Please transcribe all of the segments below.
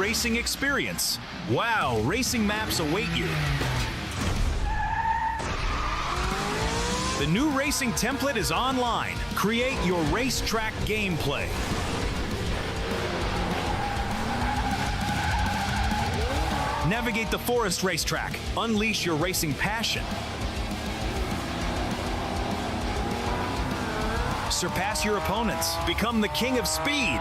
racing experience. Wow, racing maps await you. The new racing template is online. Create your racetrack gameplay. Navigate the forest racetrack. Unleash your racing passion. Surpass your opponents. Become the king of speed.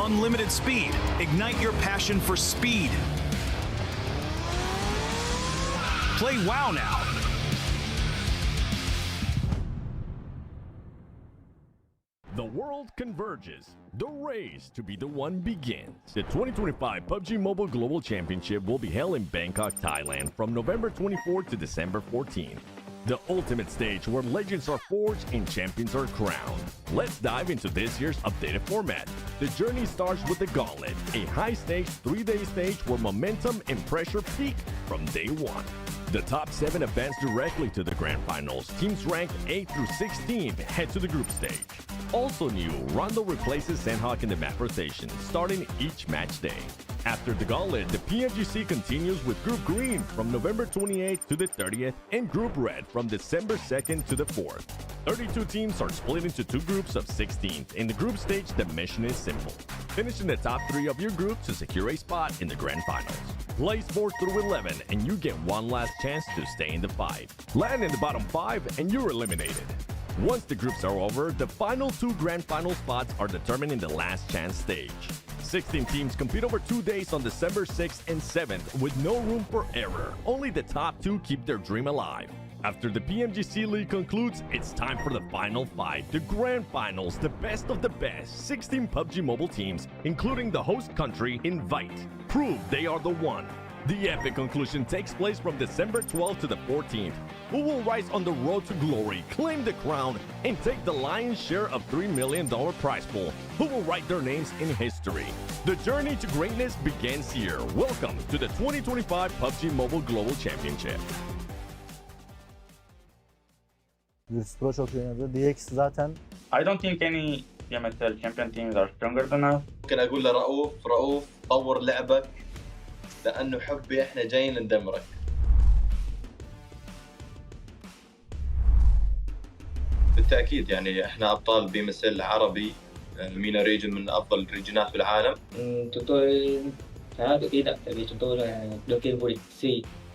Unlimited speed. Ignite your passion for speed. Play WoW now. The world converges. The race to be the one begins. The 2025 PUBG Mobile Global Championship will be held in Bangkok, Thailand from November 24 to December 14. The ultimate stage where legends are forged and champions are crowned. Let's dive into this year's updated format. The journey starts with the Gauntlet, a high-stakes 3-day stage where momentum and pressure peak from day one. The top 7 advance directly to the grand finals. Teams ranked 8 through 16 head to the group stage. Also new, Rondo replaces Sandhawk in the map rotation, starting each match day. After the Gauntlet, the PMGC continues with Group Green from November 28th to the 30th and Group Red from December 2nd to the 4th. 32 teams are split into 2 groups of 16. In the group stage, the mission is simple. Finish in the top 3 of your group to secure a spot in the grand finals. Place 4 through 11 and you get one last chance to stay in the fight. Land in the bottom 5 and you're eliminated. Once the groups are over, the final 2 grand final spots are determined in the last chance stage. 16 teams compete over 2 days on December 6th and 7th with no room for error. Only the top 2 keep their dream alive. After the PMGC League concludes, it's time for the final fight. The grand finals, the best of the best. 16 PUBG Mobile teams, including the host country, invite. Prove they are the one. The epic conclusion takes place from December 12th to the 14th. Who will rise on the road to glory, claim the crown, and take the lion's share of $3 million prize pool? Who will write their names in history? The journey to greatness begins here. Welcome to the 2025 PUBG Mobile Global Championship. Pro çok iyi oynadı. DX zaten I don't think any PMSL champion teams are stronger than us. ممكن اقول لرؤوف طور لعبك لانه حبي احنا جايين ندمرك. بالتاكيد يعني احنا ابطال بي ام اس ال عربي. المينا ريجن من افضل الريجنات بالعالم. Chúng tôi khá là tự tin ạ, tại vì chúng tôi là đương kim vô địch C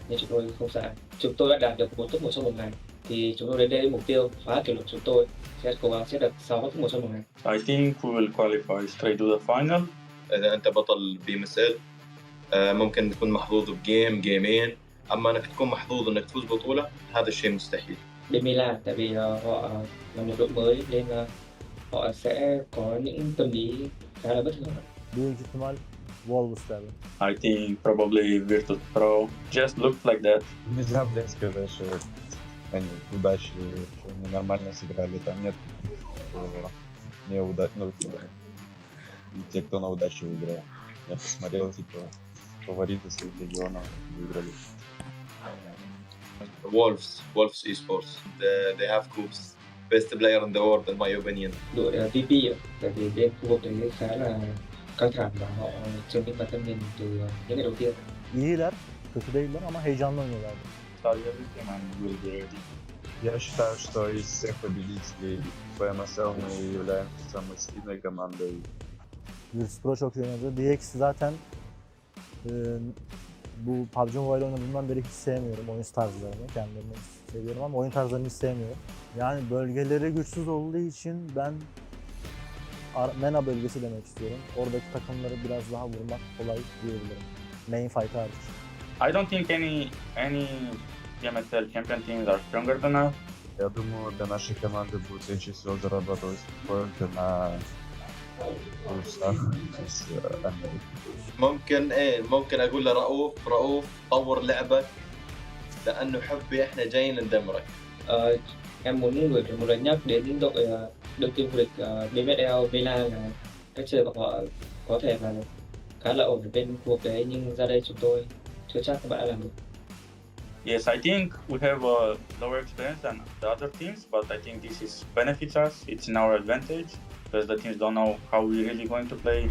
nên chúng tôi không sợ. Chúng tôi đã đạt được 4 top 1 trong một ngày, thì chúng tôi đến đây mục tiêu phá kỷ lục. Chúng tôi sẽ cố gắng sẽ được 6 top 1 trong một ngày. I think we will qualify straight to the final. اذا انت بطل بي ام اس ال ممكن تكون محظوظ بجيم جيمين، اما انك تكون محظوظ انك تفوز بطولة هذا الشيء مستحيل. Bên Milan, tại vì họ là một đội mới nên họ sẽ có những tâm lý khá là bất thường. büyük ihtimal Wolves derdim. I think probably Virtus Pro just looks like that. Нельзя, блядь, сказать, что они удачи, что они нормально сыграли. Там нет неудачных. И те, кто на удачу выиграл. Я посмотрел, типа, фавориты своих регионов выиграли. Wolves Esports. They have Coops. Best player in the world in my opinion. Đội VP ạ, tại vì bên khu vực đấy khá là căng thẳng và họ chứng minh bản thân mình từ những ngày đầu tiên. İyiler, kötü değiller ama heyecanlı oynuyorlardı. Study everything and we'll be ready. Я считаю, что из всех победителей PMSL мы являемся самой сильной командой. Pro çok iyi oynadı. DX zaten bu PUBG Mobile oynadığımdan beri hiç sevmiyorum oyun tarzlarını. Kendilerini seviyorum ama oyun tarzlarını hiç sevmiyorum. Yani bölgeleri güçsüz olduğu için ben MENA bölgesi demek istiyorum. Oradaki takımları biraz daha vurmak kolay diyebilirim. Main fight hariç. I don't think any PMSL champion teams are stronger than us. Я думаю, для нашей команды будет легче всего зарабатывать только на плюсах из Америки. ممكن اقول لرؤوف طور لعبك لانه حبي احنا جايين ندمرك. Em muốn gửi một lời nhắc đến đội đương kim vô địch BMSL Milan là cách chơi của họ có thể là khá là ổn ở bên khu vực đấy, nhưng ra đây chúng tôi chưa chắc các bạn đã làm được. Yes, I think we have a lower experience than the other teams, but I think this is benefits us. It's in our advantage. because the teams don't know how we're really going to play.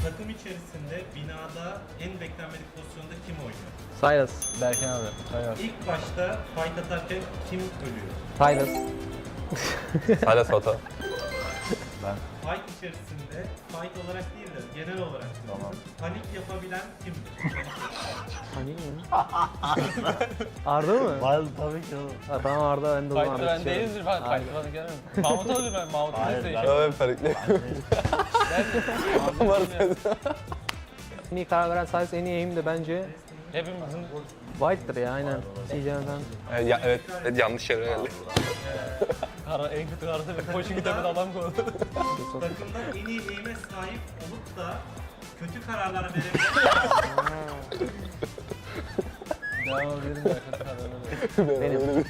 Takım içerisinde binada en beklenmedik pozisyonda kim oynuyor? Silas. Berkin abi. Hayır. İlk başta fight atarken kim ölüyor? Silas. Silas Foto. Fight içerisinde fight olarak değil de genel olarak panik yapabilen kimdir? Panik mi? Arda mı? Wild tabii ki oğlum. Ha, tamam Arda, ben de o zaman Fight'ı ben Arda'yı değildir ben. Hayır. Fight'ı bana gelmem. Mahmut olur ben. Mahmut Hayır, olursa ben- işte. Evet farklı. En iyi karar veren Silas, en iyi aim de bence Hepimizin White'dır ya, aynen. CJ'den. Evet, yanlış yere geldi. en kötü kararı bir coaching kitabını adam koydu. Takımda en iyi aim'e sahip olup da kötü kararlar verebilen Devam edelim ya kötü kararları. Benim.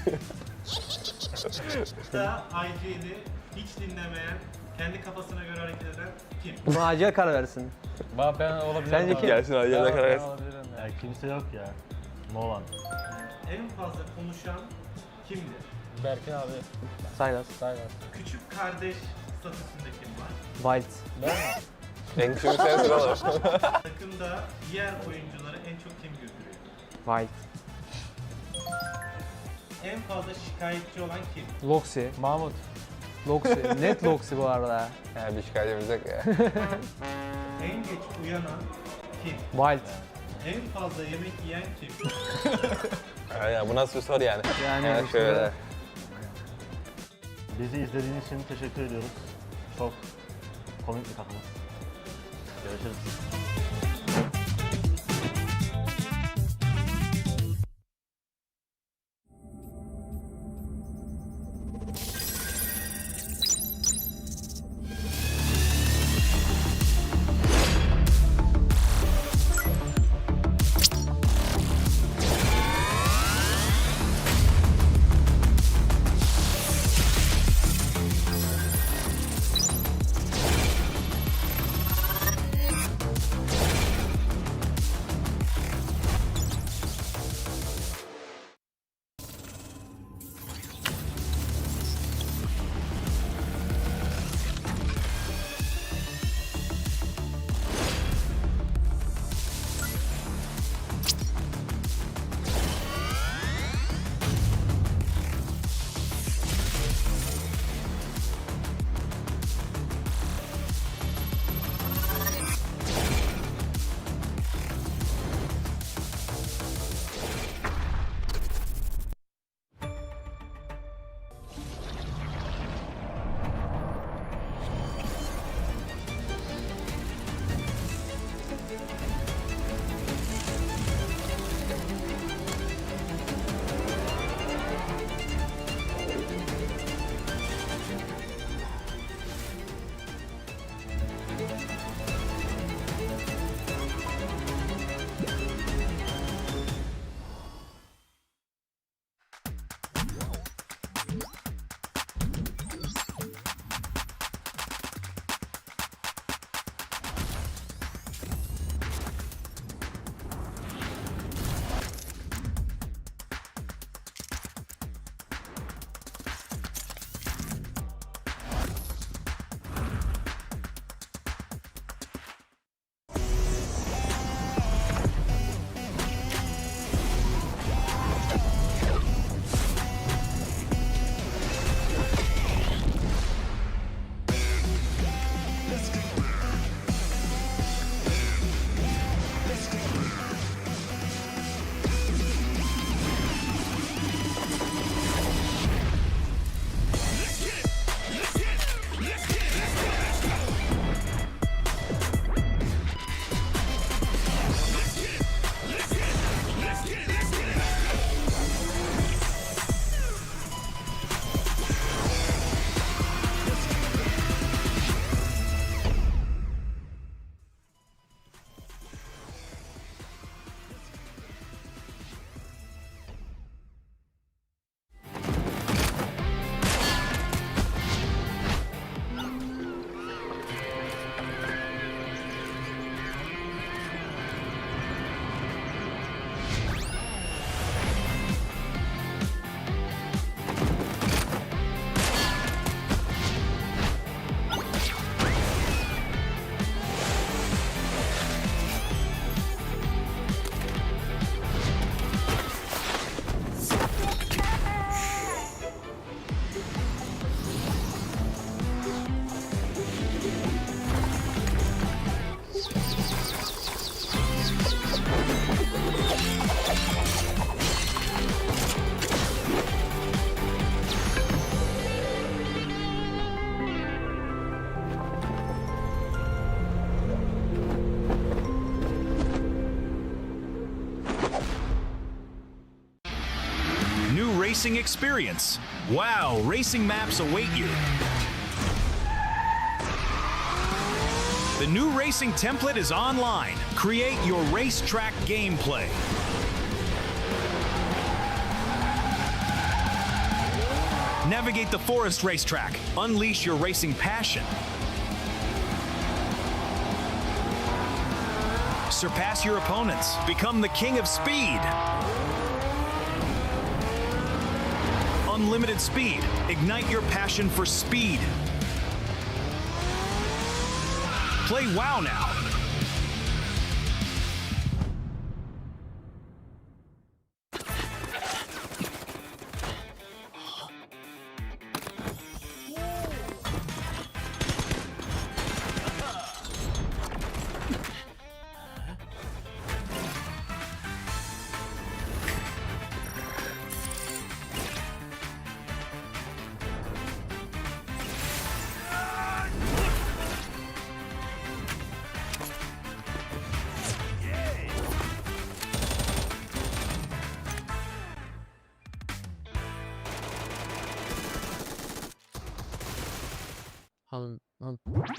da IG'li hiç dinlemeyen, kendi kafasına göre hareket eden kim? Buna acil karar versin. Bak ben olabilirim. Sence abi. kim? Gelsin abi, yerine karar Ben versin. olabilirim ya. Ya kimse yok ya. Nolan. En fazla konuşan kimdir? Berkin abi. Silas. Silas. Küçük kardeş statüsünde kim var? White. Ben mi? En küçük sensin oğlum. Takımda diğer oyuncuları en çok kim götürüyor? White. En fazla şikayetçi olan kim? Loxi. Mahmut. Loxi. Net Loxi bu arada. Ya bir şikayetimiz yok ya. En geç uyanan kim? Wild. En fazla yemek yiyen kim? Ya bu nasıl bir soru yani? Yani Şöyle. Bizi izlediğiniz için teşekkür ediyoruz. Çok komik bir takımız. Görüşürüz. racing experience. Wow, racing maps await you. The new racing template is online. Create your racetrack gameplay. Navigate the forest racetrack. Unleash your racing passion. Surpass your opponents. Become the king of speed. Unlimited speed. Ignite your passion for speed. Play WoW now.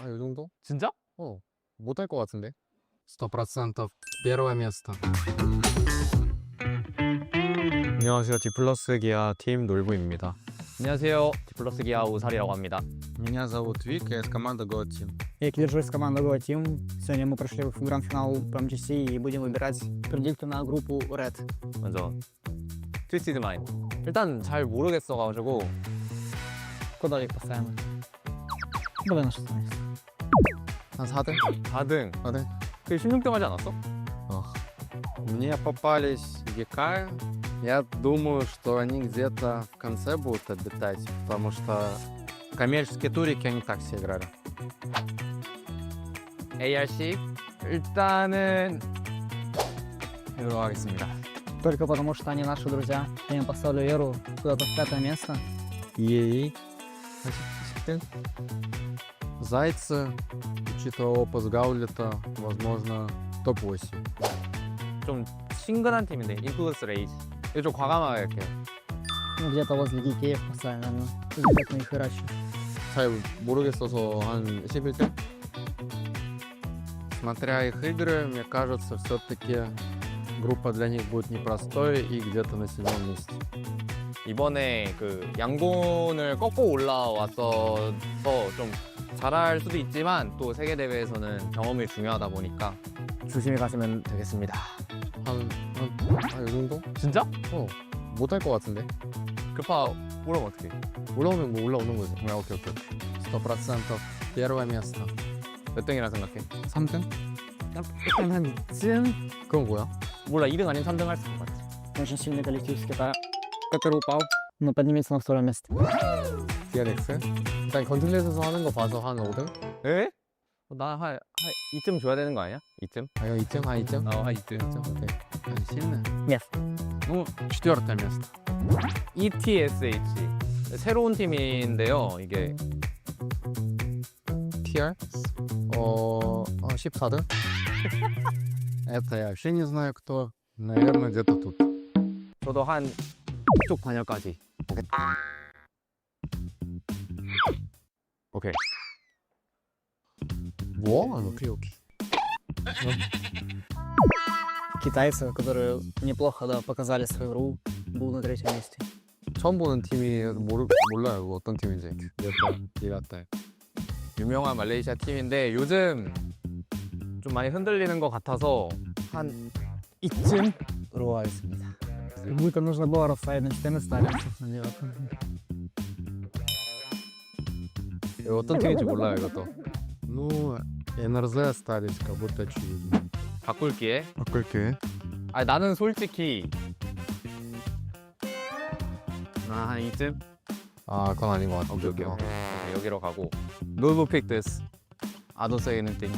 요 정도? 진짜? 못할 것 같은데? 100% первое место. 안녕하세요. 디플러스 기아 팀 놀부입니다. 안녕하세요. 디플러스 기아 우살이라고 합니다. Меня зовут Вик, я из команды Go Team. Я держусь с командой Go Team. Сегодня мы прошли в гранд-финал PMGC и будем выбирать предикты на группу Red. 먼저 트위스티드 마인. 일단 잘 모르겠어가지고 Куда их поставим? Давай на 6 место. 한 4등? 4등. 4등? 그 16등 하지 않았어? Мне попались ГК. Я думаю, что они где-то в конце будут обитать, потому что коммерческие турики они так все играли. ARC 일단은 이로 하겠습니다. Только потому, что они наши друзья. Я им поставлю Веру куда-то в 5 место. И 10등? Зайцы, учитывая опыт Гаулета, возможно, топ-8. 좀 친근한 팀인데 인플루스 레이지. 이거 좀 과감하게 할게요. Ну, где-то возле Гикеев поставим, наверное. Ребят на их херачу. 잘 모르겠어서 한 11등? Смотря их игры, мне кажется, все-таки группа для них будет непростой и где-то на 7ом месте. 이번에 그 양곤을 꺾고 올라왔어서 좀 잘할 수도 있지만 또 세계 대회에서는 경험이 중요하다 보니까 조심히 가시면 되겠습니다. 요 정도? 진짜? 못할 것 같은데? 급하 올라오면 어떡해? 올라오면 뭐 올라오는 거죠. 오케이. 100% первое место. 몇 등이라 생각해? 3등? Прям один. 그건 뭐야? 몰라 2등 아니면 3등 할 수 있을 것 같아. Очень сильный коллектив с Китая, который упал, но поднимется на 2 место. DRX? 일단 건틀렛에서 하는 거 봐서 한 5등? 에? 나한 2점 줘야 되는 거 아니야? 2점? 아, 형 2점? 한 2점? 한 2점. 오케이. Они сильные? Нет. Ну, 4-е место. ETSH 새로운 팀인데요. 이게 TR? 14등? Это я вообще не знаю кто. Наверное, где-то тут. 저도 한 이쪽 반열까지. 오케이. 뭐? 오케이. Китайцы, которые неплохо, да, показали свою игру, был на 3 месте. 처음 보는 팀이 몰라요. 어떤 팀인지. Девятое. 유명한 말레이시아 팀인데 요즘 좀 많이 흔들리는 것 같아서 한 이쯤으로 하겠습니다. Как будто нужно было расставить на 14 на 9. 어떤 팀인지 몰라요, 이것도. Ну, НРЗ остались, как будто очевидно. 바꿀게. Bakulke. 아니, 나는 솔직히 한 이쯤? 아, 그건 아닌 것 같아. 오케이. 여기로 가고. No will pick this. I don't say anything.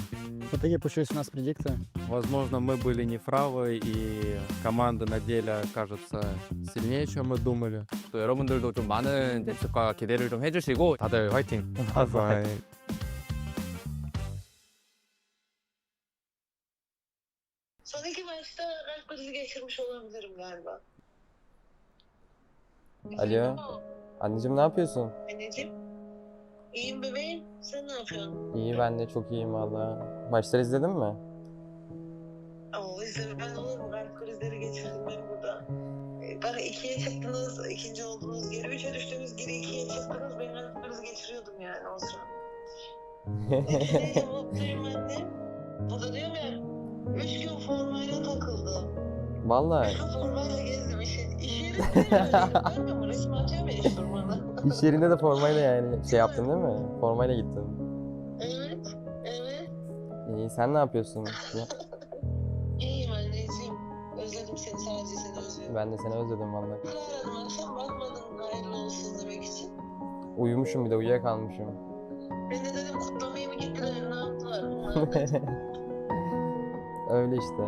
В итоге получились у нас предикты. Возможно, мы были неправы, и команда на деле кажется сильнее, чем мы думали. 또 여러분들도 좀 많은 예측과 기대를 좀 해주시고 다들 화이팅. Давай. Son 2 maçta rank kodunu geçirmiş olabilirim galiba. Alo. Anneciğim ne yapıyorsun? Anneciğim. İyiyim bebeğim. Sen ne yapıyorsun? İyi ben de çok iyiyim valla. Maçları izledin mi? Oo izleme ben olur mu? Kalp krizleri geçirdim ben burada. Bana 2'ye çıktınız, ikinci oldunuz. Geri 3'e düştünüz, geri 2'ye çıktınız. Ben kalp krizi geçiriyordum yani o sıra. Neyse mutluyum annem. O da diyorum ya, 3 gün formayla takıldım. Vallahi. 3 gün formayla gezdim. İş yerinde de görmüyor musun? Resmi atıyor beni iş formada. İş yerinde de formayla yani şey yaptın değil mi? Formayla gittin. Evet, evet. İyi sen ne yapıyorsun? İyiyim anneciğim. Özledim seni, sadece seni özlüyorum. Ben de seni özledim valla. Aradım akşam, bakmadın hayırlı olsun demek için. Uyumuşum bir de uyuyakalmışım. Ben de dedim kutlamaya mı gittiler, ne yaptılar? Öyle işte.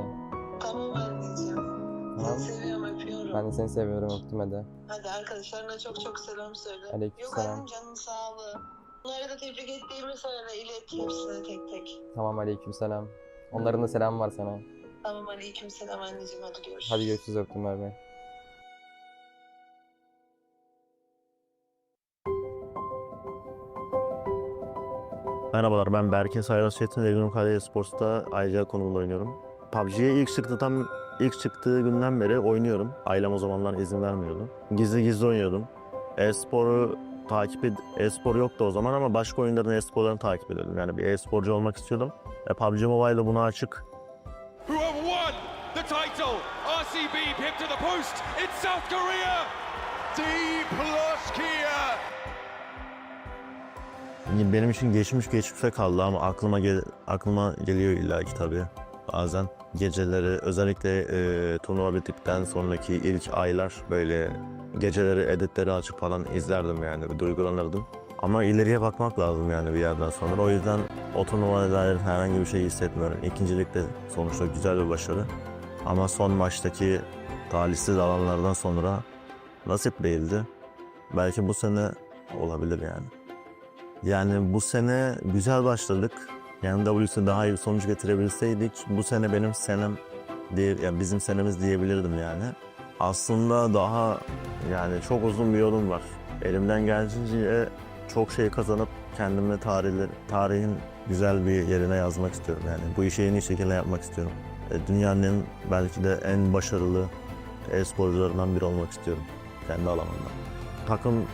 Tamam anneciğim. Tamam. Seni seviyorum, öpüyorum. Ben de seni seviyorum öptüm hadi. Hadi arkadaşlarına çok çok selam söyle. Aleykümselam. Yok annem, canın sağlığı. Bunları da tebrik ettiğimi söyle, ilet hepsine tek tek. Tamam aleykümselam. Onların da selamı var sana. Tamam aleykümselam anneciğim, hadi görüşürüz. Hadi görüşürüz öptüm bay bay. Merhabalar, ben Berke Saylas Çetin, Regional Kale Sports'ta ayrıca konumda oynuyorum. PUBG'ye ilk çıktığı günden beri oynuyorum. Ailem o zamanlar izin vermiyordu. Gizli gizli oynuyordum. E-spor yoktu o zaman ama başka oyunların e-sporlarını takip ediyordum. Yani bir e-sporcu olmak istiyordum. PUBG Mobile buna açık. Who have won the title? RCB picked to the post in South Korea. D plus Kia. Benim için geçmişe kaldı ama aklıma geliyor illaki tabii. Bazen geceleri özellikle turnuva bittikten sonraki ilk aylar böyle geceleri editleri açıp falan izlerdim yani bir duygulanırdım. Ama ileriye bakmak lazım yani bir yerden sonra. O yüzden o turnuvaya dair herhangi bir şey hissetmiyorum. İkincilikte sonuçta güzel bir başarı. Ama son maçtaki talihsiz alanlardan sonra nasip değildi. Belki bu sene olabilir yani. Yani bu sene güzel başladık. Yani WC daha iyi bir sonuç getirebilseydik bu sene benim senem değil, yani bizim senemiz diyebilirdim yani. Aslında daha yani çok uzun bir yolum var. Elimden geldiğince çok şey kazanıp kendimi tarihin güzel bir yerine yazmak istiyorum yani. Bu işi en iyi şekilde yapmak istiyorum. Dünyanın belki de en başarılı e-sporcularından biri olmak istiyorum kendi alanımda. Takım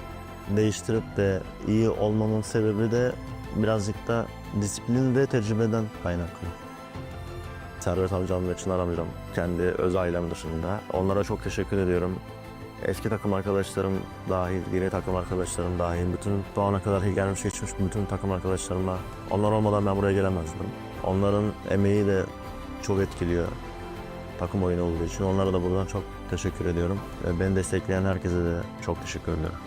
değiştirip de iyi olmamın sebebi de birazcık da disiplin ve tecrübeden kaynaklı. Servet amcam ve Çınar amcam kendi öz ailem dışında. Onlara çok teşekkür ediyorum. Eski takım arkadaşlarım dahil, yeni takım arkadaşlarım dahil, bütün şu ana kadar gelmiş geçmiş bütün takım arkadaşlarıma, onlar olmadan ben buraya gelemezdim. Onların emeği de çok etkiliyor takım oyunu olduğu için. Onlara da buradan çok teşekkür ediyorum. Beni destekleyen herkese de çok teşekkür ediyorum.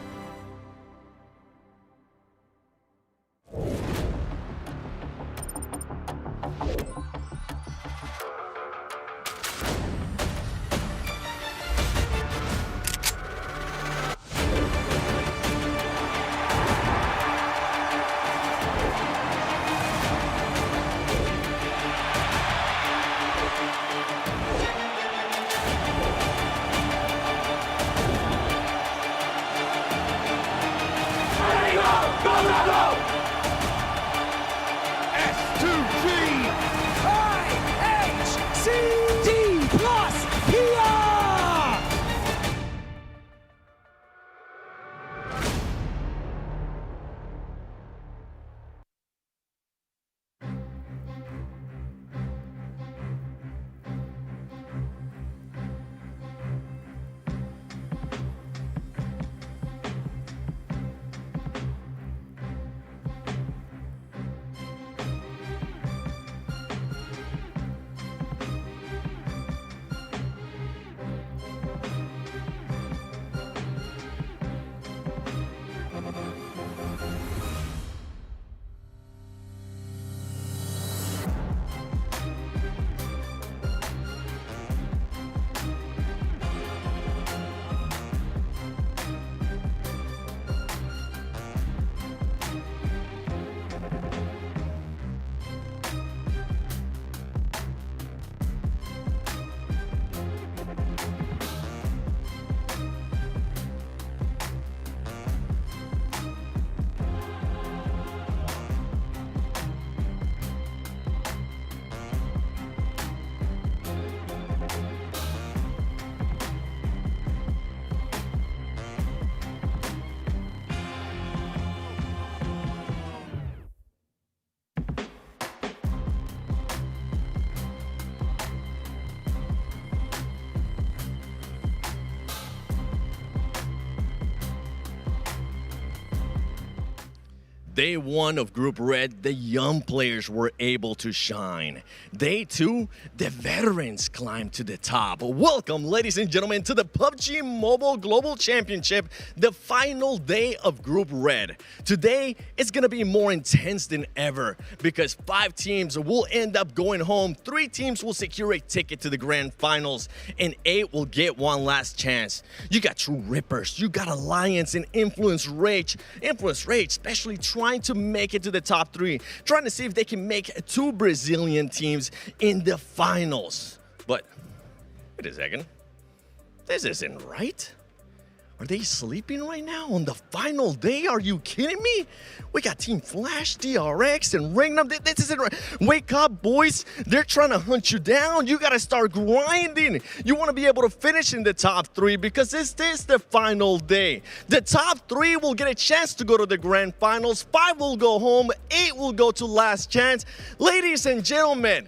Day 1 of Group Red, the young players were able to shine. Day 2, the veterans climbed to the top. Welcome, ladies and gentlemen, to the PUBG Mobile Global Championship, the final day of Group Red. Today, it's gonna be more intense than ever because 5 teams will end up going home, 3 teams will secure a ticket to the grand finals, and 8 will get one last chance. You got True Rippers, you got Alliance and Influence Rage, especially trying to make it to the top 3, trying to see if they can make 2 Brazilian teams in the finals. But wait a second, this isn't right. Are they sleeping right now on the final day? Are you kidding me? We got Team Flash, DRX, and Ringnum. This isn't right. Wake up, boys. They're trying to hunt you down. You got to start grinding. You want to be able to finish in the top 3 because this is the final day. The top 3 will get a chance to go to the grand finals. 5 will go home. 8 will go to last chance. Ladies and gentlemen,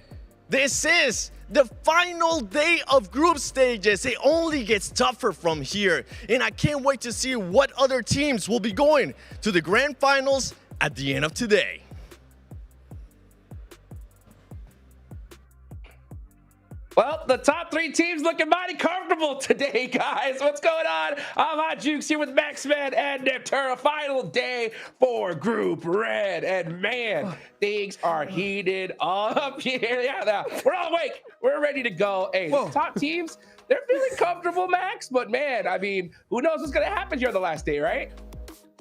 this is the final day of group stages. It only gets tougher from here, and I can't wait to see what other teams will be going to the grand finals at the end of today. Well, the top 3 teams looking mighty comfortable today, guys. What's going on? I'm Hot Jukes here with Maxman and Neptura. Final day for Group Red. And man, things are heated up here. Yeah, we're all awake. We're ready to go. Hey, the top teams, they're feeling comfortable, Max. But man, I mean, who knows what's going to happen here on the last day, right?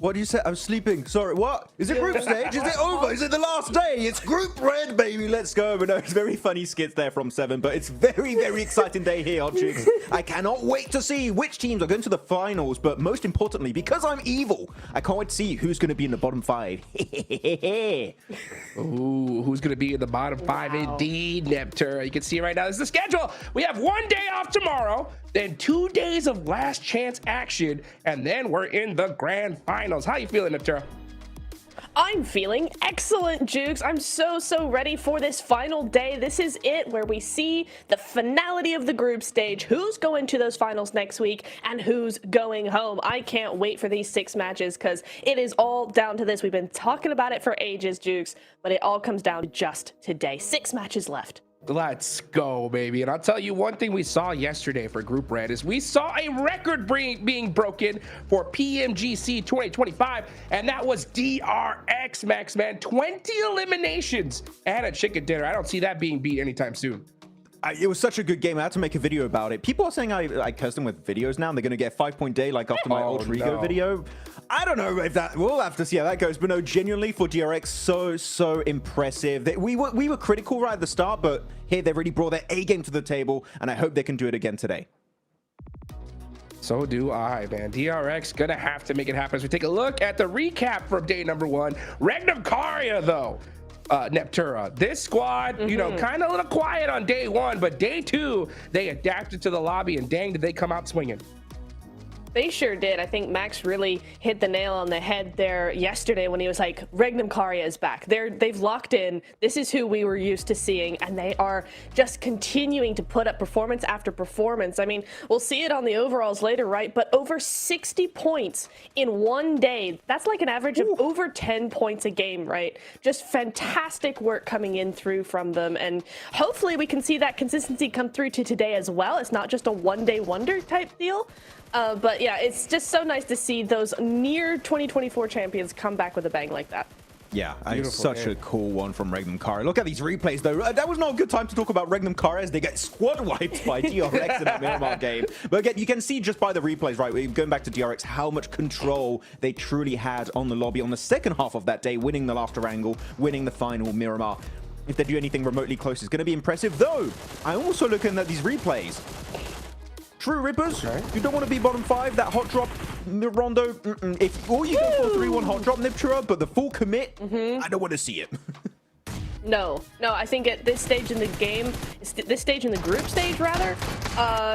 What do you say? I'm sleeping. Sorry, what? Is it group stage? Is it over? Is it the last day? It's Group Red, baby. Let's go. But no, it's very funny skits there from Seven, but it's very, very exciting day here on Chicks. I cannot wait to see which teams are going to the finals, but most importantly, because I'm evil, I can't wait to see who's going to be in the bottom 5. Ooh, who's going to be in the bottom 5 indeed, Neptura. You can see right now, this is the schedule. We have 1 day off tomorrow, then 2 days of last chance action, and then we're in the grand finals. How you feeling, Neptura? I'm feeling excellent, Jukes. I'm so ready for this final day. This is it, where we see the finality of the group stage, who's going to those finals next week and who's going home. I can't wait for these 6 matches because it is all down to this. We've been talking about it for ages, Jukes, but it all comes down to just today. 6 matches left. Let's go, baby. And I'll tell you one thing we saw yesterday for Group Red is we saw a record being broken for PMGC 2025, and that was DRX, Max, man. 20 eliminations and a chicken dinner. I don't see that being beat anytime soon. It was such a good game. I had to make a video about it. People are saying I cursed them with videos now, and they're going to get a 5-point day like after my Ultra Ego video. I don't know if that, we'll have to see how that goes. But no, genuinely for DRX, so impressive. We were critical right at the start, but here they've really brought their A game to the table, and I hope they can do it again today. So do I, man. DRX gonna have to make it happen. As we take a look at the recap from day number 1. Regnum Karia, though. Neptura, this squad, you know, kind of a little quiet on day 1, but day 2, they adapted to the lobby, and dang, did they come out swinging. They sure did. I think Max really hit the nail on the head there yesterday when he was like, Regnum Karia is back. They've locked in. This is who we were used to seeing, and they are just continuing to put up performance after performance. I mean, we'll see it on the overalls later, right? But over 60 points in 1 day. That's like an average of over 10 points a game, right? Just fantastic work coming in through from them, and hopefully we can see that consistency come through to today as well. It's not just a one-day wonder type deal. But yeah, it's just so nice to see those near 2024 champions come back with a bang like that. Yeah, it's such a cool one from Regnum Karia. Look at these replays, though. That was not a good time to talk about Regnum Karia as they get squad wiped by DRX in that Miramar game. But again, you can see just by the replays, right, going back to DRX, how much control they truly had on the lobby on the second half of that day, winning the last angle, winning the final Miramar. If they do anything remotely close, it's going to be impressive. Though, I'm also looking at these replays. True Rippers, you don't want to be bottom 5. That hot drop, Rondo, if all you go for 3-1 hot drop, Neptura, but the full commit, I don't want to see it. No, I think at this stage in the game, this stage in the group stage rather,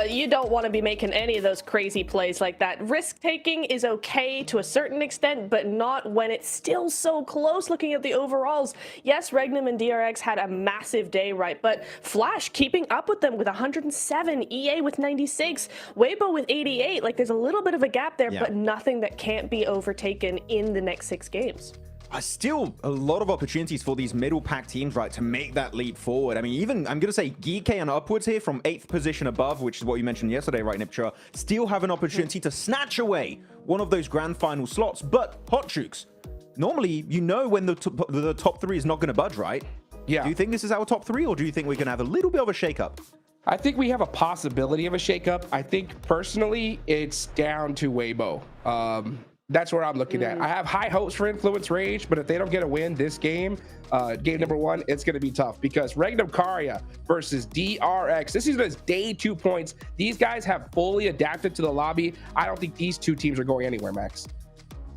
you don't want to be making any of those crazy plays like that. Risk taking is okay to a certain extent, but not when it's still so close. Looking at the overalls, yes, Regnum and DRX had a massive day, right? But Flash keeping up with them with 107, EA with 96, Weibo with 88. Like, there's a little bit of a gap there, but nothing that can't be overtaken in the next 6 games. still a lot of opportunities for these middle pack teams, right, to make that leap forward. I mean, even I'm going to say Geek and upwards here from 8th position above, which is what you mentioned yesterday, right, Niptra, still have an opportunity to snatch away one of those grand final slots. But Hot Jukes, normally, you know when the top 3 is not going to budge, right? Yeah. Do you think this is our top 3, or do you think we're going to have a little bit of a shakeup? I think we have a possibility of a shakeup. I think personally, it's down to Weibo. That's where I'm looking at. I have high hopes for Influence Rage, but if they don't get a win this game, game number 1, it's going to be tough because Regnum Karya versus DRX. This is his day 2 points. These guys have fully adapted to the lobby. I don't think these two teams are going anywhere, Max.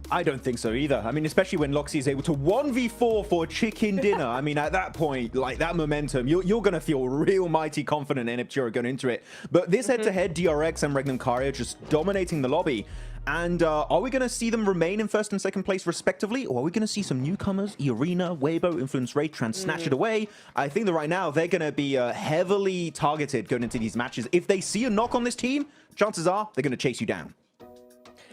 I don't think so either. I mean, especially when Loxy is able to 1v4 for chicken dinner. I mean, at that point, like that momentum, you're going to feel real mighty confident in Iptura going into it. But this head-to-head, DRX and Regnum Karya just dominating the lobby. And are we going to see them remain in 1st and 2nd place respectively? Or are we going to see some newcomers, Arena, Weibo, Influence Rage, try and snatch it away? I think that right now they're going to be heavily targeted going into these matches. If they see a knock on this team, chances are they're going to chase you down.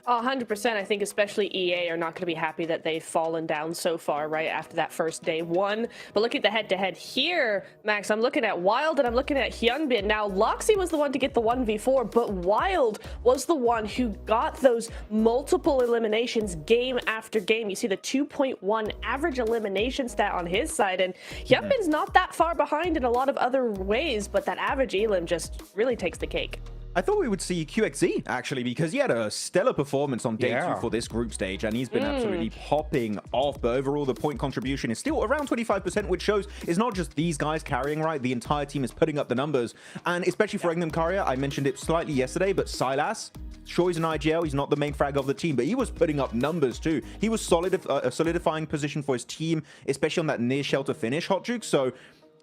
100%. I think especially EA are not going to be happy that they've fallen down so far right after that first day 1. But look at the head-to-head here, Max. I'm looking at Wild and I'm looking at Hyunbin. Now, Loxy was the one to get the 1v4, but Wild was the one who got those multiple eliminations game after game. You see the 2.1 average elimination stat on his side, and Hyunbin's not that far behind in a lot of other ways, but that average elim just really takes the cake. I thought we would see QXZ, actually, because he had a stellar performance on day 2 for this group stage, and he's been absolutely popping off. But overall, the point contribution is still around 25%, which shows it's not just these guys carrying, right? The entire team is putting up the numbers. And especially for Regnum Karya, I mentioned it slightly yesterday, but Silas, sure, he's an IGL, he's not the main frag of the team, but he was putting up numbers too. He was solidifying position for his team, especially on that near shelter finish, Hot Juke. So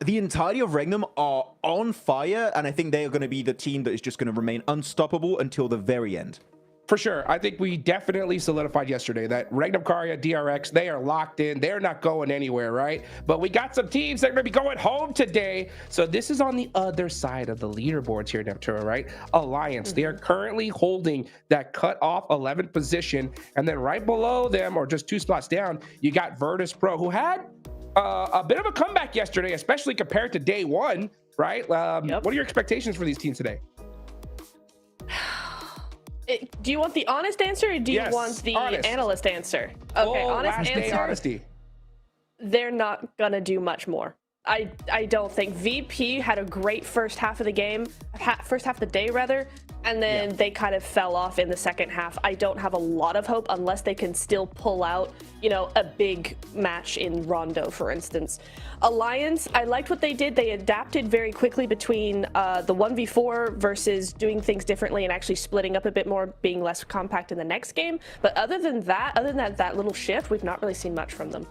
the entirety of Regnum are on fire, and I think they are going to be the team that is just going to remain unstoppable until the very end. For sure. I think we definitely solidified yesterday that Regnum Karya, DRX, they are locked in. They're not going anywhere, right? But we got some teams that are going to be going home today. So this is on the other side of the leaderboards here, Neptura, right? Alliance. They are currently holding that cut-off 11th position. And then right below them, or just 2 spots down, you got Virtus Pro, who had a bit of a comeback yesterday, especially compared to day 1, right? What are your expectations for these teams today? Do you want the honest answer, or do you want the analyst answer? Okay, honest answer. Honesty. They're not gonna do much more. I don't think. VP had a great first half of the game, first half of the day rather, and then they kind of fell off in the second half. I don't have a lot of hope unless they can still pull out, you know, a big match in Rondo, for instance. Alliance, I liked what they did. They adapted very quickly between the 1v4 versus doing things differently and actually splitting up a bit more, being less compact in the next game. But other than that little shift, we've not really seen much from them.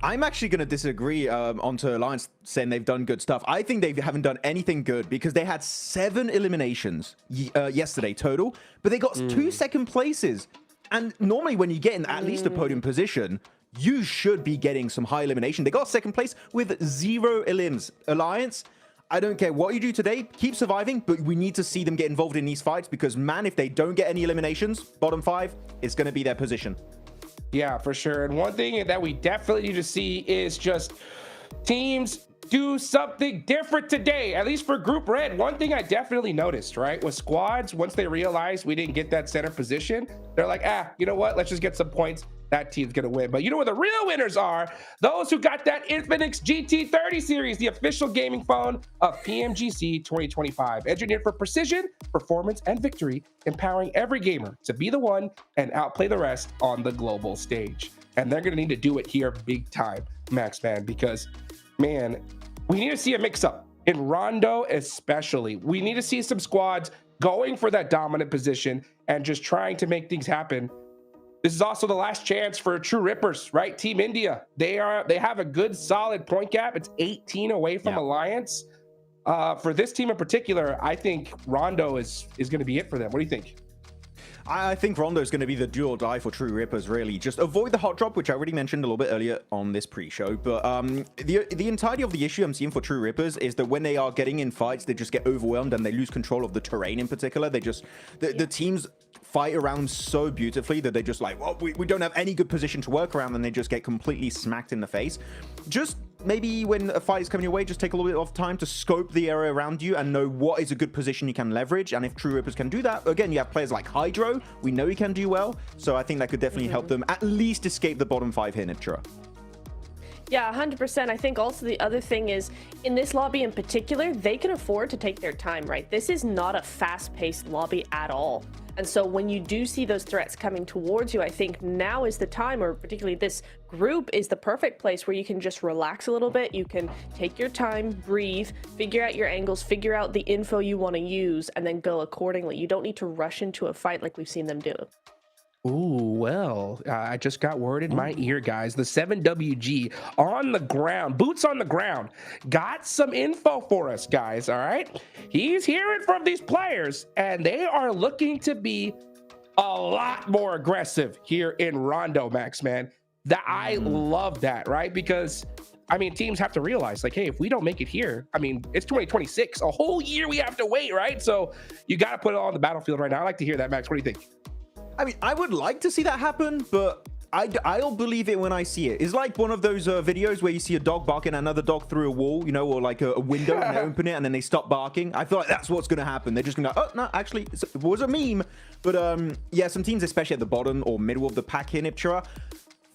I'm actually going to disagree onto Alliance saying they've done good stuff. I think they haven't done anything good because they had 7 eliminations yesterday total, but they got 2 second places. And normally when you get in at least a podium position, you should be getting some high elimination. They got 2nd place with 0 elims. Alliance, I don't care what you do today, keep surviving, but we need to see them get involved in these fights because, man, if they don't get any eliminations, bottom 5, it's going to be their position. Yeah, for sure. And one thing that we definitely need to see is just teams do something different today, at least for Group Red. One thing I definitely noticed, right, was squads, once they realized we didn't get that center position, they're like, you know what, let's just get some points. That team's gonna win. But you know where the real winners are? Those who got that Infinix GT30 series, the official gaming phone of PMGC 2025. Engineered for precision, performance, and victory, empowering every gamer to be the one and outplay the rest on the global stage. And they're gonna need to do it here big time, Max, man, because, man, we need to see a mix-up. In Rondo especially, we need to see some squads going for that dominant position and just trying to make things happen. This is also the last chance for True Rippers, right? Team India, they have a good solid point gap. It's 18 away from Alliance. For this team in particular, I think Rondo is going to be it for them. What do you think? I think Rondo is going to be the do or die for True Rippers, really. Just avoid the hot drop, which I already mentioned a little bit earlier on this pre-show. But the entirety of the issue I'm seeing for True Rippers is that when they are getting in fights, they just get overwhelmed and they lose control of the terrain in particular. They just, the teams fight around so beautifully that they just like, well, we don't have any good position to work around, and they just get completely smacked in the face. Just maybe when a fight is coming your way, just take a little bit of time to scope the area around you and know what is a good position you can leverage. And if True Rippers can do that, again, you have players like Hydro. We know he can do well. So I think that could definitely help them at least escape the bottom 5 here, Nitra. Yeah, 100%. I think also the other thing is, in this lobby in particular, they can afford to take their time, right? This is not a fast-paced lobby at all. And so when you do see those threats coming towards you, I think now is the time, or particularly this group is the perfect place where you can just relax a little bit. You can take your time, breathe, figure out your angles, figure out the info you want to use, and then go accordingly. You don't need to rush into a fight like we've seen them do. Ooh, well, I just got word in my ear, guys. The 7WG on the ground, boots on the ground, got some info for us, guys, all right? He's hearing from these players, and they are looking to be a lot more aggressive here in Rondo, Max, man. I love that, right? Because, I mean, teams have to realize, like, hey, if we don't make it here, I mean, it's 2026, a whole year we have to wait, right? So you got to put it on the battlefield right now. I like to hear that, Max. What do you think? I mean, I would like to see that happen, but I'll believe it when I see it. It's like one of those videos where you see a dog barking at another dog through a wall, you know, or like a window, and they open it and then they stop barking. I feel like that's what's going to happen. They're just going to go, oh, no, actually, it was a meme. But yeah, some teams, especially at the bottom or middle of the pack here, Nipchara,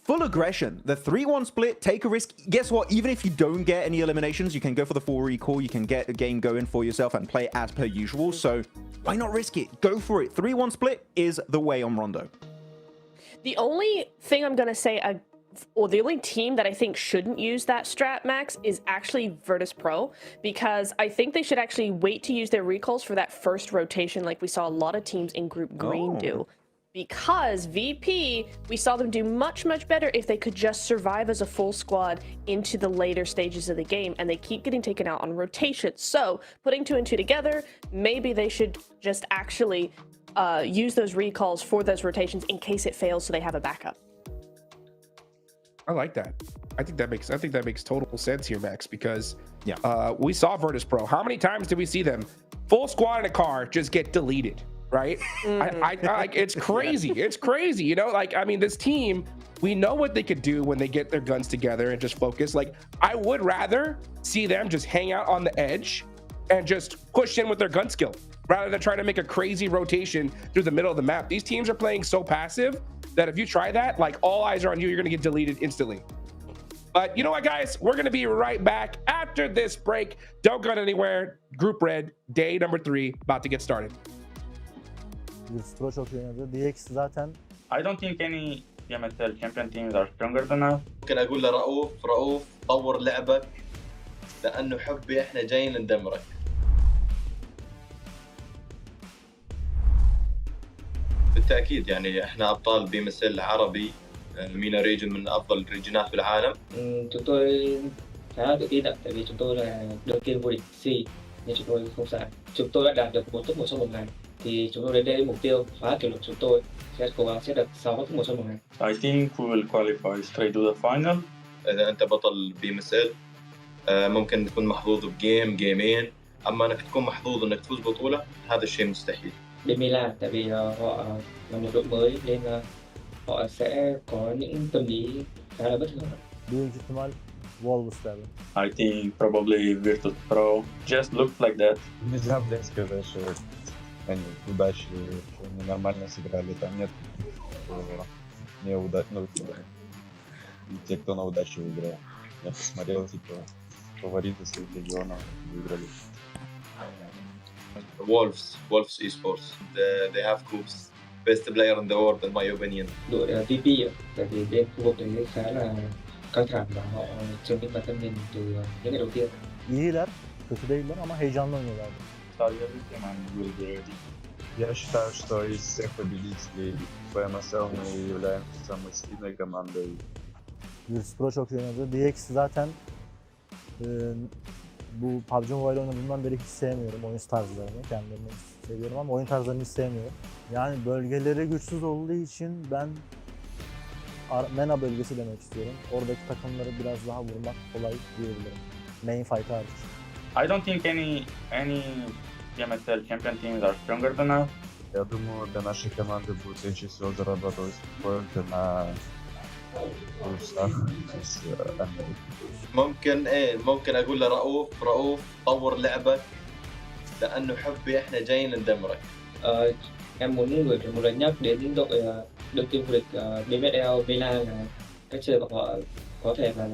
full aggression. The 3-1 split, take a risk. Guess what? Even if you don't get any eliminations, you can go for the full recall. You can get a game going for yourself and play as per usual. So why not risk it? Go for it. 3-1 split is the way on Rondo. The only thing I'm going to say, or the only team that I think shouldn't use that strat, Max, is actually Virtus Pro, because I think they should actually wait to use their recalls for that first rotation like we saw a lot of teams in Group Green do. Because VP, we saw them do much, much better if they could just survive as a full squad into the later stages of the game, and they keep getting taken out on rotations. So putting 2 and 2 together, maybe they should just actually use those recalls for those rotations in case it fails, so they have a backup. I like that. I think that makes total sense here, Max, because we saw Virtus Pro. How many times did we see them full squad in a car just get deleted? Right? It's crazy. It's crazy. You know, like, I mean, this team, we know what they could do when they get their guns together and just focus. Like, I would rather see them just hang out on the edge and just push in with their gun skill rather than trying to make a crazy rotation through the middle of the map. These teams are playing so passive that if you try that, like, all eyes are on you. You're going to get deleted instantly. But you know what, guys? We're going to be right back after this break. Don't go anywhere. Group Red, day number 3, about to get started. Pro çok iyi oynadı. DX zaten I don't think any PMSL champion teams are stronger than us. ممكن اقول لرؤوف طور لعبك لانه حبي احنا جايين ندمرك. بالتاكيد يعني احنا ابطال بي ام اس ال عربي مينا ريجن من افضل الريجنات في العالم. Chúng tôi khá là tự tin ạ, tại vì chúng tôi là đội kiên vô địch C nên chúng tôi không sợ. Chúng tôi đã đạt được 4 top 1 trong một ngày. Thì chúng tôi đến đây mục tiêu phá kỷ lục chúng tôi sẽ cố gắng sẽ được 6 top 1 trong một ngày. I think we will qualify straight to the final. اذا انت بطل بي ام اس ال ممكن تكون محظوظ بجيم جيمين، اما انك تكون محظوظ انك تفوز بطولة هذا الشيء مستحيل. Bên Milan, tại vì họ là một đội mới nên họ sẽ có những tâm lý khá là bất ngờ. büyük ihtimal Wolves derdim. I think probably Virtus Pro just looks like that. Нельзя, блядь, сказать, что они удачи, что они нормально сыграли. Там нет неудачных, те, кто на удачу выиграл. Я посмотрел, типа, фавориты своих регионов выиграли. Wolves Esports. They have Coops. Best player in the world in my opinion. Đội VP ạ, tại vì bên khu vực đấy khá là căng thẳng và họ chứng minh bản thân mình từ những ngày đầu tiên. İyiler, kötü değiller ama heyecanlı oynuyorlar. Я считаю, что из всех победителей PMSL мы являемся самой сильной командой. Virtus Pro çok iyi oynadı. DX zaten bu PUBG Mobile oynadığımdan beri hiç sevmiyorum oyun tarzlarını. Kendilerini seviyorum ama oyun tarzlarını hiç sevmiyorum. Yani bölgeleri güçsüz olduğu için ben MENA bölgesi demek istiyorum. Oradaki takımları biraz daha vurmak kolay diyebilirim. Main fight hariç. I don't think any PMSL champion teams are stronger than us. Я думаю, для нашей команды будет легче всего зарабатывать поинты на плюсах из Америки. ممكن اقول لرؤوف طور لعبك لانه حبي احنا جايين ندمرك. Em muốn gửi một lời nhắc đến đội đương kim vô địch BMSL Milan là cách chơi của họ có thể là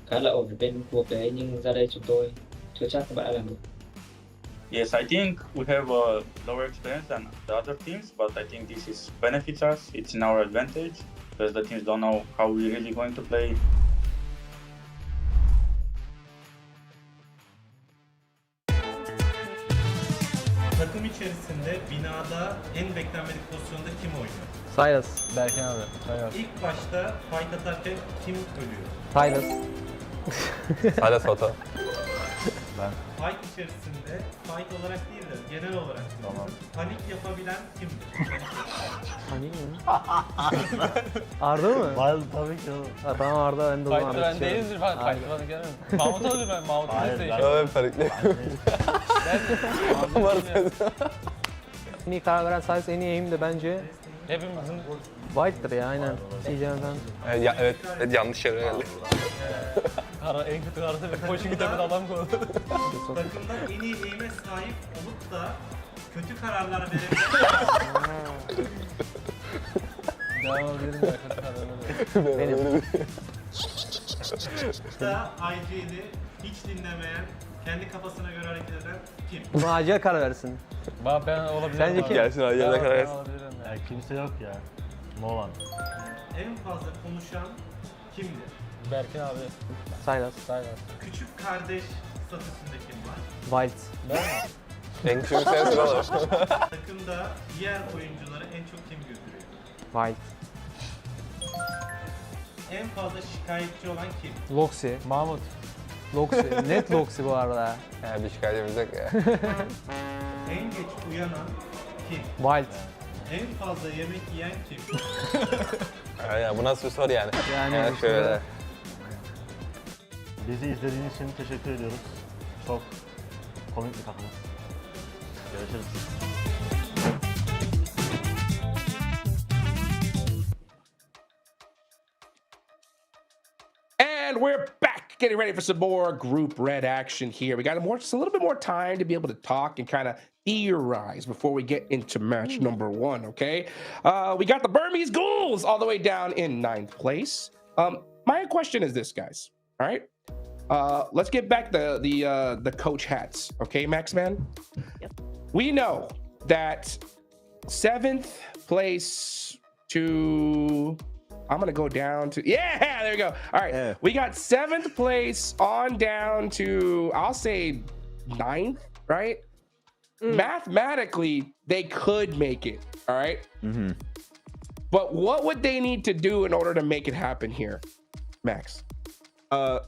khá là ổn ở bên khu vực đấy, nhưng ra đây chúng tôi chưa chắc các bạn đã làm được. Yes, I think we have a lower experience than the other teams, but I think this benefits us. It's in our advantage because the teams don't know how we're really going to play. Takım içerisinde binada en beklenmedik pozisyonda kim oynuyor? Silas. Berkan abi. Silas. İlk başta fight atarken kim ölüyor? Silas. Silas hata. Ben. Fight içerisinde fight olarak değil de genel olarak panik yapabilen kimdir? Panik mi? Arda mı? Wild tabii ki oğlum. Ha, tamam Arda, ben de onu Ben değilizdir falan. Fight falan gelmem. Mahmut olur ben. Mahmut'u seçiyorum. Ben panikli. En iyi karar veren Silas, en iyi aim de bence Hepimizin White'dır ya, aynen. CJ'den. evet yanlış yere geldi. En kötü arada bir koşun tepede adam koydu. Takımda en iyi aim'e sahip olup da kötü kararlar verebilen Devam edelim ya, kötü kararları. Benim. da IG'li hiç dinlemeyen, kendi kafasına göre hareket eden kim? Buna acil karar versin. Ben olabilirim. Sence kim? Gelsin acele karar versin. Ya kimse yok ya. Nolan. En fazla konuşan kimdir? Berkan abi. Silas. Küçük kardeş statüsünde kim var? Wild. En küçük sensin oğlum. Takımda diğer oyuncuları en çok kim güldürüyor? Wild. En fazla şikayetçi olan kim? Loxy. Mahmut. Loxy. Net Loxy bu arada. Bir şikayetimiz yok ya. En geç uyanan kim? Wild. En fazla yemek yiyen kim? Ya bu nasıl bir soru yani? Yani şöyle. Bizi izlediğiniz için teşekkür ediyoruz. Çok komik bir takımız. Görüşürüz. And we're back, getting ready for some more Group Red action here. We got just a little bit more time to be able to talk and kind of theorize before we get into match number one, okay? We got the Burmese Ghouls all the way down in 9th place. My question is this, guys, all right? Let's get back the coach hats, okay, Max Man? Yep. We know that 7th place to... I'm gonna go down to, yeah, there we go. All right, Yeah. We got 7th place on down to, I'll say 9th, right? Mathematically, they could make it, all right? But what would they need to do in order to make it happen here, Max? Win?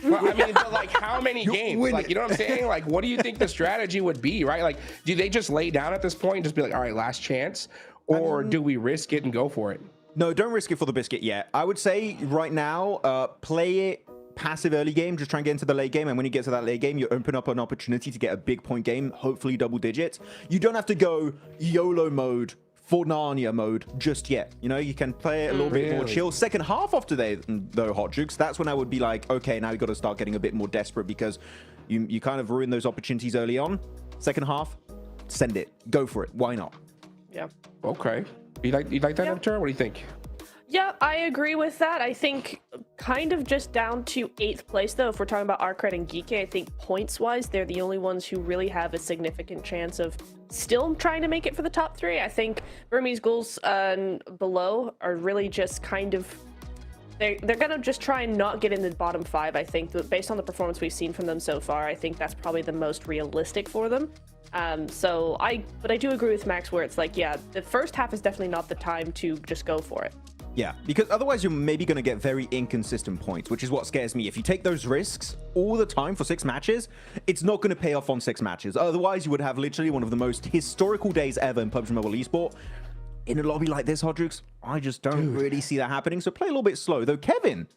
Well, I mean, but like how many games? Like, you know what I'm saying? Like, what do you think the strategy would be, right? Like, do they just lay down at this point and just be like, all right, last chance? Or do we risk it and go for it? No, don't risk it for the biscuit yet. I would say right now, play it passive early game, just try and get into the late game, and when you get to that late game, you open up an opportunity to get a big point game, hopefully double digits. You don't have to go YOLO mode, for Narnia mode just yet. You know, you can play it a little bit more chill. Second half after though, Hot Jukes, that's when I would be like, okay, now you got to start getting a bit more desperate because you kind of ruin those opportunities early on. Second half, send it, go for it. Why not? Yeah. Okay. You like that, Neptune? What do you think? Yeah, I agree with that. I think kind of just down to 8th place, though. If we're talking about Arcred and Geeky, I think points-wise, they're the only ones who really have a significant chance of still trying to make it for the top 3. I think Burmese Ghouls and below are really just kind of... They're going to just try and not get in the bottom 5, I think. Based on the performance we've seen from them so far, I think that's probably the most realistic for them. But I do agree with Max where it's like, yeah, the first half is definitely not the time to just go for it. Yeah, because otherwise you're maybe going to get very inconsistent points, which is what scares me. If you take those risks all the time for 6 matches, it's not going to pay off on 6 matches. Otherwise, you would have literally one of the most historical days ever in PUBG Mobile Esport. In a lobby like this, Hodrix, I just don't really see that happening. So play a little bit slow. Though Kevin,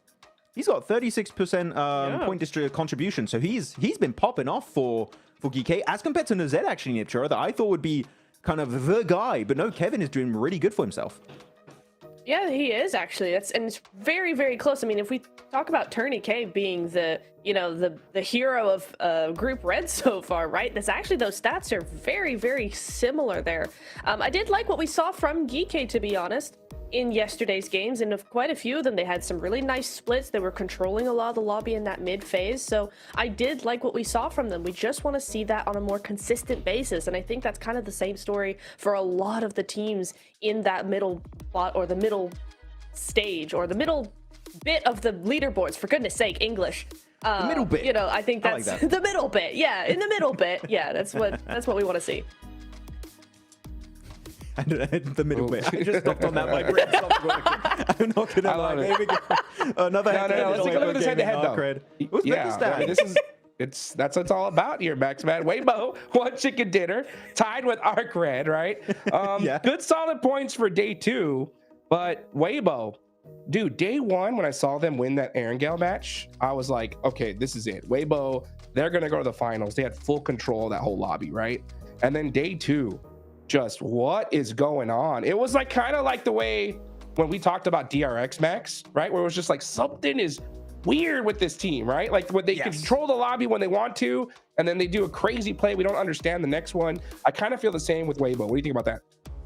he's got 36% point district contribution, so he's been popping off for GK as compared to Nazed actually, Nipchura, that I thought would be kind of the guy. But no, Kevin is doing really good for himself. Yeah, he is actually. And it's very, very close. I mean, if we talk about Tourney K being the hero of Group Red so far, right? That's actually, those stats are very, very similar there. I did like what we saw from GK, to be honest, in yesterday's games, and of quite a few of them, they had some really nice splits. They were controlling a lot of the lobby in that mid phase, so I did like what we saw from them. We just want to see that on a more consistent basis, and I think that's kind of the same story for a lot of the teams in that middle spot, or the middle stage, or the middle bit of the leaderboards, for goodness sake, English. The middle bit. You know, I think that's the middle bit. Yeah, in the middle bit. Yeah, that's what we want to see. The middle bit. I just stopped on that. My brain stopped working. I'm not gonna lie. Here we go. Another No, let's take a look at this head-to-head though. What's That's what it's all about here, Max, man. Weibo, 1 chicken dinner, tied with Arc Red, right? Good solid points for day 2, but Weibo, dude, day 1, when I saw them win that Erangel match, I was like, okay, this is it. Weibo, they're gonna go to the finals. They had full control of that whole lobby, right? And then day 2, just what is going on? It was like kind of like the way when we talked about DRX, Max, right? Where it was just like something is weird with this team, right? Like when they control the lobby when they want to, and then they do a crazy play we don't understand the next one. I kind of feel the same with Weibo. What do you think about that?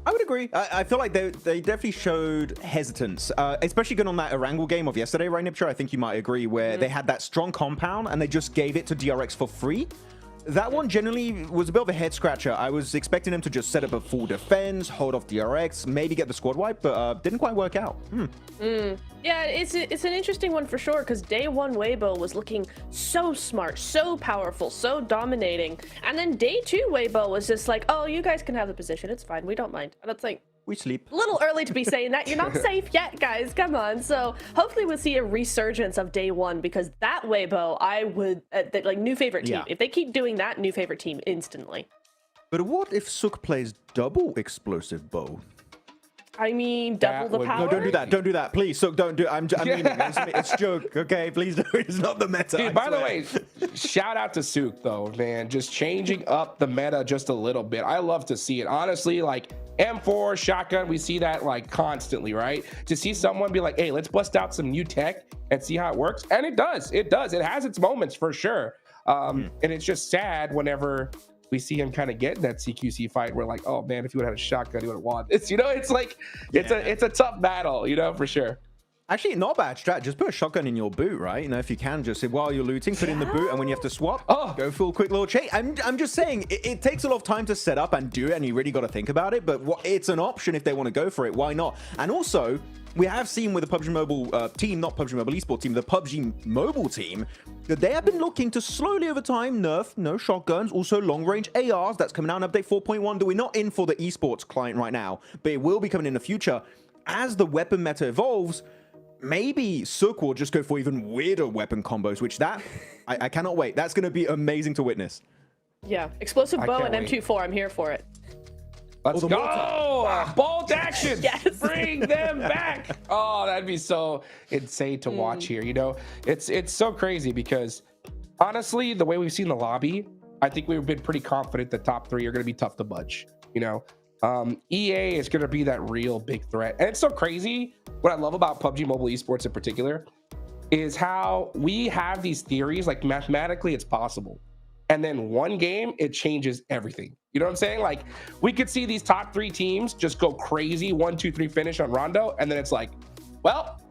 I would agree. I feel like they definitely showed hesitance, especially going on that Erangel game of yesterday, right, Nipcher? I think you might agree, where they had that strong compound and they just gave it to DRX for free. That one generally was a bit of a head scratcher. I was expecting them to just set up a full defense, hold off DRX, maybe get the squad wipe, but didn't quite work out. Yeah, it's an interesting one for sure, because day 1 Weibo was looking so smart, so powerful, so dominating, and then day 2 Weibo was just like, oh, you guys can have the position, it's fine, we don't mind. And it's like, we sleep. A little early to be saying that. You're not safe yet, guys. Come on. So hopefully we'll see a resurgence of day 1, because that Weibo, I would like new favorite team. If they keep doing that, new favorite team instantly. But what if Sook plays double explosive bow? I mean, double the power. No, don't do that. Don't do that, please. Sook, don't do. I'm meaning it's a joke. Okay, please don't. It's not the meta. Dude, by the way, shout out to Sook though, man. Just changing up the meta just a little bit. I love to see it. Honestly, like M4 shotgun, we see that like constantly, right? To see someone be like, hey, let's bust out some new tech and see how it works, and it does. It has its moments for sure. And it's just sad whenever we see him kind of get in that CQC fight. We're like, oh man, if he would have had a shotgun, he would have won. It's, you know, it's like it's a tough battle, you know, for sure. Actually, not bad strat. Just put a shotgun in your boot, right? You know, if you can, just while you're looting, put in the boot, and when you have to swap, go for a quick little chase. I'm just saying, it takes a lot of time to set up and do it, and you really got to think about it. But it's an option if they want to go for it. Why not? And also, we have seen with the PUBG Mobile team, not PUBG Mobile Esport team, the PUBG Mobile team, that they have been looking to slowly over time nerf no shotguns, also long-range ARs. That's coming out in update 4.1. That we're not in for the esports client right now, but it will be coming in the future as the weapon meta evolves. Maybe Sook will just go for even weirder weapon combos, which I cannot wait. That's going to be amazing to witness. Yeah, explosive bow and M24. I'm here for it. Let's go! Bolt action! Yes. Bring them back! Oh, that'd be so insane to watch here. You know, it's so crazy because honestly, the way we've seen the lobby, I think we've been pretty confident the top 3 are going to be tough to budge. You know, EA is going to be that real big threat, and it's so crazy. What I love about PUBG Mobile Esports in particular is how we have these theories, like mathematically it's possible, and then one game it changes everything. You know what I'm saying? Like we could see these top 3 teams just go crazy, 1, 2, 3 finish on Rondo, and then it's like, well,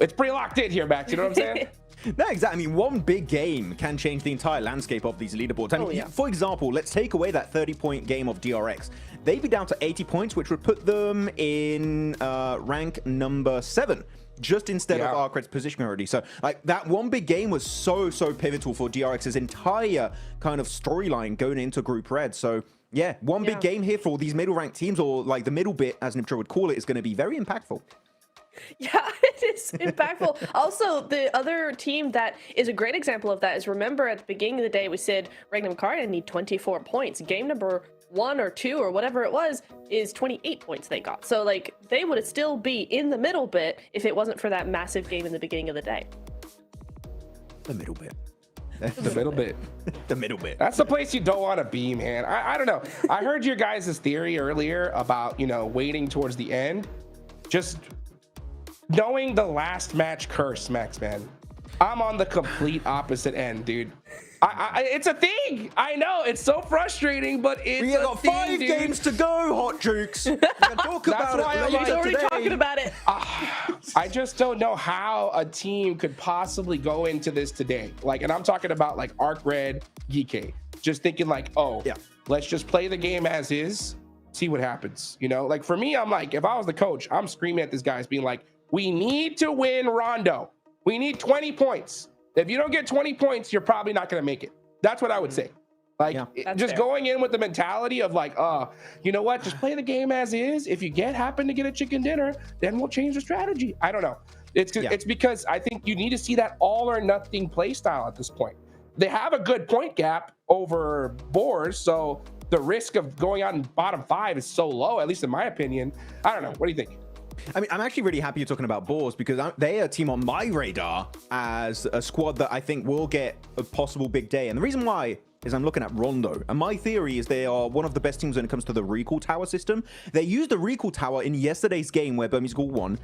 it's pretty locked in here, Max. You know what I'm saying? No, exactly. I mean, one big game can change the entire landscape of these leaderboards. I mean, for example, let's take away that 30-point game of DRX. They'd be down to 80 points, which would put them in rank number 7, just instead of Arcred's position already. So, like, that one big game was so pivotal for DRX's entire kind of storyline going into Group Red. So, yeah, one big game here for these middle-ranked teams, or like the middle bit, as Niptro would call it, is going to be very impactful. Yeah, it is impactful. Also, the other team that is a great example of that is, remember at the beginning of the day we said Regnum Karya need 24 points. Game number 1 or 2 or whatever it was is 28 points they got. So like they would still be in the middle bit if it wasn't for that massive game in the beginning of the day. The middle bit. The middle bit. The middle bit. That's the place you don't want to be, man. I don't know. I heard your guys' theory earlier about, you know, waiting towards the end. Just knowing the last match curse, Max, man. I'm on the complete opposite end, dude. It's a thing. I know it's so frustrating, but it's we got 5 games to go, Hot Jukes. We can talk about it. He's already talking about it. I just don't know how a team could possibly go into this today. Like, and I'm talking about like Arc Red, Geekay, just thinking like, oh, yeah, let's just play the game as is, see what happens. You know, like for me, I'm like, if I was the coach, I'm screaming at these guys, being like, we need to win Rondo. We need 20 points. If you don't get 20 points, you're probably not going to make it. That's what I would say. Like, just going in with the mentality of like, you know what? Just play the game as is. If you happen to get a chicken dinner, then we'll change the strategy. I don't know. It's because I think you need to see that all or nothing play style at this point. They have a good point gap over Boars, so the risk of going out in bottom 5 is so low, at least in my opinion. I don't know. What do you think? I mean, I'm actually really happy you're talking about Boars because they are a team on my radar as a squad that I think will get a possible big day. And the reason why is I'm looking at Rondo. And my theory is they are one of the best teams when it comes to the recall tower system. They used the recall tower in yesterday's game where Burmese School won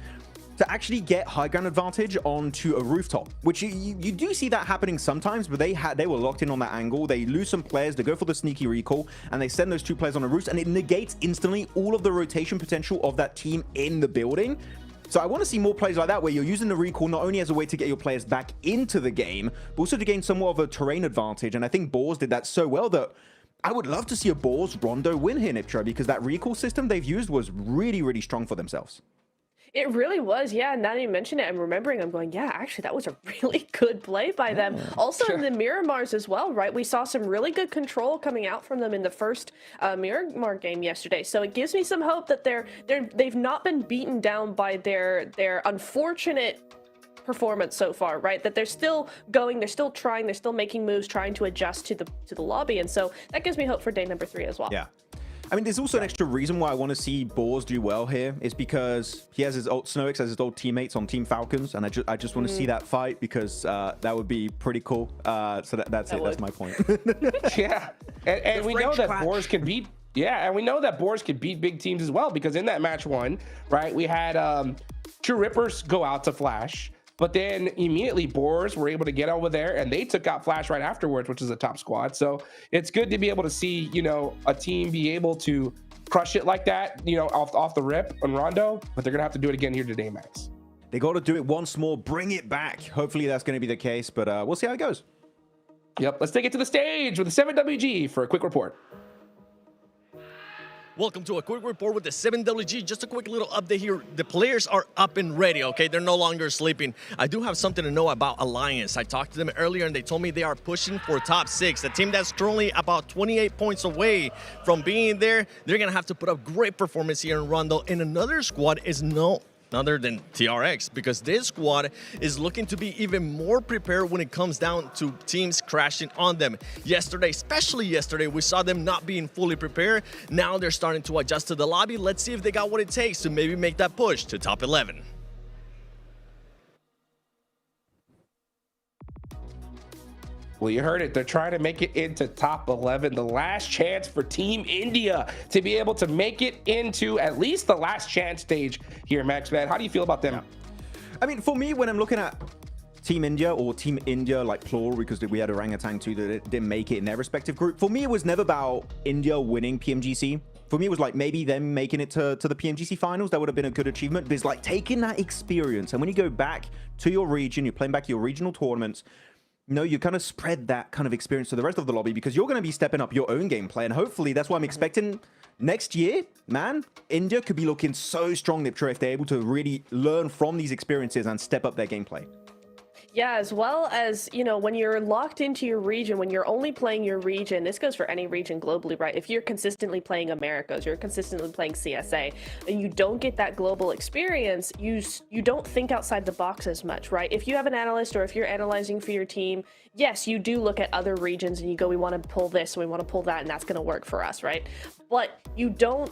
to actually get high ground advantage onto a rooftop, which you do see that happening sometimes, but they were locked in on that angle. They lose some players, they go for the sneaky recall, and they send those 2 players on a roost, and it negates instantly all of the rotation potential of that team in the building. So I want to see more plays like that, where you're using the recall not only as a way to get your players back into the game, but also to gain somewhat of a terrain advantage. And I think Boars did that so well that I would love to see a Boars Rondo win here, Niptra, because that recall system they've used was really, really strong for themselves. It really was, yeah. Now that you mention it, I'm remembering, I'm going, yeah, actually, that was a really good play by them. Also in the Miramars as well, right? We saw some really good control coming out from them in the first Miramar game yesterday. So it gives me some hope that they've not been beaten down by their unfortunate performance so far, right? That they're still going, they're still trying, they're still making moves, trying to adjust to the lobby. And so that gives me hope for day number 3 as well. Yeah. I mean, there's also an extra reason why I want to see Boars do well here is because he has his old Snowix as his old teammates on Team Falcons, and I just want to see that fight because that would be pretty cool. So that's it. That's my point. Yeah, and we know that Boars can beat. Yeah, and we know that Boars can beat big teams as well because in that match 1, right, we had True Rippers go out to Flash. But then immediately Boars were able to get over there and they took out Flash right afterwards, which is a top squad. So it's good to be able to see, you know, a team be able to crush it like that, you know, off the rip on Rondo, but they're going to have to do it again here today, Max. They got to do it once more, bring it back. Hopefully that's going to be the case, but we'll see how it goes. Yep, let's take it to the stage with the 7WG for a quick report. Welcome to a quick report with the 7WG. Just a quick little update here. The players are up and ready, okay? They're no longer sleeping. I do have something to know about Alliance. I talked to them earlier and they told me they are pushing for top 6. A team that's currently about 28 points away from being there. They're going to have to put up great performance here in Rondo. And another squad is no other than TRX, because this squad is looking to be even more prepared when it comes down to teams crashing on them. Yesterday, especially yesterday, we saw them not being fully prepared. Now they're starting to adjust to the lobby. Let's see if they got what it takes to maybe make that push to top 11. Well, you heard it. They're trying to make it into top 11. The last chance for Team India to be able to make it into at least the last chance stage here, Max, man. How do you feel about them? I mean, for me, when I'm looking at Team India or Team India, like plural, because we had orangutan too that didn't make it in their respective group. For me, it was never about India winning PMGC. For me, it was like maybe them making it to the PMGC finals. That would have been a good achievement. But it's like taking that experience. And when you go back to your region, you're playing back your regional tournaments, no, you kind of spread that kind of experience to the rest of the lobby because you're going to be stepping up your own gameplay. And hopefully that's what I'm expecting next year, man. India could be looking so strong, Niptra, if they're able to really learn from these experiences and step up their gameplay. Yeah, as well as, you know, when you're locked into your region, when you're only playing your region, this goes for any region globally, right? If you're consistently playing Americas, you're consistently playing CSA, and you don't get that global experience, you don't think outside the box as much, right? If you have an analyst or if you're analyzing for your team, yes, you do look at other regions and you go, we want to pull this, we want to pull that, and that's going to work for us, right? But you don't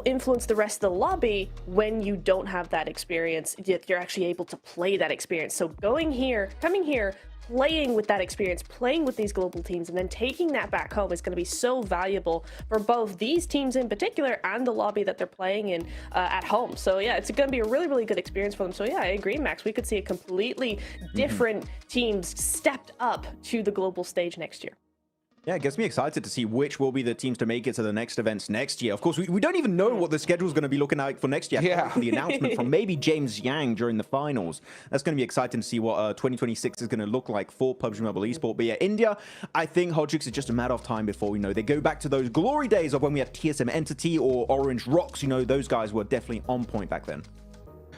influence the rest of the lobby when you don't have that experience, yet you're actually able to play that experience. So coming here, playing with that experience, playing with these global teams, and then taking that back home is going to be so valuable for both these teams in particular and the lobby that they're playing in at home. So yeah, it's going to be a really, really good experience for them. So yeah, I agree, Max. We could see a completely different teams stepped up to the global stage next year. Yeah, it gets me excited to see which will be the teams to make it to the next events next year. Of course, we don't even know what the schedule is going to be looking like for next year. Yeah. The announcement from maybe James Yang during the finals. That's going to be exciting to see what 2026 is going to look like for PUBG Mobile Esport. But yeah, India, I think Hodgix is just a matter of time before we know they go back to those glory days of when we had TSM Entity or Orange Rocks. You know, those guys were definitely on point back then.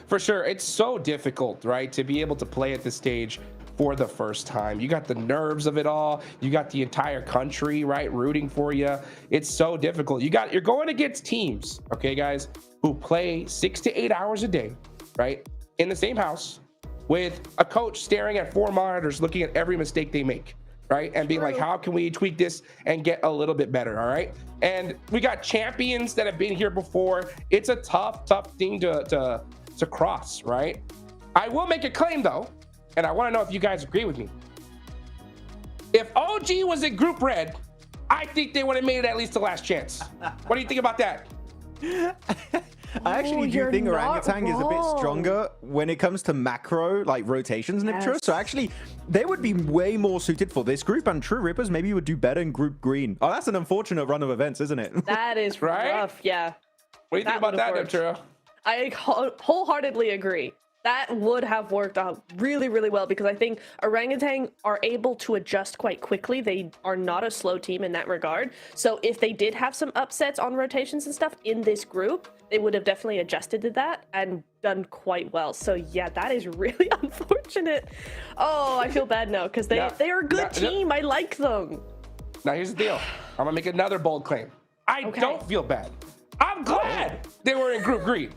For sure. It's so difficult, right, to be able to play at this stage for the first time. You got the nerves of it all. You got the entire country, right, rooting for you. It's so difficult. You're going against teams, okay, guys, who play 6 to 8 hours a day, right, in the same house with a coach staring at 4 monitors, looking at every mistake they make, right, and being like, how can we tweak this and get a little bit better, all right? And we got champions that have been here before. It's a tough thing to cross, right? I will make a claim, though, and I want to know if you guys agree with me. If OG was in Group Red, I think they would have made it at least the last chance. What do you think about that? I actually do think Orangutan is a bit stronger when it comes to macro, like rotations, Niptra. So actually, they would be way more suited for this group, and True Rippers maybe would do better in Group Green. Oh, that's an unfortunate run of events, isn't it? That is rough, yeah. What do you think about that, Niptra? I wholeheartedly agree. That would have worked out really, really well because I think Orangutan are able to adjust quite quickly. They are not a slow team in that regard. So if they did have some upsets on rotations and stuff in this group, they would have definitely adjusted to that and done quite well. So yeah, that is really unfortunate. Oh, I feel bad now because they are a good team. I like them. Now here's the deal. I'm gonna make another bold claim. I don't feel bad. I'm glad they were in Group Green.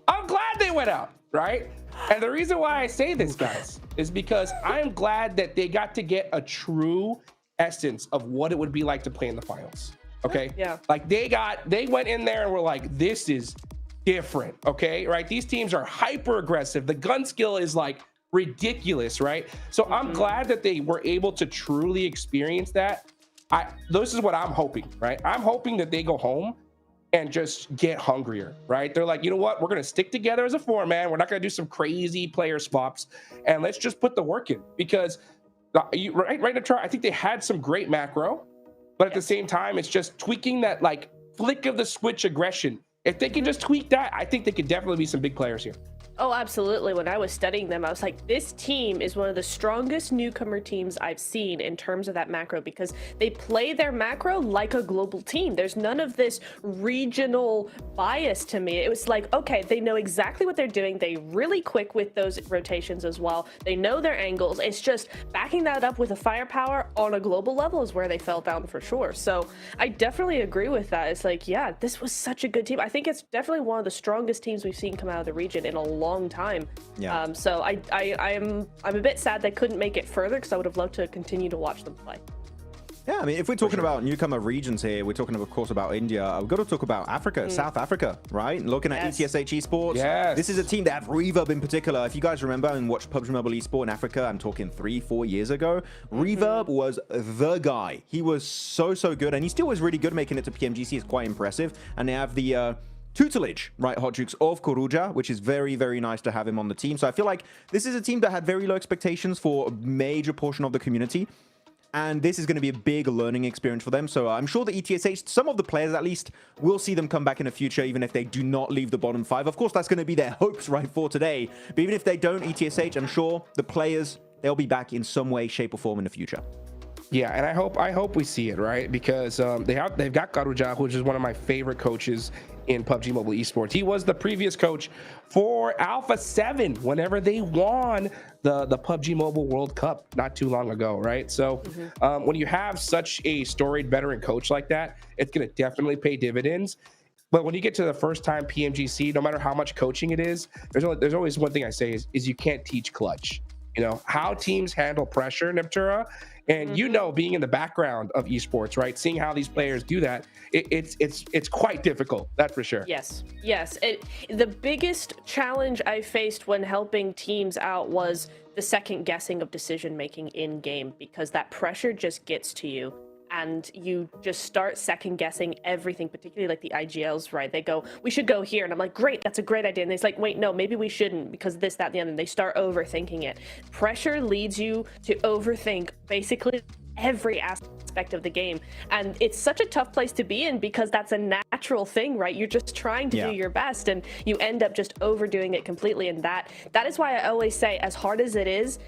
I'm glad they went out, right? And the reason why I say this, guys, is because I'm glad that they got to get a true essence of what it would be like to play in the finals. Okay? Yeah. Like they went in there and were like, this is different. Okay? Right? These teams are hyper aggressive. The gun skill is like ridiculous, right? So I'm glad that they were able to truly experience that. This is what I'm hoping, right? I'm hoping that they go home and just get hungrier, right? They're like, you know what? We're going to stick together as a 4-man. We're not going to do some crazy player swaps, and let's just put the work in because, right, Natra, I think they had some great macro, but at the same time, it's just tweaking that like flick of the switch aggression. If they can just tweak that, I think they could definitely be some big players here. Oh, absolutely. When I was studying them, I was like, this team is one of the strongest newcomer teams I've seen in terms of that macro because they play their macro like a global team. There's none of this regional bias to me. It was like, okay, they know exactly what they're doing. They're really quick with those rotations as well. They know their angles. It's just backing that up with a firepower on a global level is where they fell down for sure. So I definitely agree with that. It's like, yeah, this was such a good team. I think it's definitely one of the strongest teams we've seen come out of the region in a long time. Yeah. So I'm a bit sad they couldn't make it further because I would have loved to continue to watch them play. Yeah, I mean, if we're talking about newcomer regions here, we're talking, of course, about India. We've got to talk about Africa, South Africa, right? Looking at ETSH Esports. This is a team that have Reverb in particular. If you guys remember and watched PUBG Mobile Esport in Africa, I'm talking 3-4 years ago, Reverb was the guy. He was so good, and he still was really good making it to PMGC. It's quite impressive. And they have the tutelage, right, Hot Jukes, of Koruja, which is very, very nice to have him on the team. So I feel like this is a team that had very low expectations for a major portion of the community. And this is going to be a big learning experience for them. So I'm sure the ETSH, some of the players at least, will see them come back in the future, even if they do not leave the bottom 5. Of course, that's going to be their hopes, right, for today. But even if they don't ETSH, I'm sure the players, they'll be back in some way, shape, or form in the future. Yeah, and I hope we see it, right? Because they've got Garuja, which is one of my favorite coaches in PUBG Mobile Esports. He was the previous coach for Alpha 7 whenever they won the PUBG Mobile World Cup not too long ago, right? So when you have such a storied veteran coach like that, it's going to definitely pay dividends. But when you get to the first time PMGC, no matter how much coaching it is, there's always one thing I say is you can't teach clutch. You know, how teams handle pressure, Neptura, and you know, being in the background of esports, right? Seeing how these players do that, it's quite difficult, that's for sure. Yes. The biggest challenge I faced when helping teams out was the second guessing of decision making in game, because that pressure just gets to you. And you just start second guessing everything, particularly like the IGLs, right? They go, we should go here. And I'm like, great, that's a great idea. And it's like, wait, no, maybe we shouldn't because this, that, and the other. And they start overthinking it. Pressure leads you to overthink basically every aspect of the game. And it's such a tough place to be in because that's a natural thing, right? You're just trying to do your best and you end up just overdoing it completely. And that is why I always say, as hard as it is,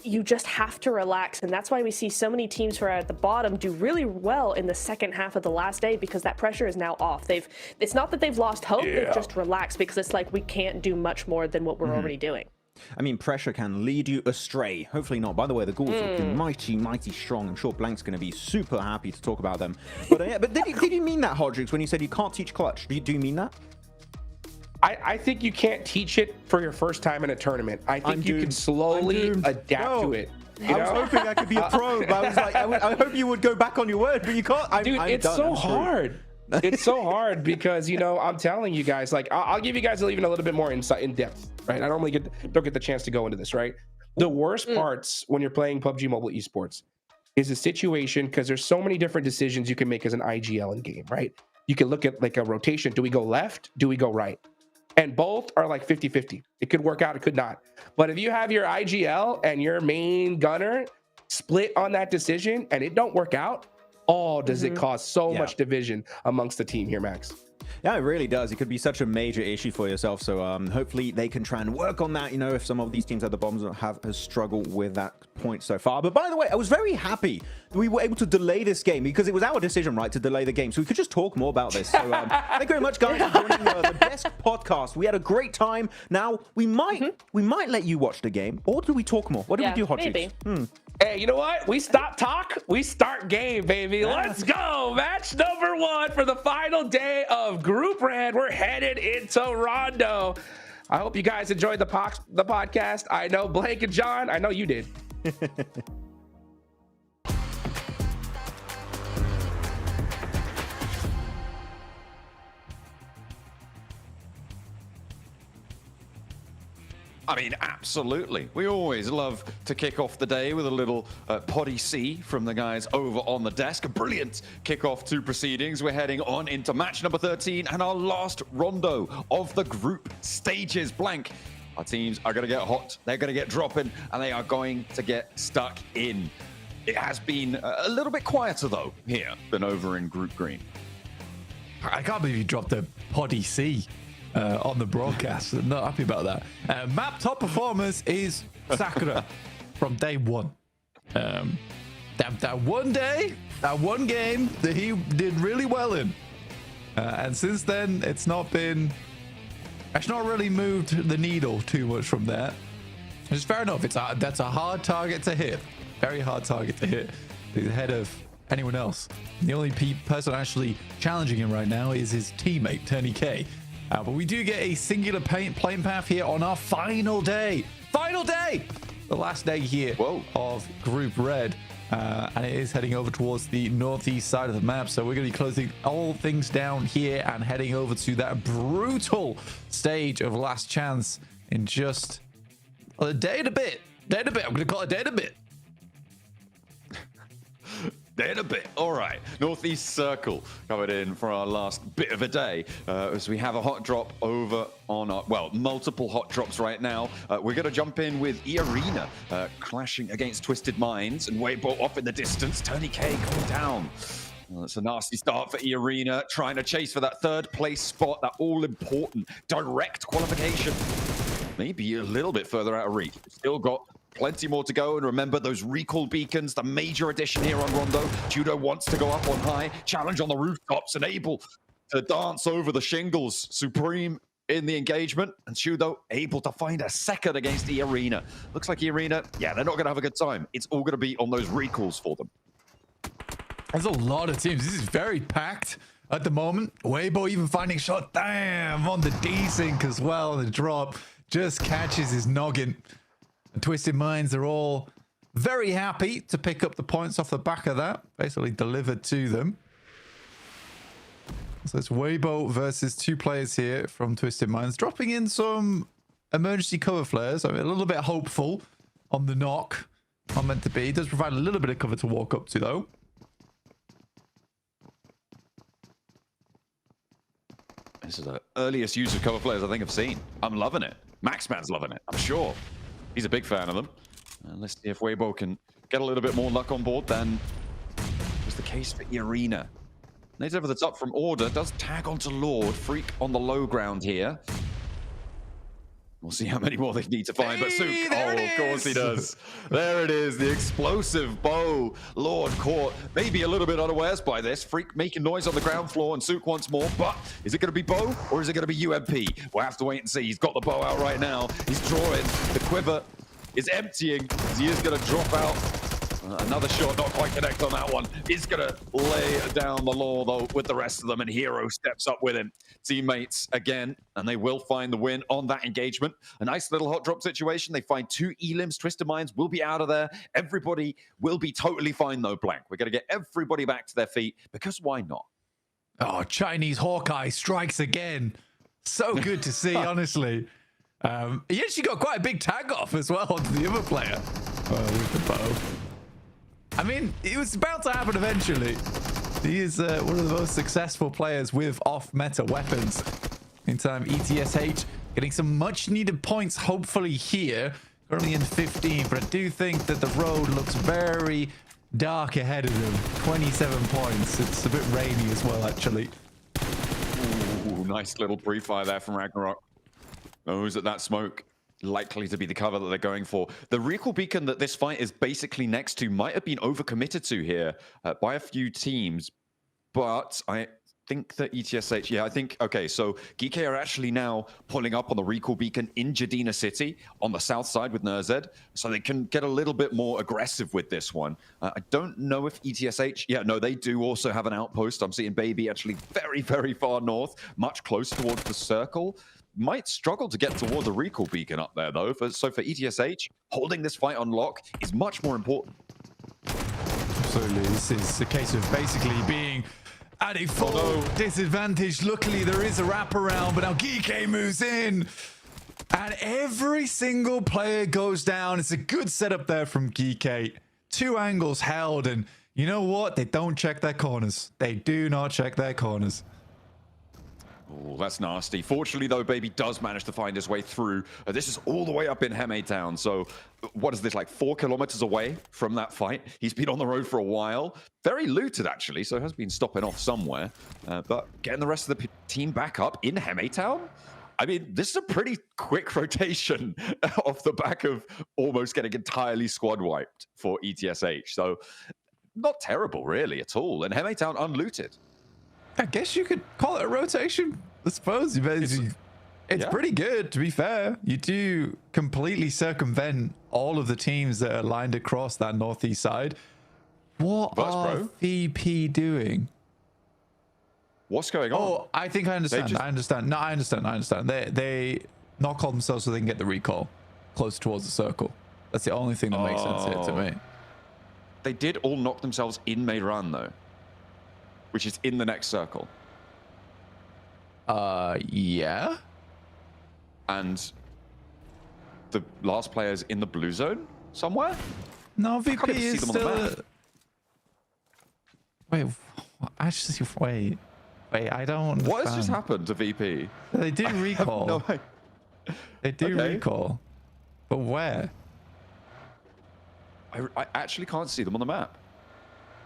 you just have to relax, and that's why we see so many teams who are at the bottom do really well in the second half of the last day, because that pressure is now off. It's not that they've lost hope, they've just relaxed, because it's like we can't do much more than what we're already doing. I mean, pressure can lead you astray. Hopefully not. By the way, the Ghouls are looking mighty strong. I'm sure Blank's going to be super happy to talk about them. But did you mean that, Hodrix, when you said you can't teach clutch? Do you mean that? I think you can't teach it for your first time in a tournament. I think you can slowly adapt to it. I was hoping I could be a pro, but I was like, I hope you would go back on your word, but you can't. It's so hard. It's so hard because, you know, I'm telling you guys, like, I'll give you guys even a little bit more insight in depth, right? I normally don't get the chance to go into this, right? The worst parts when you're playing PUBG Mobile Esports is a situation, because there's so many different decisions you can make as an IGL in game, right? You can look at like a rotation. Do we go left? Do we go right? And both are like 50-50. It could work out, it could not. But if you have your IGL and your main gunner split on that decision and it don't work out, does it cause so much division amongst the team here, Max? Yeah, it really does. It could be such a major issue for yourself. So hopefully they can try and work on that, you know, if some of these teams at the bottom have struggled with that point so far. But by the way, I was very happy that we were able to delay this game, because it was our decision, right, to delay the game. So we could just talk more about this. So thank you very much, guys, for joining the best podcast. We had a great time. Now, we might let you watch the game, or do we talk more? What do we do, Hot maybe. Hey, you know what? We stop talk, we start game, baby. Let's go. Match number 1 for the final day of Group Red. We're headed into Rondo. I hope you guys enjoyed the podcast. I know Blake and John, I know you did. I mean, absolutely. We always love to kick off the day with a little potty C from the guys over on the desk. A brilliant kickoff to proceedings. We're heading on into match number 13 and our last rondo of the group stages. Blank. Our teams are going to get hot. They're going to get dropping, and they are going to get stuck in. It has been a little bit quieter, though, here than over in Group Green. I can't believe you dropped a potty C on the broadcast. I'm not happy about that. Map top performance is Sakura from day one. That one day, that one game that he did really well in. And since then, it's not really moved the needle too much from there. It's fair enough. That's a hard target to hit. Very hard target to hit. Ahead of anyone else. The only person actually challenging him right now is his teammate, Tony K. But we do get a singular playing path here on our final day. Final day! The last day here of Group Red. And it is heading over towards the northeast side of the map. So we're going to be closing all things down here and heading over to that brutal stage of Last Chance in just a day and a bit. Day and a bit. I'm going to call it a day and a bit. Day and a bit. All right. Northeast Circle coming in for our last bit of a day as we have a hot drop over on our, multiple hot drops right now. We're going to jump in with E-Arena clashing against Twisted Minds and Weightball off in the distance. Tony K coming down. Well, that's a nasty start for E-Arena, trying to chase for that third place spot, that all-important direct qualification. Maybe a little bit further out of reach. Still got plenty more to go. And remember those recall beacons, the major addition here on Rondo. Judo wants to go up on high, challenge on the rooftops, and able to dance over the shingles. Supreme in the engagement, and Judo able to find a second against the Arena. Looks like the Arena, yeah, they're not going to have a good time. It's all going to be on those recalls for them. There's a lot of teams. This is very packed at the moment. Weibo even finding shot. Damn, on the desync as well. The drop just catches his noggin. And Twisted Minds are all very happy to pick up the points off the back of that. Basically delivered to them. So it's Weibo versus 2 players here from Twisted Minds. Dropping in some emergency cover flares. I mean, a little bit hopeful on the knock. Not meant to be. It does provide a little bit of cover to walk up to, though. This is the earliest use of cover flares I think I've seen. I'm loving it. Maxman's loving it, I'm sure. He's a big fan of them. Let's see if Weibo can get a little bit more luck on board than was the case for Arena. Nades over the top from Order. Does tag onto Lord. Freak on the low ground here. We'll see how many more they need to find. But Sook, of course he does. There it is. The explosive bow. Lord caught maybe a little bit unawares by this. Freak making noise on the ground floor, and Sook once more. But is it going to be bow or is it going to be UMP? We'll have to wait and see. He's got the bow out right now. He's drawing. The quiver is emptying as he is going to drop out. Another shot, not quite connect on that one. He's going to lay down the law, though, with the rest of them, and Hero steps up with him. Teammates again, and they will find the win on that engagement. A nice little hot drop situation. They find 2 elims. Twisted Minds will be out of there. Everybody will be totally fine, though, Blank. We're going to get everybody back to their feet, because why not? Oh, Chinese Hawkeye strikes again. So good to see, honestly. He actually got quite a big tag off as well to the other player. With the bow. I mean, it was about to happen eventually. He is one of the most successful players with off-meta weapons. Meantime, ETSH getting some much-needed points, hopefully here. Currently in 15, but I do think that the road looks very dark ahead of them. 27 points. It's a bit rainy as well, actually. Ooh, nice little pre-fire there from Ragnarok. Knows that smoke likely to be the cover that they're going for. The recall beacon that this fight is basically next to might have been overcommitted to here by a few teams, but I think that ETSH, yeah, I think, okay, so Geek are actually now pulling up on the recall beacon in Jadina City on the south side with Nerzed, so they can get a little bit more aggressive with this one. I don't know if ETSH, yeah, no, they do also have an outpost. I'm seeing Baby actually very, very far north, much closer towards the circle. Might struggle to get towards a recall beacon up there, though. So for ETSH, holding this fight on lock is much more important. Absolutely. This is a case of basically being at a full disadvantage. Luckily, there is a wraparound, but now Geek moves in. And every single player goes down. It's a good setup there from Geek. 2 angles held, and you know what? They don't check their corners. They do not check their corners. Oh, that's nasty. Fortunately, though, Baby does manage to find his way through. This is all the way up in Heme Town. So what is this, like 4 kilometers away from that fight? He's been on the road for a while. Very looted, actually, so has been stopping off somewhere. But getting the rest of the team back up in Heme Town? I mean, this is a pretty quick rotation off the back of almost getting entirely squad wiped for ETSH. So not terrible, really, at all. And Heme Town unlooted. I guess you could call it a rotation. I suppose it's pretty good, to be fair. You do completely circumvent all of the teams that are lined across that northeast side. What are VP doing? What's going on? Oh, I think I understand. I understand. No, I understand. They not call themselves so they can get the recall closer towards the circle. That's the only thing that makes sense here to me. They did all knock themselves in Meiran, though, which is in the next circle. Yeah. And the last player's in the blue zone somewhere? No, VP I can't even is see them still... on the map. Wait, actually, wait, I don't understand. What has just happened to VP? They do recall. No, they do recall. But where? I actually can't see them on the map.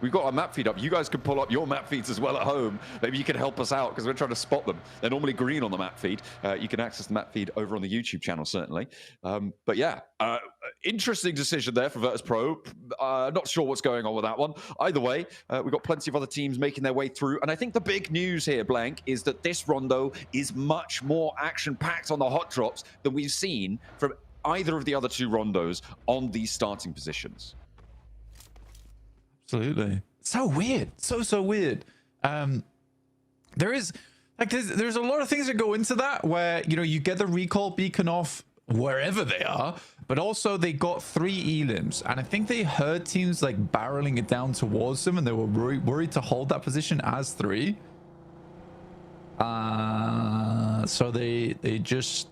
We've got our map feed up. You guys can pull up your map feeds as well at home. Maybe you can help us out because we're trying to spot them. They're normally green on the map feed. You can access the map feed over on the YouTube channel, certainly. But yeah, interesting decision there for Virtus Pro. Not sure what's going on with that one. Either way, we've got plenty of other teams making their way through. And I think the big news here, Blank, is that this Rondo is much more action-packed on the hot drops than we've seen from either of the other two Rondos on these starting positions. Absolutely. So weird. So weird. There is, like, there's a lot of things that go into that where, you know, you get the recall beacon off wherever they are, but also they got 3 elims, and I think they heard teams like barreling it down towards them, and they were worried to hold that position as 3. So they just,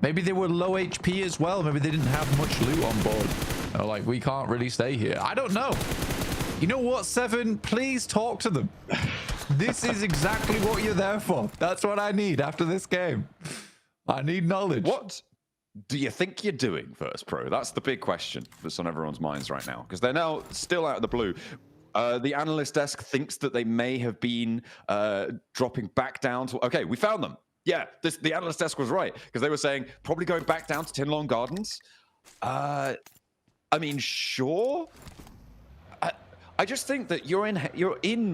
maybe they were low HP as well. Maybe they didn't have much loot on board. They're like, we can't really stay here. I don't know. You know what, Seven? Please talk to them. This is exactly what you're there for. That's what I need after this game. I need knowledge. What do you think you're doing, Virtus Pro? That's the big question that's on everyone's minds right now, because they're now still out of the blue. The analyst desk thinks that they may have been dropping back down to... Okay, we found them. Yeah, the analyst desk was right, because they were saying probably going back down to Tinlong Gardens. I mean, sure. I just think that you're in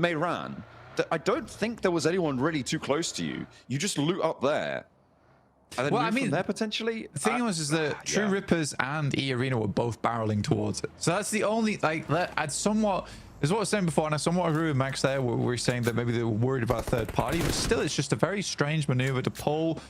Mehran. I don't think there was anyone really too close to you. You just loot up there. And then well, move I mean, from there potentially. The thing was is that True Rippers and E Arena were both barreling towards it. So that's the only, like, I'd somewhat, is what I was saying before, and I somewhat agree with Max there, where we're saying that maybe they were worried about third party, but still, it's just a very strange maneuver to pull.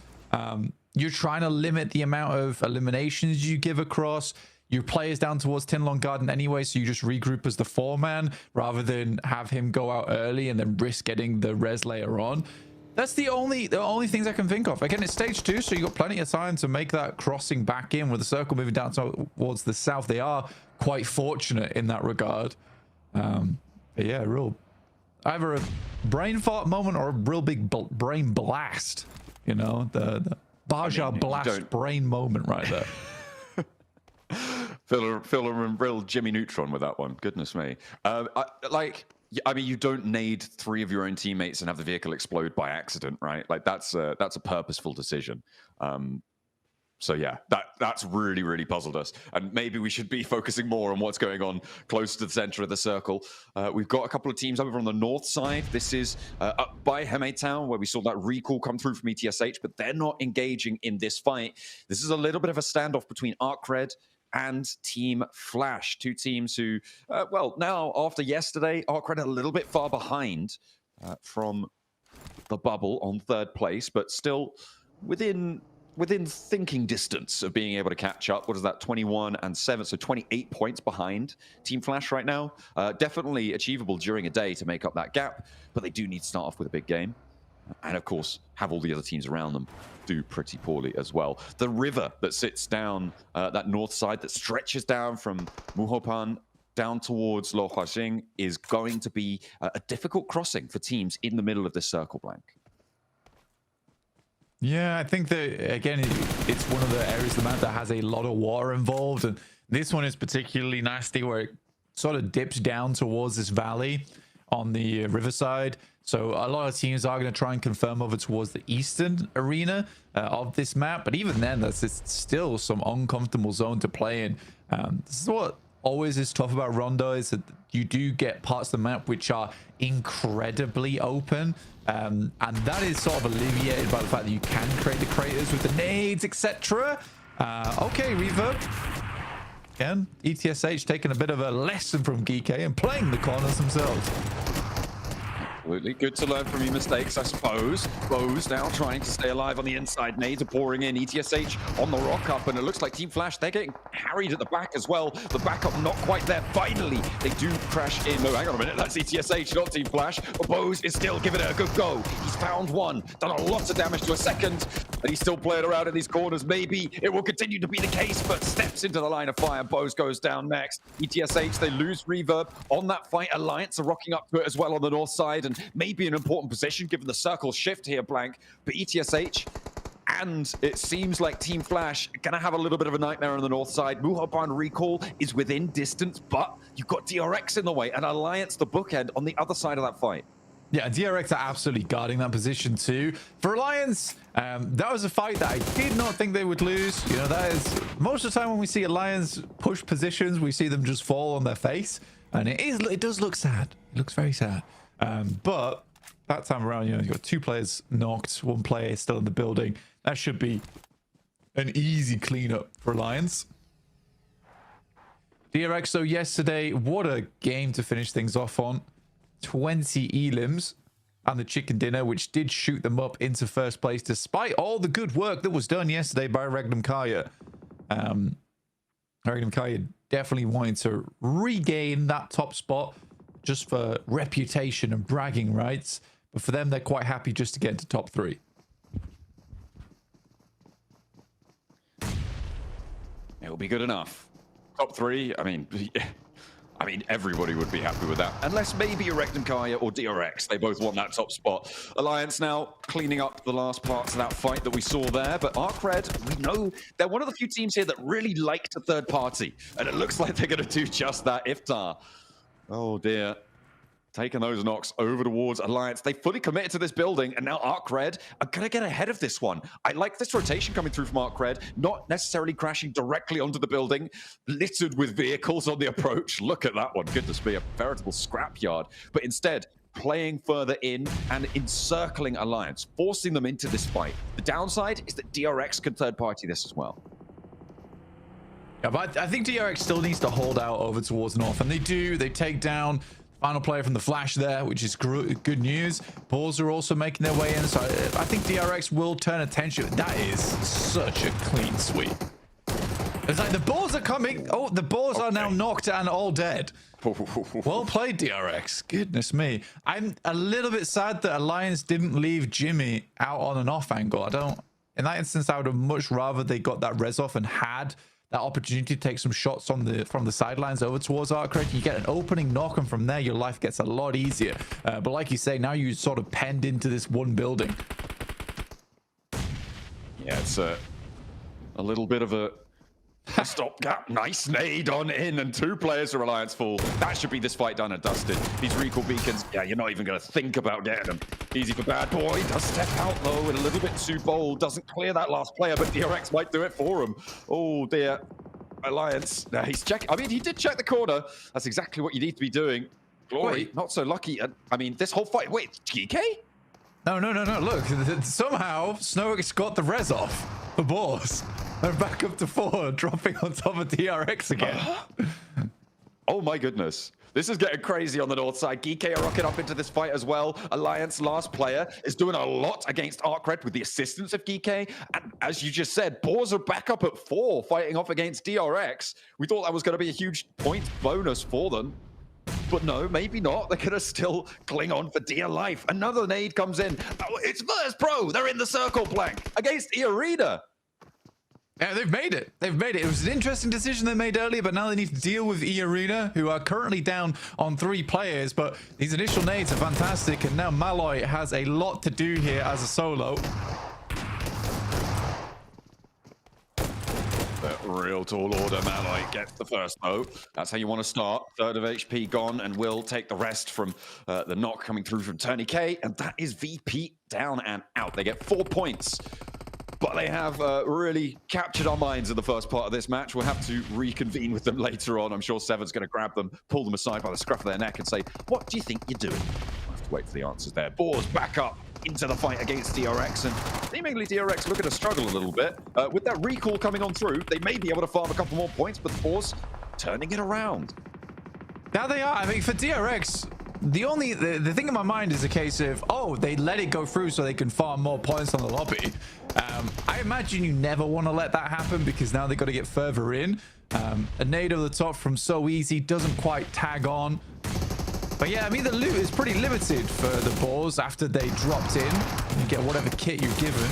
You're trying to limit the amount of eliminations you give across. Your player's down towards Tinlong Garden anyway, so you just regroup as the 4-man rather than have him go out early and then risk getting the res later on. That's the only things I can think of. Again, it's stage 2, so you got plenty of time to make that crossing back in with the circle moving down towards the south. They are quite fortunate in that regard. But yeah, real either a brain fart moment or a real big brain blast. You know, the Baja blast brain moment right there. Phil a real Jimmy Neutron with that one. Goodness me. I mean, you don't need 3 of your own teammates and have the vehicle explode by accident, right? Like that's a purposeful decision. So yeah, that's really, really puzzled us. And maybe we should be focusing more on what's going on close to the center of the circle. We've got a couple of teams over on the north side. This is up by Heme Town, where we saw that recall come through from ETSH, but they're not engaging in this fight. This is a little bit of a standoff between ArcRed and Team Flash, 2 teams who, well, now after yesterday, ArcRed a little bit far behind from the bubble on 3rd place, but still within thinking distance of being able to catch up. What is that? 21 and 7, so 28 points behind Team Flash right now. Definitely achievable during a day to make up that gap, but they do need to start off with a big game. And of course, have all the other teams around them do pretty poorly as well. The river that sits down that north side that stretches down from Muhopan down towards Lo Huajing is going to be a difficult crossing for teams in the middle of this circle, Blank. Yeah, I think that, again, it's one of the areas of the map that has a lot of water involved. And this one is particularly nasty where it sort of dips down towards this valley on the riverside. So a lot of teams are going to try and confirm over towards the eastern arena of this map. But even then, it's still some uncomfortable zone to play in. This is what always is tough about Rondo, is that you do get parts of the map which are incredibly open. And that is sort of alleviated by the fact that you can create the craters with the nades, etc. Okay, Reverb. Again, ETSH taking a bit of a lesson from Geek and playing the corners themselves. Absolutely. Good to learn from your mistakes, I suppose. Bows now trying to stay alive on the inside. Nades are pouring in. ETSH on the rock up, and it looks like Team Flash, they're getting harried at the back as well. The backup not quite there. Finally, they do crash in. No, hang on a minute. That's ETSH, not Team Flash. But Bows is still giving it a good go. He's found one. Done a lot of damage to a second. And he's still playing around in these corners. Maybe it will continue to be the case, but steps into the line of fire. Bows goes down next. ETSH, they lose Reverb on that fight. Alliance are rocking up to it as well on the north side, and maybe an important position given the circle shift here, Blank. But ETSH, and it seems like Team Flash gonna have a little bit of a nightmare on the north side. Muhopan recall is within distance, but you've got DRX in the way, and Alliance the bookend on the other side of that fight. Yeah, DRX are absolutely guarding that position too. For Alliance, that was a fight that I did not think they would lose. You know, that is most of the time when we see Alliance push positions, we see them just fall on their face, and it does look sad. It looks very sad. But that time around, you know, you've got 2 players knocked, 1 player is still in the building. That should be an easy cleanup for Alliance. DRX, so yesterday, what a game to finish things off on. 20 elims and the chicken dinner, which did shoot them up into first place despite all the good work that was done yesterday by Regnum Kaya. Regnum Kaya definitely wanting to regain that top spot just for reputation and bragging rights, but for them, they're quite happy just to get into top 3. It'll be good enough. Top 3, I mean, everybody would be happy with that. Unless maybe Regnum Kaya or DRX. They both want that top spot. Alliance now cleaning up the last parts of that fight that we saw there. But ArcRed, we know they're one of the few teams here that really like to third party. And it looks like they're going to do just that. Iftar. Oh, dear. Taking those knocks over towards Alliance. They fully committed to this building, and now ArcRed are going to get ahead of this one. I like this rotation coming through from ArcRed, not necessarily crashing directly onto the building, littered with vehicles on the approach. Look at that one. Goodness me, a veritable scrapyard. But instead, playing further in and encircling Alliance, forcing them into this fight. The downside is that DRX can third party this as well. Yeah, but I think DRX still needs to hold out over towards North, and they do. They take down final player from the Flash there, which is good news. Balls are also making their way in, so I think DRX will turn attention. That is such a clean sweep. It's like the balls are coming. Oh, the balls are now knocked and all dead. Well played, DRX. Goodness me. I'm a little bit sad that Alliance didn't leave Jimmy out on an off angle. In that instance, I would have much rather they got that res off and had that opportunity to take some shots from the sidelines over towards ArcRed. You get an opening knock, and from there your life gets a lot easier. But like you say, now you sort of penned into this one building. Yeah, it's a little bit of a stopgap. Nice nade on in, and 2 players are Alliance full. That should be this fight done and dusted. These recall beacons, yeah, you're not even going to think about getting them. Easy for Bad Boy. Does step out though, and a little bit too bold. Doesn't clear that last player, but DRX might do it for him. Oh dear. Alliance. Now he's checking. I mean, he did check the corner. That's exactly what you need to be doing. Glory, not so lucky. I mean, this whole fight. Wait, GK? No. Look, somehow Snowick's got the res off for Boars. They're back up to 4, dropping on top of DRX again. Oh my goodness. This is getting crazy on the north side. Geek are rocking up into this fight as well. Alliance last player is doing a lot against ArcRed with the assistance of Geek. And as you just said, Boars are back up at 4, fighting off against DRX. We thought that was going to be a huge point bonus for them. But no, maybe not. They're going to still cling on for dear life. Another nade comes in. Oh, it's Verse Pro. They're in the circle blank against E-Arena. Yeah, they've made it. They've made it. It was an interesting decision they made earlier, but now they need to deal with E-Arena, who are currently down on 3 players. But these initial nades are fantastic, and now Malloy has a lot to do here as a solo. The real tall order. Malloy gets the first though. That's how you want to start. 3rd of HP gone, and will take the rest from the knock coming through from Tony K. And that is VP down and out. They get 4 points. But they have really captured our minds in the first part of this match. We'll have to reconvene with them later on. I'm sure Seven's going to grab them, pull them aside by the scruff of their neck and say, what do you think you're doing? We'll have to wait for the answers there. Boars back up into the fight against DRX. And seemingly DRX looking to struggle a little bit. With that recall coming on through, they may be able to farm a couple more points, but the Boars turning it around. Now they are. I mean, for DRX, the thing in my mind is a case of, oh, they let it go through so they can farm more points on the lobby. I imagine you never want to let that happen, because now they've got to get further in. A nade over the top from So Easy doesn't quite tag on. But yeah, I mean, the loot is pretty limited for the Boars after they dropped in. You get whatever kit you're given.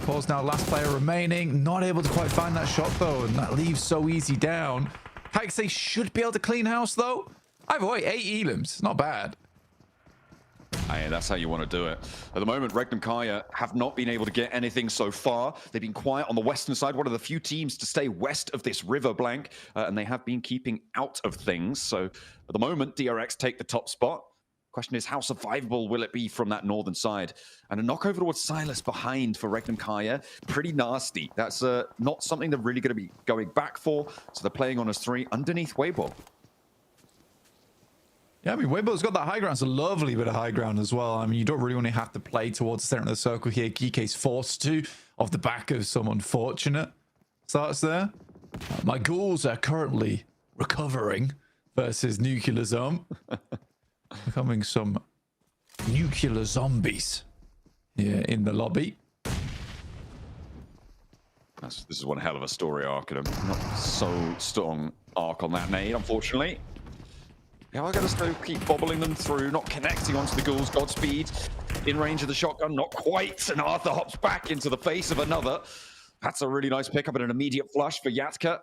Boars now last player remaining. Not able to quite find that shot though, and that leaves So Easy down. They should be able to clean house though. Either way, 8 elims, not bad. Hey, that's how you want to do it. At the moment, Regnum Kaya have not been able to get anything so far. They've been quiet on the western side, one of the few teams to stay west of this river blank, and they have been keeping out of things. So at the moment, DRX take the top spot. Question is, how survivable will it be from that northern side? And a knock over towards Silas behind for Regnum Kaya. Pretty nasty. That's not something they're really going to be going back for. So they're playing on as 3 underneath Weibo. Yeah, I mean, Weibo's got that high ground. It's a lovely bit of high ground as well. I mean, you don't really only have to play towards the center of the circle here. Kike's forced to, off the back of some unfortunate starts there. My ghouls are currently recovering versus Nuclear Zone. Becoming some nuclear zombies here in the lobby. This is one hell of a story arc, and a not so strong arc on that nade, unfortunately. Yeah, I gotta still keep bobbling them through, not connecting onto the ghouls. Godspeed in range of the shotgun, not quite. And Arthur hops back into the face of another. That's a really nice pickup and an immediate flush for Yatka.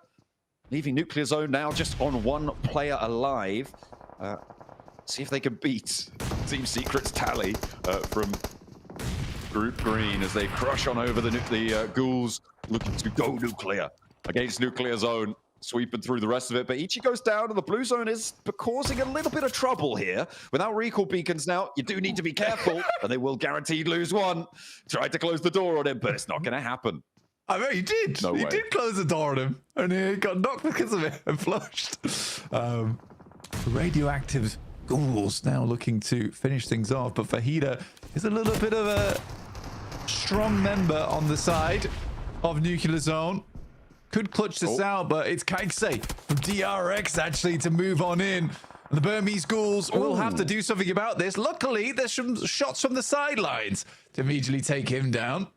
Leaving Nuclear Zone now just on 1 player alive. See if they can beat Team Secret's tally from Group Green as they crush on over the ghouls, looking to go nuclear against Nuclear Zone. Sweeping through the rest of it, but Ichi goes down, and the blue zone is causing a little bit of trouble here. Without recall beacons now, you do need to be careful, and they will guaranteed lose 1. Tried to close the door on him, but it's not going to happen. I mean, he did. No he way. did close the door on him, and he got knocked because of it and flushed. Radioactive ghouls now looking to finish things off, but Fajita is a little bit of a strong member on the side of Nuclear Zone. Could clutch this out, but it's Kaikse from DRX actually to move on in. And the Burmese ghouls will have to do something about this. Luckily, there's some shots from the sidelines to immediately take him down.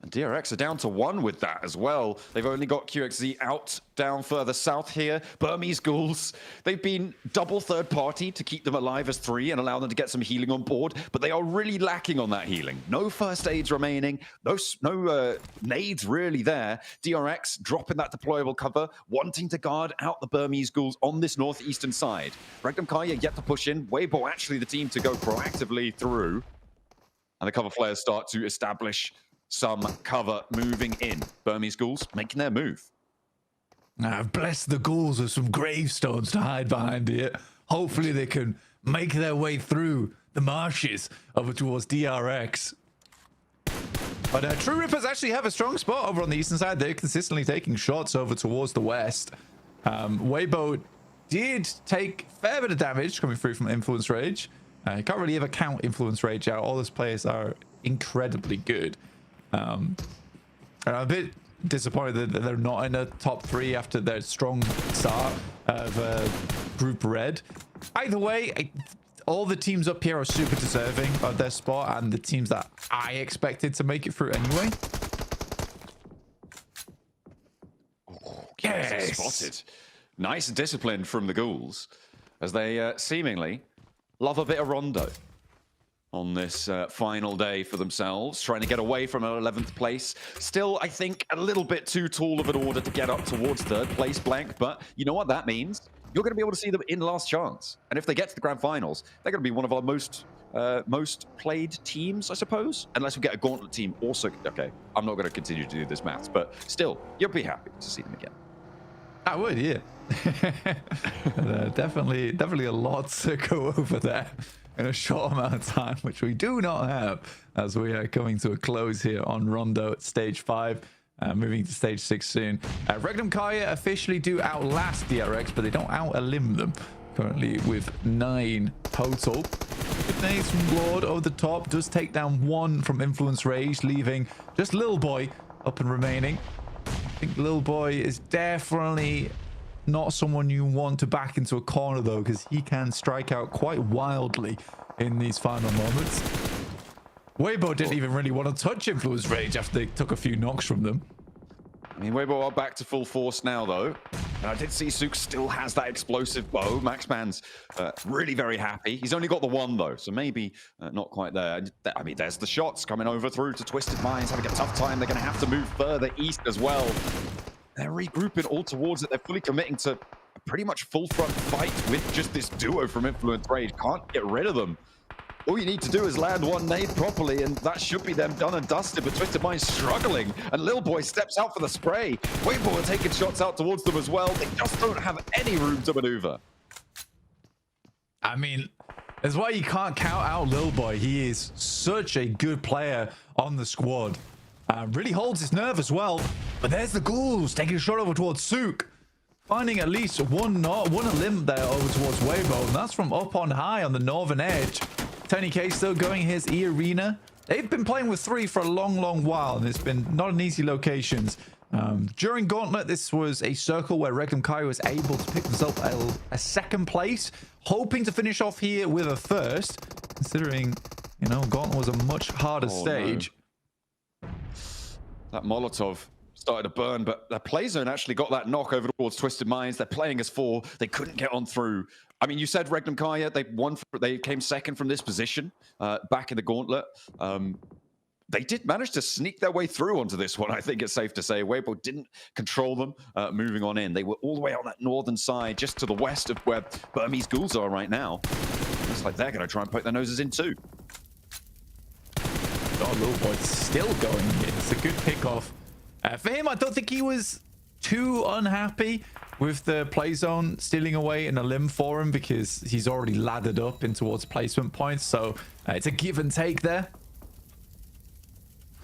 And DRX are down to 1 with that as well. They've only got QXZ out, down further south here. Burmese ghouls, they've been double third party to keep them alive as 3 and allow them to get some healing on board, but they are really lacking on that healing. No first aids remaining, no nades really there. DRX dropping that deployable cover, wanting to guard out the Burmese ghouls on this northeastern side. Regnum Kaya yet to push in. Weibo actually the team to go proactively through. And the cover flares start to establish some cover moving in. Burmese ghouls making their move. I've blessed the ghouls with some gravestones to hide behind here. Hopefully they can make their way through the marshes over towards DRX. But True Rippers actually have a strong spot over on the eastern side. They're consistently taking shots over towards the west. Weibo did take a fair bit of damage coming through from Influence Rage. You can't really ever count Influence Rage out. All those players are incredibly good. And I'm a bit disappointed that they're not in the top 3 after their strong start of Group Red. Either way, all the teams up here are super deserving of their spot, and the teams that I expected to make it through anyway. Yes! Spotted. Nice discipline from the ghouls as they seemingly love a bit of rondo on this final day for themselves, trying to get away from an 11th place. Still, I think, a little bit too tall of an order to get up towards 3rd place blank, but you know what that means? You're going to be able to see them in last chance. And if they get to the grand finals, they're going to be one of our most played teams, I suppose. Unless we get a Gauntlet team also. Okay, I'm not going to continue to do this maths, but still, you'll be happy to see them again. I would, yeah. Definitely a lot to go over there in a short amount of time, which we do not have as we are coming to a close here on Rondo at stage 5, moving to stage 6 soon. Regnum Kaya officially do outlast DRX, but they don't out-elim them. Currently with 9 total. Good nades from Lord over the top, does take down 1 from Influence Rage, leaving just Lil Boy up and remaining. I think Lil Boy is definitely not someone you want to back into a corner though, because he can strike out quite wildly in these final moments. Weibo didn't even really want to touch Influence Rage after they took a few knocks from them. I mean, Weibo are back to full force now, though. And I did see Sook still has that explosive bow. Maxman's really very happy. He's only got the 1, though, so maybe not quite there. I mean, there's the shots coming over through to Twisted Minds, having a tough time. They're going to have to move further east as well. They're regrouping all towards it. They're fully committing to a pretty much full front fight with just this duo from Influence Rage. Can't get rid of them. All you need to do is land 1 nade properly, and that should be them done and dusted, but Twisted Mind's struggling, and Lil Boy steps out for the spray. Weibo are taking shots out towards them as well. They just don't have any room to maneuver. I mean, That's why you can't count out Lil Boy. He is such a good player on the squad. Really holds his nerve as well. But there's the Ghouls taking a shot over towards Sook. Finding at least one limb there over towards Weibo. And that's from up on high on the northern edge. Tony K still going his E-Arena. They've been playing with 3 for a long while. And it's been not an easy locations. During Gauntlet, this was a circle where Regnum Kai was able to pick himself a second place. Hoping to finish off here with a first. Considering, you know, Gauntlet was a much harder stage. No. That Molotov started to burn, but the play zone actually got that knock over towards Twisted Minds. They're playing as 4. They couldn't get on through. I mean, you said Regnum Kaya, they came second from this position back in the Gauntlet. They did manage to sneak their way through onto this one, I think it's safe to say. Weibo didn't control them moving on in. They were all the way on that northern side, just to the west of where Burmese Ghouls are right now. Looks like they're going to try and poke their noses in too. Oh, Little Boy's still going here. It's a good pickoff. For him, I don't think he was too unhappy with the play zone stealing away in a limb for him because he's already laddered up in towards placement points. So it's a give and take there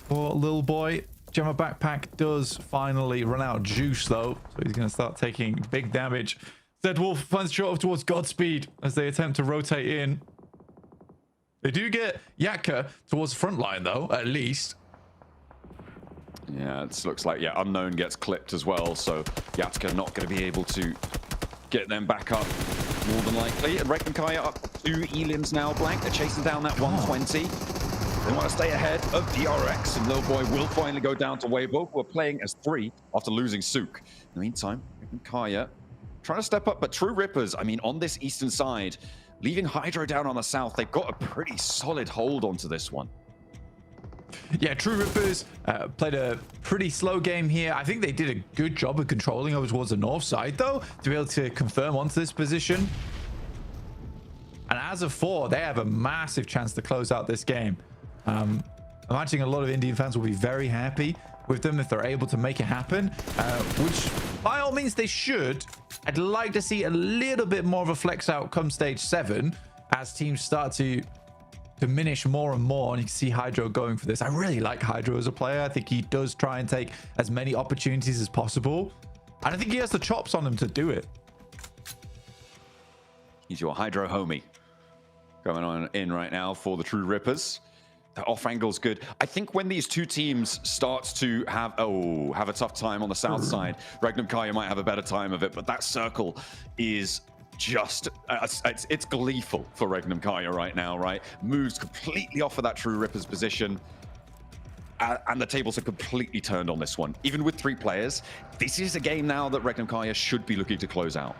for Lil Boy. Gemma Backpack does finally run out of juice though, so he's going to start taking big damage. Zed Wolf finds shot up towards Godspeed as they attempt to rotate in. They do get Yatka towards the front line though, at least. Yeah, it looks like, Unknown gets clipped as well, so Yatka not going to be able to get them back up, more than likely. And Regnum Kaya up 2 elims now, Blank. They're chasing down that 120. They want to stay ahead of DRX, and Lil Boy will finally go down to Weibo, who are playing as 3 after losing Sook. In the meantime, Regnum Kaya trying to step up, but True Rippers, I mean, on this eastern side, leaving Hydro down on the south, they've got a pretty solid hold onto this one. Yeah, True Rippers played a pretty slow game here. I think they did a good job of controlling over towards the north side, though, to be able to confirm onto this position. And as of 4, they have a massive chance to close out this game. I'm imagining a lot of Indian fans will be very happy with them if they're able to make it happen, which by all means they should. I'd like to see a little bit more of a flex out come stage 7 as teams start to diminish more and more, and you can see Hydro going for this. I really like Hydro as a player. I think he does try and take as many opportunities as possible, and I think he has the chops on him to do it. He's your Hydro homie going on in right now for the True Rippers. The off angle's good. I think when these two teams start to have a tough time on the south side, Regnum Kaya might have a better time of it, but that circle is just it's gleeful for Regnum Kaya right now, right? Moves completely off of that True Rippers position, and the tables are completely turned on this one. Even with 3 players, this is a game now that Regnum Kaya should be looking to close out.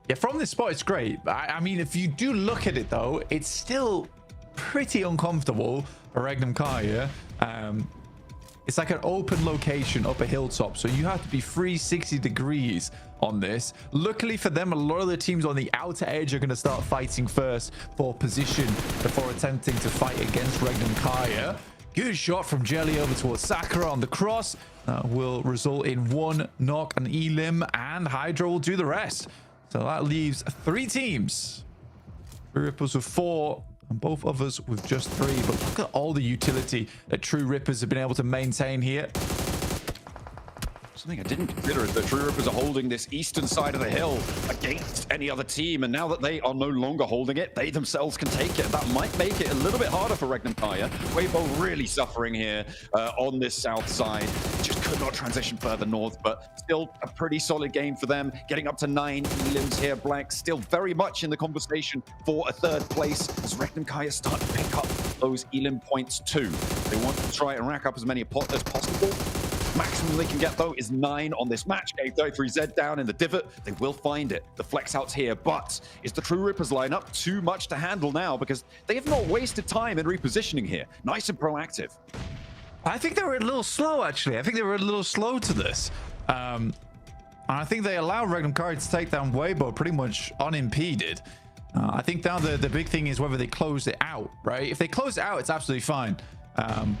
Yeah, from this spot it's great. I mean, if you do look at it though, it's still pretty uncomfortable for Regnum Kaya. It's like an open location up a hilltop, so you have to be 360 degrees on this. Luckily for them, a lot of the teams on the outer edge are going to start fighting first for position before attempting to fight against Regnum Kaya. Good shot from Jelly over towards Sakura on the cross. Will result in 1 knock and elim, and Hydro will do the rest. So that leaves 3 teams. True Rippers with 4, and both others with just 3. But look at all the utility that True Rippers have been able to maintain here. Something I didn't consider is that True Rippers are holding this eastern side of the hill against any other team, and now that they are no longer holding it, they themselves can take it. That might make it a little bit harder for Regnum Kaya. Weibo really suffering here on this south side. Just could not transition further north, but still a pretty solid game for them. Getting up to 9 elims here. Blank still very much in the conversation for a 3rd place as Regnum Kaya start to pick up those elim points too. They want to try and rack up as many as possible. Maximum they can get, though, is 9 on this match. K33Z down in the divot. They will find it. The flex out's here, but is the True Rippers lineup too much to handle now? Because they have not wasted time in repositioning here. Nice and proactive. I think they were a little slow, actually. I think they were a little slow to this. And I think they allowed Regnum Kaya to take down Weibo pretty much unimpeded. I think now the big thing is whether they close it out, right? If they close it out, it's absolutely fine.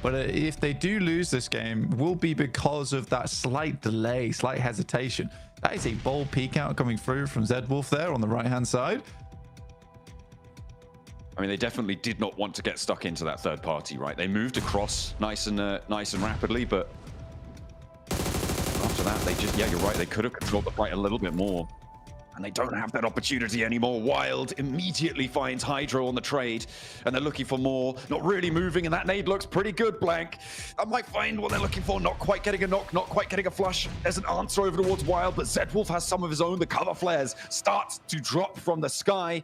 But if they do lose this game, will be because of that slight delay, slight hesitation. That is a bold peek out coming through from Zed Wolf there on the right hand side. I mean, they definitely did not want to get stuck into that third party, right? They moved across nice and rapidly, but after that, they just, yeah, you're right. They could have controlled the fight a little bit more. And they don't have that opportunity anymore. Wild immediately finds Hydro on the trade, and they're looking for more. Not really moving, and that nade looks pretty good, Blank. That might find what they're looking for. Not quite getting a knock, not quite getting a flush. There's an answer over towards Wild, but Zedwolf has some of his own. The cover flares start to drop from the sky,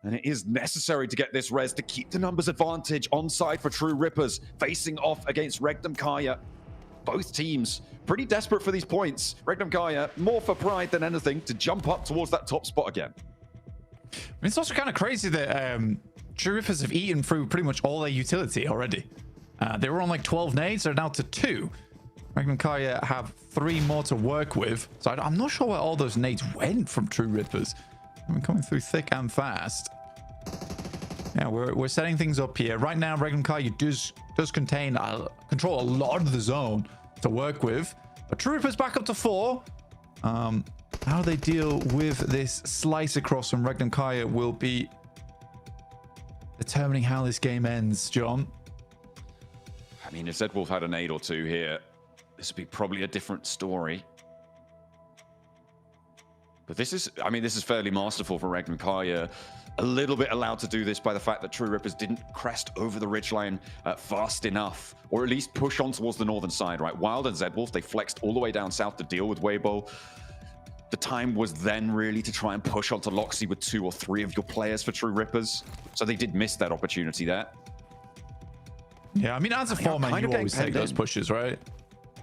and it is necessary to get this res to keep the numbers advantage on side for True Rippers, facing off against Regnum Kaya. Both teams pretty desperate for these points. Regnum Kaya more for pride than anything to jump up towards that top spot again. I mean, it's also kind of crazy that True Rippers have eaten through pretty much all their utility already. They were on like 12 nades, they're now to 2. Regnum Kaya have 3 more to work with. So I'm not sure where all those nades went from True Rippers. I mean, coming through thick and fast. Yeah, we're setting things up here. Right now, Regnum Kaya does control a lot of the zone to work with. But True Rippers back up to 4. How they deal with this slice across from Regnum Kaya will be determining how this game ends, John. I mean, if Zedwolf had a nade or 2 here, this would be probably a different story. But this is, I mean, this is fairly masterful for Regnum Kaya. A little bit allowed to do this by the fact that True Rippers didn't crest over the ridgeline fast enough, or at least push on towards the northern side, right? Wild and Zedwolf, they flexed all the way down south to deal with Weibo. The time was then really to try and push onto Loxy with 2 or 3 of your players for True Rippers. So they did miss that opportunity there. Yeah, I mean, as a foreman, you always take those pushes, right?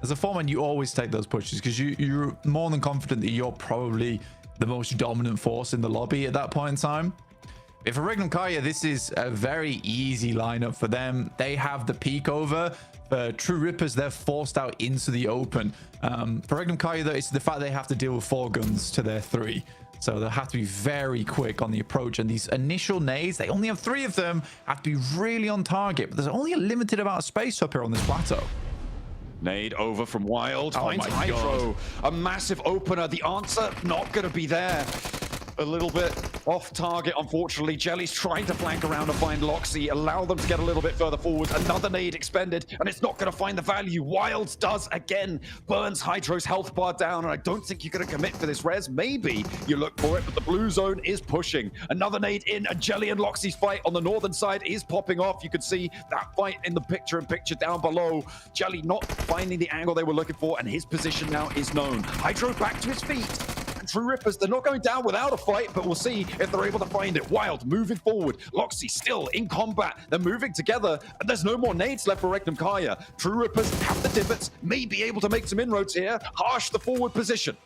As a foreman, you always take those pushes because you're more than confident that you're probably the most dominant force in the lobby at that point in time. If for Regnum Kaya, this is a very easy lineup for them. They have the peak over. For True Rippers, they're forced out into the open. For Regnum Kaya, though, it's the fact they have to deal with 4 guns to their 3. So they'll have to be very quick on the approach. And these initial nades, they only have 3 of them, have to be really on target. But there's only a limited amount of space up here on this plateau. Nade over from Wild. Oh Finds my Hydro. A massive opener. The answer not going to be there. A little bit off target, unfortunately. Jelly's trying to flank around and find Loxy, allow them to get a little bit further forward. Another nade expended, and it's not going to find the value. Wilds does again. Burns Hydro's health bar down, and I don't think you're going to commit for this res. Maybe you look for it, but the blue zone is pushing. Another nade in, and Jelly and Loxy's fight on the northern side is popping off. You can see that fight in the picture-in-picture down below. Jelly not finding the angle they were looking for, and his position now is known. Hydro back to his feet. True Rippers, they're not going down without a fight, but we'll see if they're able to find it. Wild moving forward. Loxy still in combat. They're moving together, and there's no more nades left for Regnum Kaya. True Rippers have the divots, may be able to make some inroads here. Harsh the forward position.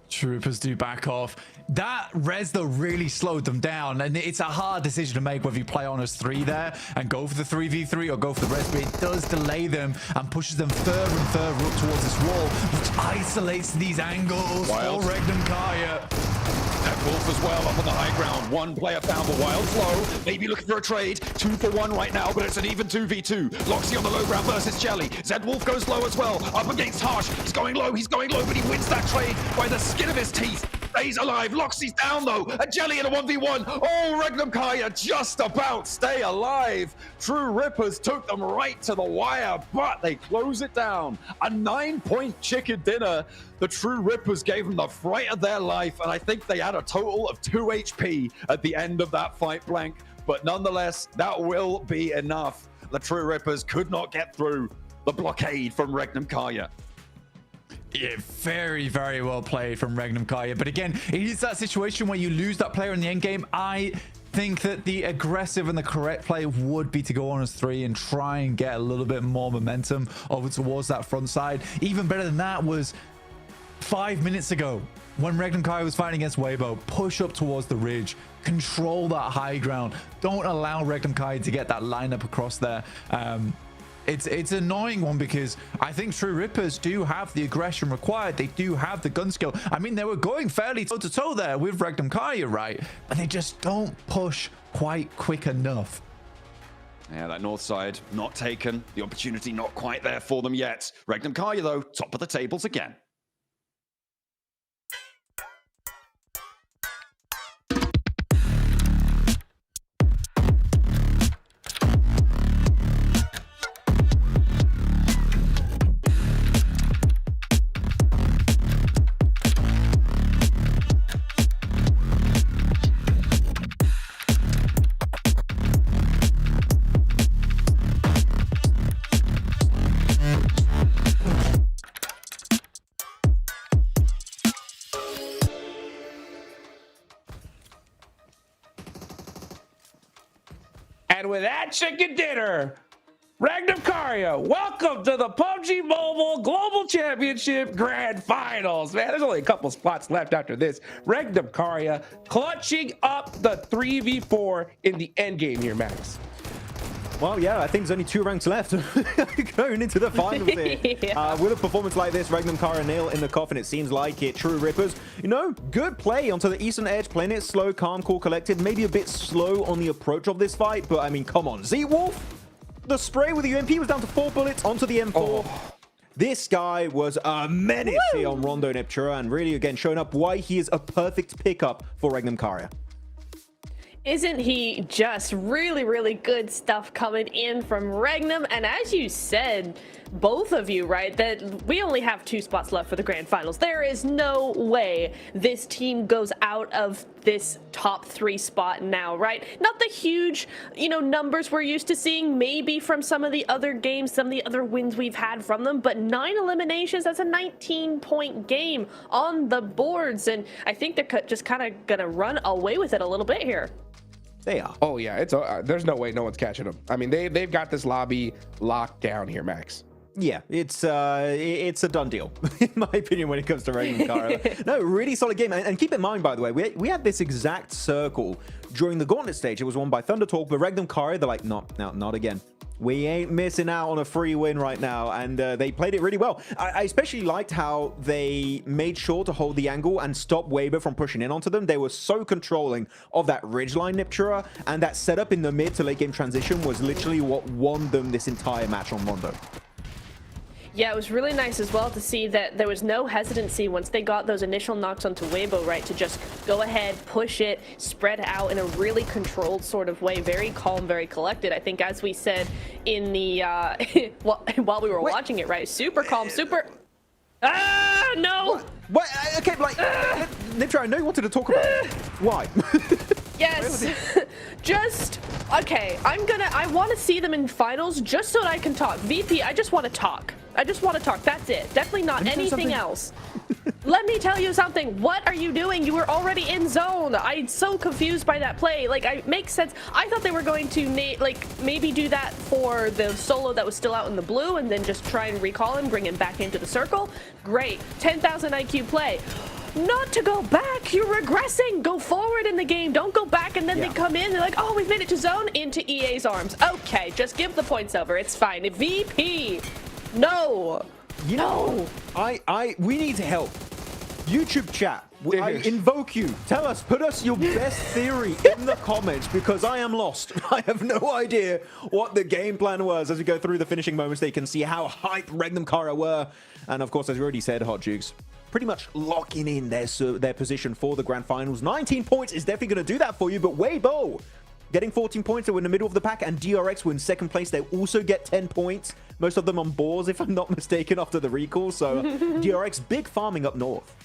True Rippers do back off. That res, though, really slowed them down, and it's a hard decision to make whether you play on as 3 there and go for the 3v3 or go for the res, but it does delay them and pushes them further and further up towards this wall, which isolates these angles for Regnum Kaya. Wolf as well up on the high ground. 1 player found, but Wild's low. Maybe looking for a trade. 2 for 1 right now, but it's an even 2v2. Loxy on the low ground versus Jelly. Zedwolf goes low as well. Up against Harsh. He's going low, but he wins that trade by the skin of his teeth. Stays alive. Loxy's down though. A Jelly in a 1v1. Oh, Regnum Kaya just about stay alive. True Rippers took them right to the wire, but they close it down. A 9-point chicken dinner. The True Rippers gave them the fright of their life, and I think they had a total of 2 HP at the end of that fight, Blank. But nonetheless, that will be enough. The True Rippers could not get through the blockade from Regnum Kaya. Yeah, very, very well played from Regnum Kaya. But again, it is that situation where you lose that player in the end game. I think that the aggressive and the correct play would be to go on as 3 and try and get a little bit more momentum over towards that front side. Even better than that was 5 minutes ago when Regnum Kaya was fighting against Weibo. Push up towards the ridge, control that high ground. Don't allow Regnum Kaya to get that lineup across there. It's an annoying one because I think True Rippers do have the aggression required. They do have the gun skill. I mean, they were going fairly toe-to-toe there with Regnum Kaya, right? But they just don't push quite quick enough. Yeah, that north side not taken. The opportunity not quite there for them yet. Regnum Kaya, though, top of the tables again. And with that chicken dinner, Regnum Karya, welcome to the PUBG Mobile Global Championship Grand Finals. Man, there's only a couple spots left after this. Regnum Karya clutching up the 3v4 in the end game here, Max. Well, yeah, I think there's only 2 ranks left going into the finals here. Yeah. With a performance like this, Regnum Karya nail in the coffin, it seems like it. True Rippers, you know, good play onto the Eastern Edge, playing it slow, calm, cool, collected. Maybe a bit slow on the approach of this fight, but I mean, come on. Z-Wolf, the spray with the UMP was down to 4 bullets onto the M4. Oh. This guy was a menace here on Rondo Neptura, and really, again, showing up why he is a perfect pickup for Regnum Karya. Isn't he just really, really good stuff coming in from Regnum? And as you said, both of you, right, that we only have 2 spots left for the grand finals. There is no way this team goes out of this top 3 spot now, right? Not the huge, you know, numbers we're used to seeing maybe from some of the other games, some of the other wins we've had from them, but 9 eliminations, that's a 19-point game on the boards. And I think they're just kind of going to run away with it a little bit here. They are. Oh yeah, it's there's no way no one's catching them. I mean, they've got this lobby locked down here, Max. Yeah, it's a done deal, in my opinion, when it comes to Regnum Karya. No, really solid game. And keep in mind, by the way, we had this exact circle during the Gauntlet stage. It was won by Thunder Talk, but Regnum Karya, they're like, no, not again. We ain't missing out on a free win right now, and they played it really well. I especially liked how they made sure to hold the angle and stop Weber from pushing in onto them. They were so controlling of that ridgeline Neptura, and that setup in the mid to late game transition was literally what won them this entire match on Rondo. Yeah, it was really nice as well to see that there was no hesitancy once they got those initial knocks onto Weibo, right, to just go ahead, push it, spread out in a really controlled sort of way, very calm, very collected. I think as we said in the, while we were watching it, right, super calm, super... Ah, no! What? Okay, like, Nitra, I know you wanted to talk about it. Why? Yes. Just, okay, I want to see them in finals just so that I can talk. VP, I just want to talk. That's it. Definitely not anything else. Let me tell you something. What are you doing? You were already in zone. I'm so confused by that play. Like, it makes sense. I thought they were going to, maybe do that for the solo that was still out in the blue and then just try and recall him, bring him back into the circle. Great. 10,000 IQ play. Not to go back. You're regressing. Go forward in the game. Don't go back and then they come in. They're like, oh, we've made it to zone. Into EA's arms. Okay, just give the points over. It's fine. VP. No. You know, we need help. YouTube chat, I invoke you. Tell us, put us your best theory in the comments, because I am lost. I have no idea what the game plan was as we go through the finishing moments. They can see how hype Regnum Karya were. And of course, as we already said, Hot Jukes, pretty much locking in their position for the grand finals. 19 points is definitely going to do that for you, but Weibo getting 14 points. They were in the middle of the pack, and DRX were in second place. They also get 10 points. Most of them on boars, if I'm not mistaken, after the recall. So DRX, big farming up north.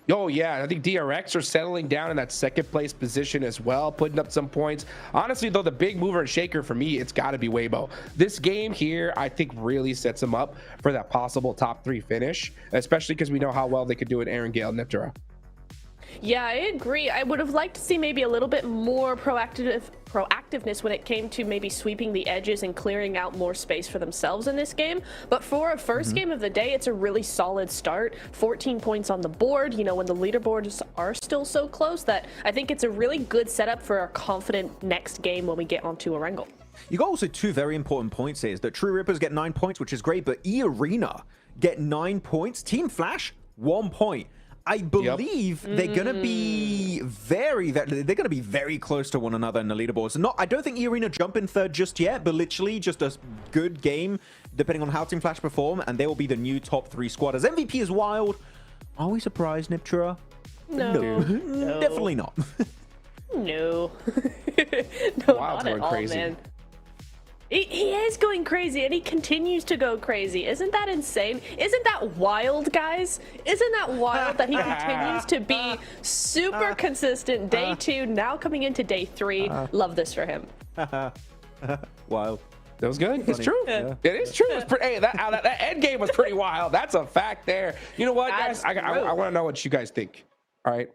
Oh, yeah. I think DRX are settling down in that second place position as well, putting up some points. Honestly, though, the big mover and shaker for me, it's got to be Weibo. This game here, I think, really sets them up for that possible top 3 finish, especially because we know how well they could do it Aaron Gale and Neptura. Yeah, I agree. I would have liked to see maybe a little bit more proactiveness when it came to maybe sweeping the edges and clearing out more space for themselves in this game. But for a first game of the day, it's a really solid start. 14 points on the board, you know, when the leaderboards are still so close, that I think it's a really good setup for a confident next game when we get onto Erangel. You got also 2 very important points here, is that True Rippers get 9 points, which is great, but E-Arena get 9 points. Team Flash, 1 point. I believe they're going to be very close to one another in the leaderboards. I don't think E-Arena jump in third just yet, but literally just a good game, depending on how Team Flash perform, and they will be the new top 3 squad. As MVP is wild. Are we surprised, Neptura? No. Definitely not. No. Wild's not at all, crazy. Man. He is going crazy, and he continues to go crazy. Isn't that insane? Isn't that wild, guys? Isn't that wild that he continues to be super consistent? Day 2, now coming into day 3. Love this for him. Wild. That was good. It's true. Yeah. It is true. Hey, that end game was pretty wild. That's a fact there. You know what, guys? I want to know what you guys think. All right.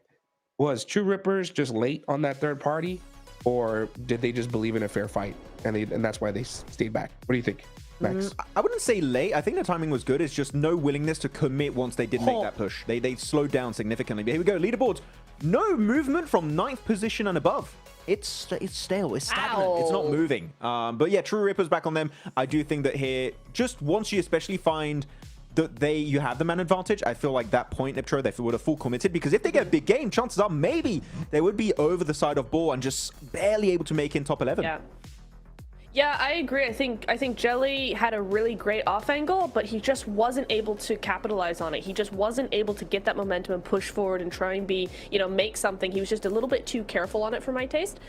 Was True Rippers just late on that third party? or did they just believe in a fair fight and that's why they stayed back? What do you think, Max? I wouldn't say late. I think the timing was good. It's just no willingness to commit once they did make that push. They slowed down significantly. But here we go. Leaderboards. No movement from 9th position and above. It's stale. It's stagnant. Ow. It's not moving. But yeah, True Ripper's back on them. I do think that here, just once you especially find that you have the man advantage, I feel like that point, Neptro, they would have full committed, because if they get a big game, chances are maybe they would be over the side of ball and just barely able to make in top 11. Yeah, I agree. I think Jelly had a really great off angle, but he just wasn't able to capitalize on it. He just wasn't able to get that momentum and push forward and try and be, make something. He was just a little bit too careful on it for my taste.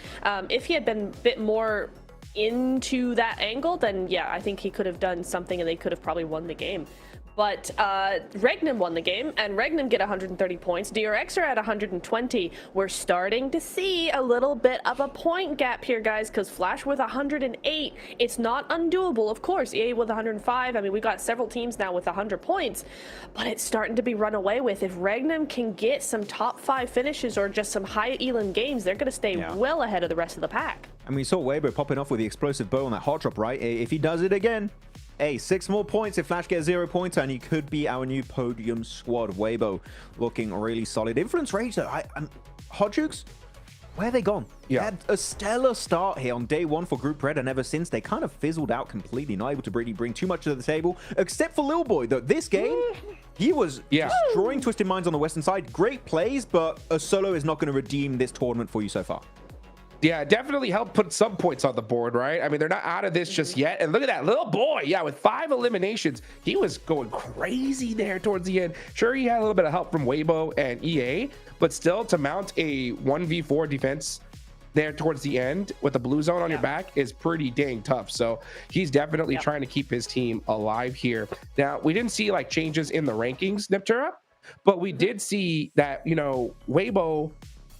If he had been a bit more into that angle, then yeah, I think he could have done something and they could have probably won the game. But Regnum won the game, and Regnum get 130 points. DRX are at 120. We're starting to see a little bit of a point gap here, guys, because Flash with 108, it's not undoable. Of course, EA with 105. I mean, we got several teams now with 100 points, but it's starting to be run away with. If Regnum can get some top 5 finishes or just some high elim games, they're going to stay well ahead of the rest of the pack. And we saw Weibo popping off with the explosive bow on that hot drop, right? If he does it again, hey, 6 more points if Flash gets 0 points, and he could be our new podium squad. Weibo looking really solid. Influence Rage, though, Hot Jukes, where are they gone? They had a stellar start here on day 1 for Group Red, and ever since, they kind of fizzled out completely, not able to really bring too much to the table, except for Lil Boy, though. This game, he was destroying Twisted Minds on the western side. Great plays, but a solo is not going to redeem this tournament for you so far. Yeah, definitely helped put some points on the board, right? I mean, they're not out of this just yet. And look at that little boy. Yeah, with 5 eliminations, he was going crazy there towards the end. Sure, he had a little bit of help from Weibo and EA, but still to mount a 1v4 defense there towards the end with the blue zone on your back is pretty dang tough. So he's definitely trying to keep his team alive here. Now, we didn't see like changes in the rankings, Niptura, but we did see that, Weibo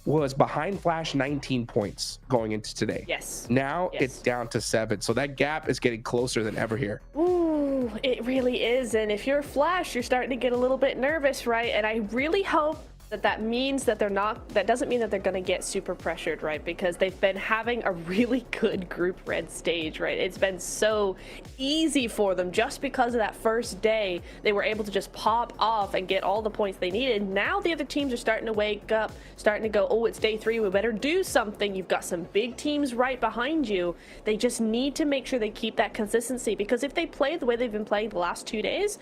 was behind Flash 19 points going into today. Now it's down to 7. So that gap is getting closer than ever here. Ooh, it really is. And if you're Flash, you're starting to get a little bit nervous, right? And I really hope that means that that doesn't mean that they're going to get super pressured, right? Because they've been having a really good Group Red stage, right? It's been so easy for them just because of that first day. They were able to just pop off and get all the points they needed. Now the other teams are starting to wake up, starting to go, oh, it's day 3, we better do something. You've got some big teams right behind you. They just need to make sure they keep that consistency, because if they play the way they've been playing the last 2 days,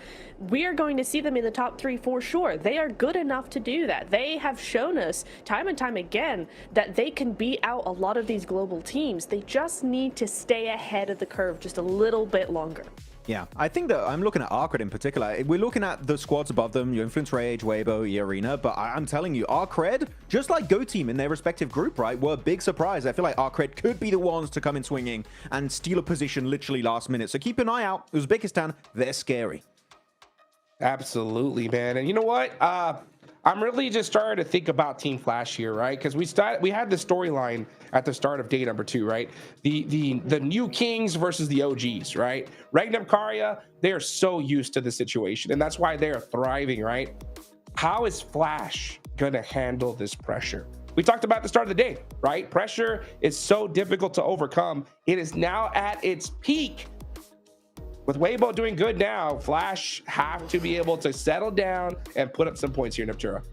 we are going to see them in the top 3 for sure. They are good enough to do that. They have shown us time and time again that they can beat out a lot of these global teams. They just need to stay ahead of the curve just a little bit longer. Yeah, I think that I'm looking at Arcred in particular. We're looking at the squads above them, Influence Rage, Weibo, E-Arena, but I'm telling you, Arcred, just like Go Team in their respective group, right, were a big surprise. I feel like Arcred could be the ones to come in swinging and steal a position literally last minute. So keep an eye out. Uzbekistan, they're scary. Absolutely, man. And you know what? I'm really just starting to think about Team Flash here, right? Because we had the storyline at the start of day number 2, right? The new kings versus the OGs, right? Regnum Karya, they are so used to the situation, and that's why they are thriving, right? How is Flash gonna handle this pressure? We talked about at the start of the day, right? Pressure is so difficult to overcome. It is now at its peak. With Weibo doing good now, Flash have to be able to settle down and put up some points here, Neptura.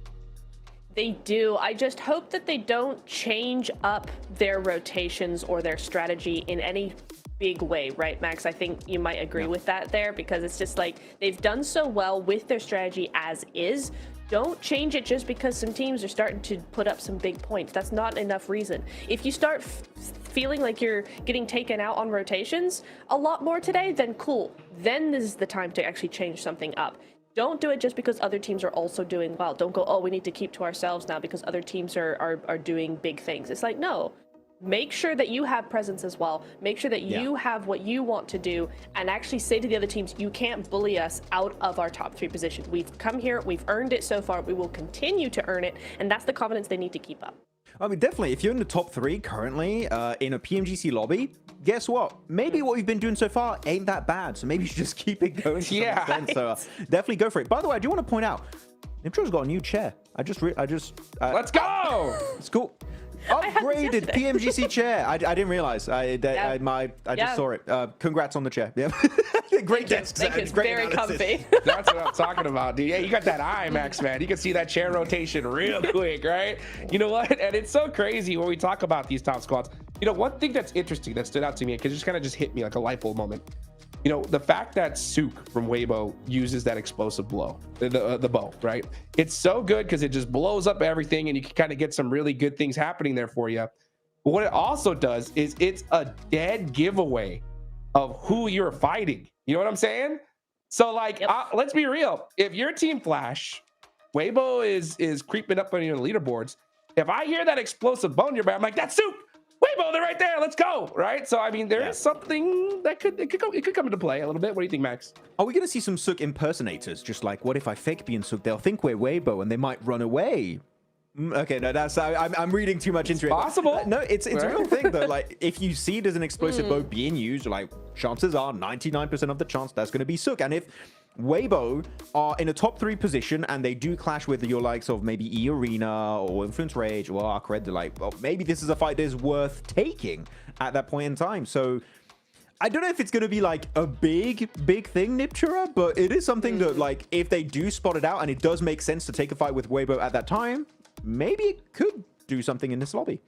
They do. I just hope that they don't change up their rotations or their strategy in any big way, right, Max? I think you might agree with that there, because it's just like they've done so well with their strategy as is. Don't change it just because some teams are starting to put up some big points. That's not enough reason. If you start feeling like you're getting taken out on rotations a lot more today, then cool. Then this is the time to actually change something up. Don't do it just because other teams are also doing well. Don't go, oh, we need to keep to ourselves now because other teams are doing big things. It's like, no. Make sure that you have presence as well. Make sure that you have what you want to do, and actually say to the other teams, you can't bully us out of our top 3 position. We've come here, we've earned it so far, we will continue to earn it, and that's the confidence they need to keep up. I mean, definitely, if you're in the top 3 currently in a PMGC lobby, guess what? Maybe what we've been doing so far ain't that bad, so maybe you should just keep it going to some extent. So definitely go for it. By the way, I do want to point out, Nimtro's got a new chair. Let's go! It's cool. Upgraded PMGC chair. I didn't realize. I just saw it. Congrats on the chair. Yeah. Great desk. Thank you. It's Great very analysis. comfy. That's what I'm talking about, dude. Yeah, you got that eye, Max, man. You can see that chair rotation real quick, right? You know what? And it's so crazy when we talk about these top squads. You know, one thing that's interesting that stood out to me, because it just kind of just hit me like a light bulb moment. You know, the fact that Sook from Weibo uses that explosive blow, the bow, right? It's so good because it just blows up everything and you can kind of get some really good things happening there for you. But what it also does is it's a dead giveaway of who you're fighting. You know what I'm saying? So like, let's be real. If your team Flash, Weibo is creeping up on your leaderboards. If I hear that explosive bow in your back, I'm like, that's Sook. Weibo, they're right there. Let's go. Right. So I mean, there is something that could come into play a little bit. What do you think, Max? Are we going to see some Sook impersonators? Just like, what if I fake being Sook? They'll think we're Weibo and they might run away. Okay, no, that's I'm reading too much into it. Possible. No, it's a real thing though. Like, if you see there's an explosive bow being used, like chances are 99% of the chance that's going to be Sook. And if Weibo are in a top 3 position and they do clash with your likes of maybe E Arena or Influence Rage or Arc Red, they're like, well, maybe this is a fight that's worth taking at that point in time. So I don't know if it's going to be like a big thing, Niptura, but it is something that, like, if they do spot it out and it does make sense to take a fight with Weibo at that time, maybe it could do something in this lobby.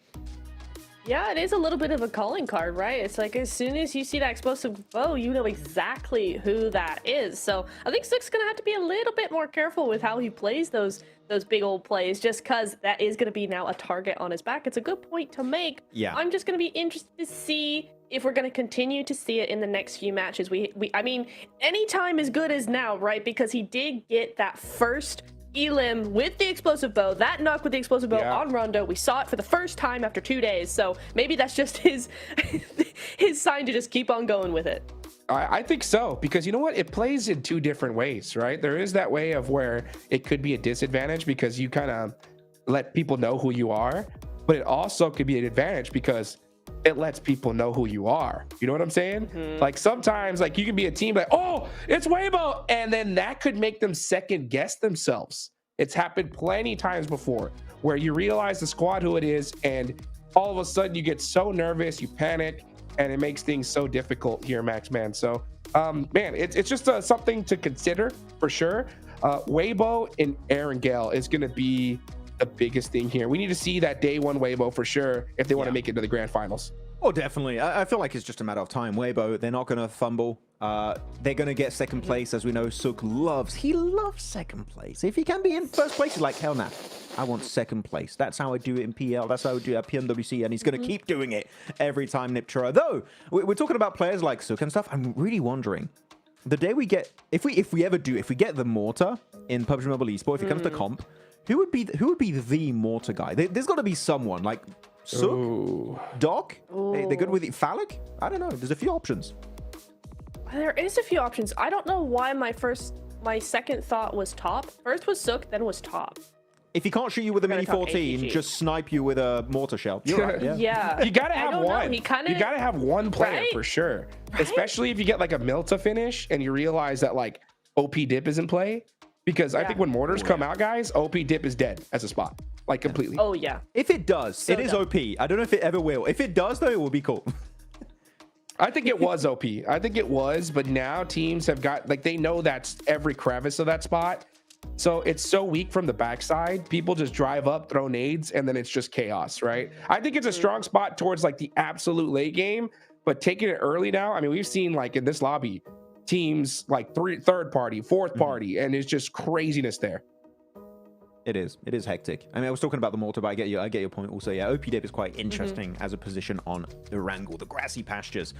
Yeah, it is a little bit of a calling card, right? It's like as soon as you see that explosive bow, you know exactly who that is. So I think Sook's gonna have to be a little bit more careful with how he plays those big old plays, just because that is gonna be now a target on his back. It's a good point to make. Yeah. I'm just gonna be interested to see if we're gonna continue to see it in the next few matches. I mean, any time is good as now, right? Because he did get that first Elim with the explosive bow, that knock with the explosive bow on Rondo. We saw it for the first time after 2 days, so maybe that's just his sign to just keep on going with it. I think so, because you know what? It plays in 2 different ways, right? There is that way of where it could be a disadvantage because you kind of let people know who you are, but it also could be an advantage because it lets people know who you are. You know what I'm saying? Like sometimes, like you can be a team like, oh, it's Weibo, and then that could make them second guess themselves. It's happened plenty times before where you realize the squad who it is, and all of a sudden you get so nervous, you panic, and it makes things so difficult here, Max, man. So, man, it's just something to consider for sure. Weibo and Erangel is going to be the biggest thing here. We need to see that day 1 Weibo for sure if they want to make it to the grand finals. Oh, definitely. I feel like it's just a matter of time. Weibo, they're not going to fumble. They're going to get second place, as we know Sook loves. He loves second place. If he can be in first place, he's like, hell nah, I want second place. That's how I do it in PL. That's how I do it at PMWC, and he's going to keep doing it every time, Niptura. Though, we're talking about players like Sook and stuff. I'm really wondering, the day we get, if we get the Mortar in PUBG Mobile Esport, if it comes to comp, who would be the Mortar guy? There's got to be someone like Sook, Doc. They're good with it. Phallic? I don't know. There's a few options. There is a few options. I don't know why my second thought was Top. First was Sook, then was Top. If he can't shoot you with a Mini 14, just snipe you with a mortar shell. You're right, yeah. You gotta have one. You gotta have one player for sure. Right? Especially if you get like a Milta finish and you realize that like OP Dip is in play. Because I think when mortars come out, guys, OP Dip is dead as a spot. Like completely. Oh yeah. If it does, So it is dumb. OP. I don't know if it ever will. If it does, though, it will be cool. I think it was OP. I think it was, but now teams have got, like, they know that's every crevice of that spot. So it's so weak from the backside. People just drive up, throw nades, and then it's just chaos, right? I think it's a strong spot towards like the absolute late game, but taking it early now, I mean, we've seen like in this lobby, teams like third party, fourth party, and it's just craziness there. It is hectic. I mean, I was talking about the mortar, but I get your point also. Yeah, OP Dip is quite interesting as a position on the Wrangle, the grassy pastures.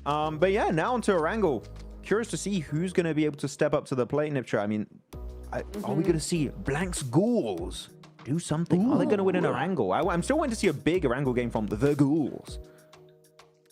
But yeah, now onto Wrangle. Curious to see who's going to be able to step up to the plate, Niptra. I mean, are we going to see Blank's Ghouls do something? Are they going to win an Wrangle? I'm still waiting to see a big Wrangle game from the Ghouls.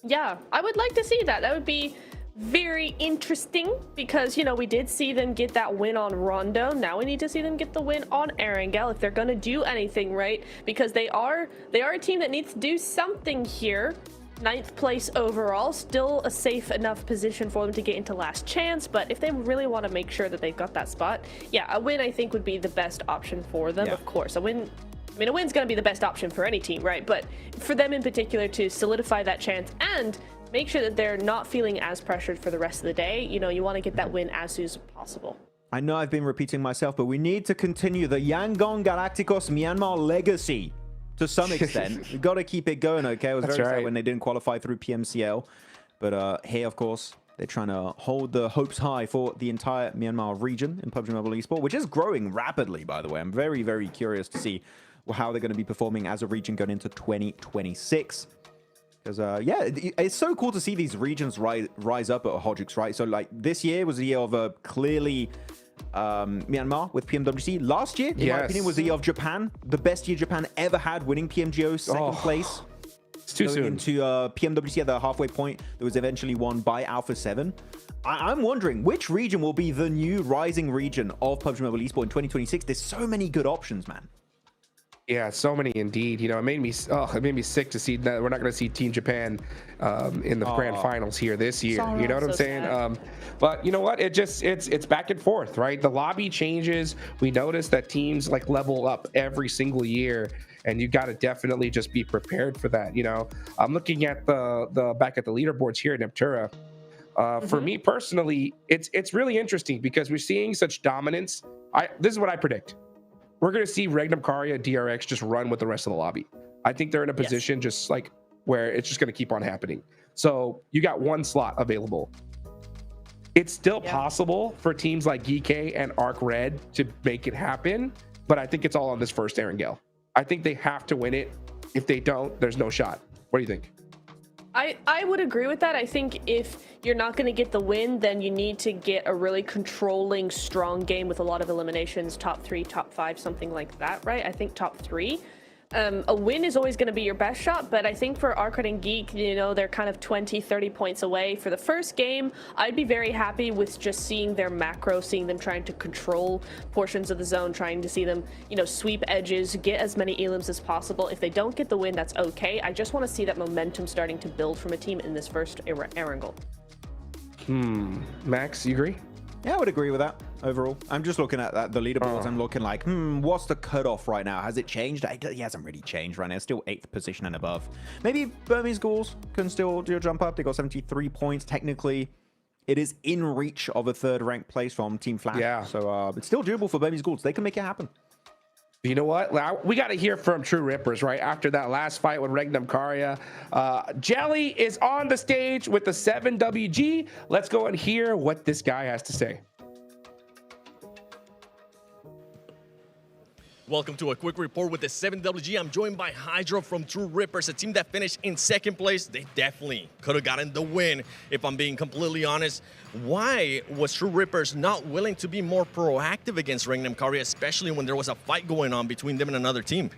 Yeah, I would like to see that. That would be very interesting because, you know, we did see them get that win on Rondo. Now we need to see them get the win on Erangel if they're going to do anything, right? Because they are a team that needs to do something here. 9th place overall, still a safe enough position for them to get into last chance, but if they really want to make sure that they've got that spot, yeah, a win I think would be the best option for them. Of course, a win I mean, a win's going to be the best option for any team, right? But for them in particular to solidify that chance and make sure that they're not feeling as pressured for the rest of the day, you know, you want to get that win as soon as possible. I know I've been repeating myself, but we need to continue the Yangon Galacticos Myanmar legacy to some extent. We've got to keep it going, okay? I was very sad when they didn't qualify through PMCL. But here, of course, they're trying to hold the hopes high for the entire Myanmar region in PUBG Mobile Esport, which is growing rapidly, by the way. I'm very, very curious to see how they're going to be performing as a region going into 2026. Because, yeah, it's so cool to see these regions rise up at Hodgix, right? So, like, this year was the year of clearly Myanmar with PMWC. Last year, in my opinion, was the year of Japan. The best year Japan ever had, winning PMGO second place. It's too soon. Into PMWC at the halfway point that was eventually won by Alpha 7. I'm wondering which region will be the new rising region of PUBG Mobile Esport in 2026. There's so many good options, man. Yeah, so many indeed. You know, it made me sick to see that we're not going to see Team Japan in the grand finals here this year. You know what I'm saying? But you know what? It's back and forth, right? The lobby changes. We notice that teams like level up every single year, and you got to definitely just be prepared for that. You know, I'm looking at the back at the leaderboards here at Neptura. For me personally, it's really interesting because we're seeing such dominance. This is what I predict. We're going to see Regnum Karya, DRX just run with the rest of the lobby. I think they're in a position just like where it's just going to keep on happening. So you got one slot available. It's still possible for teams like GK and Arc Red to make it happen, but I think it's all on this first Erangel. I think they have to win it. If they don't, there's no shot. What do you think? I would agree with that. I think if you're not going to get the win, then you need to get a really controlling, strong game with a lot of eliminations, top 3, top 5, something like that, right? I think top 3. A win is always going to be your best shot, but I think for Arcade and Geek, you know, they're kind of 20, 30 points away. For the first game, I'd be very happy with just seeing their macro, seeing them trying to control portions of the zone, trying to see them, you know, sweep edges, get as many elims as possible. If they don't get the win, that's okay. I just want to see that momentum starting to build from a team in this first Erangel. Max, you agree? Yeah, I would agree with that overall. I'm just looking at the leaderboards. I'm looking like, what's the cutoff right now? Has it changed? It hasn't really changed right now. It's still 8th position and above. Maybe Burmese Ghouls can still do a jump up. They got 73 points. Technically, it is in reach of a 3rd ranked place from Team Flash. Yeah. So it's still doable for Burmese Ghouls. They can make it happen. You know what? We got to hear from True Rippers, right? After that last fight with Regnum Karya. Jelly is on the stage with the 7WG. Let's go and hear what this guy has to say. Welcome to a quick report with the 7WG. I'm joined by Hydro from True Rippers, a team that finished in 2nd place. They definitely could have gotten the win, if I'm being completely honest. Why was True Rippers not willing to be more proactive against Regnum Karya, especially when there was a fight going on between them and another team?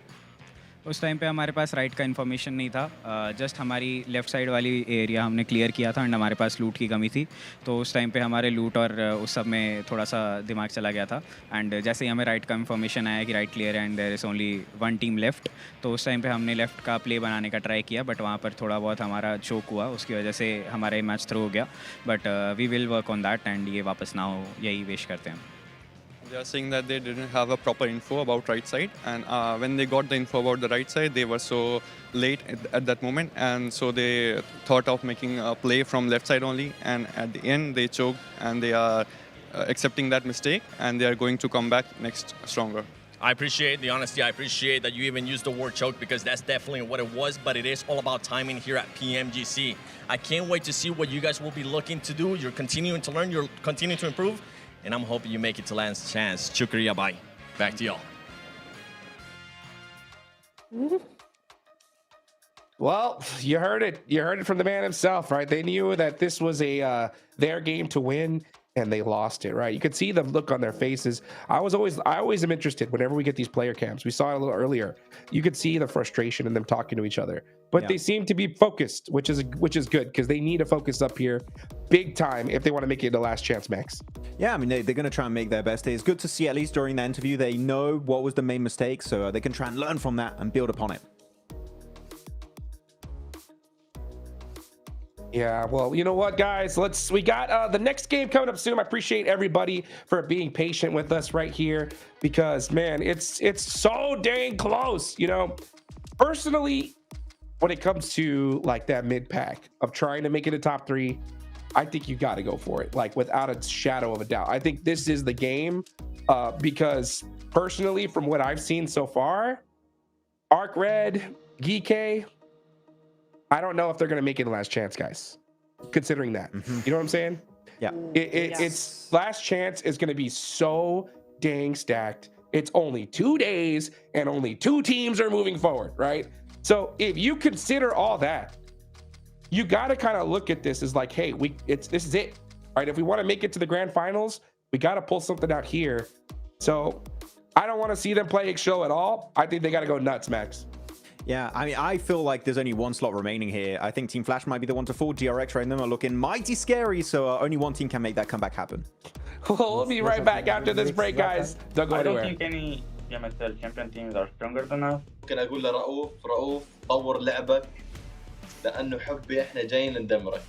उस time पे हमारे पास right का information नहीं था just हमारी left side वाली area हमने clear किया था एंड हमारे पास लूट की कमी थी तो उस टाइम पे हमारे लूट और उस सब में थोड़ा सा दिमाग चला गया था एंड जैसे ही हमें राइट का इन्फॉर्मेशन आया कि राइट क्लियर है and there is only 1 team left तो उस टाइम पे हमने लेफ़्ट का प्ले बनाने का ट्राई किया बट वहाँ पर थोड़ा बहुत हमारा चोक हुआ उसकी वजह से हमारा ये मैच थ्रो हो गया but we will work on that and ये वापस ना हो यही विश करते हैं They are saying that they didn't have a proper info about right side, and when they got the info about the right side, they were so late at that moment, and so they thought of making a play from left side only, and at the end they choked, and they are accepting that mistake, and they are going to come back next stronger. I appreciate the honesty. I appreciate that you even used the word choke because that's definitely what it was, but it is all about timing here at PMGC. I can't wait to see what you guys will be looking to do. You're continuing to learn, you're continuing to improve, and I'm hoping you make it to last chance. Shukriya, bye. Back to y'all. Well, you heard it. You heard it from the man himself, right? They knew that this was their game to win, and they lost it, right? You could see the look on their faces. I always am interested whenever we get these player camps. We saw it a little earlier. You could see the frustration in them talking to each other, but they seem to be focused, which is good because they need to focus up here big time if they want to make it the last chance, Max. Yeah, I mean, they're going to try and make their best. It's good to see at least during the interview, they know what was the main mistake, so they can try and learn from that and build upon it. Yeah, well, you know what, guys? We got the next game coming up soon. I appreciate everybody for being patient with us right here because, man, it's so dang close. You know, personally, when it comes to like that mid pack of trying to make it a top 3, I think you got to go for it, like without a shadow of a doubt. I think this is the game because personally, from what I've seen so far, Arc Red, Geek, I don't know if they're going to make it a last chance, guys, considering that. You know what I'm saying? Yeah. It's last chance is going to be so dang stacked. It's only 2 days and only 2 teams are moving forward, right? So if you consider all that, you got to kind of look at this as like, hey, this is it, right? If we want to make it to the grand finals, we got to pull something out here. So I don't want to see them play XShow at all. I think they got to go nuts, Max. Yeah, I mean, I feel like there's only 1 slot remaining here. I think Team Flash might be the one to fall. DRX right now are looking mighty scary, so only 1 team can make that comeback happen. Well, we'll be right back after this break, guys. Don't go I don't anywhere. think any PMSL champion teams are stronger than us. ممكن اقول لرؤوف طور لعبك لانه حبي احنا جايين ندمرك.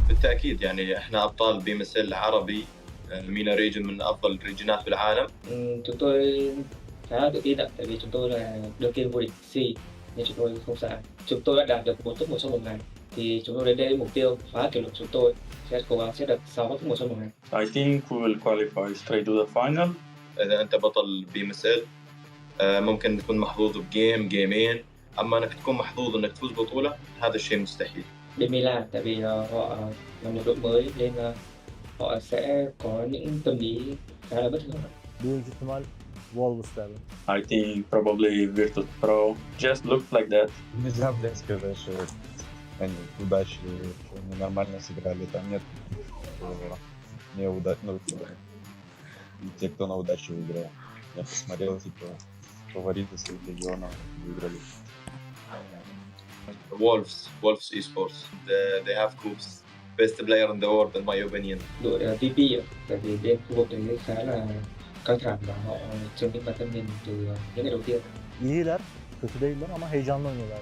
بالتاكيد يعني احنا ابطال بي ام اس ال عربي، مينا ريجن من افضل الريجنات في العالم. Chúng tôi khá là tự tin ạ, tại vì chúng tôi là đương kim vô địch C nên chúng tôi không sợ. Chúng tôi đã đạt được 4 top 1 trong một ngày, thì chúng tôi đến đây mục tiêu phá kỷ lục. Chúng tôi sẽ cố gắng sẽ được 6 top 1 trong một ngày. I think we will qualify straight to the final. اذا انت بطل بي ام اس ال ممكن تكون محظوظ بجيم جيمين، اما انك تكون محظوظ انك تفوز بطولة هذا الشيء مستحيل. Bên Milan, tại vì họ là một đội mới nên họ sẽ có những tâm lý khá là bất thường. Büyük ihtimal Wolves derdim. I think probably Virtus Pro just looked like that. Нельзя, блядь, сказать, что они удачи, что они нормально сыграли. Там нет неудачных, и те, кто на удачу выиграл. Я посмотрел, типа, фавориты своих регионов выиграли. Wolves Esports. They have Coops, best player in the world in my opinion. Đội VP ạ, tại vì bên khu vực đấy khá là căng thẳng và họ chứng minh bản thân mình từ những ngày đầu tiên. İyiler, kötü değiller ama heyecanlı oynuyorlar.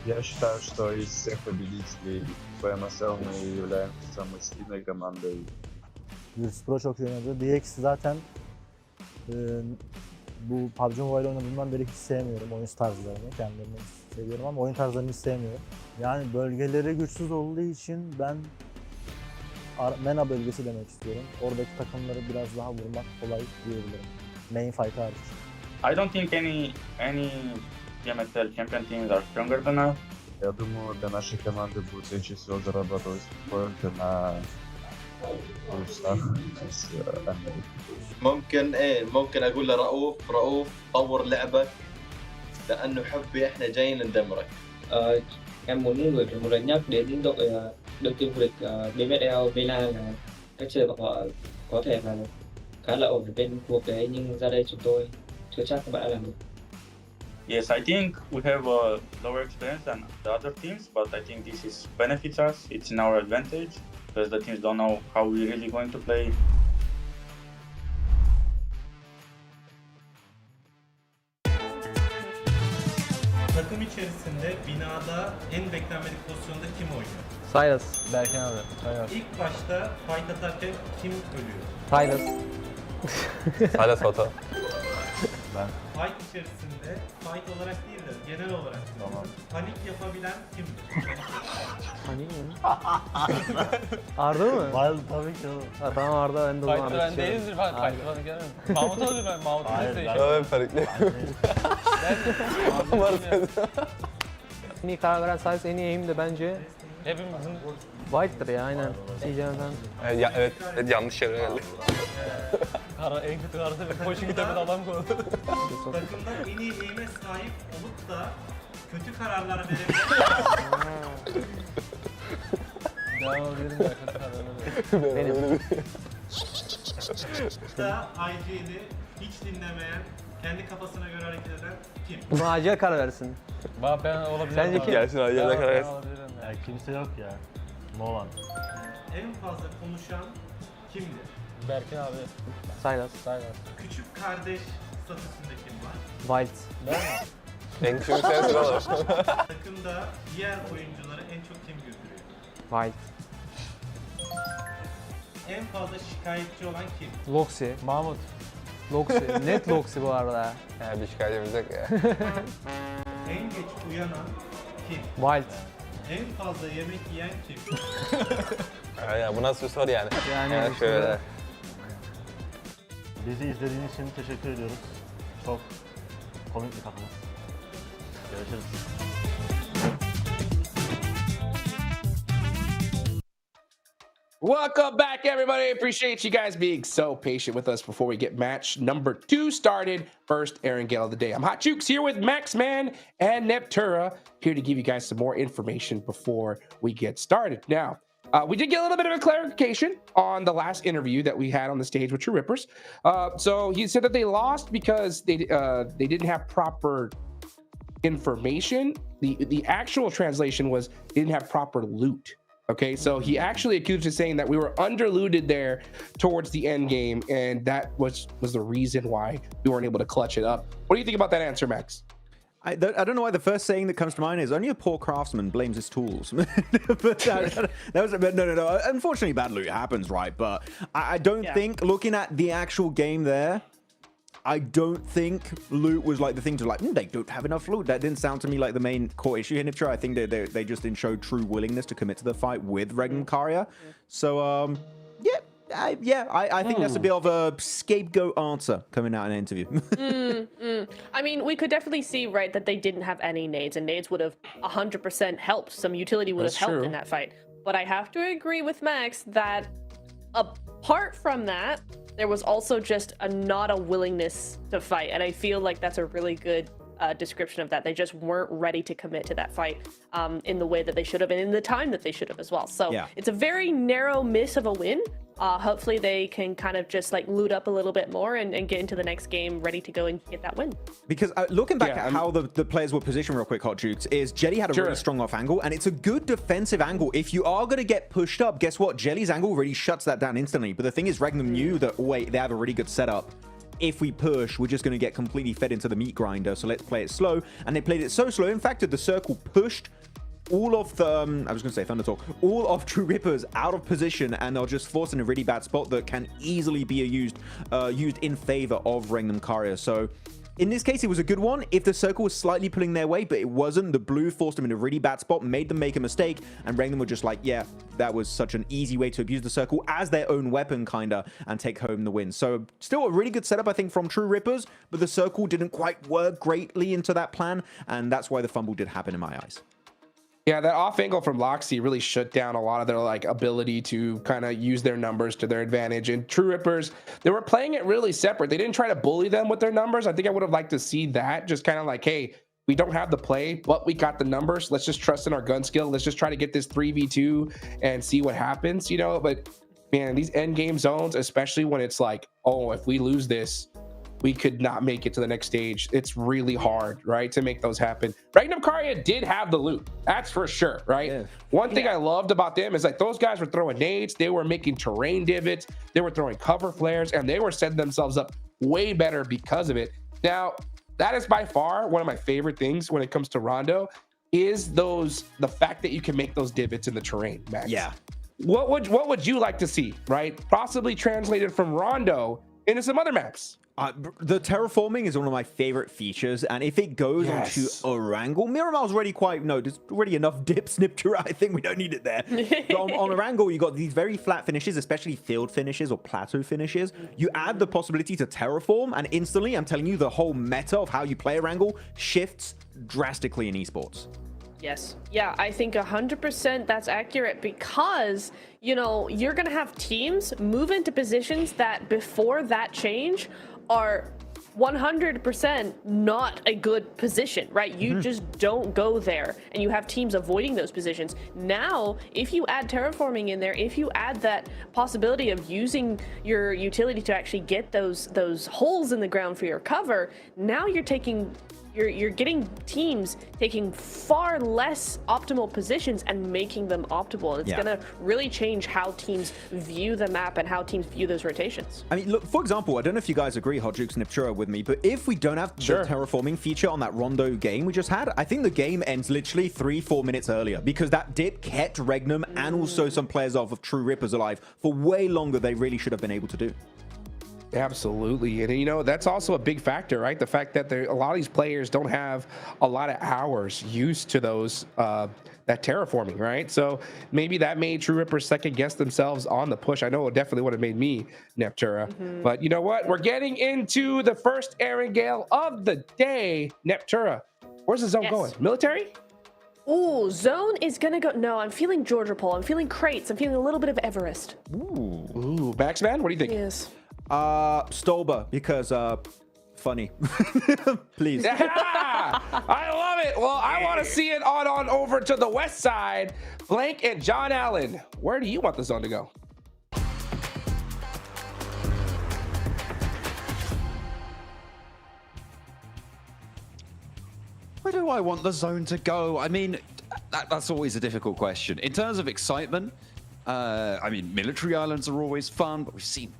Я считаю, что из всех победителей PMSL мы являемся самой сильной командой. Virtus Pro çok iyi oynadı. DX zaten bu PUBG Mobile oynadığımdan beri hiç sevmiyorum oyun tarzlarını. Kendilerini seviyorum ama oyun tarzlarını hiç sevmiyorum. Yani bölgeleri güçsüz olduğu için ben MENA bölgesi demek istiyorum. Oradaki takımları biraz daha vurmak kolay diyebilirim. Main fight hariç. I don't think any PMSL champion teams are stronger than us. Я думаю, для нашей команды будет легче всего зарабатывать поинты на плюсах из Америки. ممكن اقول لرؤوف طور لعبك لانه حبي احنا جايين ندمرك. Em muốn một lần nhắc đến đội đương kim vô địch BMSL Milan là cách chơi của họ có thể là khá là ổn ở bên khu vực đấy, nhưng ra đây chúng tôi chưa chắc các bạn đã làm được. Yes, I think we have a lower experience than the other teams, but I think this is benefits us. It's in our advantage because the teams don't know how we're really going to play. Takım içerisinde binada en beklenmedik pozisyonda kim oynuyor? Silas. Berkan abi. Silas. İlk başta fight atarken kim ölüyor? Silas. Silas hata. Ben. Fight içerisinde fight olarak değil de genel olarak panik yapabilen kimdir? Panik mi? Arda mı? Wild tabii ki oğlum. Ha, tamam Arda, ben de o zaman Fight'ta ben değildir ben. Fight'ta bana gelmem. Mahmut olur ben. Mahmut'u deseyim. Ben panikli. En iyi karar veren Silas, en iyi aim de bence Hepimizin White'dır ya, aynen. CJ'den. Evet, yanlış yere geldi. En kötü kararda ve koşu gidemedi adam koydu. Takımda en iyi aim'e sahip olup da kötü kararlar verebilen Devam edelim ya, kötü kararlar Benim. da IG'ni hiç dinlemeyen, kendi kafasına göre hareket eden kim? Buna acil karar versin. Ben olabilirim. Sence kim? Gelsin acil karar versin. Ya kimse yok ya. No one. En fazla konuşan kimdir? Berkin abi. Silas. Küçük kardeş statüsünde kim var? Wild. En küçük sensin olur. Takımda diğer oyuncuları en çok kim güldürüyor? Wild. En fazla şikayetçi olan kim? Loxi. Mahmut. Loxi. Net Loxi bu arada. Ya bir şikayetimiz yok ya. En geç uyanan kim? Wild. En fazla yemek yiyen kim? Ya bu nasıl bir soru yani? Yani şöyle. Bizi izlediğiniz için teşekkür ediyoruz. Çok komik bir takımız. Görüşürüz. Welcome back, everybody. Appreciate you guys being so patient with us before we get match number 2 started. First Aaron Gale of the day. I'm Hot Jukes here with Maxman and Neptura, here to give you guys some more information before we get started. Now, we did get a little bit of a clarification on the last interview that we had on the stage with True Rippers. So he said that they lost because they didn't have proper information. The actual translation was they didn't have proper loot. Okay, so he actually accused us saying that we were underlooted there towards the end game, and that was the reason why we weren't able to clutch it up. What do you think about that answer, Max? I don't know why the first saying that comes to mind is only a poor craftsman blames his tools. But no. Unfortunately, bad loot happens, right? But I don't think, looking at the actual game there, I don't think loot was like the thing to like, they don't have enough loot. That didn't sound to me like the main core issue here, Niptra. I think they just didn't show true willingness to commit to the fight with Regnum Karya. So, I think that's a bit of a scapegoat answer coming out in an interview. I mean, we could definitely see, right, that they didn't have any nades, and nades would have 100% helped. Some utility would have helped in that fight. But I have to agree with Max that apart from that, there was also just not a willingness to fight. And I feel like that's a really good description of that. They just weren't ready to commit to that fight in the way that they should have and in the time that they should have as well. So it's a very narrow miss of a win. Hopefully they can kind of just like loot up a little bit more and get into the next game ready to go and get that win. Because looking back at how the players were positioned real quick, Hot Jukes, is Jelly had a really strong off angle, and it's a good defensive angle. If you are going to get pushed up, guess what? Jelly's angle really shuts that down instantly. But the thing is, Regnum knew that, wait, they have a really good setup. If we push, we're just going to get completely fed into the meat grinder. So let's play it slow. And they played it so slow. In fact, the circle pushed all of the, I was going to say Thunder Talk, all of True Rippers out of position, and they're just forced in a really bad spot that can easily be used in favor of Regnum Karya. So in this case, it was a good one if the circle was slightly pulling their way, but it wasn't. The blue forced them in a really bad spot, made them make a mistake, and Regnum were just like, yeah, that was such an easy way to abuse the circle as their own weapon, kinda, and take home the win. So still a really good setup, I think, from True Rippers, but the circle didn't quite work greatly into that plan, and that's why the fumble did happen in my eyes. Yeah, that off angle from Loxy really shut down a lot of their like ability to kind of use their numbers to their advantage. And True Rippers, they were playing it really separate. They didn't try to bully them with their numbers. I think I would have liked to see that, just kind of like, hey, we don't have the play, but we got the numbers. Let's just trust in our gun skill. Let's just try to get this 3v2 and see what happens, you know? But man, these end game zones, especially when it's like, oh, if we lose this, we could not make it to the next stage. It's really hard, right, to make those happen. Regnum Karya did have the loot, that's for sure, right? Yeah. One thing I loved about them is like those guys were throwing nades, they were making terrain divots, they were throwing cover flares, and they were setting themselves up way better because of it. Now, that is by far one of my favorite things when it comes to Rondo is the fact that you can make those divots in the terrain, Max. Yeah. What would you like to see, right? Possibly translated from Rondo into some other maps. The terraforming is one of my favorite features, and if it goes onto Orangle, Miramal's already there's already enough dips, Niptura. I think we don't need it there. But on Orangle, you got these very flat finishes, especially field finishes or plateau finishes. You add the possibility to terraform, and instantly, I'm telling you, the whole meta of how you play Orangle shifts drastically in esports. Yes. Yeah, I think 100% that's accurate because, you know, you're going to have teams move into positions that before that change are 100% not a good position, right? You just don't go there, and you have teams avoiding those positions. Now, if you add terraforming in there, if you add that possibility of using your utility to actually get those holes in the ground for your cover, now you're taking you're getting teams taking far less optimal positions and making them optimal. And it's Yeah. going to really change how teams view the map and how teams view those rotations. I mean, look, for example, I don't know if you guys agree, Hot Jukes and Niptura with me, but if we don't have the terraforming feature on that Rondo game we just had, I think the game ends literally 3-4 minutes earlier because that dip kept Regnum and also some players of True Rippers alive for way longer they really should have been able to do. Absolutely. And, you know, that's also a big factor, right? The fact that a lot of these players don't have a lot of hours used to those, that terraforming, right? So maybe that made True Rippers second guess themselves on the push. I know it definitely would have made me, Neptura. But you know what? We're getting into the first Aaron Gale of the day. Neptura, where's the zone going? Military? Ooh, zone is going to go... No, I'm feeling Georgia Pole. I'm feeling crates. I'm feeling a little bit of Everest. Ooh, Baxman, what do you think? Yes. Stolba, because funny. Please. I love it. Well, I want to see it on over to the west side. Blank and John Allen, where do you want the zone to go? Where do I want the zone to go? I mean, that's always a difficult question. In terms of excitement, I mean, military islands are always fun, but we've seen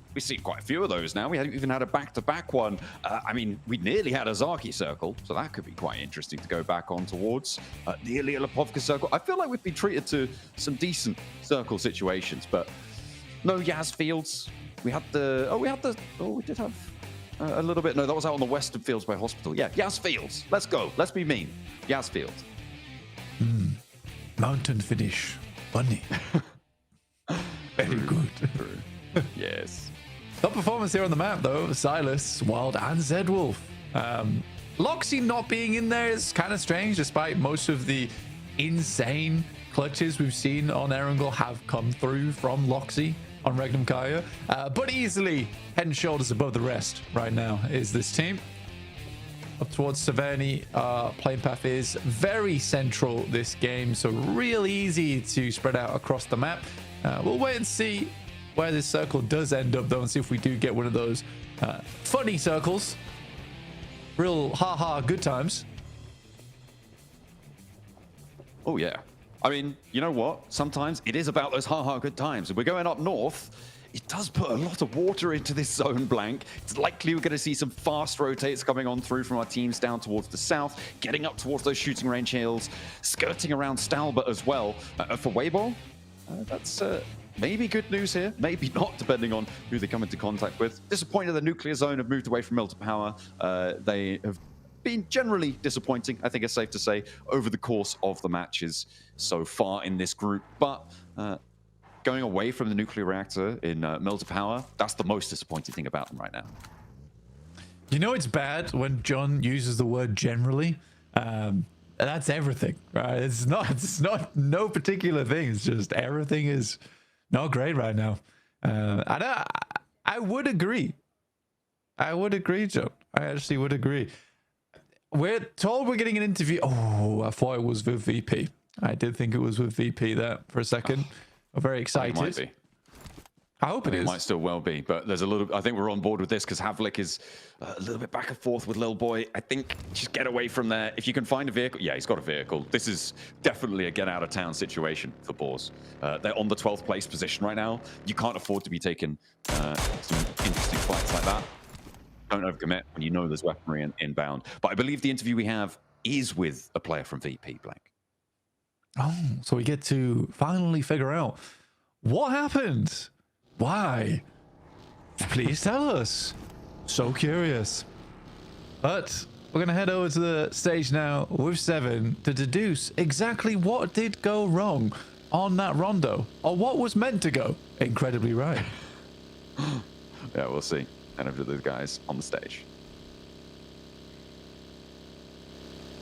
quite a few of those now. We even had a back-to-back one. I mean, we nearly had a Zaki circle, so that could be quite interesting to go back on towards. Nearly a Lipovka circle. I feel like we've been treated to some decent circle situations, but no Yaz Fields. We did have a little bit. No, that was out on the western fields by Hospital. Yeah, Yaz Fields. Let's go. Let's be mean. Yaz Fields. Mountain finish. Funny. Very good. Yes. Top performance here on the map, though. Silas, Wild, and Zedwolf. Loxy not being in there is kind of strange, despite most of the insane clutches we've seen on Erangel have come through from Loxy on Regnum Kaya. But easily head and shoulders above the rest right now is this team. Up towards Severny, playing path is very central this game, so really easy to spread out across the map. We'll wait and see where this circle does end up, though, and see if we do get one of those funny circles. Real ha-ha good times. Oh, yeah. I mean, you know what? Sometimes it is about those ha-ha good times. If we're going up north, it does put a lot of water into this zone blank. It's likely we're going to see some fast rotates coming on through from our teams down towards the south, getting up towards those shooting range hills, skirting around Stalbert as well. For Weibo, that's maybe good news here, maybe not, depending on who they come into contact with. Disappointed the nuclear zone have moved away from Milton Power. They have been generally disappointing, I think it's safe to say, over the course of the matches so far in this group. But going away from the nuclear reactor in Milton Power, that's the most disappointing thing about them right now. You know it's bad when John uses the word generally. That's everything, right? It's not no particular thing. It's just everything is not great right now. I would agree. I would agree, John. I actually would agree. We're told we're getting an interview. Oh, I thought it was with VP. I did think it was with VP there for a second. I'm very excited. It might be. I hope it is. It might still well be, but there's a little. I think we're on board with this because Havlik is a little bit back and forth with Lil Boy. I think just get away from there. If you can find a vehicle, yeah, he's got a vehicle. This is definitely a get out of town situation for Boars. They're on the 12th place position right now. You can't afford to be taking some interesting fights like that. Don't overcommit when you know there's weaponry inbound. But I believe the interview we have is with a player from VP Blank. Oh, so we get to finally figure out what happened. Why? Please tell us. So curious. But we're going to head over to the stage now with Seven to deduce exactly what did go wrong on that rondo, or what was meant to go incredibly right. Yeah, we'll see. And over to those guys on the stage.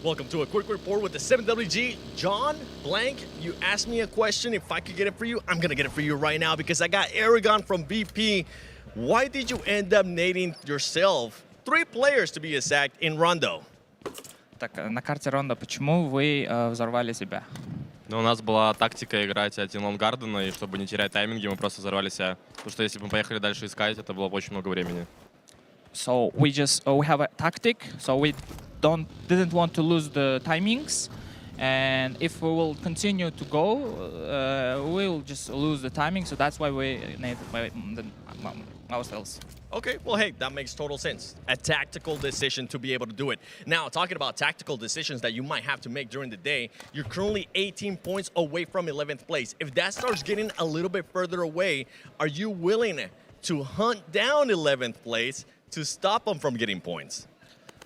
Welcome to a quick report with the 7WG. John Blank, you asked me a question. If I could get it for you, I'm going to get it for you right now because I got Aragon from BP. Why did you end up nading yourself 3 players to be exact in Rondo? Так, на карте Рондо, почему вы взорвали себя? Ну, у нас была тактика играть один лонгардена, и чтобы не терять тайминги, мы просто взорвали себя. Потому что если бы мы поехали дальше искать, это было бы очень много времени. So we have a tactic. So we didn't want to lose the timings. And if we will continue to go, we'll just lose the timing. So that's why we need ourselves. Okay, well, hey, that makes total sense. A tactical decision to be able to do it. Now, talking about tactical decisions that you might have to make during the day, you're currently 18 points away from 11th place. If that starts getting a little bit further away, are you willing to hunt down 11th place to stop them from getting points?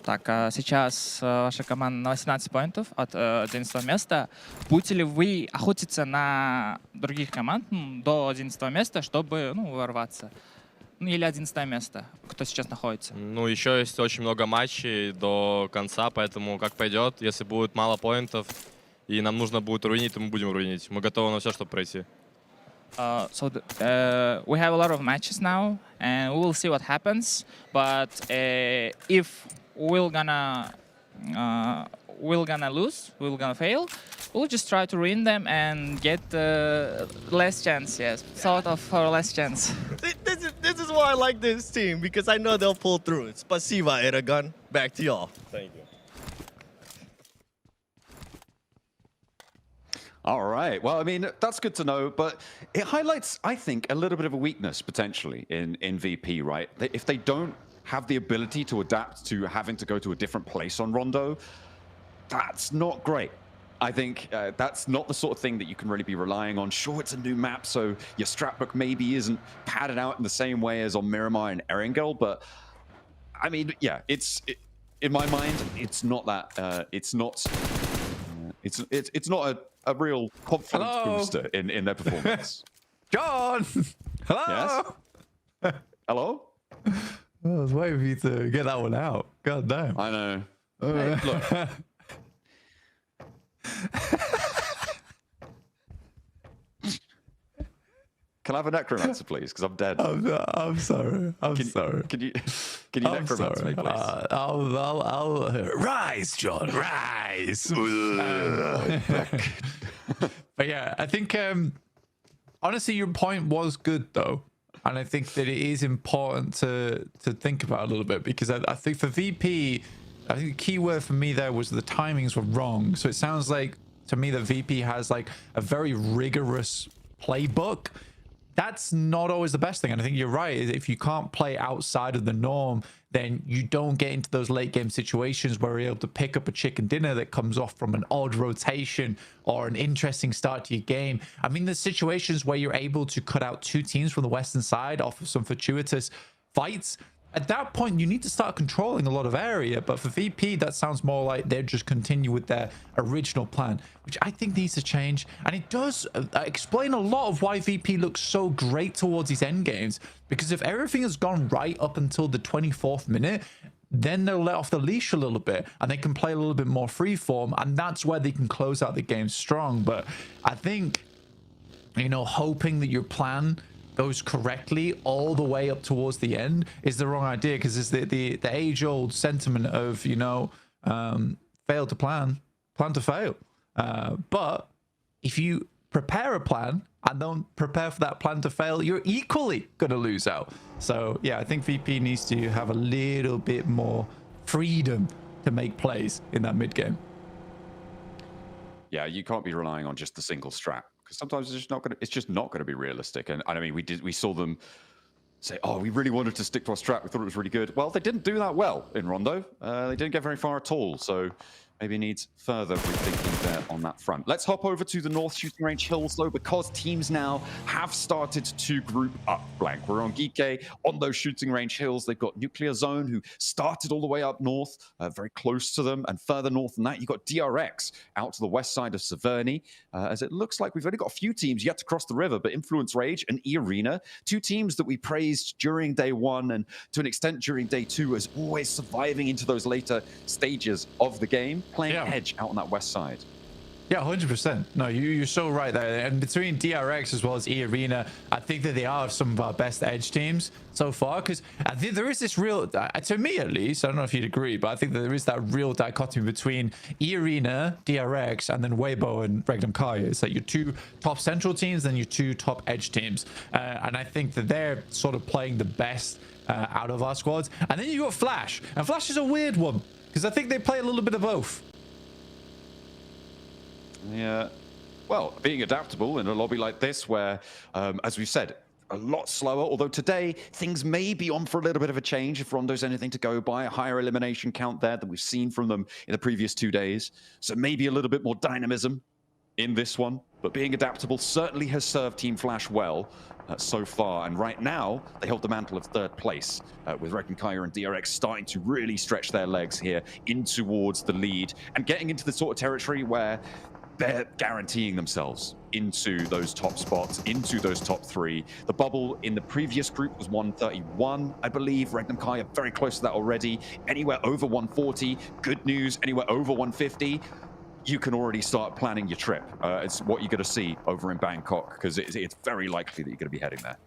Так, сейчас ваша команда на 18 поинтов от 11 места. Будете ли вы охотиться на других команд до 11 места, чтобы ворваться? Ну, или 11 место, кто сейчас находится? Ну, еще есть очень много матчей до конца, поэтому как пойдет. Если будет мало поинтов и нам нужно будет руинить, то мы будем руинить. Мы готовы на все, чтобы пройти. We have a lot of matches now, and we will see what happens. But if we're gonna lose, we're gonna fail, we'll just try to ruin them and get less chance, yes, sort of for less chance. This is why I like this team, because I know they'll pull through. Spasiba, Eragon. Back to y'all. Thank you. All right. Well, I mean, that's good to know, but it highlights, I think, a little bit of a weakness potentially in VP, right? If they don't have the ability to adapt to having to go to a different place on Rondo, that's not great. I think that's not the sort of thing that you can really be relying on. Sure, it's a new map, so your strat book maybe isn't padded out in the same way as on Miramar and Erangel, but I mean, yeah, in my mind, it's not that. It's not a real confidence booster in their performance. John! Hello! Yes? Hello? I was waiting for you to get that one out. God damn. I know. Hey, look. Can I have a necromancer, please? Because I'm dead. I'm sorry. I'm sorry. Can you necromancer me, please? I'll rise, John. Rise. But yeah, I think honestly, your point was good though. And I think that it is important to think about a little bit, because I think for VP, I think the key word for me there was the timings were wrong. So it sounds like to me that VP has like a very rigorous playbook. That's not always the best thing. And I think you're right. If you can't play outside of the norm, then you don't get into those late game situations where you're able to pick up a chicken dinner that comes off from an odd rotation or an interesting start to your game. I mean, there's situations where you're able to cut out two teams from the Western side off of some fortuitous fights. At that point, you need to start controlling a lot of area. But for VP, that sounds more like they're just continue with their original plan, which I think needs to change. And it does explain a lot of why VP looks so great towards these end games. Because if everything has gone right up until the 24th minute, then they'll let off the leash a little bit and they can play a little bit more freeform. And that's where they can close out the game strong. But I think, you know, hoping that your plan goes correctly all the way up towards the end is the wrong idea, because it's the age-old sentiment of, you know, fail to plan to fail. But if you prepare a plan and don't prepare for that plan to fail, you're equally going to lose out. So yeah, I think VP needs to have a little bit more freedom to make plays in that mid game. Yeah, you can't be relying on just the single strat. Because sometimes it's just not going to be realistic. And I mean, we saw them say, oh, we really wanted to stick to our strat. We thought it was really good. Well, they didn't do that well in Rondo. They didn't get very far at all. So maybe needs further rethinking there on that front. Let's hop over to the North Shooting Range Hills, though, because teams now have started to group up. Blank, we're on Geeke on those Shooting Range Hills. They've got Nuclear Zone, who started all the way up north, very close to them. And further north than that, you've got DRX out to the west side of Severny, as it looks like we've only got a few teams yet to cross the river, but Influence Rage and E-Arena, two teams that we praised during day one and to an extent during day two as always surviving into those later stages of the game, playing edge out on that west side. Yeah, 100%. No, you're so right there. And between DRX as well as E-Arena, I think that they are some of our best edge teams so far, because I think there is this real, to me at least, I don't know if you'd agree, but I think that there is that real dichotomy between E-Arena, DRX, and then Weibo and Regnum Kaya. It's like your two top central teams, then your two top edge teams. And I think that they're sort of playing the best out of our squads. And then you got Flash. And Flash is a weird one, Because I think they play a little bit of both. Yeah. Well, being adaptable in a lobby like this where, as we've said, a lot slower, although today things may be on for a little bit of a change if Rondo's anything to go by, a higher elimination count there than we've seen from them in the previous 2 days. So maybe a little bit more dynamism in this one, but being adaptable certainly has served Team Flash well so far. And right now, they hold the mantle of third place with Reckon Kaya and DRX starting to really stretch their legs here in towards the lead and getting into the sort of territory where they're guaranteeing themselves into those top spots, into those top 3. The bubble in the previous group was 131, I believe. Regnum Kai are very close to that already. Anywhere over 140, good news. Anywhere over 150, you can already start planning your trip. It's what you're going to see over in Bangkok, because it's very likely that you're going to be heading there.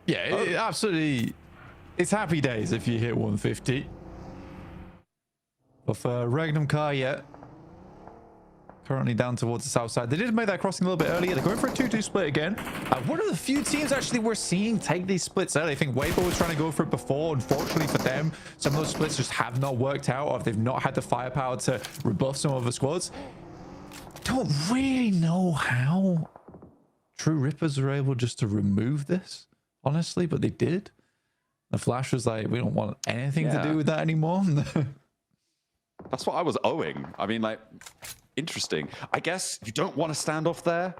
Yeah, absolutely. It's happy days if you hit 150. But for Regnum Kai, yeah, currently down towards the south side. They did make that crossing a little bit earlier. They're going for a 2-2 split again. One of the few teams actually we're seeing take these splits early. I think Weibo was trying to go for it before. Unfortunately for them, some of those splits just have not worked out, or if they've not had the firepower to rebuff some of the squads. Don't really know how True Rippers were able just to remove this, honestly, but they did. The Flash was like, we don't want anything to do with that anymore. That's what I was owing. I mean, like, interesting. I guess you don't want to stand off there.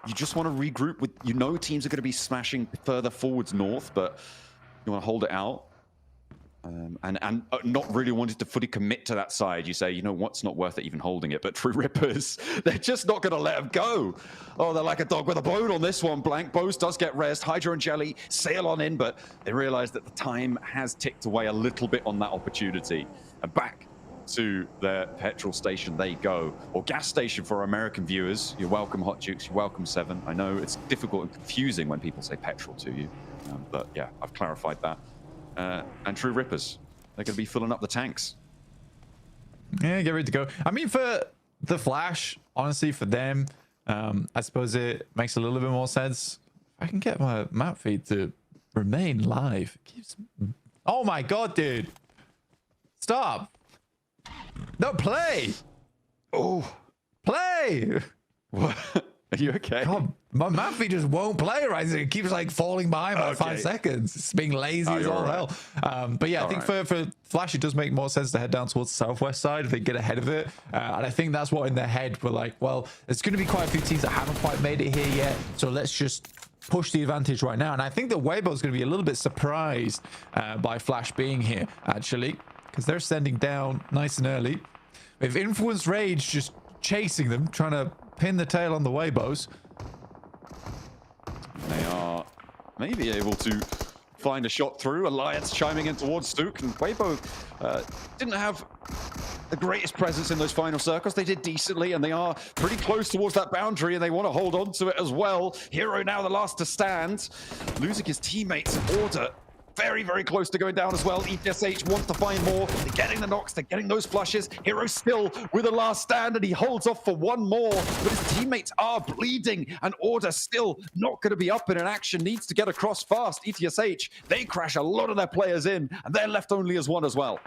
You just want to regroup with, you know, teams are going to be smashing further forwards north, but you want to hold it out. And not really wanting to fully commit to that side. You say, you know what's not worth it even holding it. But True Rippers, they're just not going to let them go. Oh, they're like a dog with a bone on this one. Blank Bose does get rest. Hydro and Jelly sail on in, but they realize that the time has ticked away a little bit on that opportunity. And back to their petrol station they go, or gas station for our American viewers. You're welcome, Hot Jukes. You're welcome, Seven. I know it's difficult and confusing when people say petrol to you, but yeah, I've clarified that. And True Rippers, they're going to be filling up the tanks. Yeah, get ready to go. I mean, for the Flash, honestly, for them, I suppose it makes a little bit more sense. If I can get my map feed to remain live. It keeps... Oh my god, dude. Stop. No, play. Oh, play. What? Are you okay? God, my map feed just won't play right. It keeps like falling behind by 5 seconds. It's being lazy as all hell. But yeah, I think for Flash, it does make more sense to head down towards the southwest side if they get ahead of it. And I think that's what in their head we're like, well, there's going to be quite a few teams that haven't quite made it here yet. So let's just push the advantage right now. And I think that Weibo is going to be a little bit surprised by Flash being here, actually, because they're sending down nice and early. With Influence Rage just chasing them, trying to pin the tail on the Weibos. They are maybe able to find a shot through. Alliance chiming in towards Stook, and Weibo didn't have the greatest presence in those final circles. They did decently, and they are pretty close towards that boundary, and they want to hold on to it as well. Hero now the last to stand, losing his teammates in order. Very, very close to going down as well. ETSH wants to find more. They're getting the knocks. They're getting those flushes. Hero still with a last stand, and he holds off for one more. But his teammates are bleeding, and Order still not going to be up in an action. Needs to get across fast. ETSH, they crash a lot of their players in, and they're left only as one as well.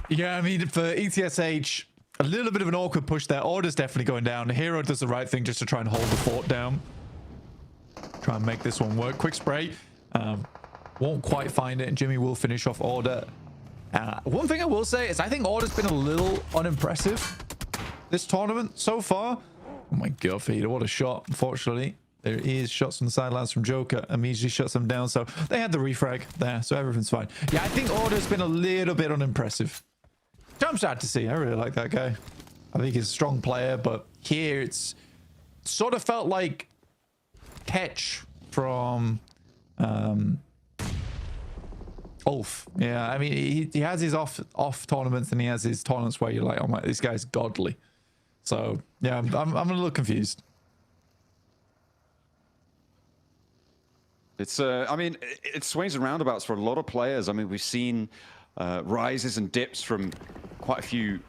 Yeah, I mean, for ETSH, a little bit of an awkward push there. Order's definitely going down. Hero does the right thing just to try and hold the fort down. Try and make this one work. Quick spray. Won't quite find it, and Jimmy will finish off Order. One thing I will say is I think Order's been a little unimpressive this tournament so far. Oh my god, feed, what a shot. Unfortunately, there is shots from the sidelines from Joker. Immediately shuts them down, so they had the refrag there, so everything's fine. Yeah, I think Order's been a little bit unimpressive. I'm sad to see. I really like that guy. I think he's a strong player, but here it's sort of felt like Ketch from Ulf. Yeah, I mean, he has his off tournaments, and he has his tournaments where you're like, oh my, this guy's godly. So yeah, I'm a little confused. It's I mean, it swings and roundabouts for a lot of players. I mean, we've seen rises and dips from quite a few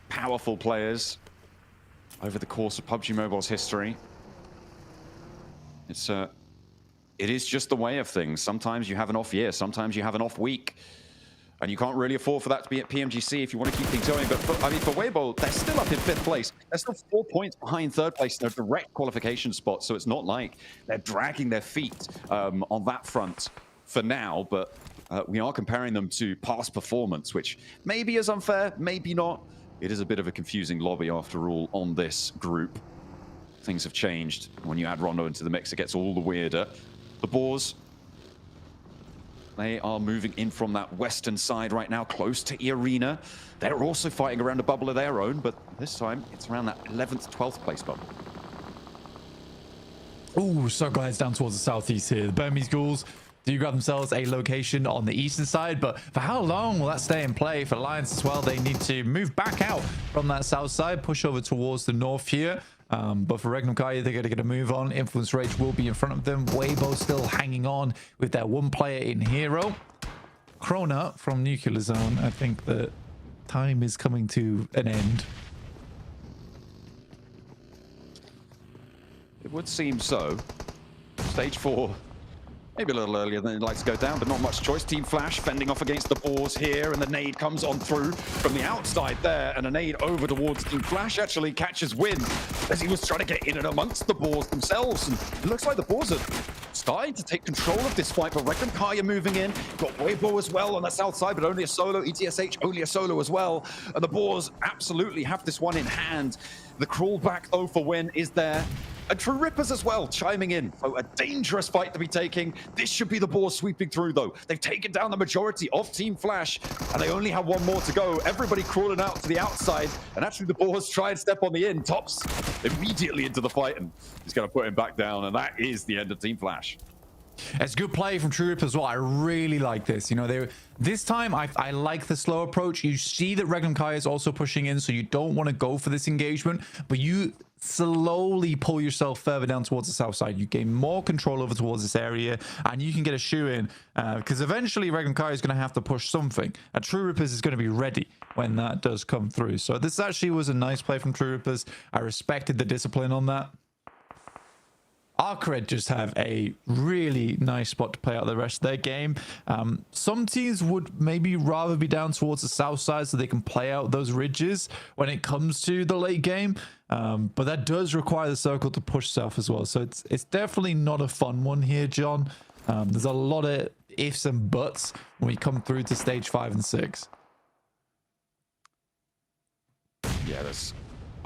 powerful players over the course of PUBG Mobile's history. It is just the way of things. Sometimes you have an off year, sometimes you have an off week. And you can't really afford for that to be at PMGC if you want to keep things going. But for Weibo, they're still up in 5th place. They're still 4 points behind 3rd place in a direct qualification spot. So it's not like they're dragging their feet on that front for now. But we are comparing them to past performance, which maybe is unfair, maybe not. It is a bit of a confusing lobby after all on this group. Things have changed. When you add Rondo into the mix, it gets all the weirder. The Boars, they are moving in from that western side right now, close to E Arena. They're also fighting around a bubble of their own, but this time it's around that 11th, 12th place bubble. Ooh, Circle heads down towards the southeast here. The Burmese Ghouls do grab themselves a location on the eastern side, but for how long will that stay in play? For Alliance as well, they need to move back out from that south side, push over towards the north here. But for Regnum Kaya, they're going to get a move on. Influence Rage will be in front of them. Weibo still hanging on with their one player in Hero. Krona from Nuclear Zone, I think that time is coming to an end. It would seem so. Stage 4. Maybe a little earlier than he'd like to go down, but not much choice. Team Flash fending off against the Boars here, and the nade comes on through from the outside there, and a nade over towards Team Flash actually catches wind as he was trying to get in and amongst the Boars themselves, and it looks like the Boars are starting to take control of this fight, but Reckon Kaya moving in, got Weibo as well on the south side, but only a solo, ETSH only a solo as well, and the Boars absolutely have this one in hand. The crawl back though for Win is there. And True Rippers as well, chiming in. So a dangerous fight to be taking. This should be the Boars sweeping through, though. They've taken down the majority of Team Flash, and they only have one more to go. Everybody crawling out to the outside, and actually the Boars try and step on the in. Tops immediately into the fight, and he's going to put him back down, and that is the end of Team Flash. It's good play from True Rip as well. I really like this. You know, this time I like the slow approach. You see that Regnum Kai is also pushing in, so you don't want to go for this engagement, but you slowly pull yourself further down towards the south side. You gain more control over towards this area, and you can get a shoe in because eventually Regnum Kai is going to have to push something, and True Rippers is going to be ready when that does come through. So this actually was a nice play from True Rippers. I respected the discipline on that. Arcred just have a really nice spot to play out the rest of their game. Some teams would maybe rather be down towards the south side so they can play out those ridges when it comes to the late game. But that does require the circle to push south as well. So it's definitely not a fun one here, John. There's a lot of ifs and buts when we come through to stage 5 and 6. Yeah, there's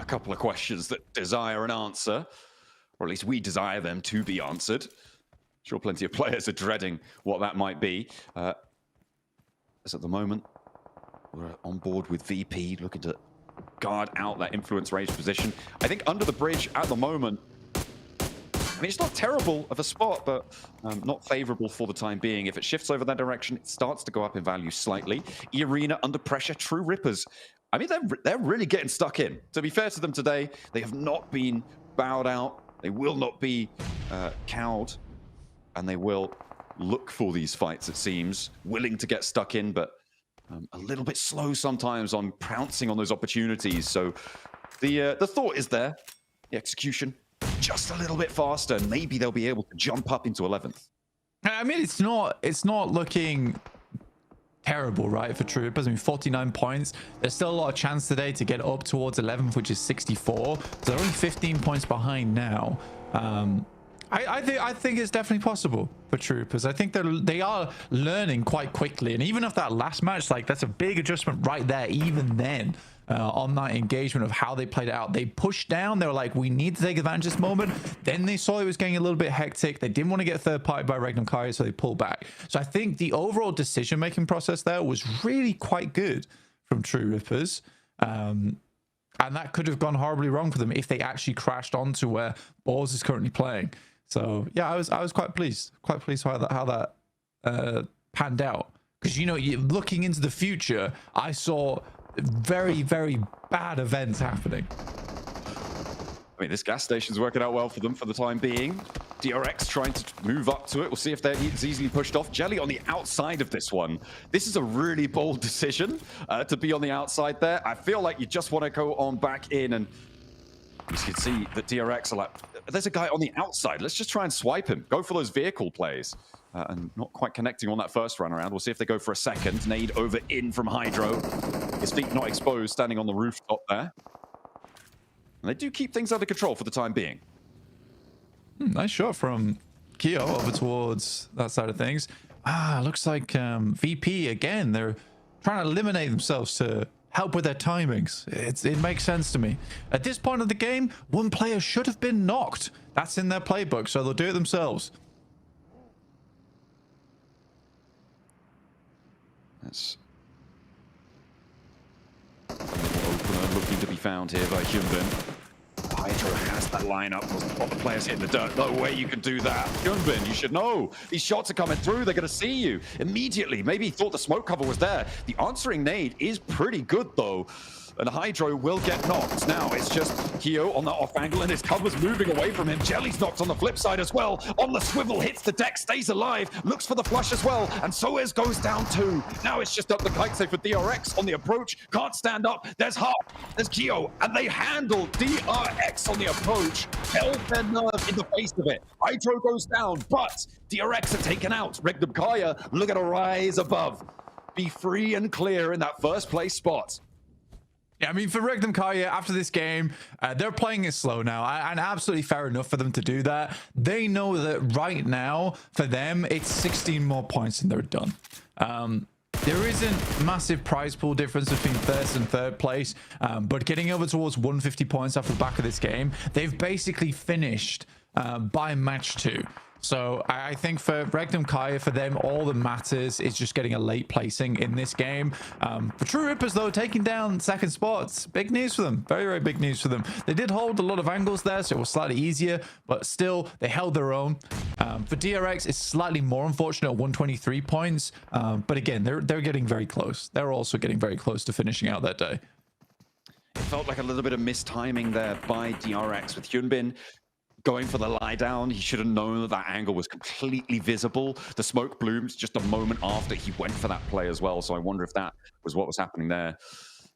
a couple of questions that desire an answer. Or at least we desire them to be answered. Sure, plenty of players are dreading what that might be. As at the moment, we're on board with VP, looking to guard out that influence range position. I think under the bridge at the moment, I mean, it's not terrible of a spot, but not favorable for the time being. If it shifts over that direction, it starts to go up in value slightly. E-Arena under pressure, True Rippers. I mean, they're really getting stuck in. To be fair to them today, they have not been bowed out. They will not be cowed, and they will look for these fights, it seems. Willing to get stuck in, but a little bit slow sometimes on pouncing on those opportunities. So the thought is there. The execution just a little bit faster, and maybe they'll be able to jump up into 11th. I mean, it's not looking terrible, right, for True Rippers. I mean, 49 points. There's still a lot of chance today to get up towards 11th, which is 64. So they're only 15 points behind now. I think it's definitely possible for True Rippers. I think they are learning quite quickly. And even if that last match, like, that's a big adjustment right there, even then. On that engagement of how they played it out. They pushed down. They were like, we need to take advantage of this moment. Then they saw it was getting a little bit hectic. They didn't want to get third party by Regnum Kai, so they pulled back. So I think the overall decision-making process there was really quite good from True Rippers. And that could have gone horribly wrong for them if they actually crashed onto where Boars is currently playing. So yeah, I was quite pleased. Quite pleased how that panned out. Because, you know, looking into the future, I saw very, very bad events happening. I mean, this gas station's working out well for them for the time being. DRX trying to move up to it. We'll see if it's easily pushed off. Jelly on the outside of this one. This is a really bold decision to be on the outside there. I feel like you just want to go on back in, and you can see that DRX are like, there's a guy on the outside. Let's just try and swipe him. Go for those vehicle plays. and not quite connecting on that first run around. We'll see if they go for a second. Nade over in from Hydro. His feet not exposed, standing on the rooftop there. And they do keep things under control for the time being. Nice shot from Keo over towards that side of things. Looks like VP again. They're trying to eliminate themselves to help with their timings. It makes sense to me. At this point of the game, one player should have been knocked. That's in their playbook, so they'll do it themselves. That's a little opener looking to be found here by Hyunbin. Hydro has that lineup. What the players hitting the dirt. No way you can do that. Hyunbin, you should know. These shots are coming through. They're going to see you immediately. Maybe he thought the smoke cover was there. The answering nade is pretty good, though. And Hydro will get knocked. Now it's just Keo on the off angle, and his cover's moving away from him. Jelly's knocked on the flip side as well. On the swivel, hits the deck, stays alive, looks for the flush as well, and Soez goes down too. Now it's just up the kite safe for DRX on the approach. Can't stand up. There's Hart, there's Keo, and they handle DRX on the approach. Held their nerve in the face of it. Hydro goes down, but DRX are taken out. Regnum Kaya looking to rise above. Be free and clear in that first place spot. Yeah, I mean, for Regnum Kaya, after this game, they're playing it slow now, and absolutely fair enough for them to do that. They know that right now, for them, it's 16 more points and they're done. There isn't massive prize pool difference between first and third place, but getting over towards 150 points off the back of this game, they've basically finished by match 2. So I think for Regnum Kaya, for them, all that matters is just getting a late placing in this game. For True Rippers, though, taking down second spots, big news for them. Very, very big news for them. They did hold a lot of angles there, so it was slightly easier, but still, they held their own. For DRX, it's slightly more unfortunate at 123 points. But again, they're getting very close. They're also getting very close to finishing out that day. It felt like a little bit of mistiming there by DRX with Hyunbin going for the lie down. He should have known that that angle was completely visible. The smoke blooms just a moment after he went for that play as well. So I wonder if that was what was happening there.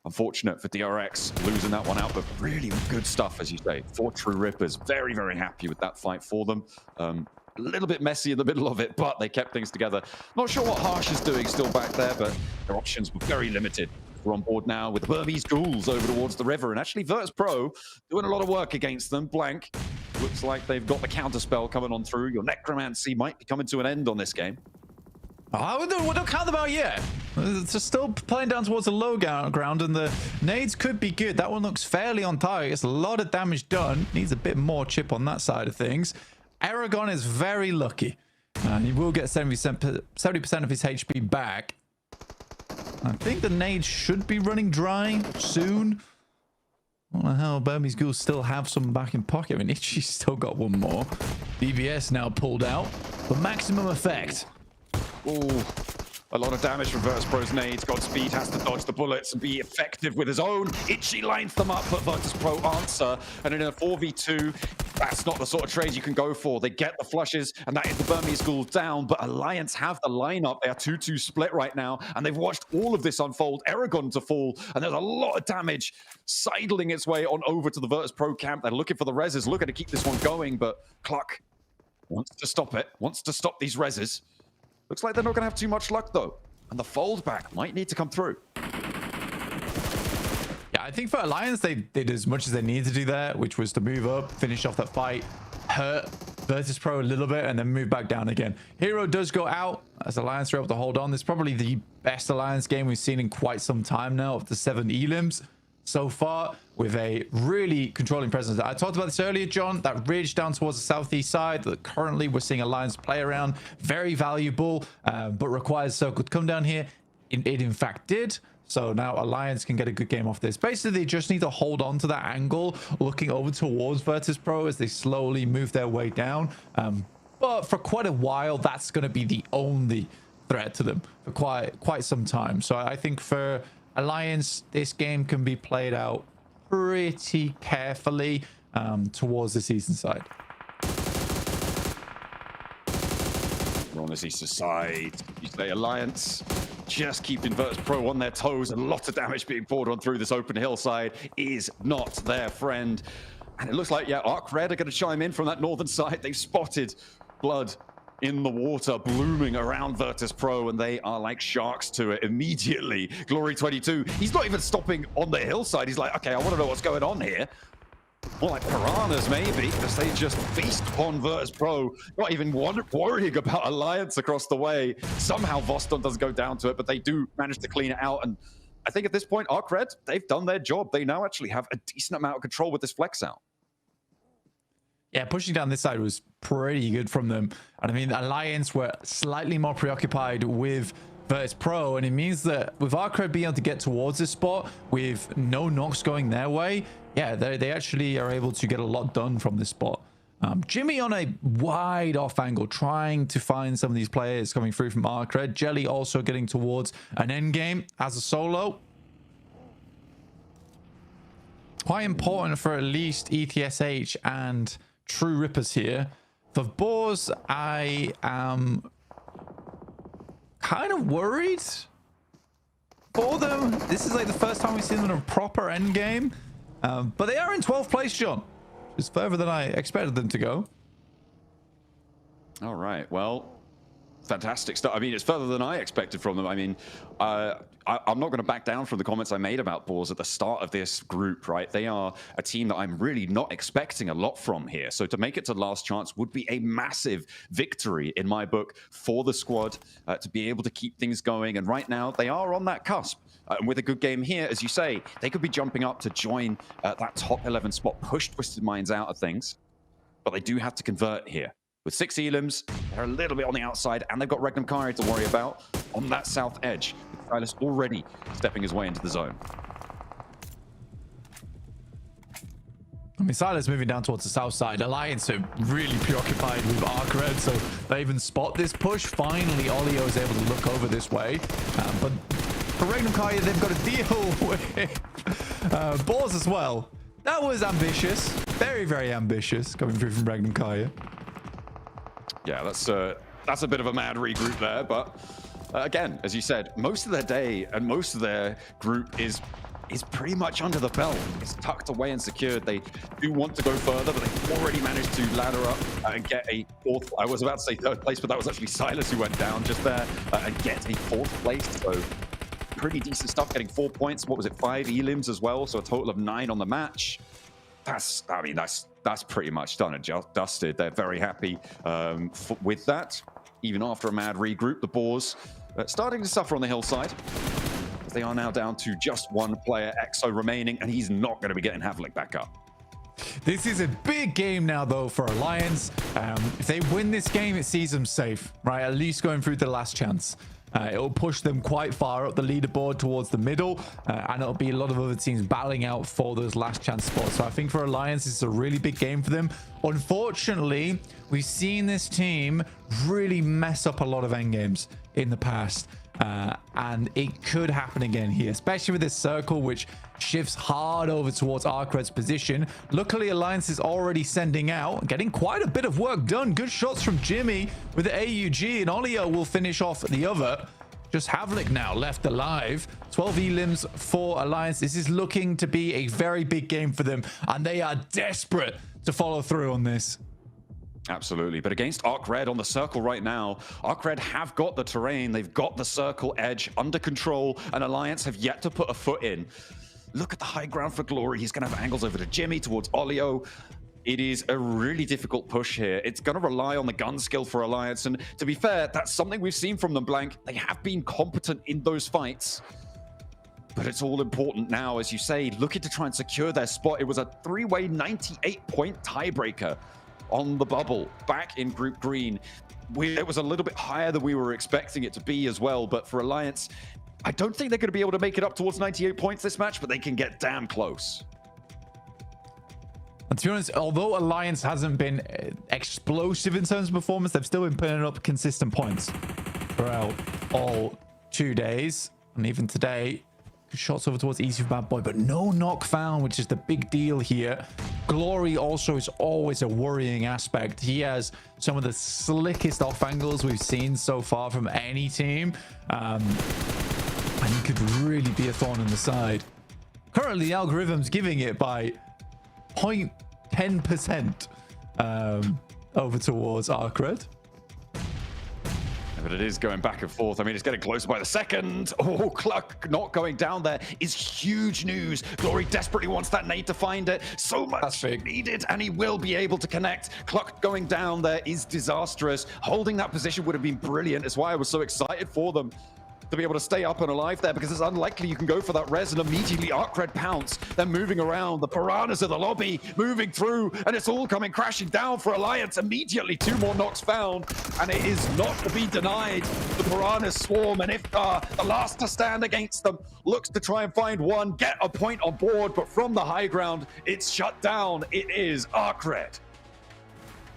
Unfortunate for DRX losing that one out, but really good stuff, as you say. 4 True Rippers, very, very happy with that fight for them. A little bit messy in the middle of it, but they kept things together. Not sure what Harsh is doing still back there, but their options were very limited. We're on board now with the Burmese ghouls over towards the river, and actually Virtus Pro doing a lot of work against them. Blank. Looks like they've got the counterspell coming on through. Your necromancy might be coming to an end on this game. We don't count them out yet. It's still playing down towards the low ground, and the nades could be good. That one looks fairly on target. It's a lot of damage done. Needs a bit more chip on that side of things. Aragon is very lucky. He will get 70% of his HP back. I think the nade should be running dry soon. What the hell? Burmese Ghouls still have some back in pocket. I mean, Ichi's still got one more. DBS now pulled out for maximum effect. Ooh, a lot of damage from Virtus Pro's nades. Godspeed has to dodge the bullets and be effective with his own. Ichi lines them up, but Virtus Pro answer. And in a 4v2, that's not the sort of trade you can go for. They get the flushes, and that is the Burmese Ghouls down. But Alliance have the lineup. They are 2-2 split right now, and they've watched all of this unfold. Aragon to fall, and there's a lot of damage sidling its way on over to the Virtus Pro camp. They're looking for the reses, looking to keep this one going, but Cluck wants to stop it, wants to stop these reses. Looks like they're not going to have too much luck, though. And the fold back might need to come through. Yeah, I think for Alliance, they did as much as they needed to do there, which was to move up, finish off that fight, hurt Virtus Pro a little bit, and then move back down again. Hero does go out as Alliance are able to hold on. This is probably the best Alliance game we've seen in quite some time now of the 7 elims so far, with a really controlling presence. I talked about this earlier, John, that ridge down towards the southeast side that currently we're seeing Alliance play around. Very valuable, but requires Circle to come down here. It in fact did. So now Alliance can get a good game off this. Basically, they just need to hold on to that angle, looking over towards Virtus Pro as they slowly move their way down. But for quite a while, that's going to be the only threat to them for quite some time. So I think for Alliance, this game can be played out pretty carefully towards the season side. We're on this eastern side. You say Alliance just keeping Virtus Pro on their toes. A lot of damage being poured on through this open hillside is not their friend. And it looks like, yeah, Arc Red are going to chime in from that northern side. They've spotted Blood in the water, blooming around Virtus Pro, and they are like sharks to it immediately. Glory 22, he's not even stopping on the hillside. He's like, okay, I want to know what's going on here. More like piranhas, maybe, because they just feast upon Virtus Pro, not even worrying about Alliance across the way. Somehow Voston doesn't go down to it, but they do manage to clean it out. And I think at this point, ArcRed, they've done their job. They now actually have a decent amount of control with this flex out. Yeah, pushing down this side was pretty good from them. And I mean, Alliance were slightly more preoccupied with Virtus Pro, and it means that with ArcRed being able to get towards this spot with no knocks going their way, yeah, they actually are able to get a lot done from this spot. Jimmy on a wide off angle, trying to find some of these players coming through from ArcRed. Jelly also getting towards an end game as a solo. Quite important for at least ETSH and True Rippers here. For Boars, I am kind of worried for them. This is like the first time we've seen them in a proper end game. But they are in 12th place, John. It's further than I expected them to go. All right, well, fantastic stuff. I mean, it's further than I expected from them. I mean, I'm not going to back down from the comments I made about Boars at the start of this group, right? They are a team that I'm really not expecting a lot from here. So to make it to last chance would be a massive victory in my book for the squad to be able to keep things going. And right now, they are on that cusp. And with a good game here, as you say, they could be jumping up to join that top 11 spot, push Twisted Minds out of things. But they do have to convert here. With 6 elims, they're a little bit on the outside, and they've got Regnum Kari to worry about on that south edge, with Silas already stepping his way into the zone. I mean, Silas moving down towards the south side. Alliance are really preoccupied with ArcRed, so they even spot this push. Finally, Olio is able to look over this way. But for Regnum Kari, they've got to deal with Boars as well. That was ambitious. Very, very ambitious coming through from Regnum Kari. Yeah, that's a bit of a mad regroup there, but again, as you said, most of their day and most of their group is pretty much under the belt. It's tucked away and secured. They do want to go further, but they've already managed to ladder up and get a 4th. I was about to say 3rd place, but that was actually Silas who went down just there and get a 4th place. So pretty decent stuff, getting 4 points. What was it, 5 elims as well, so a total of 9 on the match. That's pretty much done and dusted. They're very happy with that. Even after a mad regroup, the Boars starting to suffer on the hillside. They are now down to just 1 player, EXO, remaining, and he's not going to be getting Havlik back up. This is a big game now, though, for Alliance. If they win this game, it sees them safe, right? At least going through the last chance. It'll push them quite far up the leaderboard towards the middle, and it'll be a lot of other teams battling out for those last chance spots. So I think for Alliance, it's a really big game for them. Unfortunately, we've seen this team really mess up a lot of end games in the past. And it could happen again here, especially with this circle, which shifts hard over towards ArcRed's position. Luckily, Alliance is already sending out, getting quite a bit of work done. Good shots from Jimmy with the AUG, and Olio will finish off the other. Just Havlik now left alive. 12 elims for Alliance. This is looking to be a very big game for them, and they are desperate to follow through on this. Absolutely, but against ArcRed on the circle right now, ArcRed have got the terrain, they've got the circle edge under control, and Alliance have yet to put a foot in. Look at the high ground for Glory. He's going to have angles over to Jimmy, towards Olio. It is a really difficult push here. It's going to rely on the gun skill for Alliance, and to be fair, that's something we've seen from them, Blank. They have been competent in those fights. But it's all important now, as you say, looking to try and secure their spot. It was a 3-way 98-point tiebreaker on the bubble back in Group Green. It was a little bit higher than we were expecting it to be as well, but for Alliance, I don't think they're going to be able to make it up towards 98 points this match, but they can get damn close. And to be honest, although Alliance hasn't been explosive in terms of performance, they've still been putting up consistent points throughout all 2 days. And even today, shots over towards Easy for Bad Boy, but no knock found, which is the big deal here. Glory also is always a worrying aspect. He has some of the slickest off angles we've seen so far from any team. And he could really be a thorn in the side. Currently, the algorithm's giving it by 0.10% over towards ArcRed. But it is going back and forth. I mean, it's getting closer by the second. Oh, Cluck not going down there is huge news. Glory desperately wants that nade to find it. So much needed, and he will be able to connect. Cluck going down there is disastrous. Holding that position would have been brilliant. That's why I was so excited for them to be able to stay up and alive there, because it's unlikely you can go for that res and immediately Arcred pounce. They're moving around, the piranhas of the lobby moving through, and it's all coming crashing down for Alliance. Immediately 2 more knocks found, and it is not to be denied. The piranhas swarm, and Iftar, the last to stand against them, looks to try and find one, get a point on board, but from the high ground, it's shut down. It is Arcred.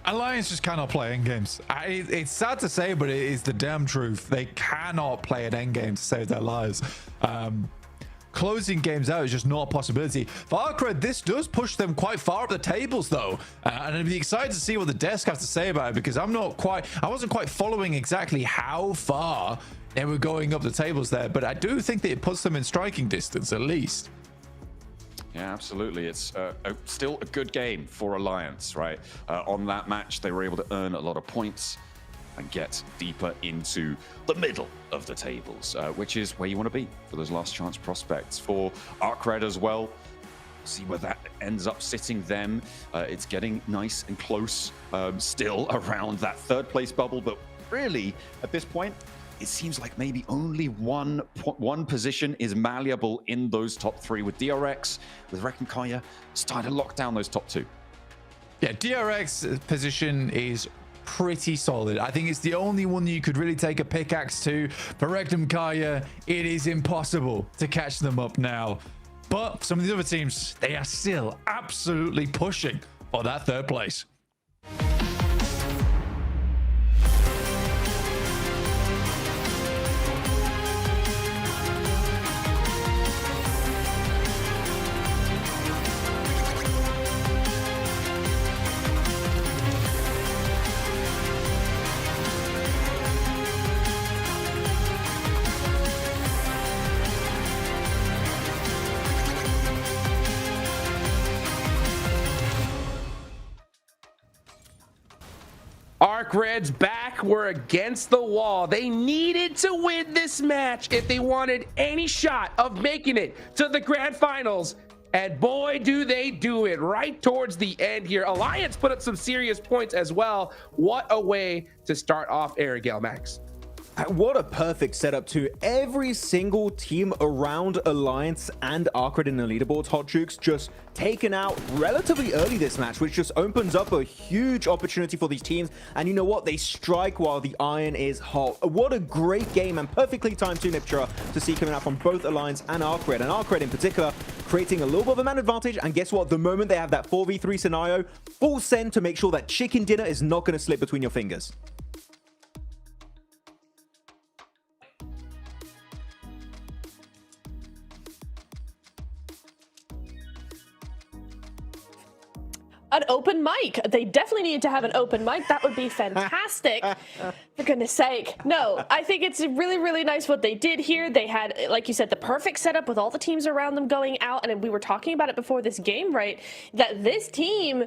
Alliance just cannot play endgames. It's sad to say, but it is the damn truth. They cannot play an endgame to save their lives. Closing games out is just not a possibility. For Arcred, this does push them quite far up the tables, though. And I'd be excited to see what the desk have to say about it, because I wasn't quite following exactly how far they were going up the tables there, but I do think that it puts them in striking distance, at least. Yeah, absolutely. It's still a good game for Alliance, right? On that match, they were able to earn a lot of points and get deeper into the middle of the tables, which is where you want to be for those last chance prospects. For Arcred as well, see where that ends up sitting them. It's getting nice and close still around that 3rd place bubble, but really, at this point, it seems like maybe only one position is malleable in those top 3, with DRX, with Rekkenkaya, starting to lock down those top 2. Yeah, DRX position is pretty solid. I think it's the only one that you could really take a pickaxe to. For Rekkenkaya, it is impossible to catch them up now. But some of the other teams, they are still absolutely pushing for that 3rd place. Arcred's back were against the wall. They needed to win this match if they wanted any shot of making it to the grand finals. And boy, do they do it right towards the end here. Alliance put up some serious points as well. What a way to start off Airgale, Max. What a perfect setup too. Every single team around Alliance and Arcred in the leaderboards, Hot Jukes, just taken out relatively early this match, which just opens up a huge opportunity for these teams. And you know what? They strike while the iron is hot. What a great game, and perfectly timed too, Niptra, to see coming out from both Alliance and Arcred. And Arcred in particular, creating a little bit of a man advantage. And guess what? The moment they have that 4v3 scenario, full send to make sure that chicken dinner is not going to slip between your fingers. An open mic. They definitely need to have an open mic. That would be fantastic. For goodness sake. No, I think it's really, really nice what they did here. They had, like you said, the perfect setup with all the teams around them going out. And we were talking about it before this game, right? That this team,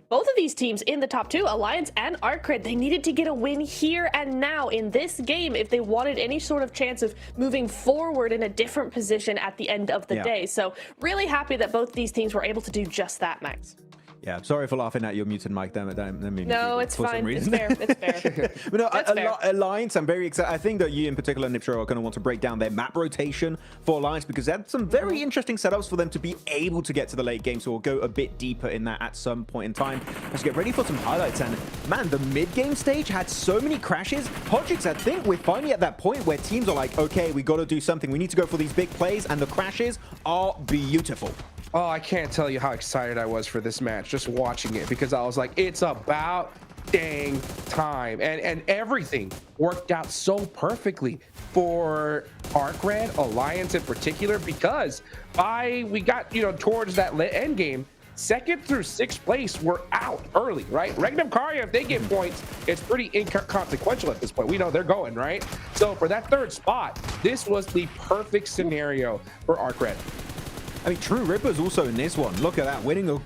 both of these teams in the top 2, Alliance and Arcred, they needed to get a win here and now in this game if they wanted any sort of chance of moving forward in a different position at the end of the day. So really happy that both these teams were able to do just that, Max. Yeah, sorry for laughing at your muted mic. No, it's fine. It's fair. It's fair. But no, Alliance, I'm very excited. I think that you in particular, Niptra, are going to want to break down their map rotation for Alliance, because they had some very interesting setups for them to be able to get to the late game. So we'll go a bit deeper in that at some point in time. Let's get ready for some highlights. And man, the mid-game stage had so many crashes. Hodgix, I think we're finally at that point where teams are like, okay, we got to do something. We need to go for these big plays, and the crashes are beautiful. Oh, I can't tell you how excited I was for this match just watching it, because I was like, it's about dang time. And everything worked out so perfectly for Arcred, Alliance in particular, because we got, towards that end game, 2nd through 6th place were out early, right? Rekkenkaya, if they get points, it's pretty inconsequential at this point. We know they're going, right? So for that 3rd spot, this was the perfect scenario for Arcred. I mean, True Ripper's also in this one. Look at that, winning a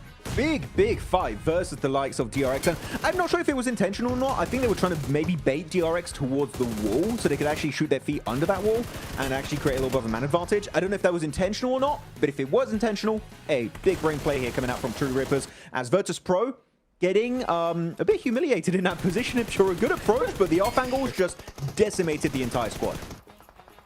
big fight versus the likes of DRX. And I'm not sure if it was intentional or not. I think they were trying to maybe bait DRX towards the wall so they could actually shoot their feet under that wall and actually create a little bit of a man advantage. I don't know if that was intentional or not, but if it was intentional, a big brain play here coming out from True Rippers as Virtus Pro getting a bit humiliated in that position. It's sure a good approach, but the off angles just decimated the entire squad.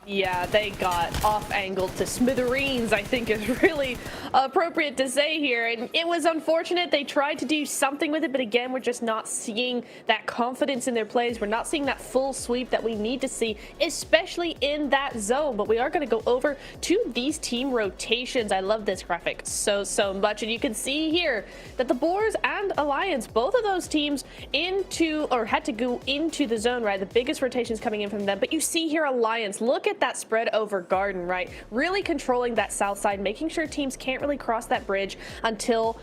Yeah, they got off-angled to smithereens, I think is really appropriate to say here. And it was unfortunate. They tried to do something with it, but again, we're just not seeing that confidence in their plays. We're not seeing that full sweep that we need to see, especially in that zone. But we are going to go over to these team rotations. I love this graphic so much. And you can see here that the Boars and Alliance, both of those teams had to go into the zone, right? The biggest rotations coming in from them. But you see here Alliance, look at that spread over Garden, right? Really controlling that south side, making sure teams can't really cross that bridge until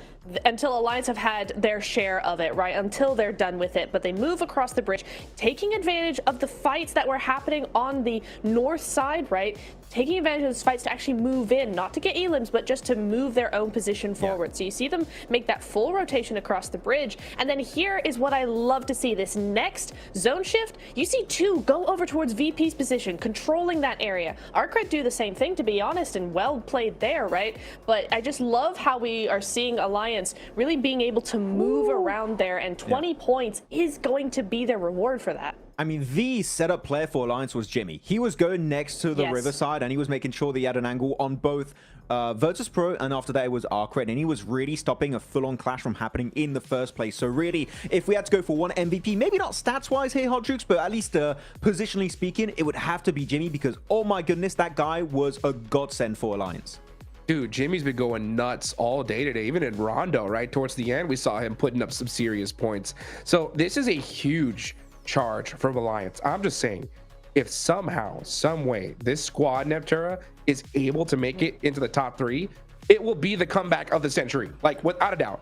Alliance have had their share of it, right? Until they're done with it. But they move across the bridge, taking advantage of the fights that were happening on the north side, right? Taking advantage of those fights to actually move in, not to get elims, but just to move their own position forward. So you see them make that full rotation across the bridge. And then here is what I love to see. This next zone shift, you see two go over towards VP's position, controlling that area. Arcred do the same thing, to be honest, and well played there, right? But I just love how we are seeing Alliance really being able to move around there, and 20 points is going to be their reward for that. I mean, the setup player for Alliance was Jimmy. He was going next to the riverside, and he was making sure that he had an angle on both Virtus Pro, and after that it was Arcred, and he was really stopping a full-on clash from happening in the first place. So really, if we had to go for one MVP, maybe not stats-wise here, Hot Jukes, but at least positionally speaking, it would have to be Jimmy, because, oh my goodness, that guy was a godsend for Alliance. Dude, Jimmy's been going nuts all day today, even in Rondo, right? Towards the end, we saw him putting up some serious points. So this is a huge charge from Alliance. I'm just saying, if somehow, some way, this squad, Neptura, is able to make it into the top 3, it will be the comeback of the century, like without a doubt.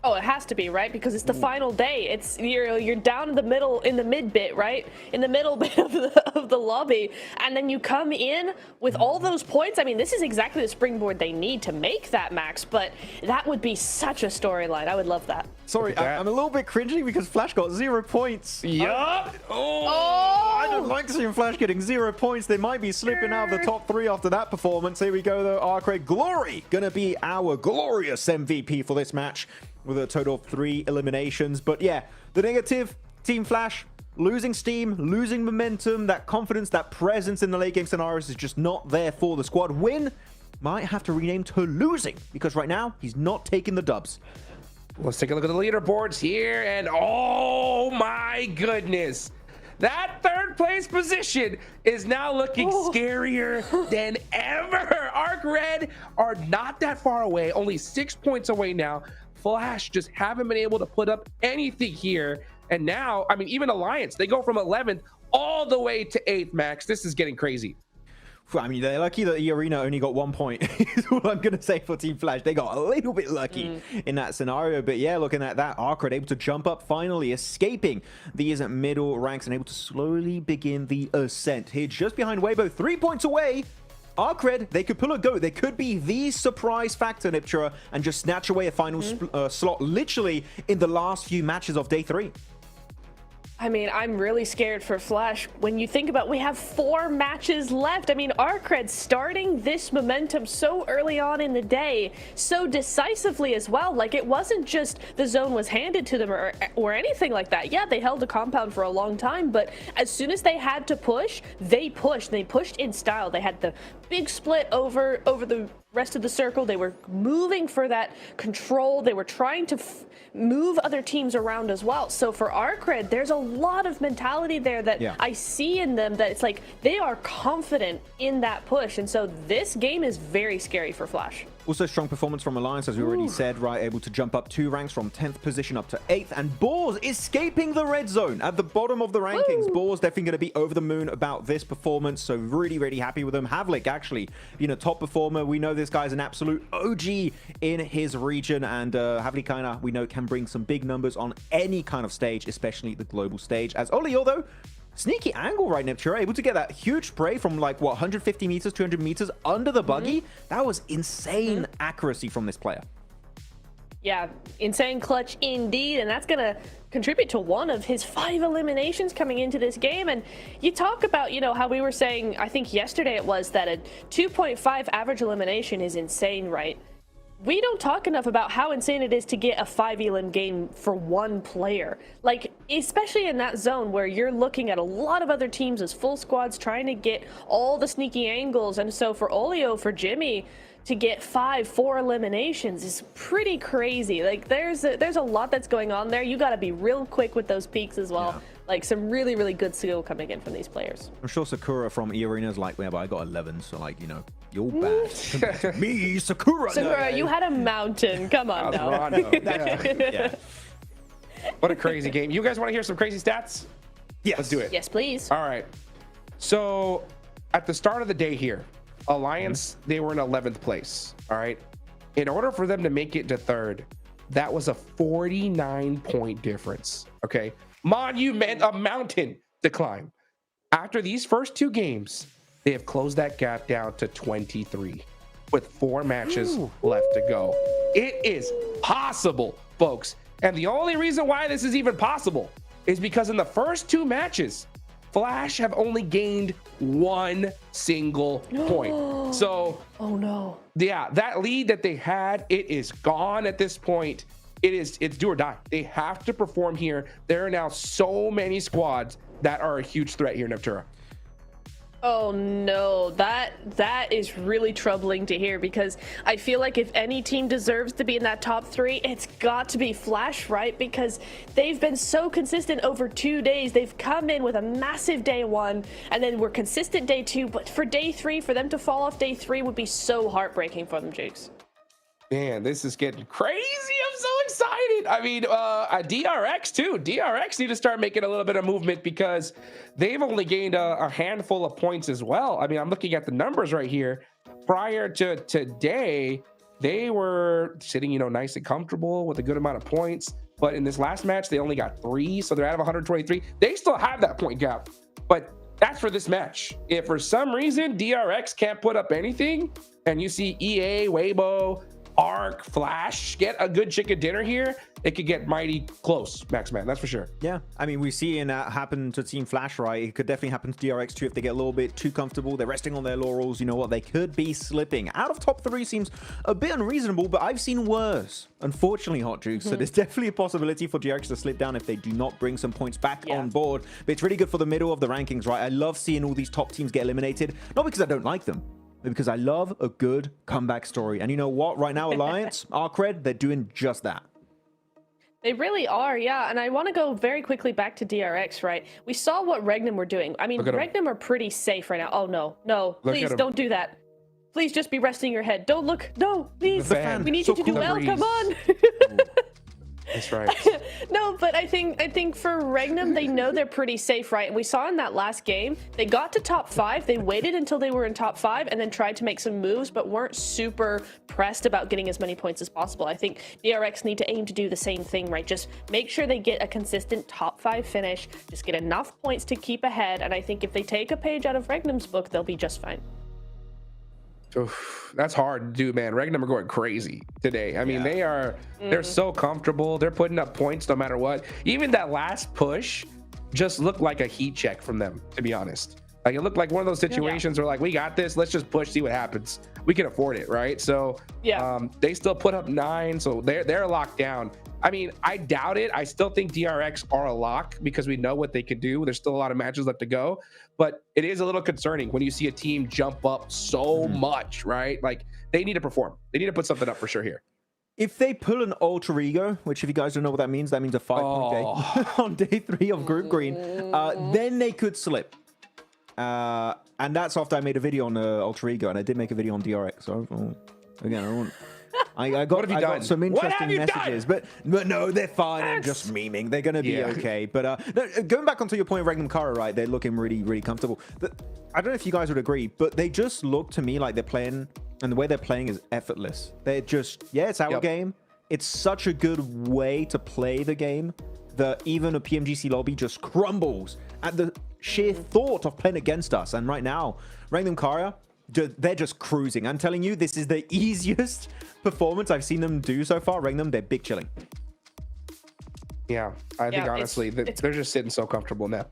Oh, it has to be, right? Because it's the final day. It's you're down in the middle, in the mid bit, right? In the middle bit of the lobby, and then you come in with all those points. I mean, this is exactly the springboard they need to make that, Max. But that would be such a storyline. I would love that. Sorry, I'm a little bit cringy because Flash got 0 points. Yup. I don't like seeing Flash getting 0 points. They might be slipping out of the top 3 after that performance. Here we go, though. Arcade Glory gonna be our glorious MVP for this match, with a total of 3 eliminations. But yeah, the negative, Team Flash losing steam, losing momentum, that confidence, that presence in the late game scenarios is just not there for the squad. Win might have to rename to losing, because right now he's not taking the dubs. Let's take a look at the leaderboards here, and oh my goodness, that 3rd place position is now looking scarier than ever. Arc Red are not that far away, only 6 points away now. Flash just haven't been able to put up anything here. And now, I mean, even Alliance, they go from 11th all the way to 8th, Max. This is getting crazy. I mean, they're lucky that the arena only got 1 point, is all I'm going to say for Team Flash. They got a little bit lucky in that scenario. But yeah, looking at that, Arcred able to jump up, finally escaping these middle ranks and able to slowly begin the ascent. Here, just behind Weibo, 3 points away. Arcred, they could pull a go. They could be the surprise factor, Niptura, and just snatch away a final slot literally in the last few matches of day 3. I mean, I'm really scared for Flash. When you think about, we have 4 matches left. I mean, Arcred starting this momentum so early on in the day, so decisively as well. Like, it wasn't just the zone was handed to them or anything like that. Yeah, they held a compound for a long time, but as soon as they had to push, they pushed. They pushed in style. They had the big split over the rest of the circle. They were moving for that control. They were trying to move other teams around as well. So for Arcred, there's a lot of mentality there that I see in them, that it's like they are confident in that push. And so this game is very scary for Flash. Also strong performance from Alliance, as we already said, right? Able to jump up 2 ranks from 10th position up to 8th. And Boars escaping the red zone at the bottom of the rankings. Boars definitely going to be over the moon about this performance. So really, really happy with them. Havlik actually being a top performer. We know this guy's an absolute OG in his region. And Havlik kind of, we know, can bring some big numbers on any kind of stage, especially the global stage. As Olio, though, sneaky angle right, Neptura, able to get that huge spray from like, what, 150 meters, 200 meters under the buggy. That was insane accuracy from this player. Yeah, insane clutch indeed, and that's gonna contribute to one of his 5 eliminations coming into this game. And you talk about, you know, how we were saying, I think yesterday it was, that a 2.5 average elimination is insane, right? We don't talk enough about how insane it is to get a 5 elim game for one player. Like, especially in that zone where you're looking at a lot of other teams as full squads trying to get all the sneaky angles. And so for Olio, for Jimmy, to get 4 eliminations is pretty crazy. Like, there's a lot that's going on there. You got to be real quick with those peaks as well. Yeah. Like, some really, really good skill coming in from these players. I'm sure Sakura from E-Arena's like, yeah, but I got 11, so like, you know, you're bad. Me, Sakura. Sakura, you had a mountain. Come on now. Yeah. What a crazy game. You guys want to hear some crazy stats? Yes. Let's do it. Yes, please. All right. So at the start of the day here, Alliance, they were in 11th place. All right. In order for them to make it to 3rd, that was a 49-point difference. Okay. A mountain to climb. After these first 2 games, they have closed that gap down to 23 with 4 matches left to go. It is possible, folks. And the only reason why this is even possible is because in the first 2 matches, Flash have only gained 1 single point. So, oh no. Yeah, that lead that they had, it is gone at this point. It's do or die. They have to perform here. There are now so many squads that are a huge threat here, Neptura. Oh no, that is really troubling to hear, because I feel like if any team deserves to be in that top 3, it's got to be Flash, right? Because they've been so consistent over 2 days. They've come in with a massive day 1, and then we're consistent day 2, but for day 3, for them to fall off day 3 would be so heartbreaking for them, Jukes. Man, this is getting crazy. I'm so excited. I mean, DRX too. DRX need to start making a little bit of movement, because they've only gained a handful of points as well. I mean, I'm looking at the numbers right here. Prior to today, they were sitting, you know, nice and comfortable with a good amount of points. But in this last match, they only got 3, so they're out of 123. They still have that point gap, but that's for this match. If for some reason DRX can't put up anything, and you see EA, Weibo, Arc, Flash get a good chicken dinner here, it could get mighty close, Maxman. That's for sure. Yeah, I mean, we've seen that happen to Team Flash, right? It could definitely happen to DRX too if they get a little bit too comfortable. They're resting on their laurels. You know what? They could be slipping. Out of top 3 seems a bit unreasonable, but I've seen worse, unfortunately, Hot Juice. So there's definitely a possibility for DRX to slip down if they do not bring some points back on board. But it's really good for the middle of the rankings, right? I love seeing all these top teams get eliminated, not because I don't like them, because I love a good comeback story. And you know what? Right now, Alliance, our cred, they're doing just that. They really are, yeah. And I want to go very quickly back to DRX, right? We saw what Regnum were doing. I mean, Regnum are pretty safe right now. Oh, no. No, please don't do that. Please just be resting your head. Don't look. No, please. We need you to do well. Come on. That's right. No, but I think for Regnum, they know they're pretty safe, right? And we saw in that last game, they got to top 5. They waited until they were in top 5 and then tried to make some moves, but weren't super pressed about getting as many points as possible. I think DRX need to aim to do the same thing, right? Just make sure they get a consistent top 5 finish, just get enough points to keep ahead. And I think if they take a page out of Regnum's book, they'll be just fine. Oof, that's hard to do, man. Regnum are going crazy today. I mean, they're so comfortable. They're putting up points no matter what. Even that last push just looked like a heat check from them, to be honest. Like, it looked like one of those situations where, like, we got this. Let's just push, see what happens. We can afford it, right? So they still put up 9, so they're locked down. I mean, I doubt it. I still think DRX are a lock because we know what they can do. There's still a lot of matches left to go, but it is a little concerning when you see a team jump up so much, right? Like, they need to perform. They need to put something up for sure here. If they pull an alter ego, which if you guys don't know what that means a 5-point day on day 3 of Group Green, then they could slip. And that's after I made a video on alter ego, and I did make a video on DRX. So again, I got some interesting messages, but no, they're fine. I'm just memeing. They're gonna be okay. But no, going back onto your point, Regnum Kara, right? They're looking really, really comfortable. I don't know if you guys would agree, but they just look to me like they're playing, and the way they're playing is effortless. They're just, it's our game. It's such a good way to play the game that even a PMGC lobby just crumbles at the sheer thought of playing against us. And right now, Regnum Kara, they're just cruising. I'm telling you, this is the easiest performance I've seen them do so far. Regnum, they're big chilling. Yeah, I think honestly, they're just sitting so comfortable now.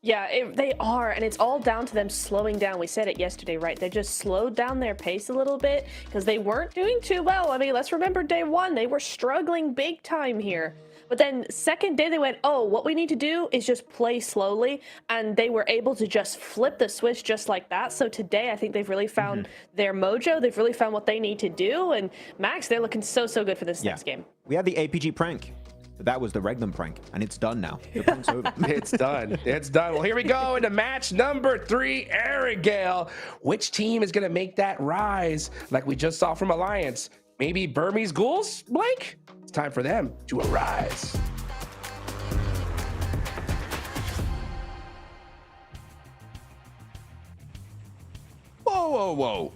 Yeah, they are, and it's all down to them slowing down. We said it yesterday, right? They just slowed down their pace a little bit because they weren't doing too well. I mean, let's remember day one, they were struggling big time here. But then second day they went, oh, what we need to do is just play slowly, and they were able to just flip the switch just like that. So today I think they've really found their mojo. They've really found what they need to do, and Max, they're looking so good for this next game. We had the APG prank. But that was the Regnum prank, and it's done now. The prank's over. It's done. It's done. Well, here we go into match number 3, Arigale. Which team is going to make that rise like we just saw from Alliance? Maybe Burmese Ghouls, Blake? It's time for them to arise. Whoa.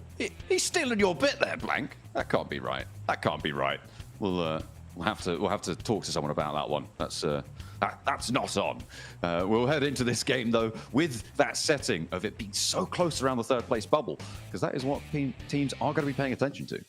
He's stealing your bit there, Blank. That can't be right. That can't be right. We'll have to talk to someone about that one. That's not on. We'll head into this game though with that setting of it being so close around the third place bubble, because that is what teams are going to be paying attention to.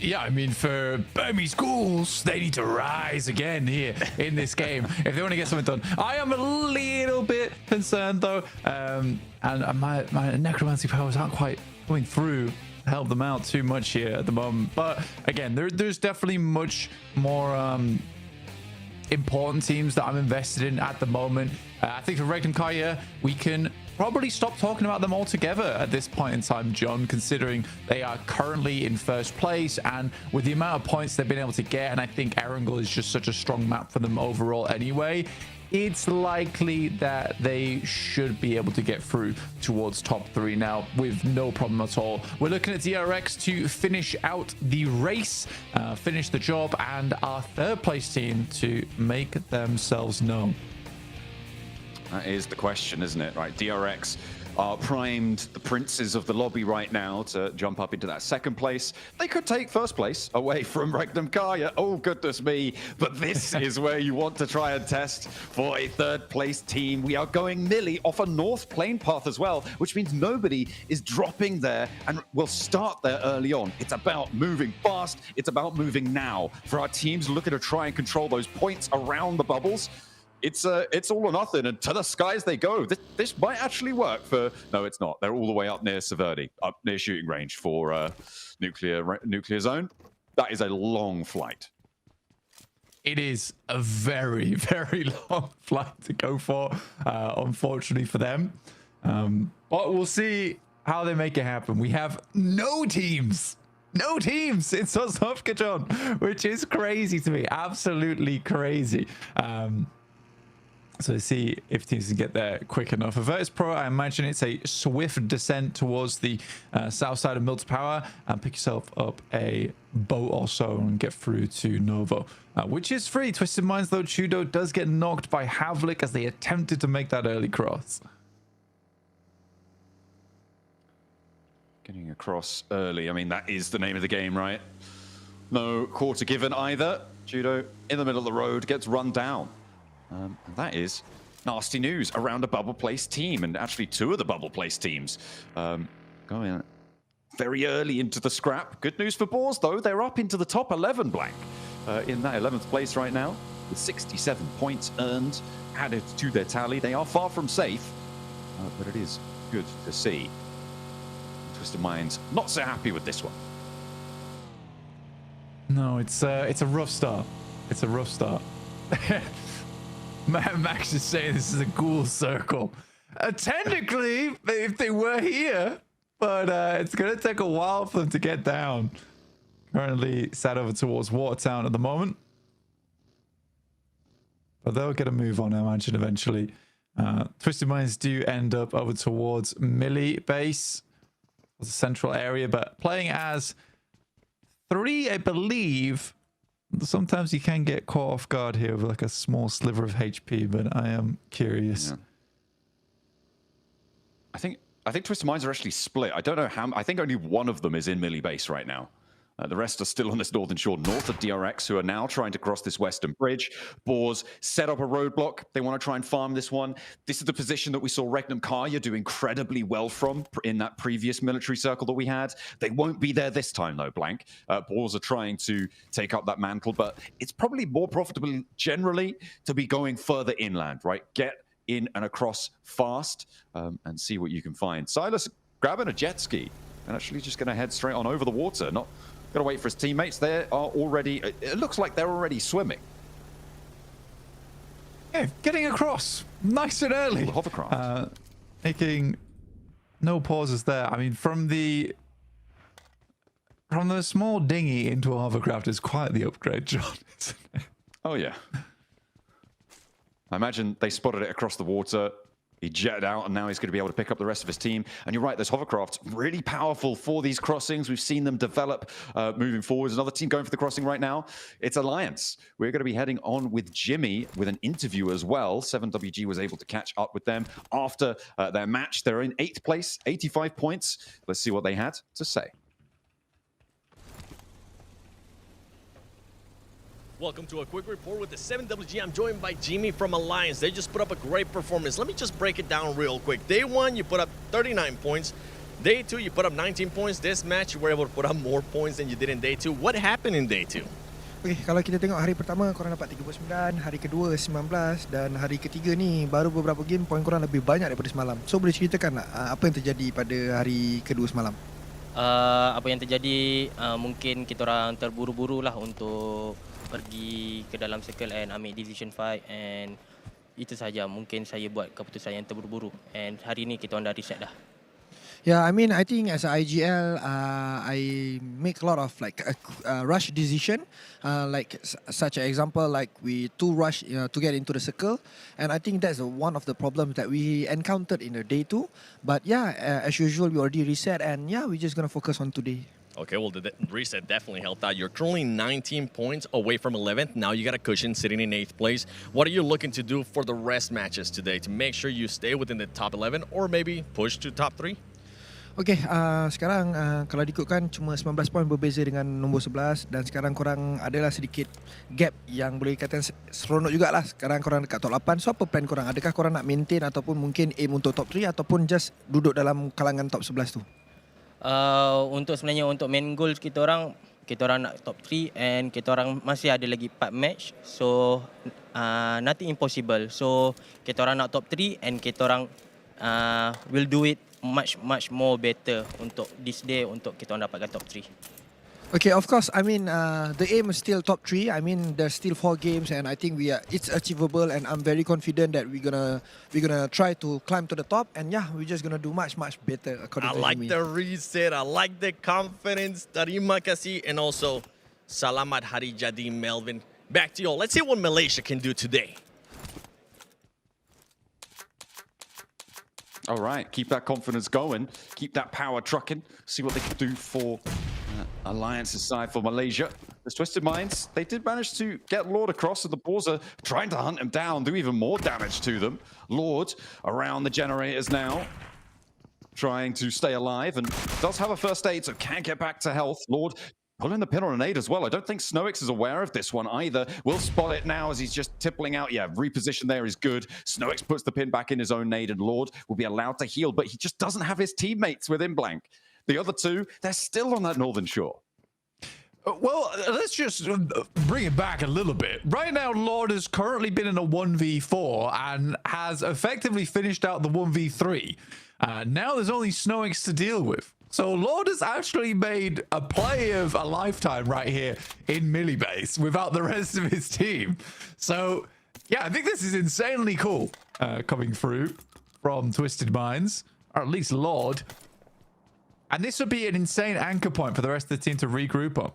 Yeah, I mean, for Burmese Ghouls, they need to rise again here in this game if they want to get something done. I am a little bit concerned though, and my necromancy powers aren't quite going through. Help them out too much here at the moment, but again, there's definitely much more important teams that I'm invested in at the moment. I think for Regnum Karya, we can probably stop talking about them altogether at this point in time, John, considering they are currently in first place, and with the amount of points they've been able to get, and I think Erangel is just such a strong map for them overall anyway, it's likely that they should be able to get through towards top 3 now with no problem at all. We're looking at DRX to finish out the race, finish the job, and our third place team to make themselves known. That is the question, isn't it? Right, DRX are primed, the princes of the lobby right now, to jump up into that second place. They could take first place away from Regnum Karya. Oh, goodness me. But this is where you want to try and test for a third place team. We are going Millie off a north plane path as well, which means nobody is dropping there and will start there early on. It's about moving fast. It's about moving now. For our teams looking to try and control those points around the bubbles, it's all or nothing, and to the skies they go. This might actually work for... No, it's not. They're all the way up near Severdi, up near shooting range for nuclear zone. That is a long flight. It is a very, very long flight to go for, unfortunately for them. But we'll see how they make it happen. We have no teams in Sosnovka, John, which is crazy to me. Absolutely crazy. So let's see if teams can get there quick enough. For Virtus Pro, I imagine it's a swift descent towards the south side of Mills Power and pick yourself up a boat or so and get through to Novo, which is free. Twisted Minds, though, Chudo does get knocked by Havlik as they attempted to make that early cross. Getting across early. I mean, that is the name of the game, right? No quarter given either. Judo in the middle of the road gets run down. That is nasty news around a bubble place team, and actually 2 of the bubble place teams going very early into the scrap. Good news for Boars, though. They're up into the top 11, Blank, in that 11th place right now, with 67 points earned, added to their tally. They are far from safe, but it is good to see. Twisted Minds not so happy with this one. No, it's a rough start. It's a rough start. Max is saying this is a ghoul circle. Technically, if they were here, but it's going to take a while for them to get down. Currently sat over towards Watertown at the moment. But they'll get a move on, I imagine, eventually. Twisted Minds do end up over towards Millie base. It's a central area, but playing as 3, I believe. Sometimes you can get caught off guard here with like a small sliver of HP, but I am curious. Yeah. I think Twisted Minds are actually split. I don't know how. I think only one of them is in Millie base right now. The rest are still on this northern shore, north of DRX, who are now trying to cross this western bridge. Boars set up a roadblock. They want to try and farm this one. This is the position that we saw Regnum Karya do incredibly well from in that previous military circle that we had. They won't be there this time, though, Blank. Boars are trying to take up that mantle, but it's probably more profitable generally to be going further inland, right? Get in and across fast and see what you can find. Silas grabbing a jet ski and actually just going to head straight on over the water. Not going to wait for his teammates. They are already, it looks like they're already swimming. Yeah, getting across nice and early. Hovercraft. Making no pauses there. I mean, from the small dinghy into a hovercraft is quite the upgrade, John. Oh, yeah. I imagine they spotted it across the water. He jetted out, and now he's going to be able to pick up the rest of his team. And you're right, those hovercrafts, really powerful for these crossings. We've seen them develop moving forwards. Another team going for the crossing right now. It's Alliance. We're going to be heading on with Jimmy with an interview as well. 7WG was able to catch up with them after their match. They're in 8th place, 85 points. Let's see what they had to say. Welcome to a quick report with the 7WG. I'm joined by Jimmy from Alliance. They just put up a great performance. Let me just break it down real quick. Day 1, you put up 39 points. Day 2, you put up 19 points. This match, you were able to put up more points than you did in Day 2. What happened in Day 2? Okay, kalau kita tengok hari pertama korang dapat 39, hari kedua 19 dan hari ketiga ni baru beberapa game poin korang lebih banyak daripada semalam. So boleh ceritakan tak apa yang terjadi pada hari kedua semalam? Apa yang terjadi, mungkin kita orang terburu-buru lah untuk pergi ke dalam circle and ambil decision fight, and itu saja. Mungkin saya buat keputusan yang terburu-buru, and hari ni kita orang dah reset dah. Yeah, I mean, I think as a IGL, I make a lot of like rush decision, like such an example, like we too rush to get into the circle, and I think that's one of the problems that we encountered in the Day 2. But yeah, as usual, we already reset, and yeah, we're just gonna focus on today. Okay, well, the reset definitely helped out. You're currently 19 points away from 11th. Now you got a cushion sitting in 8th place. What are you looking to do for the rest matches today to make sure you stay within the top 11 or maybe push to top 3? Okay, sekarang kalau diikutkan cuma 19 poin berbeza dengan nombor 11 dan sekarang korang adalah sedikit gap yang boleh dikatakan seronok jugalah. Sekarang korang dekat top 8. So apa plan korang? Adakah korang nak maintain ataupun mungkin aim untuk top 3 ataupun just duduk dalam kalangan top 11 tu? Sebenarnya untuk main goals kita orang nak top 3 and kita orang masih ada lagi 4 match. So nothing impossible. So kita orang nak top 3 and kita orang will do it much more better untuk this day untuk kita orang dapatkan top 3. Okay, of course. I mean, the aim is still top 3. I mean, there's still 4 games, and I think it's achievable. And I'm very confident that we're gonna try to climb to the top. And yeah, we're just gonna do much better. According to me. I like the reset. I like the confidence. Terima kasih, and also Salamat Hari Jadi, Melvin. Back to you all. Let's see what Malaysia can do today. All right, keep that confidence going. Keep that power trucking. See what they can do for Alliance's side for Malaysia. The Twisted Minds, they did manage to get Lord across, and the Boars are trying to hunt him down, do even more damage to them. Lord around the generators now, trying to stay alive, and does have a first aid, so can get back to health. Lord pulling the pin on an aid as well. I don't think Snowix is aware of this one either. We'll spot it now as he's just tippling out. Yeah, reposition there is good. Snowix puts the pin back in his own nade, and Lord will be allowed to heal, but he just doesn't have his teammates with him, Blank. The other two, they're still on that northern shore. Well, let's just bring it back a little bit. Right now, Lord has currently been in a 1v4 and has effectively finished out the 1v3. Now there's only Snowix to deal with. So Lord has actually made a play of a lifetime right here in Millibase without the rest of his team. So, yeah, I think this is insanely cool coming through from Twisted Minds, or at least Lord. And this would be an insane anchor point for the rest of the team to regroup on.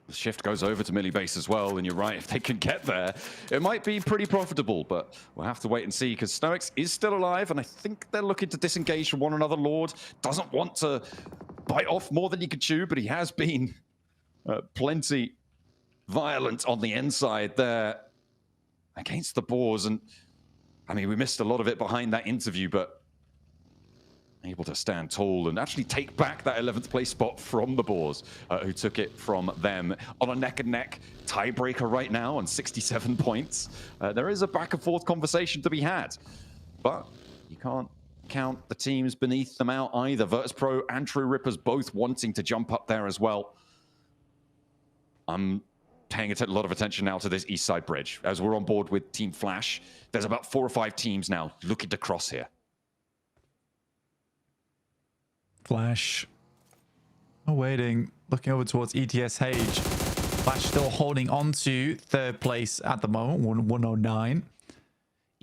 The shift goes over to Millibase as well, and you're right, if they can get there, it might be pretty profitable, but we'll have to wait and see, because Snowix is still alive, and I think they're looking to disengage from one another. Lord doesn't want to bite off more than he could chew, but he has been plenty violent on the inside there against the Boars, and I mean, we missed a lot of it behind that interview, but able to stand tall and actually take back that 11th place spot from the Boars, who took it from them on a neck-and-neck tiebreaker right now on 67 points. There is a back-and-forth conversation to be had, but you can't count the teams beneath them out either. Virtus.pro and True Rippers both wanting to jump up there as well. I'm paying a lot of attention now to this East Side Bridge. As we're on board with Team Flash, there's about 4 or 5 teams now looking to cross here. Flash waiting, looking over towards ETSH. Flash still holding on to 3rd place at the moment, 109.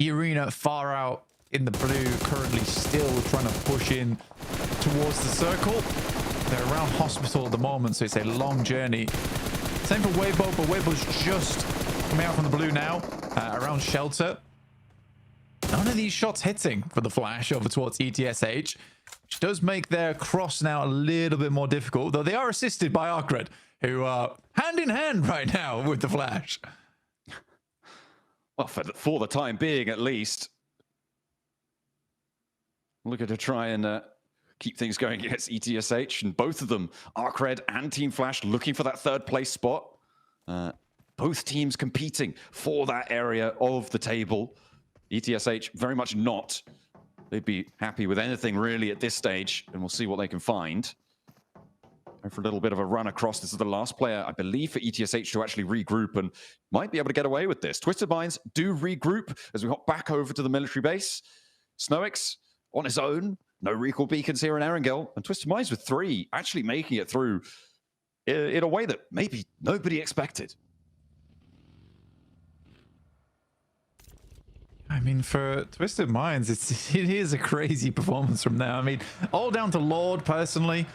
Arena far out in the blue, currently still trying to push in towards the circle. They're around hospital at the moment, so it's a long journey. Same for Weibo, but Weibo's just coming out from the blue now, around shelter. None of these shots hitting for the Flash over towards ETSH, which does make their cross now a little bit more difficult, though they are assisted by Arcred, who are hand in hand right now with the Flash. Well, for the time being, at least. Looking to try and keep things going against ETSH, and both of them, Arcred and Team Flash, looking for that 3rd place spot. Both teams competing for that area of the table. ETSH very much not. They'd be happy with anything really at this stage, and we'll see what they can find. Go for a little bit of a run across. This is the last player, I believe, for ETSH to actually regroup and might be able to get away with this. Twisted Minds do regroup as we hop back over to the military base. Snowix on his own. No recall beacons here in Erangel. And Twisted Minds with 3 actually making it through in a way that maybe nobody expected. I mean, for Twisted Minds, it is a crazy performance from them. I mean, all down to Lord, personally.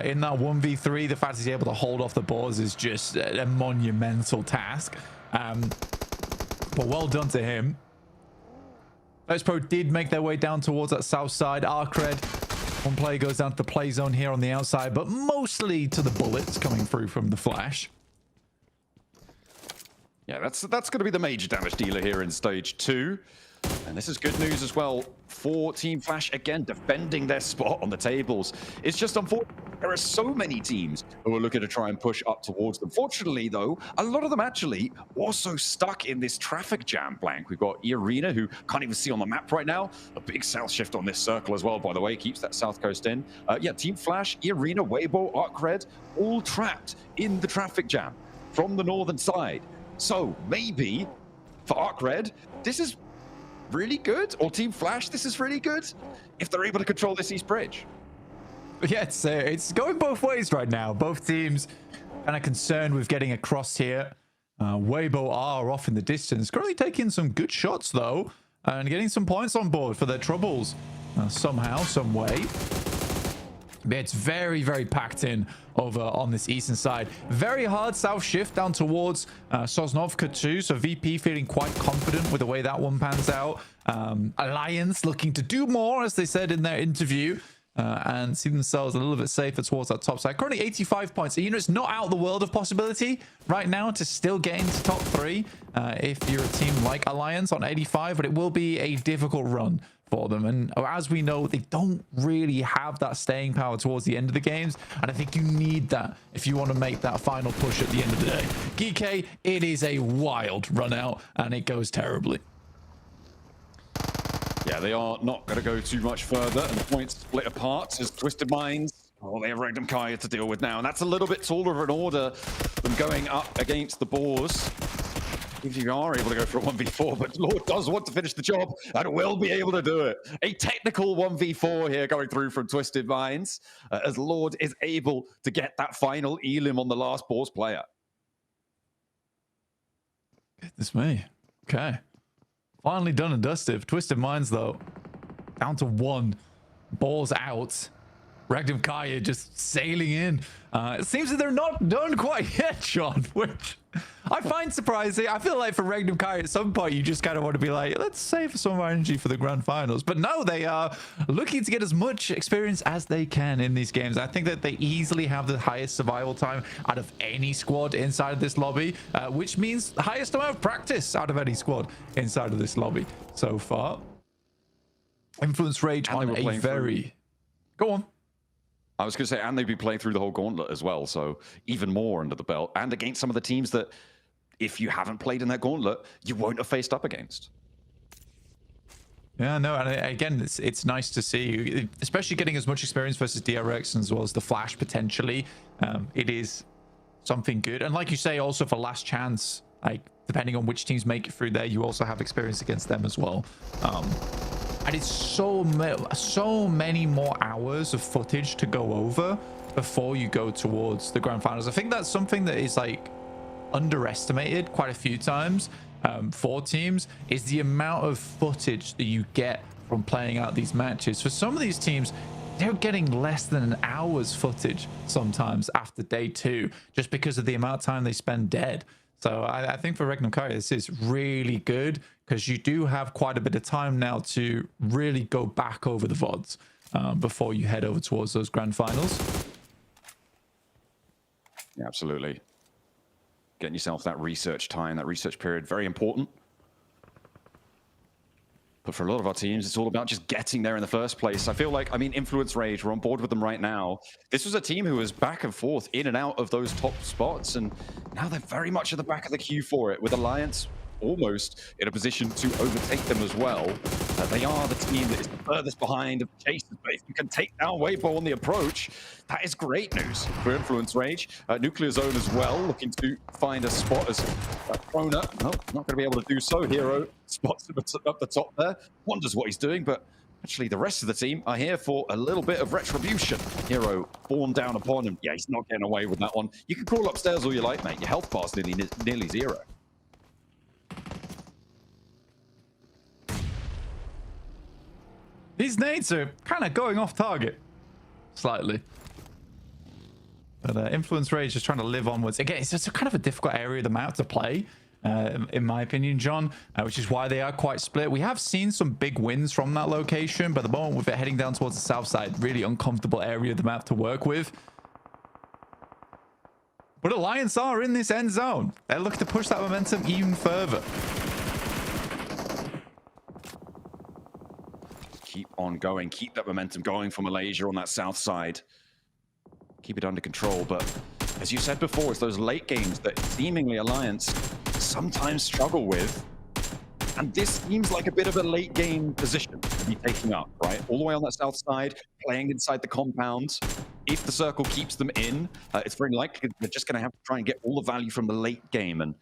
In that 1v3, the fact he's able to hold off the Boars is just a monumental task. But well done to him. Virtus.pro did make their way down towards that south side. Arcred, one player goes down to the play zone here on the outside, but mostly to the bullets coming through from the Flash. Yeah, that's going to be the major damage dealer here in stage 2. And this is good news as well for Team Flash, again, defending their spot on the tables. It's just unfortunate. There are so many teams who are looking to try and push up towards them. Fortunately, though, a lot of them actually also stuck in this traffic jam blank. We've got Arena, who can't even see on the map right now. A big south shift on this circle as well, by the way, keeps that south coast in. Yeah, Team Flash, Arena, Weibo, Arcred, all trapped in the traffic jam from the northern side. So maybe for Arcred, this is really good, or Team Flash, this is really good if they're able to control this East Bridge. Yeah, it's going both ways right now. Both teams kind of concerned with getting across here. Weibo are off in the distance, currently taking some good shots though, and getting some points on board for their troubles somehow, some way. It's very, very packed in over on this eastern side. Very hard south shift down towards Sosnovka too. So VP feeling quite confident with the way that one pans out. Alliance looking to do more, as they said in their interview, and see themselves a little bit safer towards that top side. Currently 85 points. You know, it's not out of the world of possibility right now to still get into top 3 if you're a team like Alliance on 85, but it will be a difficult run for them. And as we know, they don't really have that staying power towards the end of the games, and I think you need that if you want to make that final push at the end of the day. Geeky, it is a wild run out, and it goes terribly. Yeah, they are not going to go too much further, and the points split apart as Twisted Minds, oh, they have Regnum Kaya to deal with now, and that's a little bit taller of an order than going up against the Boars. If you are able to go for a 1v4, but Lord does want to finish the job and will be able to do it. A technical 1v4 here going through from Twisted Minds as Lord is able to get that final elim on the last Boars player. Goodness me. Okay. Finally done and dusted. Twisted Minds, though, down to 1. Boars out. Regnum Kaya just sailing in. It seems that they're not done quite yet, Sean, which I find surprising. I feel like for Regnum Kaya, at some point, you just kind of want to be like, let's save some of our energy for the grand finals. But no, they are looking to get as much experience as they can in these games. I think that they easily have the highest survival time out of any squad inside of this lobby, which means the highest amount of practice out of any squad inside of this lobby so far. Influence Rage on a very... Go on. I was going to say, and they'd be playing through the whole gauntlet as well, so even more under the belt, and against some of the teams that, if you haven't played in that gauntlet, you won't have faced up against. Yeah, no, and again, it's nice to see, especially getting as much experience versus DRX as well as the Flash potentially. It is something good, and like you say, also for last chance, like depending on which teams make it through there, you also have experience against them as well. And it's so many more hours of footage to go over before you go towards the grand finals. I think that's something that is like underestimated quite a few times for teams, is the amount of footage that you get from playing out these matches. For some of these teams, they're getting less than an hour's footage sometimes after day 2, just because of the amount of time they spend dead. So I think for Regnum Kai, this is really good, because you do have quite a bit of time now to really go back over the VODs before you head over towards those grand finals. Yeah, absolutely. Getting yourself that research time, that research period, very important. But for a lot of our teams, it's all about just getting there in the first place. I feel like, I mean, Influence Rage, we're on board with them right now. This was a team who was back and forth in and out of those top spots, and now they're very much at the back of the queue for it, with Alliance almost in a position to overtake them as well. They are the team that is the furthest behind of the chasers, but if you can take down Weibo on the approach, that is great news for Influence Rage. Nuclear Zone as well, looking to find a spot as Krona. No, not going to be able to do so. Hero spots him up the top there, wonders what he's doing, but actually the rest of the team are here for a little bit of retribution. Hero borne down upon him. Yeah, he's not getting away with that one. You can crawl upstairs all you like, mate. Your health bar's nearly zero. These nades are kind of going off target slightly. But Influence Rage is trying to live onwards. Again, it's just a kind of a difficult area of the map to play, in my opinion, John, which is why they are quite split. We have seen some big wins from that location, but at the moment with it heading down towards the south side, really uncomfortable area of the map to work with. But Alliance are in this end zone. They're looking to push that momentum even further. Keep on going, keep that momentum going for Malaysia on that south side. Keep it under control, but as you said before, it's those late games that seemingly Alliance sometimes struggle with. And this seems like a bit of a late game position to be taking up, right? All the way on that south side, playing inside the compound. If the circle keeps them in, it's very likely they're just going to have to try and get all the value from the late game. And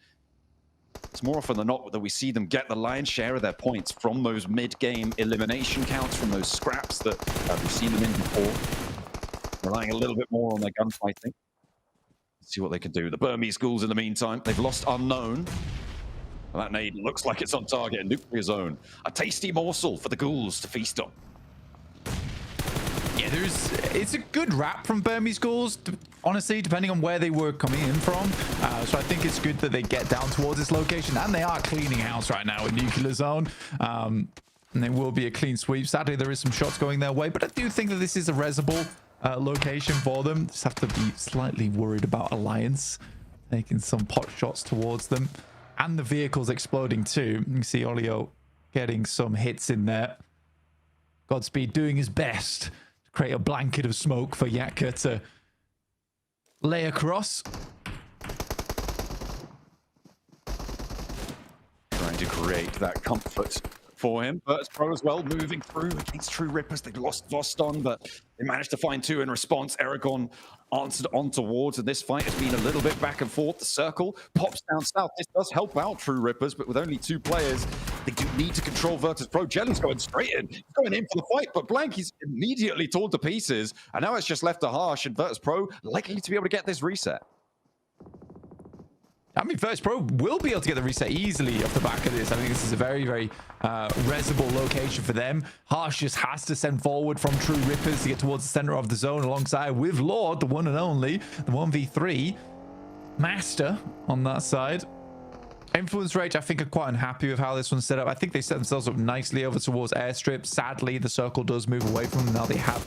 it's more often than not that we see them get the lion's share of their points from those mid-game elimination counts, from those scraps that we've seen them in before. Relying a little bit more on their gunfighting. Let's see what they can do. The Burmese ghouls, in the meantime, they've lost Unknown. And that nade looks like it's on target. Nuclear Zone. A tasty morsel for the ghouls to feast on. Yeah, it's a good wrap from Burmese ghouls, honestly, depending on where they were coming in from. So I think it's good that they get down towards this location, and they are cleaning house right now in Nuclear Zone. And there will be a clean sweep. Sadly, there is some shots going their way, but I do think that this is a resable location for them. Just have to be slightly worried about Alliance taking some pot shots towards them, and the vehicles exploding too. You can see Olio getting some hits in there. Godspeed doing his best to create a blanket of smoke for Yatka to lay across. Trying to create that comfort for him. Virtus Pro as well, moving through against True Rippers. They've lost Voston, but they managed to find 2 in response. Aragon answered on towards, and this fight has been a little bit back and forth. The circle pops down south. This does help out True Rippers, but with only 2 players, they do need to control Virtus Pro. Jelly's going straight in. He's going in for the fight, but Blanky's immediately torn to pieces, and now it's just left to Harsh, and Virtus Pro likely to be able to get this reset. I mean, Virtus Pro will be able to get the reset easily off the back of this. I think this is a very, very resable location for them. Harsh just has to send forward from True Rippers to get towards the center of the zone alongside with Lord, the one and only, the 1v3 master on that side. Influence Rage, I think, are quite unhappy with how this one's set up. I think they set themselves up nicely over towards Airstrip. Sadly, the circle does move away from them. Now they have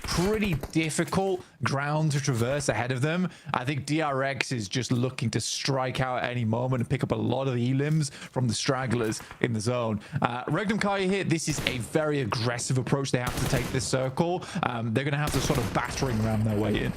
pretty difficult ground to traverse ahead of them. I think DRX is just looking to strike out at any moment and pick up a lot of elims from the stragglers in the zone. Regnum Kaya here, this is a very aggressive approach they have to take this circle. They're going to have to sort of battering ram their way in.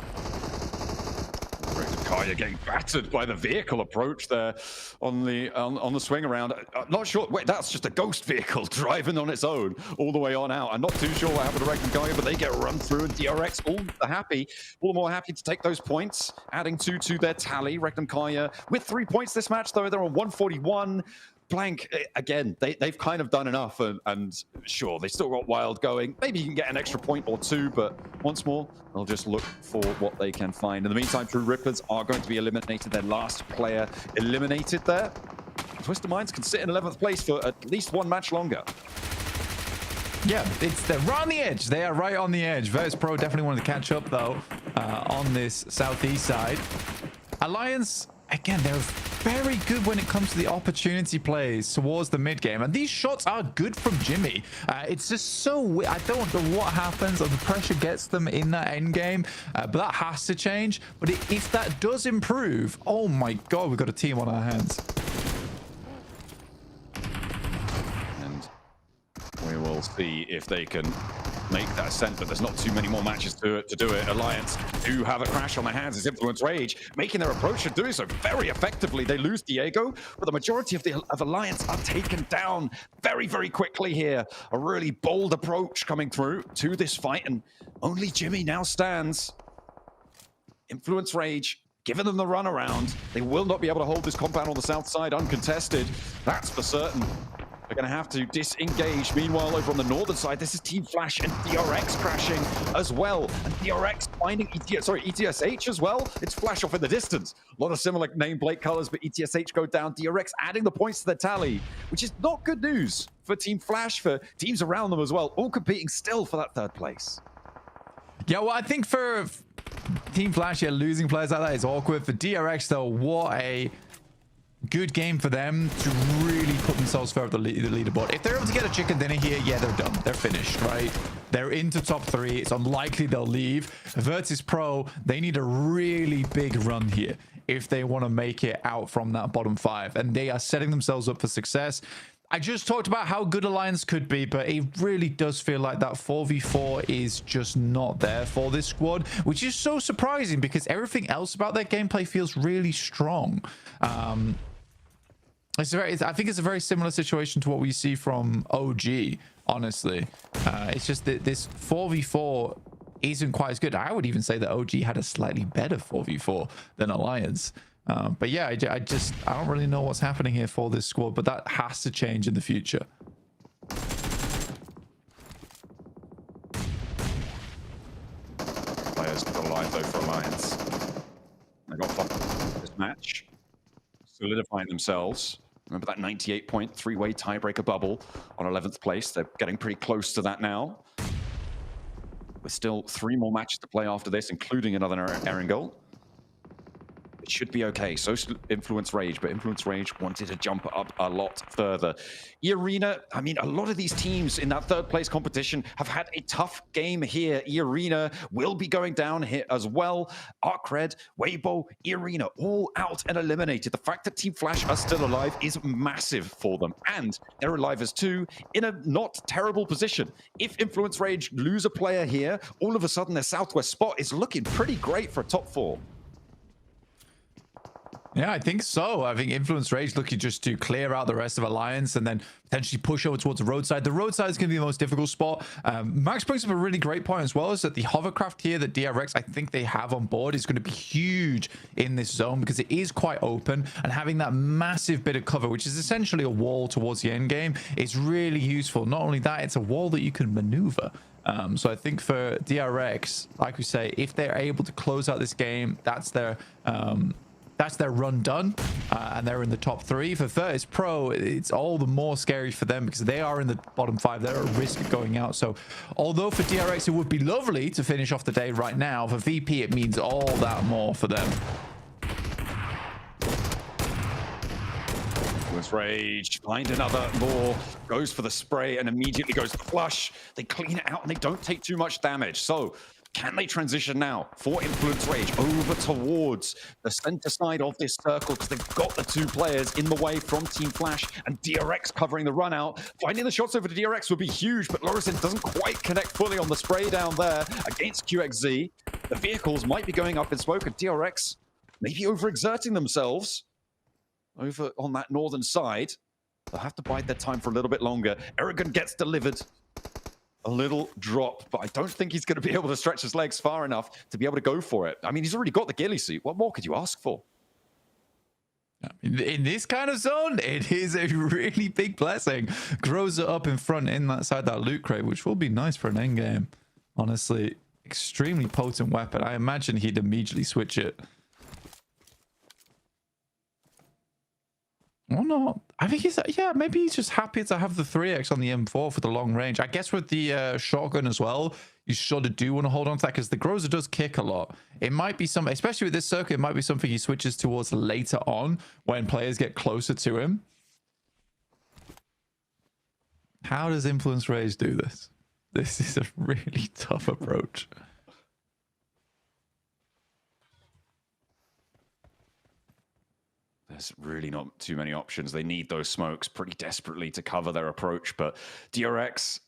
Kaya getting battered by the vehicle approach there on the swing around. Not sure. Wait, that's just a ghost vehicle driving on its own all the way on out. I'm not too sure what happened to Regnum Kaya, but they get run through, and DRX all the more happy to take those points, adding 2 to their tally. Regnum Kaya with 3 points this match, though. They're on 141. Blank, again, they've kind of done enough, and sure, they still got Wild going. Maybe you can get an extra point or two, but once more, they'll just look for what they can find. In the meantime, True Rippers are going to be eliminated. Their last player eliminated there. Twisted Minds can sit in 11th place for at least one match longer. Yeah, they're right on the edge. They are right on the edge. Virtus Pro definitely wanted to catch up, though, on this southeast side. Alliance, again, they're very good when it comes to the opportunity plays towards the mid game, and these shots are good from Jimmy. It's just so weird. I don't know what happens, or the pressure gets them in that end game, but that has to change. But if that does improve, oh my god, we've got a team on our hands. And we will see if they can make that ascent, but there's not too many more matches to do it. Alliance do have a crash on their hands as Influence Rage making their approach and doing so very effectively. They lose Diego, but the majority of Alliance are taken down very, very quickly here. A really bold approach coming through to this fight, and only Jimmy now stands. Influence Rage giving them the run around. They will not be able to hold this compound on the south side uncontested. That's for certain. They're going to have to disengage. Meanwhile, over on the northern side, this is Team Flash and DRX crashing as well. And DRX finding ETSH as well. It's Flash off in the distance. A lot of similar nameplate colors, but ETSH go down. DRX adding the points to their tally, which is not good news for Team Flash, for teams around them as well, all competing still for that 3rd place. Yeah, well, I think for Team Flash, yeah, losing players like that is awkward. For DRX, though, what a good game for them to really put themselves further up the leaderboard. If they're able to get a chicken dinner here, yeah, they're done. They're finished, right? They're into top 3. It's unlikely they'll leave. Virtus Pro, they need a really big run here if they want to make it out from that bottom 5. And they are setting themselves up for success. I just talked about how good Alliance could be, but it really does feel like that 4v4 is just not there for this squad, which is so surprising because everything else about their gameplay feels really strong. I think it's a very similar situation to what we see from OG, honestly. It's just that this 4v4 isn't quite as good. I would even say that OG had a slightly better 4v4 than Alliance. But yeah, I don't really know what's happening here for this squad, but that has to change in the future. Players still alive though for Alliance. They got fun this match, solidifying themselves. Remember that 98-point 3-way tiebreaker bubble on 11th place. They're getting pretty close to that now. With still 3 more matches to play after this, including another Erangel. It should be okay. So Influence Rage, but Influence Rage wanted to jump up a lot further. E-Arena, I mean, a lot of these teams in that 3rd place competition have had a tough game here. E-Arena will be going down here as well. Arcred, Weibo, E-Arena, all out and eliminated. The fact that Team Flash are still alive is massive for them. And they're alive as 2 in a not terrible position. If Influence Rage lose a player here, all of a sudden their southwest spot is looking pretty great for a top 4. Yeah, I think so. I think Influence Rage looking just to clear out the rest of Alliance and then potentially push over towards the roadside. The roadside is going to be the most difficult spot. Max brings up a really great point as well, is that the hovercraft here that DRX, I think they have on board, is going to be huge in this zone because it is quite open, and having that massive bit of cover, which is essentially a wall towards the end game, is really useful. Not only that, it's a wall that you can maneuver. So I think for DRX, like we say, if they're able to close out this game, that's their run done, and they're in the top 3. For Virtus Pro, it's all the more scary for them because they are in the bottom 5. They're at risk of going out. So although for DRX it would be lovely to finish off the day right now, for VP it means all that more for them. Influence Rage, find another more, goes for the spray and immediately goes to flush. They clean it out and they don't take too much damage. So Can they transition now for Influence Rage over towards the center side of this circle, because they've got the two players in the way from Team Flash, and DRX covering the run out. Finding the shots over to DRX would be huge, but Lorison doesn't quite connect fully on the spray down there against QXZ. The vehicles might be going up in smoke, and DRX maybe overexerting themselves over on that northern side. They'll have to bide their time for a little bit longer. Aragon gets delivered. A little drop, but I don't think he's going to be able to stretch his legs far enough to be able to go for it. I mean, he's already got the ghillie suit. What more could you ask for? In this kind of zone, it is a really big blessing. Groza up in front inside that loot crate, which will be nice for an endgame. Honestly, extremely potent weapon. I imagine he'd immediately switch it. Or not. I think he's, yeah, maybe he's just happy to have the 3x on the M4 for the long range. I guess with the shotgun as well, you sort of do want to hold on to that, because the Groza does kick a lot. It might be something, especially with this circuit, it might be something he switches towards later on when players get closer to him. How does Influence Rage do this? This is a really tough approach. There's really not too many options. They need those smokes pretty desperately to cover their approach. But DRX,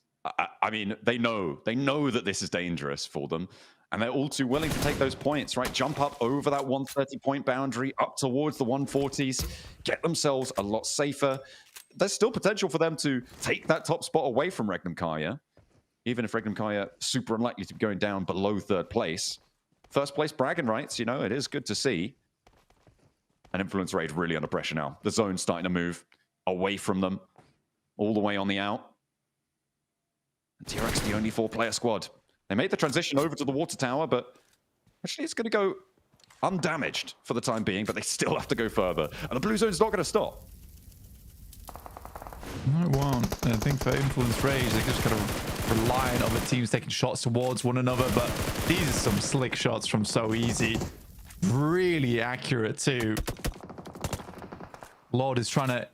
I mean, they know that this is dangerous for them. And they're all too willing to take those points, right? Jump up over that 130-point boundary, up towards the 140s, get themselves a lot safer. There's still potential for them to take that top spot away from Regnum Kaya, even if Regnum Kaya super unlikely to be going down below third place. First place bragging rights, you know, it is good to see. And Influence Rage really under pressure now. The zone's starting to move away from them, all the way on the out. And TRX, the only 4-player squad. They made the transition over to the water tower, but actually it's going to go undamaged for the time being, but they still have to go further. And the blue zone's not going to stop. No, it won't. I think for Influence Rage, they're just kind of relying on other teams taking shots towards one another, but these are some slick shots from So Easy. Really accurate too. Lord is trying to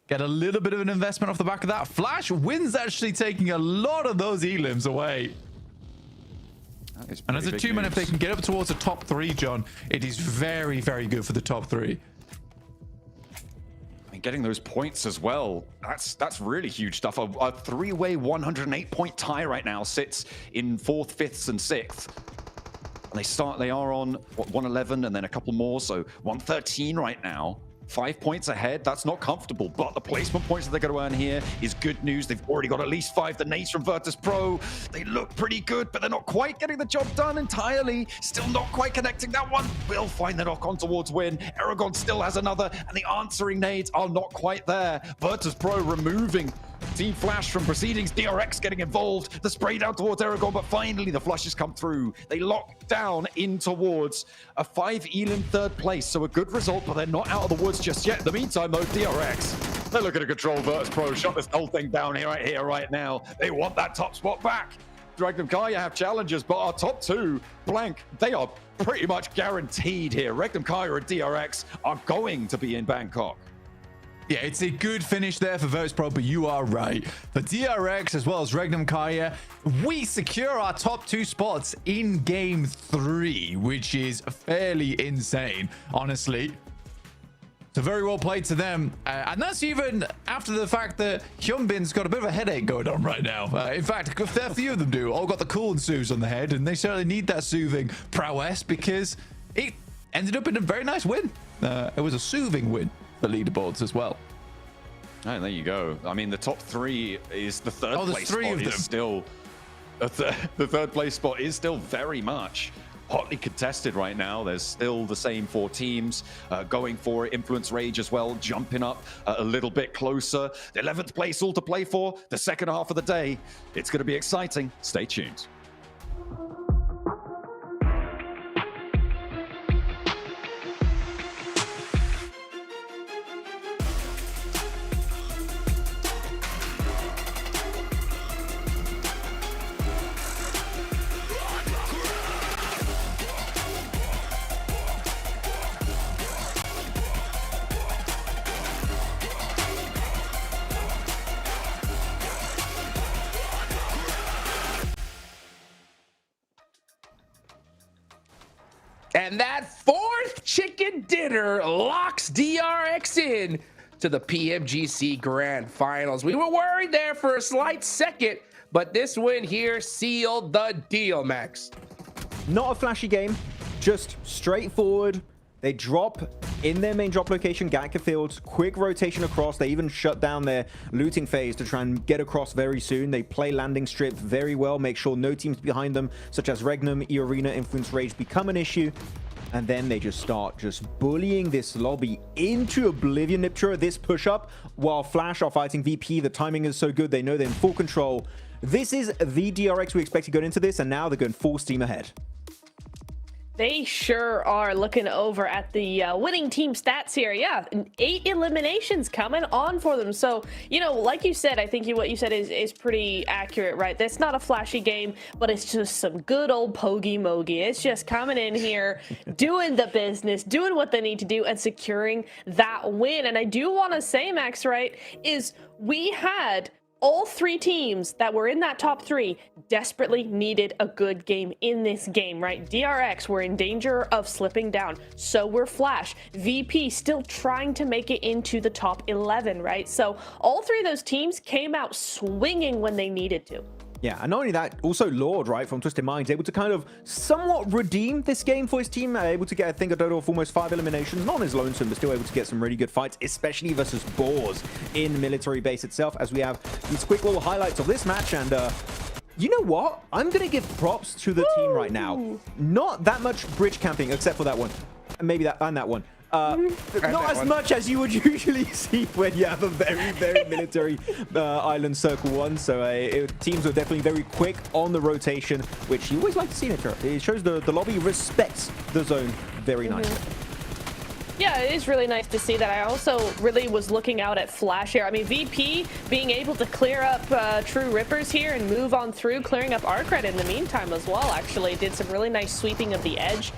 get a little bit of an investment off the back of that. Flash wins, actually taking a lot of those elims away. And as a 2-man, if they can get up towards the top 3, John, it is very, very good for the top 3. I mean, getting those points as well, that's really huge stuff. A 3-way 108-point tie right now sits in 4th, 5th, and 6th. And they are on, what, 111 and then a couple more, so 113 right now. 5 points ahead, that's not comfortable, but the placement points that they're going to earn here is good news. They've already got at least 5. The nades from Virtus Pro, they look pretty good, but they're not quite getting the job done entirely. Still not quite connecting. That one will find the knock on towards win. Aragon still has another, and the answering nades are not quite there. Virtus Pro removing Team Flash from proceedings. DRX getting involved. The spray down towards Aragon, but finally the flushes come through. They lock down in towards a 5 elim 3rd place, so a good result, but they're not out of the woods just yet. In the meantime, though, DRX, they're looking to control Virtus Pro, shut this whole thing down here, right now. They want that top spot back. Regnum Kaya have challenges, but our top 2, blank, they are pretty much guaranteed here. Regnum Kaya and DRX are going to be in Bangkok. Yeah, it's a good finish there for Virtus Pro, but you are right. For DRX as well as Regnum Kaya, we secure our top 2 spots in Game 3, which is fairly insane, honestly. So very well played to them. And that's even after the fact that Hyunbin's got a bit of a headache going on right now. In fact, a fair few of them do. All got the cool and soothes on the head, and they certainly need that soothing prowess because it ended up in a very nice win. It was a soothing win. The leaderboards as well. Oh, there you go. I mean, the top 3 is the 3rd place spot is still the 3rd place spot is still very much hotly contested right now. There's still the same 4 teams going for it. Influence Rage as well, jumping up a little bit closer. The 11th place all to play for the second half of the day. It's going to be exciting. Stay tuned. And that fourth chicken dinner locks DRX in to the PMGC Grand Finals. We were worried there for a slight second, but this win here sealed the deal, Max. Not a flashy game, just straightforward. They drop in their main drop location, Gatka Fields, quick rotation across. They even shut down their looting phase to try and get across very soon. They play landing strip very well, make sure no teams behind them, such as Regnum, E-Arena, Influence Rage, become an issue. And then they just start bullying this lobby into oblivion. Niptura, this push-up, while Flash are fighting VP. The timing is so good. They know they're in full control. This is the DRX we expected going into this, and now they're going full steam ahead. They sure are looking over at the winning team stats here. Yeah, 8 eliminations coming on for them. So, you know, like you said, I think what you said is pretty accurate, right? That's not a flashy game, but it's just some good old pogie-mogie. It's just coming in here, doing the business, doing what they need to do, and securing that win. And I do want to say, Max, right, is we had all 3 teams that were in that top 3 desperately needed a good game in this game, right? DRX were in danger of slipping down. So were Flash. VP still trying to make it into the top 11, right? So all 3 of those teams came out swinging when they needed to. Yeah, and not only that, also Lord, right, from Twisted Minds, able to kind of somewhat redeem this game for his team, able to get, I think, a total of almost 5 eliminations, not on his lonesome, but still able to get some really good fights, especially versus Boars in military base itself, as we have these quick little highlights of this match. And you know what? I'm going to give props to the team right now. Not that much bridge camping, except for that one. Maybe that and that one. Not as much as you would usually see when you have a very, very military island circle one. So teams are definitely very quick on the rotation, which you always like to see in it. It shows the lobby respects the zone very nicely. Yeah, it is really nice to see that. I also really was looking out at Flash here. I mean, VP being able to clear up True Rippers here and move on through, clearing up Arcred in the meantime as well, actually. Did some really nice sweeping of the edge.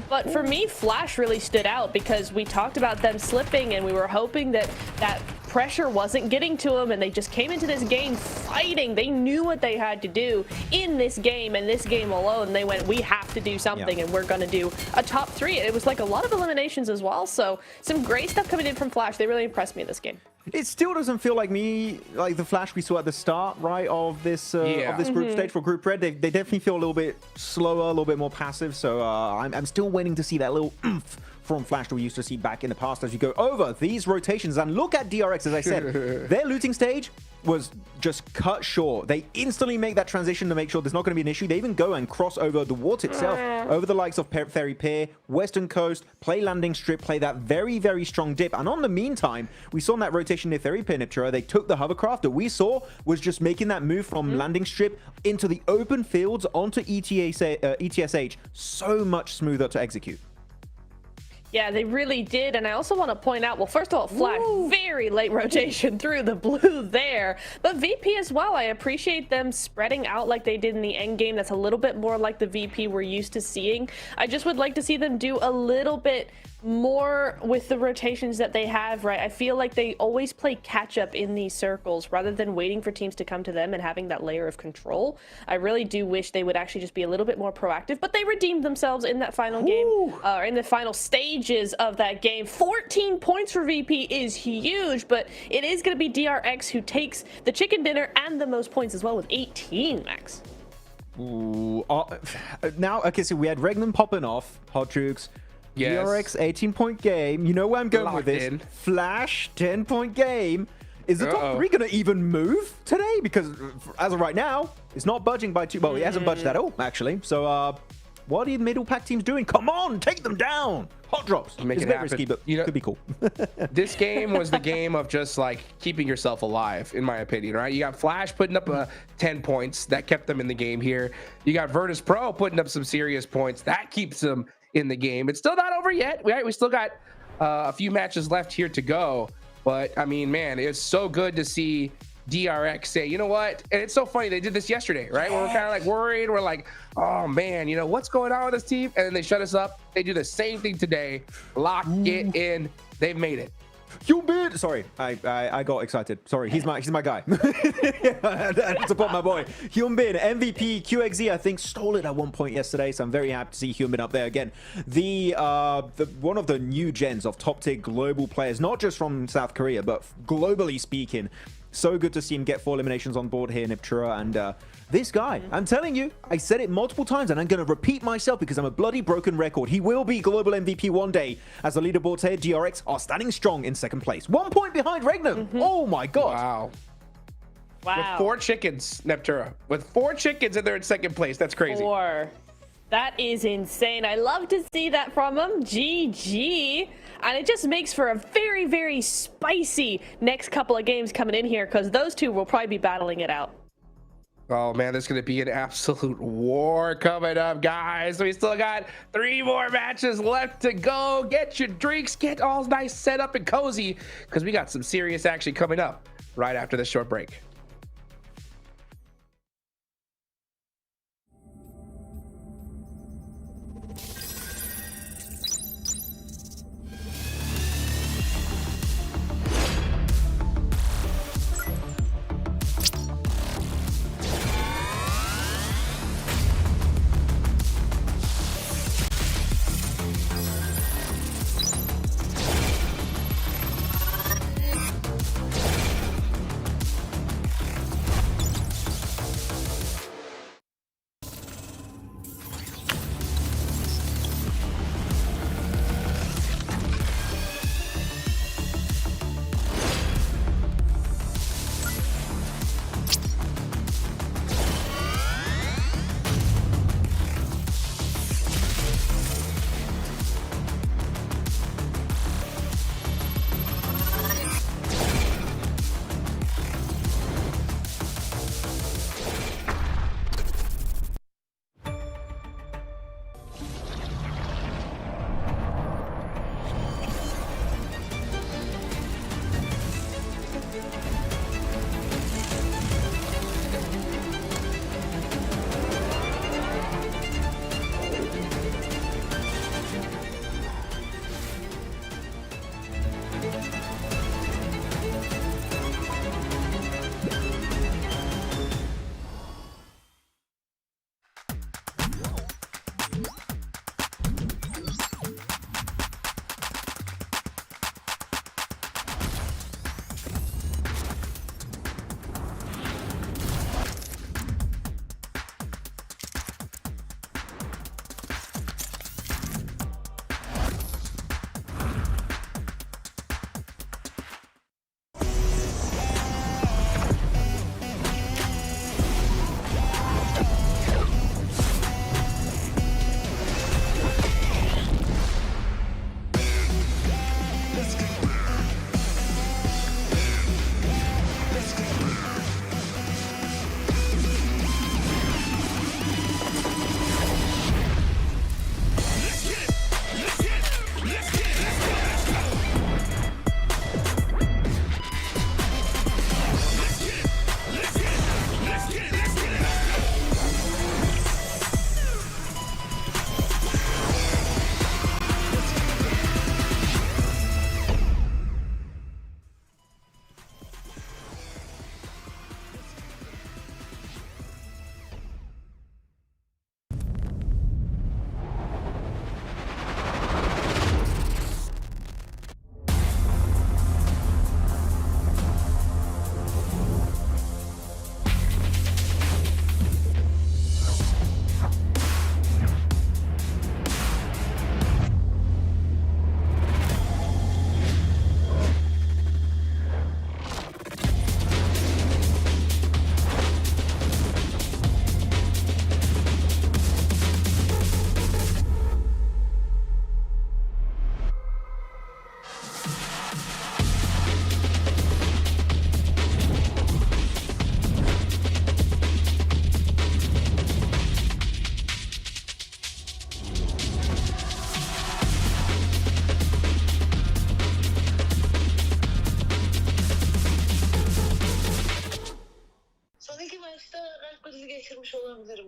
But for me, Flash really stood out because we talked about them slipping and we were hoping that that pressure wasn't getting to them, and they just came into this game fighting. They knew what they had to do in this game, and this game alone. They went, we have to do something, and we're going to do a top 3. It was like a lot of eliminations as well, so some great stuff coming in from Flash. They really impressed me this game. It still doesn't feel like the Flash we saw at the start, right, of this group stage for Group Red. They definitely feel a little bit slower, a little bit more passive. So I'm still waiting to see that little oomph from Flash that we used to see back in the past as you go over these rotations. And look at DRX, as I said, their looting stage was just cut short. They instantly make that transition to make sure there's not going to be an issue. They even go and cross over the water itself, over the likes of Ferry Pier, Western Coast, play landing strip, play that very, very strong dip. And on the meantime, we saw in that rotation near Ferry Pier, Niptura, they took the hovercraft that we saw was just making that move from landing strip into the open fields onto ETSH so much smoother to execute. Yeah, they really did. And I also want to point out, well, first of all, Flash, very late rotation through the blue there. But VP as well, I appreciate them spreading out like they did in the end game. That's a little bit more like the VP we're used to seeing. I just would like to see them do a little bit more with the rotations that they have, right? I feel like they always play catch up in these circles rather than waiting for teams to come to them and having that layer of control. I really do wish they would actually just be a little bit more proactive, but they redeemed themselves in that final game, or in the final stages of that game. 14 points for VP is huge, but it is going to be DRX who takes the chicken dinner and the most points as well with 18, Max. Ooh, now, okay, so we had Regnum popping off, Hot Jukes. Yes. DRX 18-point game. You know where I'm going with this. Flash 10-point game. Is the top 3 going to even move today? Because as of right now, it's not budging by 2. Well, it hasn't budged at all, actually. So what are the middle pack teams doing? Come on, take them down. Hot drops. Make it's it a bit happen. risky, but could be cool. This game was the game of just like keeping yourself alive, in my opinion, right? You got Flash putting up 10 points. That kept them in the game here. You got Virtus Pro putting up some serious points. That keeps them in the game. It's still not over yet, right? We still got a few matches left here to go. But I mean, man, it's so good to see DRX say, you know what? And it's so funny, they did this yesterday, right? We're kind of like worried. We're like, oh man, you know, what's going on with this team? And then they shut us up. They do the same thing today. Lock it in. They've made it. Hyunbin! Sorry, I got excited. Sorry, he's my guy. I had to support my boy. Hyunbin, MVP, QXZ, I think, stole it at one point yesterday, so I'm very happy to see Hyunbin up there again. The one of the new gens of top-tier global players, not just from South Korea, but globally speaking. So good to see him get 4 eliminations on board here in Iptura, and this guy, I'm telling you, I said it multiple times, and I'm going to repeat myself because I'm a bloody broken record. He will be global MVP one day, as the leaderboards here, DRX, are standing strong in second place. 1 point behind Regnum. Oh my god. Wow. Wow. With 4 chickens, Neptura. With 4 chickens and they're in second place. That's crazy. 4. That is insane. I love to see that from him. GG. And it just makes for a very, very spicy next couple of games coming in here, because those two will probably be battling it out. Oh man, there's gonna be an absolute war coming up, guys. We still got 3 more matches left to go. Get your drinks, get all nice set up and cozy, because we got some serious action coming up right after this short break.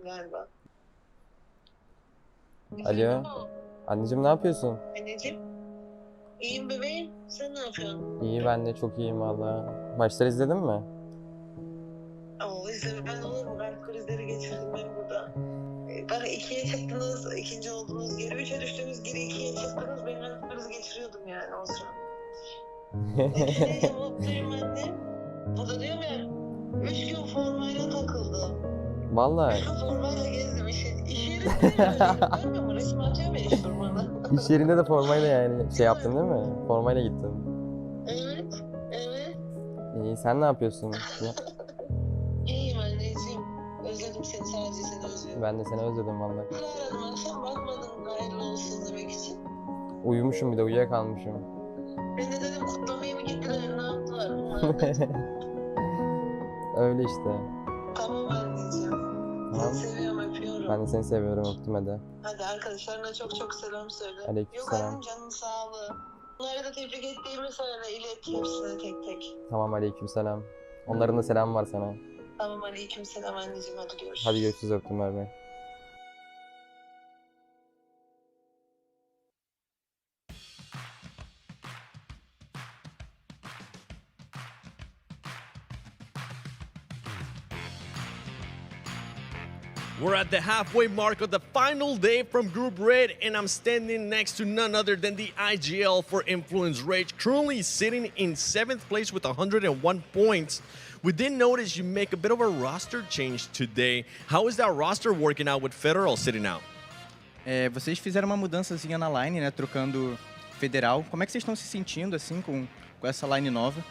galiba. Alo. Anneciğim ne yapıyorsun? Anneciğim. İyiyim bebeğim. Sen ne yapıyorsun? İyi, ben de çok iyiyim valla. Maçları izledin mi? Oo, izlemeden olur mu? Ben krizleri geçirdim ben burada. Bana 2'ye çıktınız, ikinci oldunuz, geri 3'e düştünüz, geri 2'ye çıktınız. Ben krizi geçiriyordum yani o sıra. İkinci mutluyum anne. Bu da diyorum ya, 3 gün formayla takıldım. Vallahi. 3 gün formayla gezdim. İş yerinde görmüyor mu? Resim atıyor mu iş formada? İş yerinde de formayla yani şey yaptın değil mi? Formayla gittin. Evet, evet. İyi, sen ne yapıyorsun? İyiyim anneciğim. Özledim seni, sadece seni özledim. Ben de seni özledim valla. Aradım, akşam bakmadım hayırlı olsun demek için. Uyumuşum, bir de uyuyakalmışım. Ben de dedim kutlamaya mı gittiler, ne yaptılar? Öyle işte. Tamam anneciğim. Tamam. Seni seviyorum, öpüyorum. Ben de seni seviyorum, öptüm hadi. Hadi arkadaşlarına çok çok selam söyle. Aleykümselam. Yok canım sağlığı. Onlara da tebrik ettiğimi söyle, ilet hepsine tek tek. Tamam, aleykümselam. Onların da selamı var sana. Tamam aleykümselam anneciğim, hadi görüşürüz. Hadi görüşürüz, öptüm, bay bay. We're at the halfway mark of the final day from Group Red, and I'm standing next to none other than the IGL for Influence Rage, currently sitting in 7th place with 101 points. We did notice you make a bit of a roster change today. How is that roster working out with Federal sitting out? Vocês fizeram uma mudançazinha na line, né, trocando Federal. Como é que vocês estão se sentindo assim com essa line nova?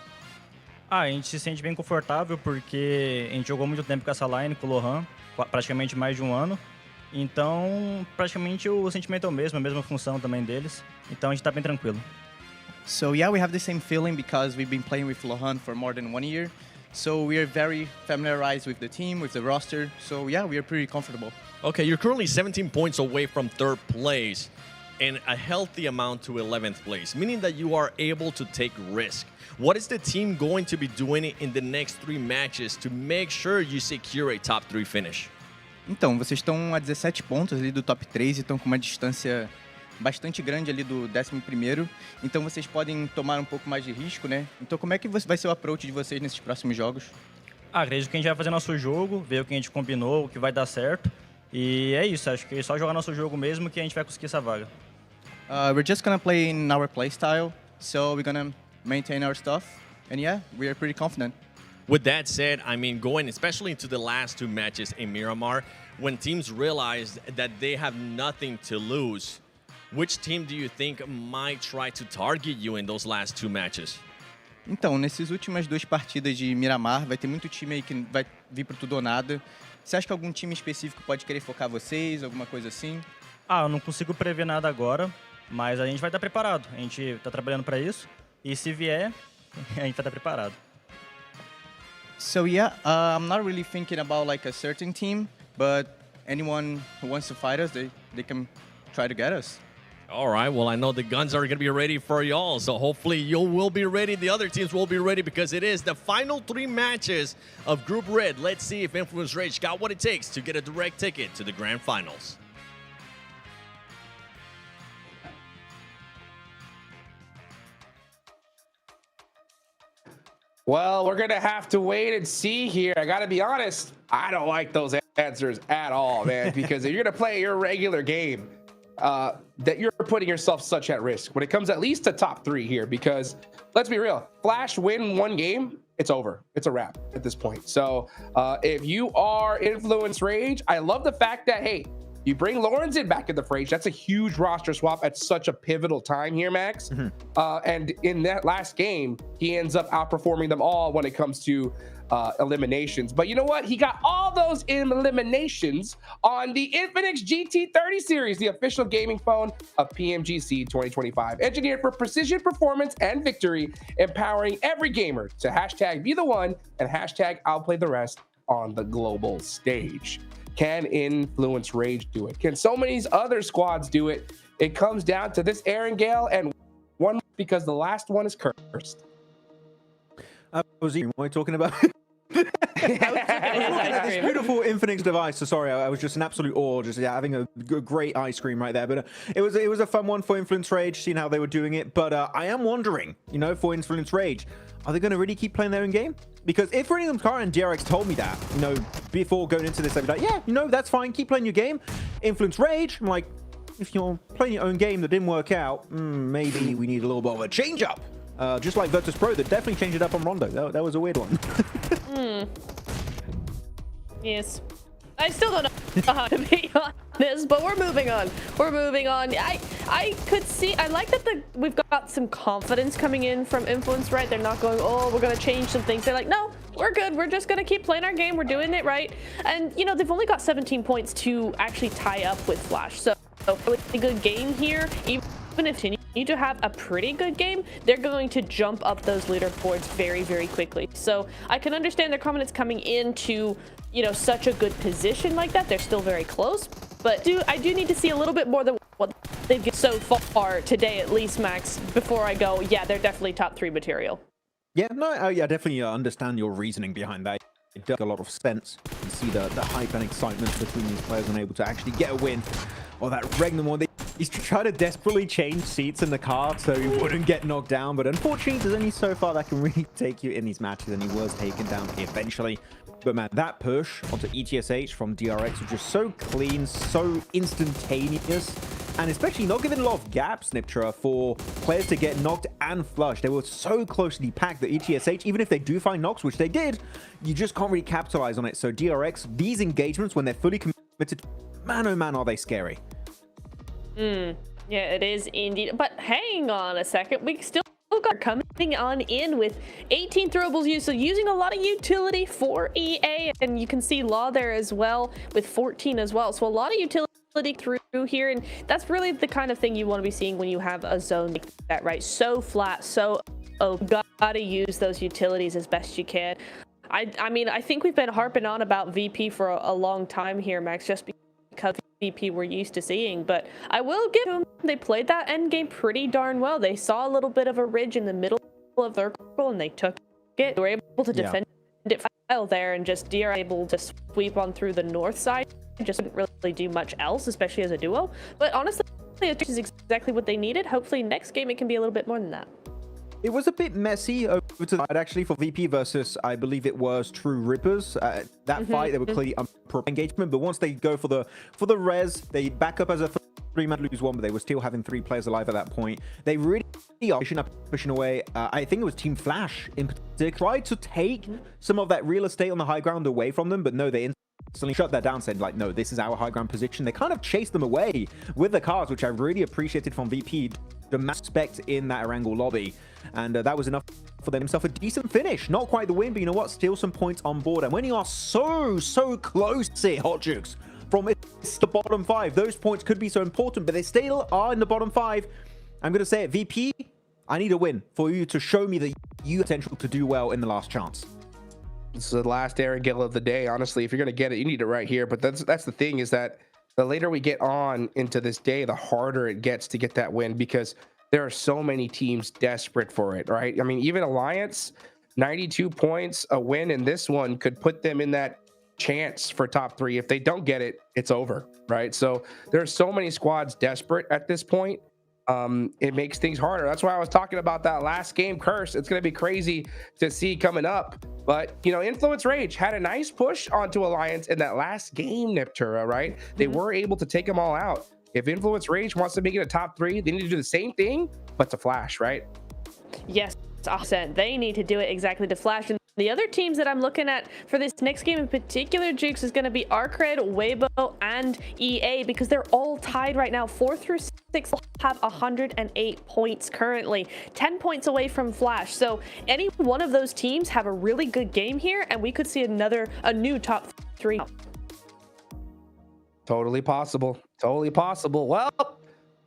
A gente se sente bem confortável porque a gente jogou muito tempo com essa line, com o Lohan, praticamente mais de um ano. Então, praticamente o sentimento é o mesmo, a mesma função também deles. Então a gente tá bem tranquilo. So yeah, we have the same feeling because we've been playing with Lohan for more than 1 year. So we are very familiarized with the team, with the roster. So yeah, we are pretty comfortable. Okay, you're currently 17 points away from 3rd place and a healthy amount to 11th place, meaning that you are able to take risk. What is the team going to be doing in the next 3 matches to make sure you secure a top 3 finish? Então, vocês estão a 17 pontos ali do top 3 e estão com uma distância bastante grande ali do 11º. Então vocês podem tomar um pouco mais de risco, né? Então como é que vai ser o approach de vocês nesses próximos jogos? Acredito que a gente vai fazer nosso jogo, ver o que a gente combinou, o que vai dar certo. E é isso, acho que é só jogar nosso jogo mesmo que a gente vai conseguir essa vaga. We're just gonna play in our playstyle, so we're gonna maintain our stuff. And yeah, we are pretty confident. With that said, I mean, going especially into the last 2 matches in Miramar, when teams realize that they have nothing to lose, which team do you think might try to target you in those last 2 matches? Então, nessas últimas 2 partidas de Miramar, vai ter muito time aí que vai vir pro tudo ou nada. Você acha que algum time específico pode querer focar vocês, alguma coisa assim? Eu não consigo prever nada agora, mas a gente vai estar preparado. A gente está trabalhando para isso e se vier, a gente vai estar preparado. So yeah, I'm not really thinking about like a certain team, but anyone who wants to fight us, they can try to get us. All right, well, I know the guns are going to be ready for y'all, so hopefully you will be ready. The other teams will be ready because it is the final 3 matches of Group Red. Let's see if Influence Rage got what it takes to get a direct ticket to the Grand Finals. Well, we're going to have to wait and see here. I got to be honest, I don't like those answers at all, man, because if you're going to play your regular game, that you're putting yourself such at risk when it comes at least to top 3 here, because let's be real, Flash win 1 game, it's over. It's a wrap at this point. So if you are Influence Rage, I love the fact that, hey, you bring Lawrence in back in the fray. That's a huge roster swap at such a pivotal time here, Max. And in that last game, he ends up outperforming them all when it comes to eliminations. But you know what? He got all those eliminations on the Infinix GT30 series, the official gaming phone of PMGC 2025. Engineered for precision, performance, and victory, empowering every gamer to hashtag be the one and hashtag outplay the rest on the global stage. Can Influence Rage do it? Can so many other squads do it? It comes down to this Aaron Gale and one because the last one is cursed. Was he talking about This beautiful Infinix device. So sorry, I was just an absolute awe, just having a great ice cream right there. But it was a fun one for Influence Rage, seeing how they were doing it. But I am wondering, you know, for Influence Rage, are they going to really keep playing their own game? Because if Regnum Car and DRX told me that, you know, before going into this, they'd be like, yeah, you know, that's fine, keep playing your game. Influence Rage, I'm like, if you're playing your own game that didn't work out, maybe we need a little bit of a change up. Just like Virtus Pro, that definitely changed it up on Rondo. That was a weird one. Yes. I still don't know how to be honest, but we're moving on. We're moving on. I could see, I like that we've got some confidence coming in from Influence, right? They're not going, oh, we're going to change some things. They're like, no, we're good. We're just going to keep playing our game. We're doing it right. And, you know, they've only got 17 points to actually tie up with Flash. So, a good game here. Even if they need to have a pretty good game, they're going to jump up those leaderboards very, very quickly. So I can understand their confidence coming into, you know, such a good position like that. They're still very close, but I do need to see a little bit more than what they've get so far today, at least, Max, before I go, yeah, they're definitely top 3 material. Yeah, no, yeah, definitely understand your reasoning behind that. It does a lot of sense. You can see the hype and excitement between these players and able to actually get a win. Or that Regnum one, he's trying to desperately change seats in the car so he wouldn't get knocked down. But unfortunately, there's only so far that can really take you in these matches, and he was taken down eventually. But man, that push onto ETSH from DRX was just so clean, so instantaneous, and especially not giving a lot of gaps, Niptra, for players to get knocked and flushed. They were so closely packed that ETSH, even if they do find knocks, which they did, you just can't really capitalize on it. So DRX, these engagements, when they're fully committed, man, oh man, are they scary. Yeah, it is indeed. But hang on a second, we still got coming on in with 18 throwables used, so using a lot of utility for EA, and you can see Law there as well with 14 as well. So a lot of utility through here, and that's really the kind of thing you want to be seeing when you have a zone like that, right? So flat, so gotta use those utilities as best you can. I mean, I think we've been harping on about VP for a long time here, Max, just because VP we're used to seeing, but I will give them, they played that end game pretty darn well. They saw a little bit of a ridge in the middle of their circle and they took it. They were able to defend it well there, and just DR able to sweep on through the north side. Just didn't really do much else, especially as a duo. But honestly, it is exactly what they needed. Hopefully next game it can be a little bit more than that. It was a bit messy over to the side, actually, for VP versus, I believe it was True Rippers. That fight, they were clearly pro engagement, but once they go for the res, they back up as a 3-man lose 1, but they were still having 3 players alive at that point. They really are pushing away. I think it was Team Flash in particular, tried to take some of that real estate on the high ground away from them, but no, they instantly shut that down, said like, no, this is our high ground position. They kind of chased them away with the cars, which I really appreciated from VP. The respect in that Erangel lobby, and that was enough for themselves a decent finish. Not quite the win, but you know what, still some points on board. And when you are so close here, Hot Jukes, from the bottom 5, those points could be so important, but they still are in the bottom 5. I'm gonna say it, VP, I need a win for you to show me that you have potential to do well in the last chance. It's the last Erangel of the day. Honestly, if you're gonna get it, you need it right here. But that's the thing, is that the later we get on into this day, the harder it gets to get that win, because there are so many teams desperate for it, right? I mean, even Alliance, 92 points, a win in this one could put them in that chance for top 3. If they don't get it, it's over, right? So there's so many squads desperate at this point. It makes things harder. That's why I was talking about that last game curse. It's going to be crazy to see coming up. But, you know, Influence Rage had a nice push onto Alliance in that last game, Niptura, right? They were able to take them all out. If Influence Rage wants to make it a top 3, they need to do the same thing, but to Flash, right? Yes, 100%. They need to do it exactly to Flash. And the other teams that I'm looking at for this next game in particular, Jukes, is going to be Arcred, Weibo, and EA, because they're all tied right now. 4 through 6 have 108 points currently, 10 points away from Flash. So any one of those teams have a really good game here, and we could see a new top 3. Totally possible. Totally possible. Well,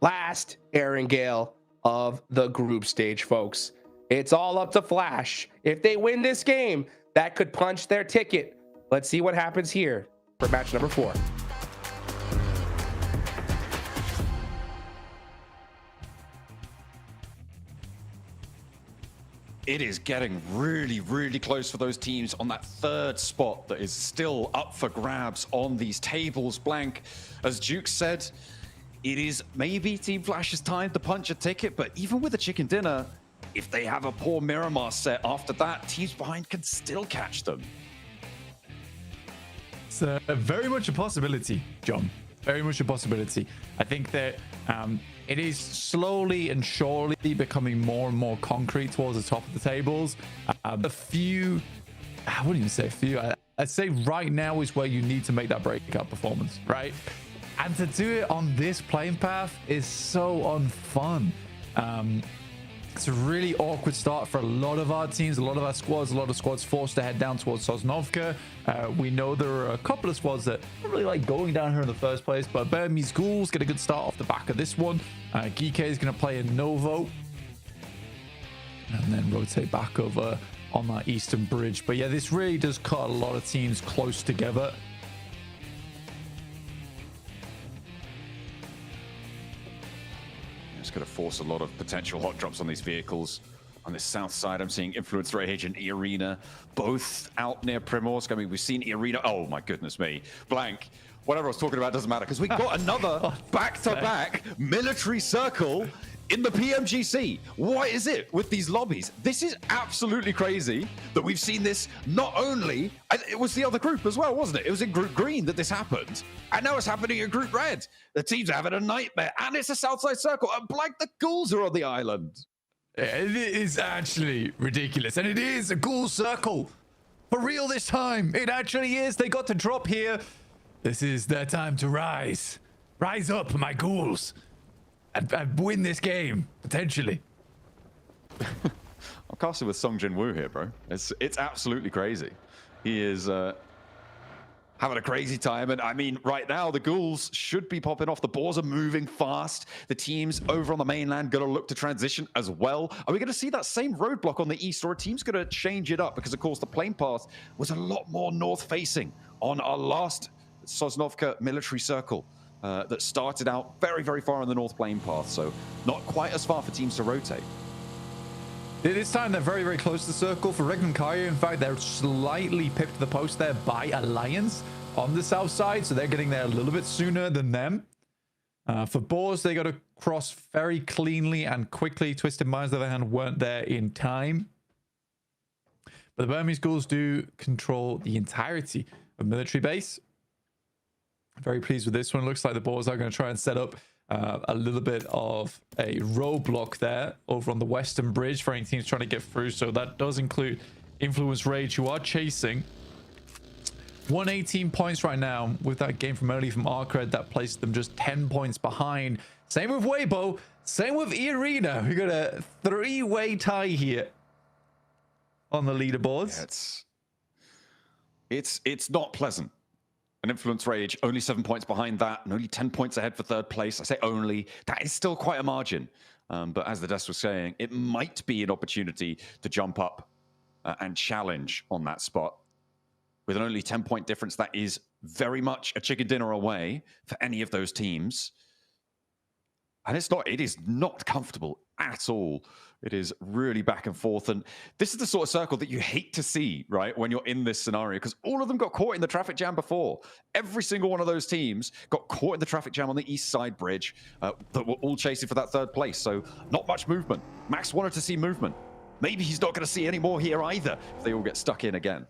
last Erangel of the group stage, folks. It's all up to Flash. If they win this game, that could punch their ticket. Let's see what happens here for match number 4. it is getting really, really close for those teams on that third spot that is still up for grabs on these tables. Blank, as Duke said, it is maybe Team Flash's time to punch a ticket, but even with a chicken dinner, if they have a poor Miramar set after that, teams behind can still catch them. It's very much a possibility, John. Very much a possibility. I think that it is slowly and surely becoming more and more concrete towards the top of the tables. A few, I wouldn't even say a few, I'd say right now is where you need to make that breakout performance, right? And to do it on this playing path is so unfun. It's a really awkward start for a lot of our teams, a lot of our squads, a lot of squads forced to head down towards Sosnovka. We know there are a couple of squads that don't really like going down here in the first place, but Burmese Ghouls get a good start off the back of this one. Geek is going to play a Novo and then rotate back over on that eastern bridge. But yeah, this really does cut a lot of teams close together. It's going to force a lot of potential hot drops on these vehicles. On the south side, I'm seeing Influence Rage and E-Arena, both out near Primorsk. I mean, we've seen E-Arena. Oh, my goodness me. Blank. Whatever I was talking about doesn't matter, because we got another back-to-back military circle in the PMGC. What is it with these lobbies? This is absolutely crazy that we've seen this not only, it was the other group as well, wasn't it? It was in Group Green that this happened, and now it's happening in Group Red. The teams are having a nightmare, and it's a Southside Circle, and Blank, the Ghouls are on the island. It is actually ridiculous, and it is a Ghoul Circle. For real this time, it actually is. They got to drop here. This is their time to rise. Rise up, my Ghouls. And win this game, potentially. I'm casting with Sung Jin Woo here, bro. It's absolutely crazy. He is having a crazy time. And I mean, right now, the Ghouls should be popping off. The balls are moving fast. The teams over on the mainland going to look to transition as well. Are we going to see that same roadblock on the east, or a team's going to change it up? Because, of course, the plane path was a lot more north-facing on our last Sosnovka military circle. That started out very, very far on the north plane path, so not quite as far for teams to rotate. This time they're very, very close to the circle. For Regnum Karya, in fact, they're slightly pipped to the post there by Alliance on the south side, so they're getting there a little bit sooner than them. For Boars, they got to cross very cleanly and quickly. Twisted Minds, on the other hand, weren't there in time. But the Burmese Ghouls do control the entirety of military base. Very pleased with this one. Looks like the Boars are going to try and set up a little bit of a roadblock there over on the western bridge for any teams trying to get through. So that does include Influence Rage, who are chasing 118 points right now with that game from early from Arcred that placed them just 10 points behind. Same with Weibo, same with E-Arena. We got a three-way tie here on the leaderboards. Yeah, it's not pleasant. An Influence Rage, only 7 points behind that, and only 10 points ahead for third place. I say only. That is still quite a margin. But as the desk was saying, it might be an opportunity to jump up and challenge on that spot. With an only 10-point difference, that is very much a chicken dinner away for any of those teams. And it is not comfortable at all. It is really back and forth. And this is the sort of circle that you hate to see, right, when you're in this scenario, because all of them got caught in the traffic jam before. Every single one of those teams got caught in the traffic jam on the east side bridge that were all chasing for that third place. So not much movement. Max wanted to see movement. Maybe he's not going to see any more here either if they all get stuck in again.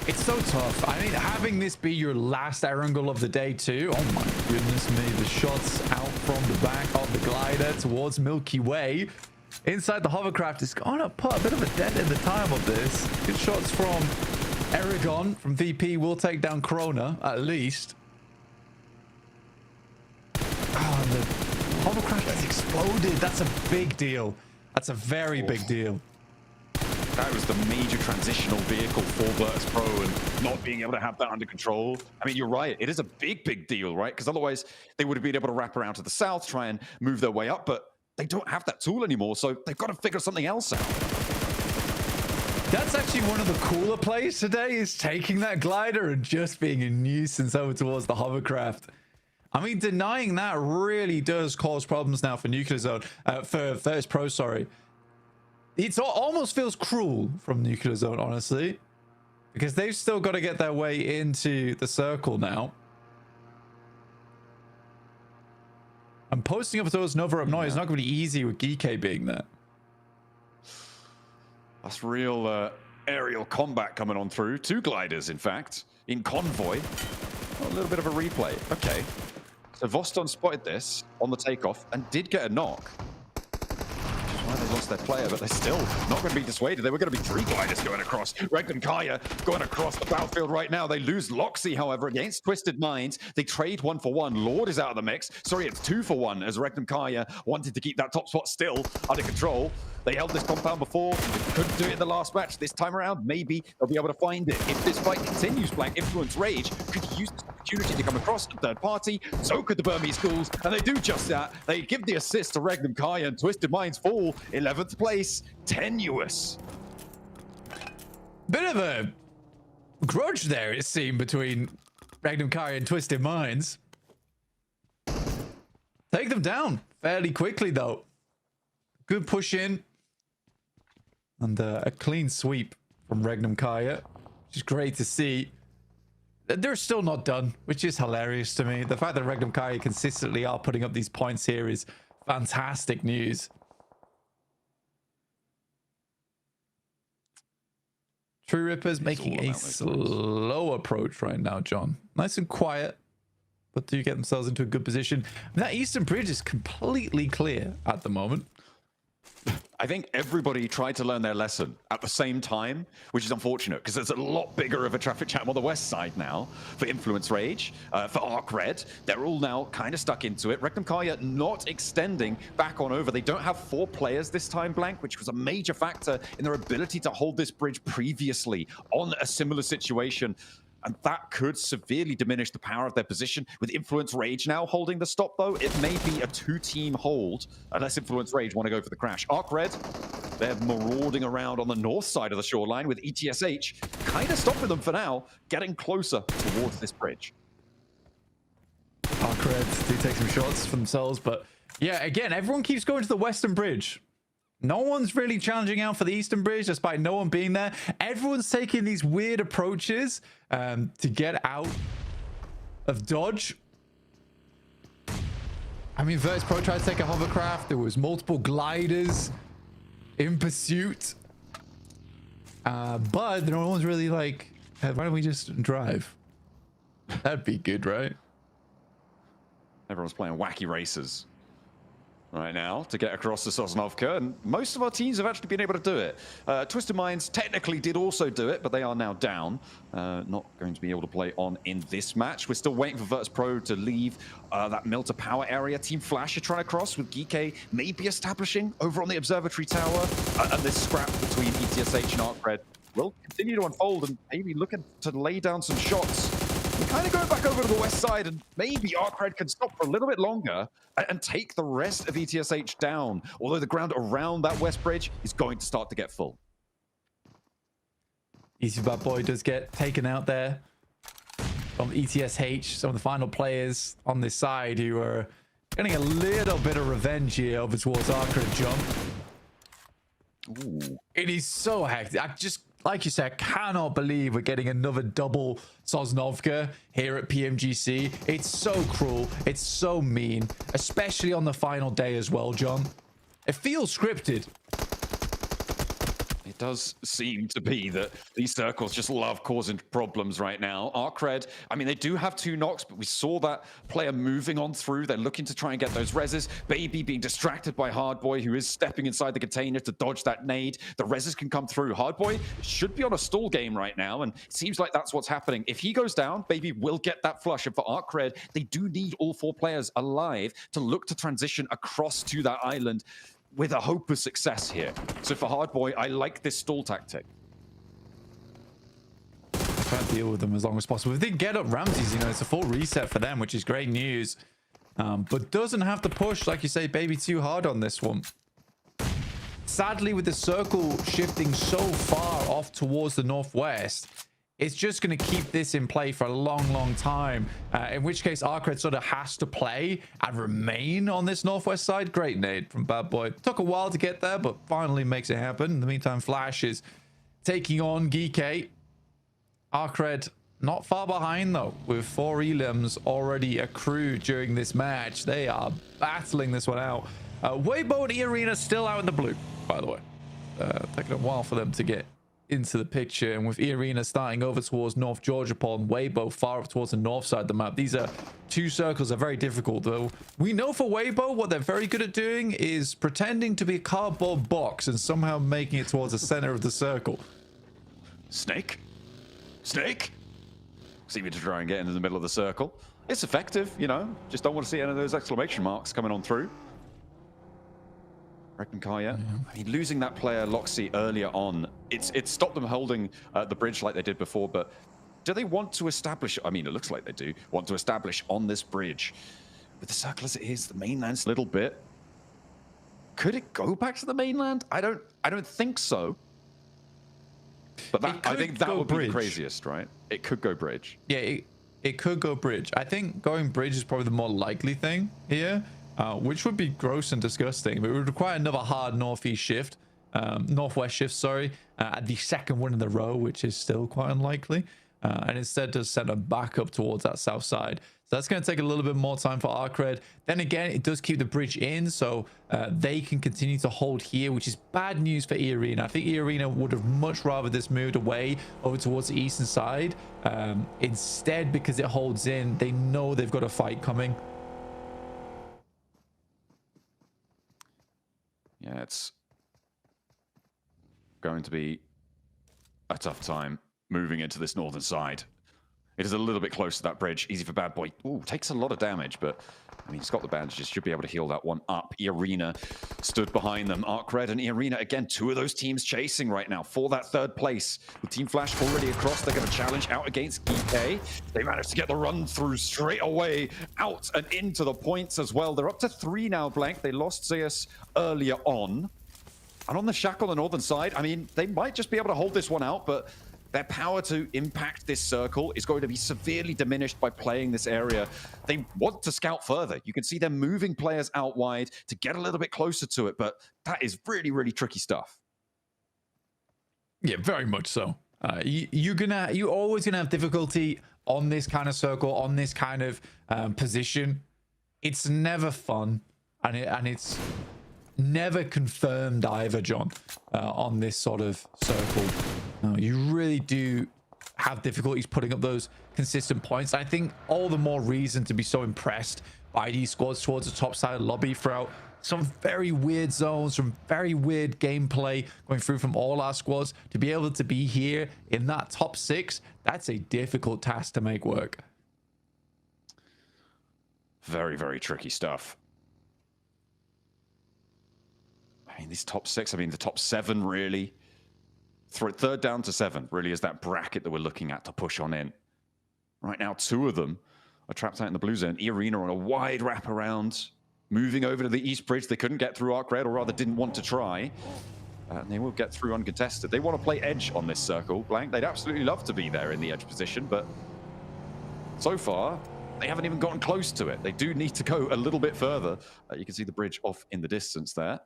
It's so tough. I mean, having this be your last Erangel of the day too. Oh my goodness me. The shots out from the back of the glider towards Milky Way. Inside the hovercraft is going to put a bit of a dent in the time of this. Good shots from Aragon from VP will take down Corona at least. Oh, and the hovercraft has exploded. That's a big deal. That's a very big deal. That was the major transitional vehicle for Virtus Pro, and not being able to have that under control. I mean, you're right. It is a big, big deal, right? Because otherwise they would have been able to wrap around to the south, try and move their way up, but they don't have that tool anymore, so they've got to figure something else out. That's actually one of the cooler plays today, is taking that glider and just being a nuisance over towards the hovercraft. I mean, denying that really does cause problems now for Nuclear Zone, for Virtus Pro, sorry. It almost feels cruel from Nuclear Zone, honestly, because they've still got to get their way into the circle now. And posting up towards Nova up north is not going to be easy with GK being there. That's real aerial combat coming on through. 2 gliders, in fact, in convoy. A little bit of a replay. Okay. So Voston spotted this on the takeoff and did get a knock. Which is why they lost their player, but they're still not going to be dissuaded. There were going to be 3 gliders going across. Regnum Kaya going across the battlefield right now. They lose Loxy, however, against Twisted Minds. They trade 1-for-1. Lord is out of the mix. Sorry, it's 2-for-1 as Regnum Kaya wanted to keep that top spot still under control. They held this compound before. They couldn't do it in the last match. This time around, maybe they'll be able to find it. If this fight continues, Blank, Influence Rage could use this opportunity to come across the third party. So could the Burmese Ghouls, and they do just that. They give the assist to Regnum Kaya, and Twisted Minds fall 11th place. Tenuous. Bit of a grudge there, it seemed, between Regnum Kaya and Twisted Minds. Take them down fairly quickly, though. Good push in. And a clean sweep from Regnum Kaya, which is great to see. They're still not done, which is hilarious to me. The fact that Regnum Kaya consistently are putting up these points here is fantastic news. True Rippers making a slow approach right now, John. Nice and quiet, but do get themselves into a good position. That Eastern Bridge is completely clear at the moment. I think everybody tried to learn their lesson at the same time, which is unfortunate because there's a lot bigger of a traffic jam on the west side now for Influence Rage, for Arc Red. They're all now kind of stuck into it. Regnum Kaya not extending back on over. They don't have 4 players this time, Blank, which was a major factor in their ability to hold this bridge previously on a similar situation. And that could severely diminish the power of their position. With Influence Rage now holding the stop, though, it may be a 2-team hold, unless Influence Rage want to go for the crash. Arc Red, they're marauding around on the north side of the shoreline with ETSH kind of stopping them for now, getting closer towards this bridge. Arc Red do take some shots for themselves, but yeah, again, everyone keeps going to the western bridge. No one's really challenging out for the Eastern Bridge, despite no one being there. Everyone's taking these weird approaches to get out of dodge. I mean, Virtus Pro tried to take a hovercraft. There was multiple gliders in pursuit. But no one's really like, hey, why don't we just drive? That'd be good, right? Everyone's playing wacky races right now to get across the Sosnovka, and most of our teams have actually been able to do it. Twisted Minds technically did also do it, but they are now down. Not going to be able to play on in this match. We're still waiting for Virtus Pro to leave that Milta Power area. Team Flash are trying to cross with GK maybe establishing over on the Observatory Tower, and this scrap between ETSH and Arc Red will continue to unfold and maybe looking to lay down some shots. We're kind of going back over to the west side, and maybe Arc Red can stop for a little bit longer and take the rest of ETSH down, although the ground around that west bridge is going to start to get full. Easy Bad Boy does get taken out there from ETSH, some of the final players on this side who are getting a little bit of revenge here over towards Arc Red jump. Ooh. It is so hectic. I just, like you said, cannot believe we're getting another double Sosnovka here at PMGC. It's so cruel. It's so mean, especially on the final day as well, John. It feels scripted. It does seem to be that these circles just love causing problems right now. Arc Red, I mean, they do have 2 knocks, but we saw that player moving on through. They're looking to try and get those reses. Baby being distracted by Hardboy, who is stepping inside the container to dodge that nade. The reses can come through. Hardboy should be on a stall game right now, and it seems like that's what's happening. If he goes down, Baby will get that flush. And for Arc Red, they do need all 4 players alive to look to transition across to that island with a hope of success here. So for Hardboy, I like this stall tactic. Try to deal with them as long as possible. If they get up Ramses, you know, it's a full reset for them, which is great news. But doesn't have to push, like you say, Baby, too hard on this one. Sadly, with the circle shifting so far off towards the northwest, it's just going to keep this in play for a long time. In which case, Arcred sort of has to play and remain on this northwest side. Great nade from Bad Boy. Took a while to get there, but finally makes it happen. In the meantime, Flash is taking on Geekay. Arcred not far behind, though, with 4 elims already accrued during this match. They are battling this one out. Weibo and E-Arena still out in the blue, by the way. Taking a while for them to get into the picture, and with E-Arena starting over towards North Georgia Pond, Weibo far up towards the north side of the map. These are 2 circles are very difficult, though. We know for Weibo what they're very good at doing is pretending to be a cardboard box and somehow making it towards the center of the circle. Snake? Seeming to try and get into the middle of the circle. It's effective, you know. Just don't want to see any of those exclamation marks coming on through. Kaya. I mean, losing that player Loxy earlier on, it's stopped them holding the bridge like they did before, but do they want to establish, I mean, it looks like they do, want to establish on this bridge. With the circle as it is, the mainland's a little bit. Could it go back to the mainland? I don't think so. But that, I think that would be the craziest, right? It could go bridge. Yeah, it could go bridge. I think going bridge is probably the more likely thing here. Which would be gross and disgusting, but it would require another hard northeast shift, northwest shift, sorry, at the second one in the row, which is still quite unlikely, and instead does send them back up towards that south side. So that's going to take a little bit more time for Arcred. Then again, it does keep the bridge in, so they can continue to hold here, which is bad news for E-Arena. I think E-Arena would have much rather this moved away over towards the eastern side. Instead, because it holds in, they know they've got a fight coming. Yeah, it's going to be a tough time moving into this northern side. It is a little bit close to that bridge. Easy for Bad Boy. Ooh, takes a lot of damage, but I mean, he's got the bandages. Should be able to heal that one up. E-Arena stood behind them. Arcred and E-Arena, again, 2 of those teams chasing right now for that 3rd place. With Team Flash already across, they're going to challenge out against Geekay. They managed to get the run through straight away out and into the points as well. They're up to 3 now, Blank. They lost Zeus earlier on. And on the Shack on the northern side, I mean, they might just be able to hold this one out, but their power to impact this circle is going to be severely diminished by playing this area. They want to scout further. You can see them moving players out wide to get a little bit closer to it, but that is really, really tricky stuff. Yeah, very much so. You're always gonna have difficulty on this kind of circle, on this kind of position. It's never fun, and it's never confirmed either, John, on this sort of circle. You really do have difficulties putting up those consistent points. I think all the more reason to be so impressed by these squads towards the top side of the lobby throughout some very weird zones, some very weird gameplay going through from all our squads. To be able to be here in that top 6, that's a difficult task to make work. Very, very tricky stuff. I mean, these top 6, I mean, the top 7 really. 3rd down to 7 really is that bracket that we're looking at to push on in. Right now, 2 of them are trapped out in the blue zone. E-Arena on a wide wraparound, moving over to the east bridge. They couldn't get through Arcred, or rather didn't want to try. And they will get through uncontested. They want to play edge on this circle, Blank. They'd absolutely love to be there in the edge position, but so far, they haven't even gotten close to it. They do need to go a little bit further. You can see the bridge off in the distance there.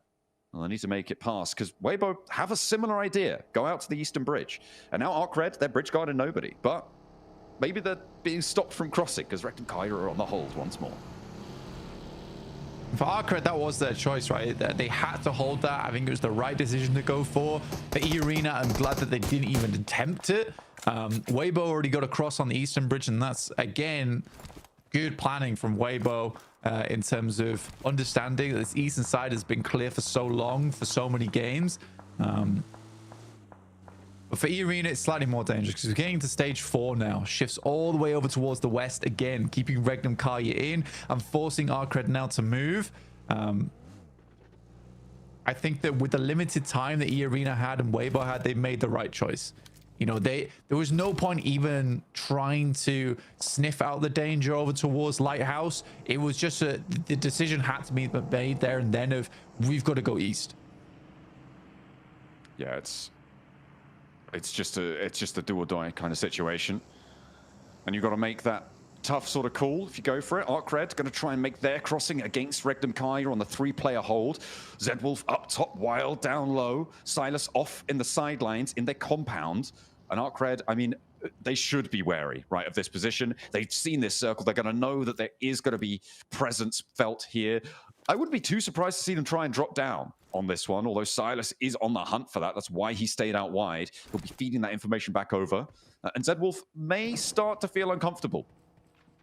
Well, they need to make it past, because Weibo have a similar idea. Go out to the eastern bridge. And now Arcred, they're bridge guarding nobody. But maybe they're being stopped from crossing, because Reworked and Kyra are on the hold once more. For Arcred, that was their choice, right? They had to hold that. I think it was the right decision to go for. For E-Arena, I'm glad that they didn't even attempt it. Weibo already got across on the eastern bridge, and that's, again, good planning from Weibo. In terms of understanding that this eastern side has been clear for so long, for so many games. But for E-Arena, it's slightly more dangerous because we're getting to stage 4 now. Shifts all the way over towards the west again, keeping Regnum Kaya in and forcing Arcred now to move. I think that with the limited time that E-Arena had and Weibo had, they made the right choice. You know, there was no point even trying to sniff out the danger over towards Lighthouse. It was just the decision had to be made there and then of, we've got to go east. Yeah, it's It's just a do or die kind of situation. And you've got to make that tough sort of call if you go for it. ArcRed going to try and make their crossing against Regnum Kaya on the 3-player hold. Zedwolf up top, Wild down low. Silas off in the sidelines in their compound. And ArcRed, I mean, they should be wary, right, of this position. They've seen this circle. They're going to know that there is going to be presence felt here. I wouldn't be too surprised to see them try and drop down on this one, although Silas is on the hunt for that. That's why he stayed out wide. He'll be feeding that information back over. And Zedwolf may start to feel uncomfortable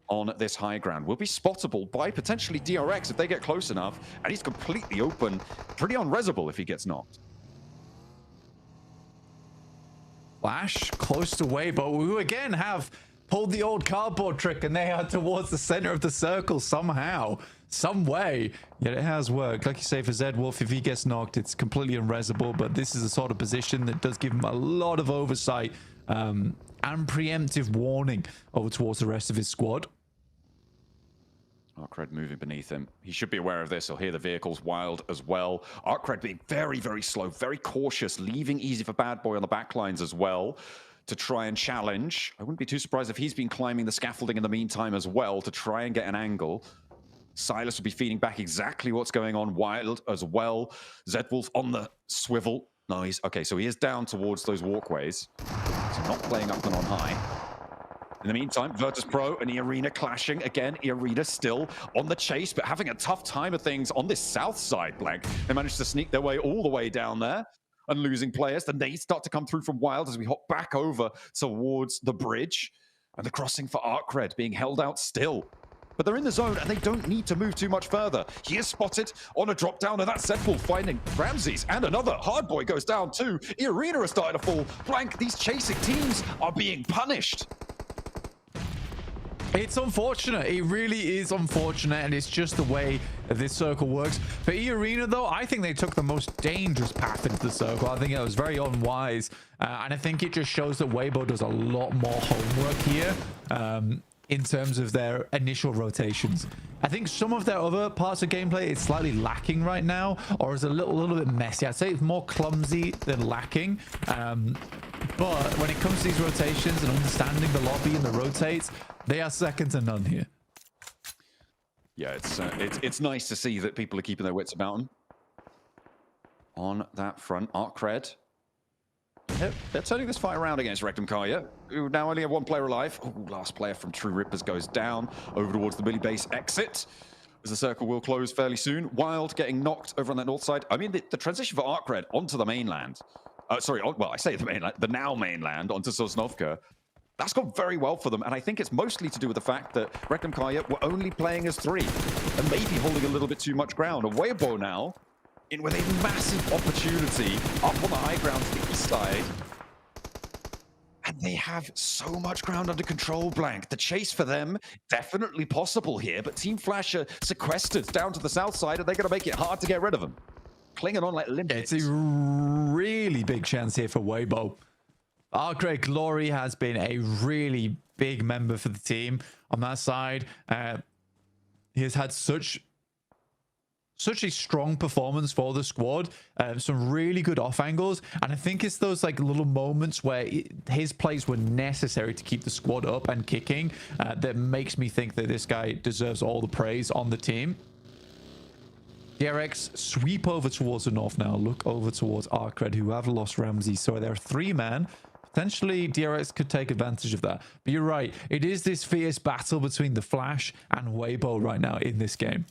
on this high ground. Will be spottable by potentially DRX if they get close enough, and he's completely open, pretty unresable if he gets knocked. Flash close to Weibo, who again have pulled the old cardboard trick, and they are towards the center of the circle somehow, some way. Yet it has worked. Like you say, for Zedwolf, if he gets knocked, it's completely unresable, but this is a sort of position that does give him a lot of oversight and preemptive warning over towards the rest of his squad. ArcRed moving beneath him. He should be aware of this. He'll hear the vehicles. Wild as well. ArcRed being very, very slow, very cautious, leaving easy for Bad Boy on the back lines as well to try and challenge. I wouldn't be too surprised if he's been climbing the scaffolding in the meantime as well to try and get an angle. Silas will be feeding back exactly what's going on. Wild as well. Zedwolf on the swivel. No, he's okay, so he is down towards those walkways. So not playing up and on high. In the meantime, Virtus Pro and eArena clashing. Again, eArena still on the chase, but having a tough time of things on this south side, Blank. They managed to sneak their way all the way down there and losing players. The nades start to come through from Wild as we hop back over towards the bridge. And the crossing for ArcRed being held out still. But they're in the zone and they don't need to move too much further. He is spotted on a drop down, and that's Zedwolf finding Ramses, and another Hardboy goes down too. eArena is starting to fall. Blank, these chasing teams are being punished. It's unfortunate. It really is unfortunate, and it's just the way this circle works. For eArena, though, I think they took the most dangerous path into the circle. I think it was very unwise, and I think it just shows that Weibo does a lot more homework here in terms of their initial rotations. I think some of their other parts of gameplay is slightly lacking right now, or is a little bit messy. I'd say it's more clumsy than lacking. But when it comes to these rotations and understanding the lobby and the rotates, they are second to none here. Yeah, it's nice to see that people are keeping their wits about them. On that front, ArcRed. They're turning this fight around against Regnum Kaya, who now only have one player alive. Ooh, last player from True Rippers goes down over towards the Billy Base exit, as the circle will close fairly soon. Wild getting knocked over on that north side. I mean, the transition for ArcRed onto the mainland. Well, I say the mainland, the now mainland onto Sosnovka. That's gone very well for them, and I think it's mostly to do with the fact that Regnum Kaya were only playing as 3 and maybe holding a little bit too much ground. And Weibo now in with a massive opportunity up on the high ground to the east side. And they have so much ground under control, Blank. The chase for them, definitely possible here, but Team Flash are sequestered down to the south side, and they're going to make it hard to get rid of them. Clinging on like limpets. It's a really big chance here for Weibo. ArcRed Glory has been a really big member for the team on that side. He has had such a strong performance for the squad, some really good off angles, and I think it's those like little moments where his plays were necessary to keep the squad up and kicking that makes me think that this guy deserves all the praise on the team. DRX sweep over towards the north now, look over towards ArcRed, who have lost Ramsey, so they're 3-man. Potentially, DRX could take advantage of that. But you're right, it is this fierce battle between the Flash and Weibo right now in this game.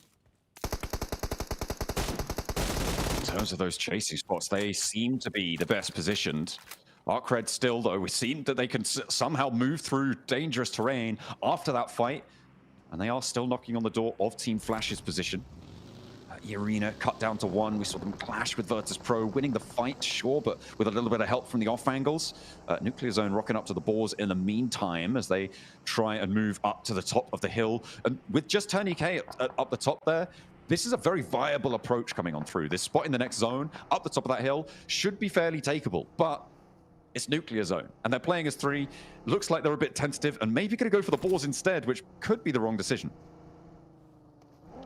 In terms of those chasing spots, they seem to be the best positioned. ArcRed still, though, we seem that they can somehow move through dangerous terrain after that fight. And they are still knocking on the door of Team Flash's position. eArena cut down to 1. We saw them clash with Virtus Pro, winning the fight, sure, but with a little bit of help from the off angles. Nuclear Zone rocking up to the boars in the meantime as they try and move up to the top of the hill. And with just Tony K up the top there, this is a very viable approach coming on through. This spot in the next zone, up the top of that hill, should be fairly takeable, but it's Nuclear Zone, and they're playing as 3. Looks like they're a bit tentative and maybe going to go for the boars instead, which could be the wrong decision.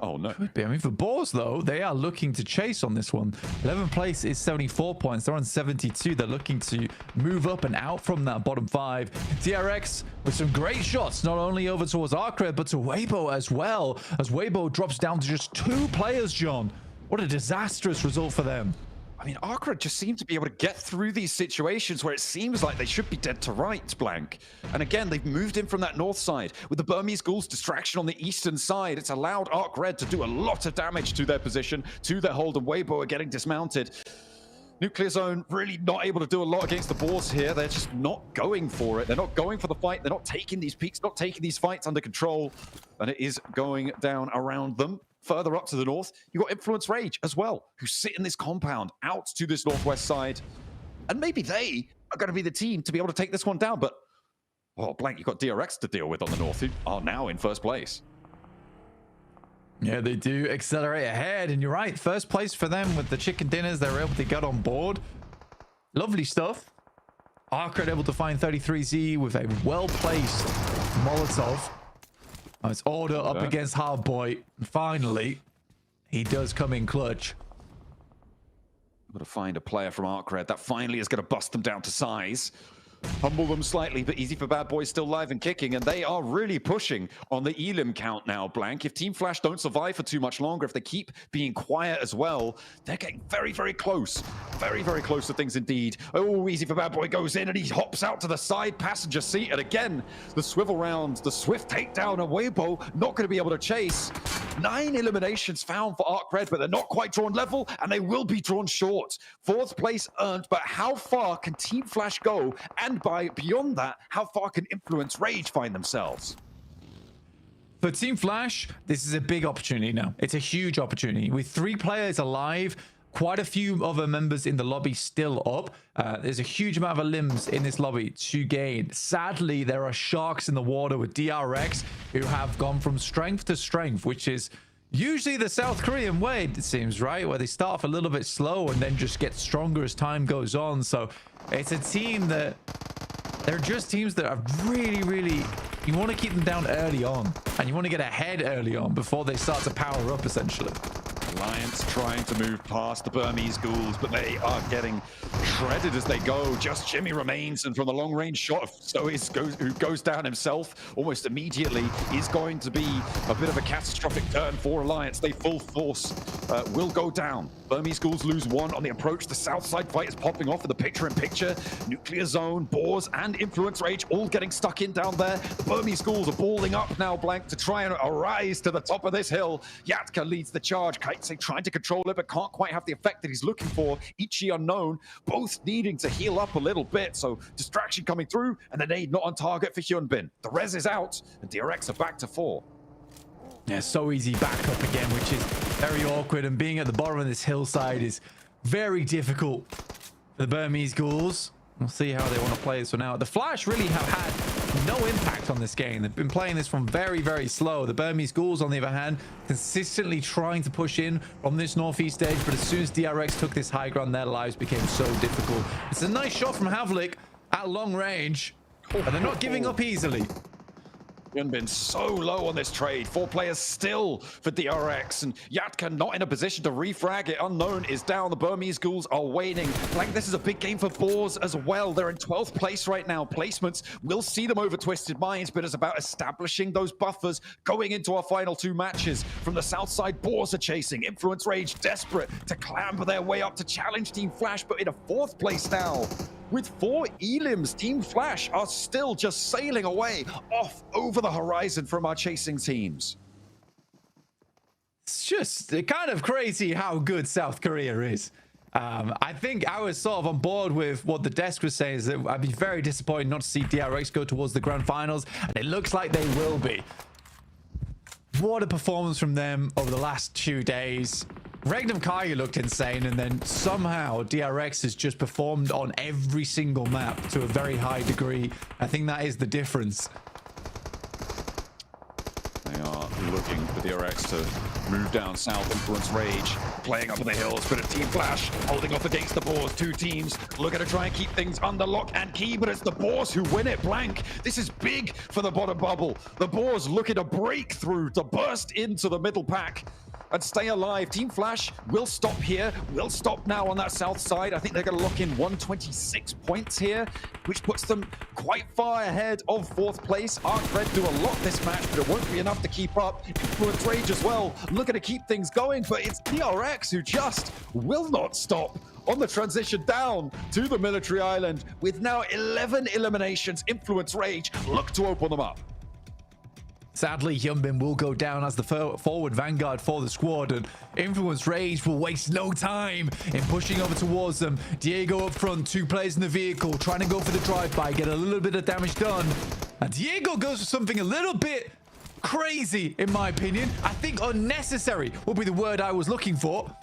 Oh, no. Could be. I mean, for Boars, though, they are looking to chase on this one. 11th place is 74 points. They're on 72. They're looking to move up and out from that bottom 5. DRX with some great shots, not only over towards Arcred, but to Weibo as well, as Weibo drops down to just 2 players, John. What a disastrous result for them. I mean, Arcred just seem to be able to get through these situations where it seems like they should be dead to rights, Blank. And again, they've moved in from that north side. With the Burmese Ghouls distraction on the eastern side, it's allowed Arcred to do a lot of damage to their position, to their hold, and Weibo are getting dismounted. Nuclear Zone really not able to do a lot against the Boars here. They're just not going for it. They're not going for the fight. They're not taking these peaks, not taking these fights under control. And it is going down around them. Further up to the north, you've got Influence Rage as well, who sit in this compound out to this northwest side. And maybe they are going to be the team to be able to take this one down. But, well, Blank, you've got DRX to deal with on the north, who are now in first place. Yeah, they do accelerate ahead. And you're right, first place for them with the chicken dinners. They were able to get on board. Lovely stuff. Arcred able to find 33Z with a well-placed Molotov. It's Order up against Hardboy. Finally, he does come in clutch. Got to find a player from Arcred that finally is going to bust them down to size. Humble them slightly, but Easy for Bad Boys still live and kicking, and they are really pushing on the Elim count now, Blank. If Team Flash don't survive for too much longer, if they keep being quiet as well, they're getting very, very close. Very, very close to things indeed. Oh, Easy for Bad Boy goes in, and he hops out to the side passenger seat, and again, the swivel round, the swift takedown, and Weibo not going to be able to chase. 9 eliminations found for Arcred, but they're not quite drawn level, and they will be drawn short. 4th place earned, but how far can Team Flash go? And beyond that, how far can Influence Rage find themselves? For Team Flash, this is a big opportunity now. It's a huge opportunity. With 3 players alive, quite a few other members in the lobby still up. There's a huge amount of limbs in this lobby to gain. Sadly, there are sharks in the water with DRX who have gone from strength to strength, which is usually the South Korean way, it seems, right? Where they start off a little bit slow and then just get stronger as time goes on. So it's a team that they're just teams that are really, really, you want to keep them down early on and you want to get ahead early on before they start to power up, essentially. Alliance trying to move past the Burmese Ghouls, but they are getting shredded as they go. Just Jimmy remains, and from the long-range shot, who goes down himself almost immediately, is going to be a bit of a catastrophic turn for Alliance. They full force will go down. Burmese Ghouls lose 1 on the approach. The south side fight is popping off in the picture-in-picture. Nuclear Zone, Boars, and Influence Rage all getting stuck in down there. The Burmese Ghouls are balling up now, Blank, to try and arise to the top of this hill. Yatka leads the charge. Kaitse trying to control it, but can't quite have the effect that he's looking for. Ichi unknown, both needing to heal up a little bit. So distraction coming through, and the nade not on target for Hyunbin. The res is out, and DRX are back to 4. Yeah, so easy back up again, which is very awkward. And being at the bottom of this hillside is very difficult for the Burmese Ghouls. We'll see how they want to play this one out. The Flash really have had no impact on this game. They've been playing this from very, very slow. The Burmese Ghouls, on the other hand, consistently trying to push in from this northeast edge. But as soon as DRX took this high ground, their lives became so difficult. It's a nice shot from Havlik at long range, but they're not giving up easily. Been so low on this trade. 4 players still for DRX, and Yatka not in a position to refrag it. Unknown is down. The Burmese Ghouls are waning. Blank, this is a big game for Boars as well. They're in 12th place right now. Placements will see them over Twisted Minds, but it's about establishing those buffers going into our final 2 matches. From the south side, Boars are chasing. Influence Rage desperate to clamber their way up to challenge Team Flash, but in a 4th place now. With 4 elims, Team Flash are still just sailing away off over the horizon from our chasing teams. It's just kind of crazy how good South Korea is. I think I was sort of on board with what the desk was saying, is that I'd be very disappointed not to see DRX go towards the grand finals, and it looks like they will be. What a performance from them over the last 2 days. Regnum Karya looked insane, and then somehow DRX has just performed on every single map to a very high degree. I think that is the difference. They are looking for DRX to Move down south, Influence Rage, playing up in the hills, but a Team Flash holding off against the Boars. Two teams looking to try and keep things under lock and key, but it's the Boars who win it blank. This is big for the bottom bubble. The Boars looking to break through, to burst into the middle pack and stay alive. Team Flash will stop here, will stop now on that south side. I think they're going to lock in 126 points here, which puts them quite far ahead of 4th place. Red do a lot this match, but it won't be enough to keep up. Influence Rage as well, looking to keep things going, but it's DRX who just will not stop on the transition down to the military island. With now 11 eliminations, Influence Rage look to open them up. Sadly, Hyunbin will go down as the forward vanguard for the squad, and Influence Rage will waste no time in pushing over towards them. Diego up front, 2 players in the vehicle, trying to go for the drive-by, get a little bit of damage done. And Diego goes for something a little bit crazy, in my opinion. I think unnecessary would be the word I was looking for.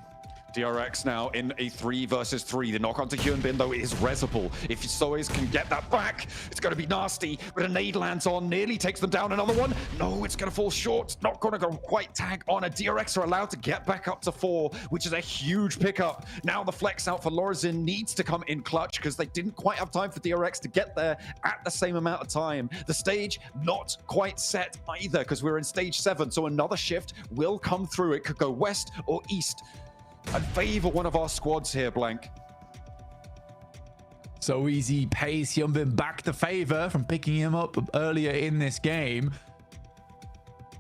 DRX now in a 3 versus 3. The knock onto Hyunbin, though, is Reserable. If Sois can get that back, it's going to be nasty. But a nade lands on, nearly takes them down. Another one. No, it's going to fall short. Not going to go quite tag on. A DRX are allowed to get back up to 4, which is a huge pickup. Now the flex out for Lorazin needs to come in clutch because they didn't quite have time for DRX to get there at the same amount of time. The stage not quite set either because we're in stage 7. So another shift will come through. It could go west or east and favor one of our squads here, Blank. So easy pays Hyunbin back the favor from picking him up earlier in this game.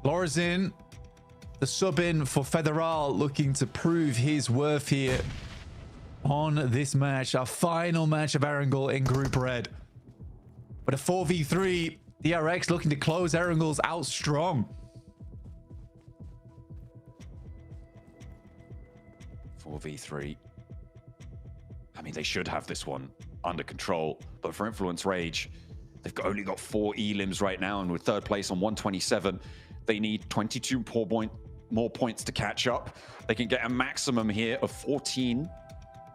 Lorazin, the sub-in for Federal, looking to prove his worth here on this match, our final match of Erangel in Group Red. But a 4v3, DRX looking to close Erangel's out strong. 4v3. I mean, they should have this one under control, but for Influence Rage, they've only got 4 elims right now, and with 3rd place on 127, they need 22 more points to catch up. They can get a maximum here of 14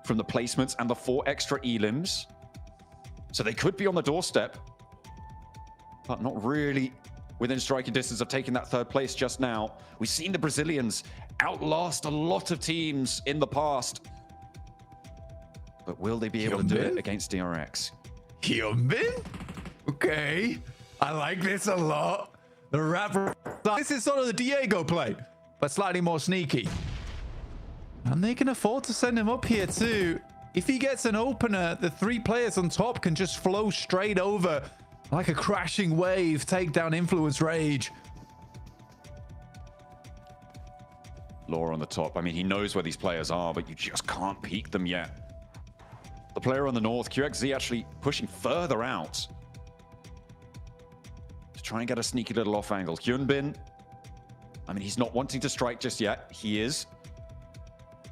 from the placements and the 4 extra elims. So they could be on the doorstep, but not really within striking distance of taking that 3rd place just now. We've seen the Brazilians outlast a lot of teams in the past, but will they be able to do it against DRX? Hyunbin? Okay, I like this a lot. The rapper. This is sort of the Diego play, but slightly more sneaky. And they can afford to send him up here too. If he gets an opener, the 3 players on top can just flow straight over like a crashing wave, take down Influence Rage. Law on the top. I mean, he knows where these players are, but you just can't peek them yet. The player on the north, QXZ, actually pushing further out to try and get a sneaky little off angle. Hyunbin, I mean, he's not wanting to strike just yet. He is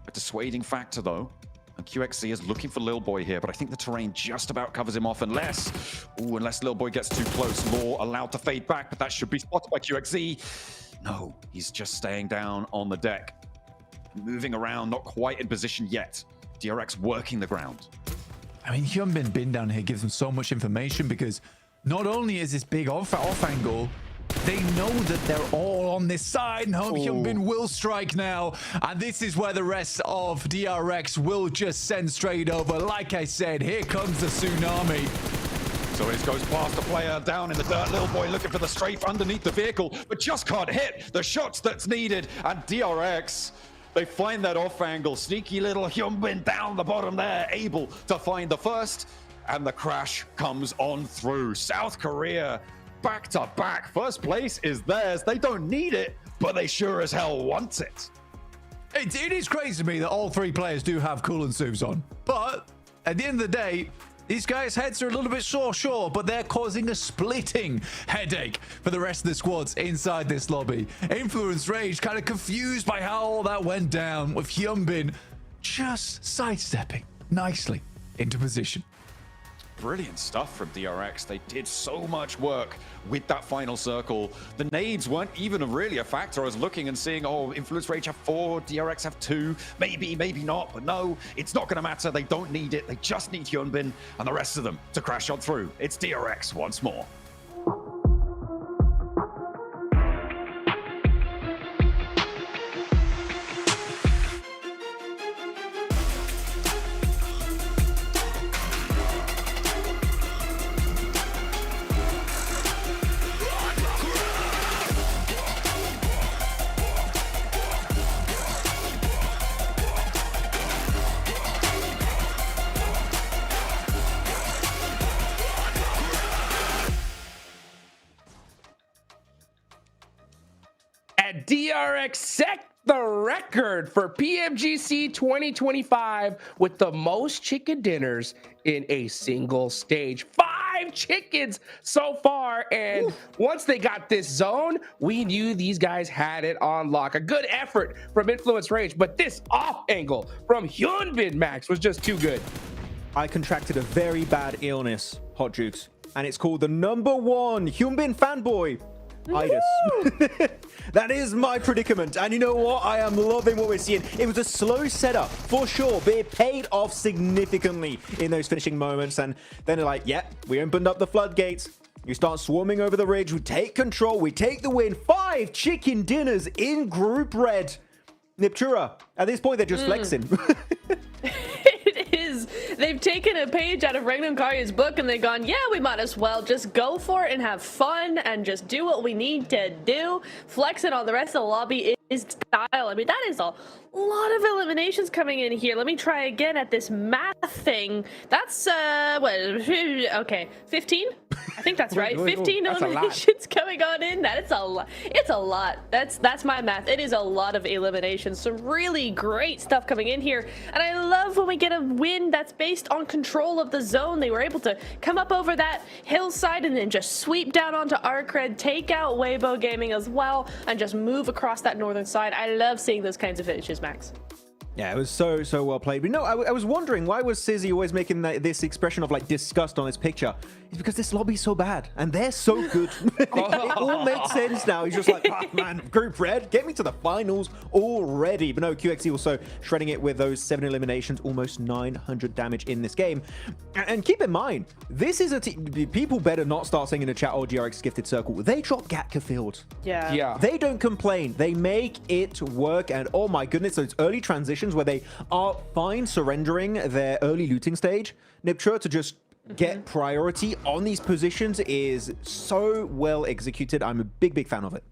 a dissuading factor, though. And QXZ is looking for Lil Boy here, but I think the terrain just about covers him off unless Lil Boy gets too close. Law allowed to fade back, but that should be spotted by QXZ. No, he's just staying down on the deck. Moving around, not quite in position yet. DRX working the ground. I mean, Hyunbin bin down here gives them so much information because not only is this big off angle, they know that they're all on this side, and Hyunbin will strike now. And this is where the rest of DRX will just send straight over. Like I said, here comes the tsunami. So it goes past the player down in the dirt. Lil Boy looking for the strafe underneath the vehicle, but just can't hit the shots that's needed. And DRX, they find that off angle. Sneaky little Hyunbin down the bottom there, able to find the first. And the crash comes on through. South Korea, back to back. First place is theirs. They don't need it, but they sure as hell want it. It is crazy to me that all 3 players do have coolant suits on. But at the end of the day, these guys' heads are a little bit sore, sure, but they're causing a splitting headache for the rest of the squads inside this lobby. Influence Rage kind of confused by how all that went down, with Hyunbin just sidestepping nicely into position. Brilliant stuff from DRX. They did so much work with that final circle. The nades weren't even really a factor. I was looking and seeing, oh, Influence Rage have 4, DRX have 2. Maybe, maybe not, but no, it's not going to matter. They don't need it. They just need Hyunbin and the rest of them to crash on through. It's DRX once more. DRX set the record for PMGC 2025 with the most chicken dinners in a single stage. 5 chickens so far, and once they got this zone, we knew these guys had it on lock. A good effort from Influence Rage, but this off angle from Hyunbin Max was just too good. I contracted a very bad illness, Hot Jukes, and it's called the #1 Hyunbin fanboy. That is my predicament, and you know what? I am loving what we're seeing. It was a slow setup for sure, but it paid off significantly in those finishing moments. And then they're like, yeah, we opened up the floodgates. You start swarming over the ridge. We take control. We take the win. 5 chicken dinners in Group Red. Niptura, at this point, they're just flexing. It is. They've taken a page out of Regnum Karya's book and they've gone, yeah, we might as well just go for it and have fun and just do what we need to do. Flex it on the rest of the lobby is style. I mean, that is a lot of eliminations coming in here. Let me try again at this math thing. That's, what, okay, 15? I think that's right. 15 eliminations coming on in. That is a lot. It's a lot. That's my math. It is a lot of eliminations. Some really great stuff coming in here. And I love when we get a win that's based on control of the zone. They were able to come up over that hillside and then just sweep down onto Arcred, take out Weibo Gaming as well, and just move across that northern side. I love seeing those kinds of finishes, Max. Yeah, it was so well played. But no, I was wondering, why was Sizzy always making this expression of like disgust on his picture? It's because this lobby's so bad and they're so good. It all makes sense now. He's just like, oh, man, Group Red, get me to the finals already. But no, QXE also shredding it with those 7 eliminations, almost 900 damage in this game. And keep in mind, this is a team. People better not start saying in the chat, oh, GRX gifted circle. They drop Gatka Field. Yeah. They don't complain. They make it work. And oh my goodness, those early transitions where they are fine surrendering their early looting stage. Niptura to just get priority on these positions is so well executed. I'm a big fan of it.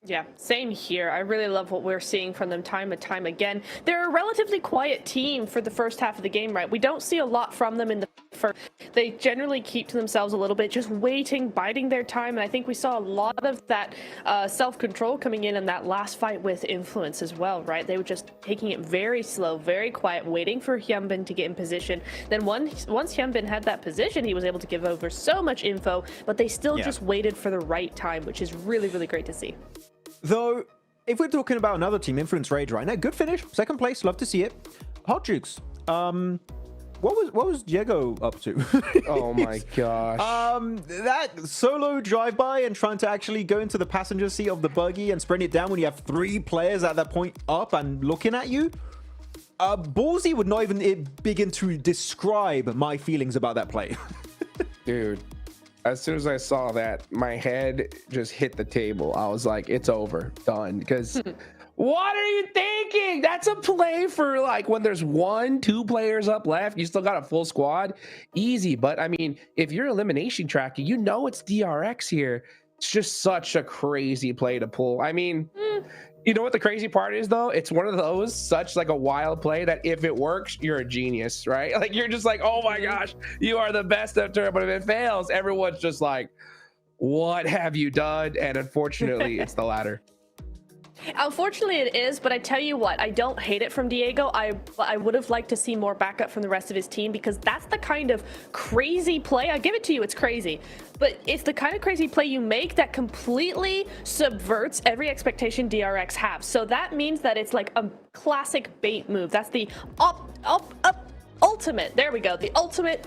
Yeah, same here. I really love what we're seeing from them time and time again. They're a relatively quiet team for the first half of the game, right? We don't see a lot from them in the first. They generally keep to themselves a little bit, just waiting, biding their time. And I think we saw a lot of that self-control coming in that last fight with Influence as well, right? They were just taking it very slow, very quiet, waiting for Hyunbin to get in position. Then once Hyunbin had that position, he was able to give over so much info, but they still just waited for the right time, which is really, really great to see. Though, if we're talking about another team, Influence Rage right now, good finish, 2nd place, love to see it. Hot Jukes, what was Diego up to? Oh my gosh. That solo drive-by and trying to actually go into the passenger seat of the buggy and spreading it down when you have 3 players at that point up and looking at you. Ballsy would not even begin to describe my feelings about that play. Dude. As soon as I saw that, my head just hit the table. I was like, it's over, done. Because what are you thinking? That's a play for like when there's 1-2 players up left. You still got a full squad. Easy. But I mean, if you're elimination tracking, you know it's DRX here. It's just such a crazy play to pull. I mean, you know what the crazy part is though? It's one of those such like a wild play that if it works, you're a genius, right? Like you're just like, oh my gosh, you are the best of turn. But if it fails, everyone's just like, what have you done? And unfortunately, it's the latter. Unfortunately, it is, but I tell you what, I don't hate it from Diego. I would have liked to see more backup from the rest of his team because that's the kind of crazy play. I give it to you, it's crazy. But it's the kind of crazy play you make that completely subverts every expectation DRX have. So that means that it's like a classic bait move. That's the ultimate, there we go, the ultimate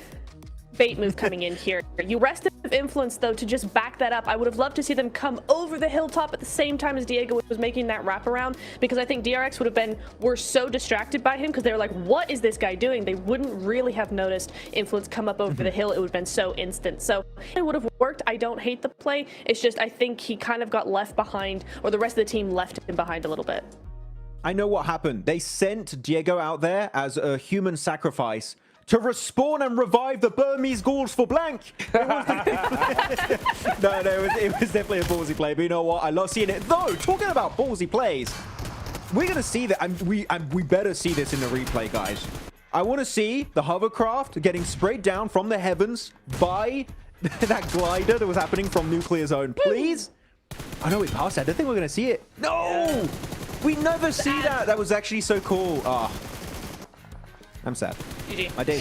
bait move coming in here. You rested with Influence though to just back that up. I would have loved to see them come over the hilltop at the same time as Diego was making that wraparound, because I think DRX were so distracted by him because they were like, what is this guy doing? They wouldn't really have noticed Influence come up over the hill. It would have been so instant. So it would have worked. I don't hate the play. It's just I think he kind of got left behind, or the rest of the team left him behind a little bit. I know what happened. They sent Diego out there as a human sacrifice to respawn and revive the Burmese ghouls for blank. It was definitely a ballsy play, but you know what? I love seeing it. Though, talking about ballsy plays, we're going to see that, and we better see this in the replay, guys. I want to see the hovercraft getting sprayed down from the heavens by that glider that was happening from Nuclear Zone. Please? I know we passed it. I don't think we're going to see it. No! We never see that. That was actually so cool. Ah. I'm sad. GG. My day.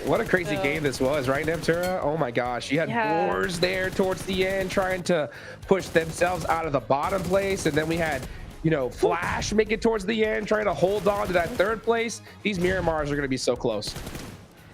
What a crazy game this was, right, Neptura? Oh my gosh. You had Boars there towards the end trying to push themselves out of the bottom place. And then we had, you know, Flash make it towards the end, trying to hold on to that third place. These Miramars are going to be so close.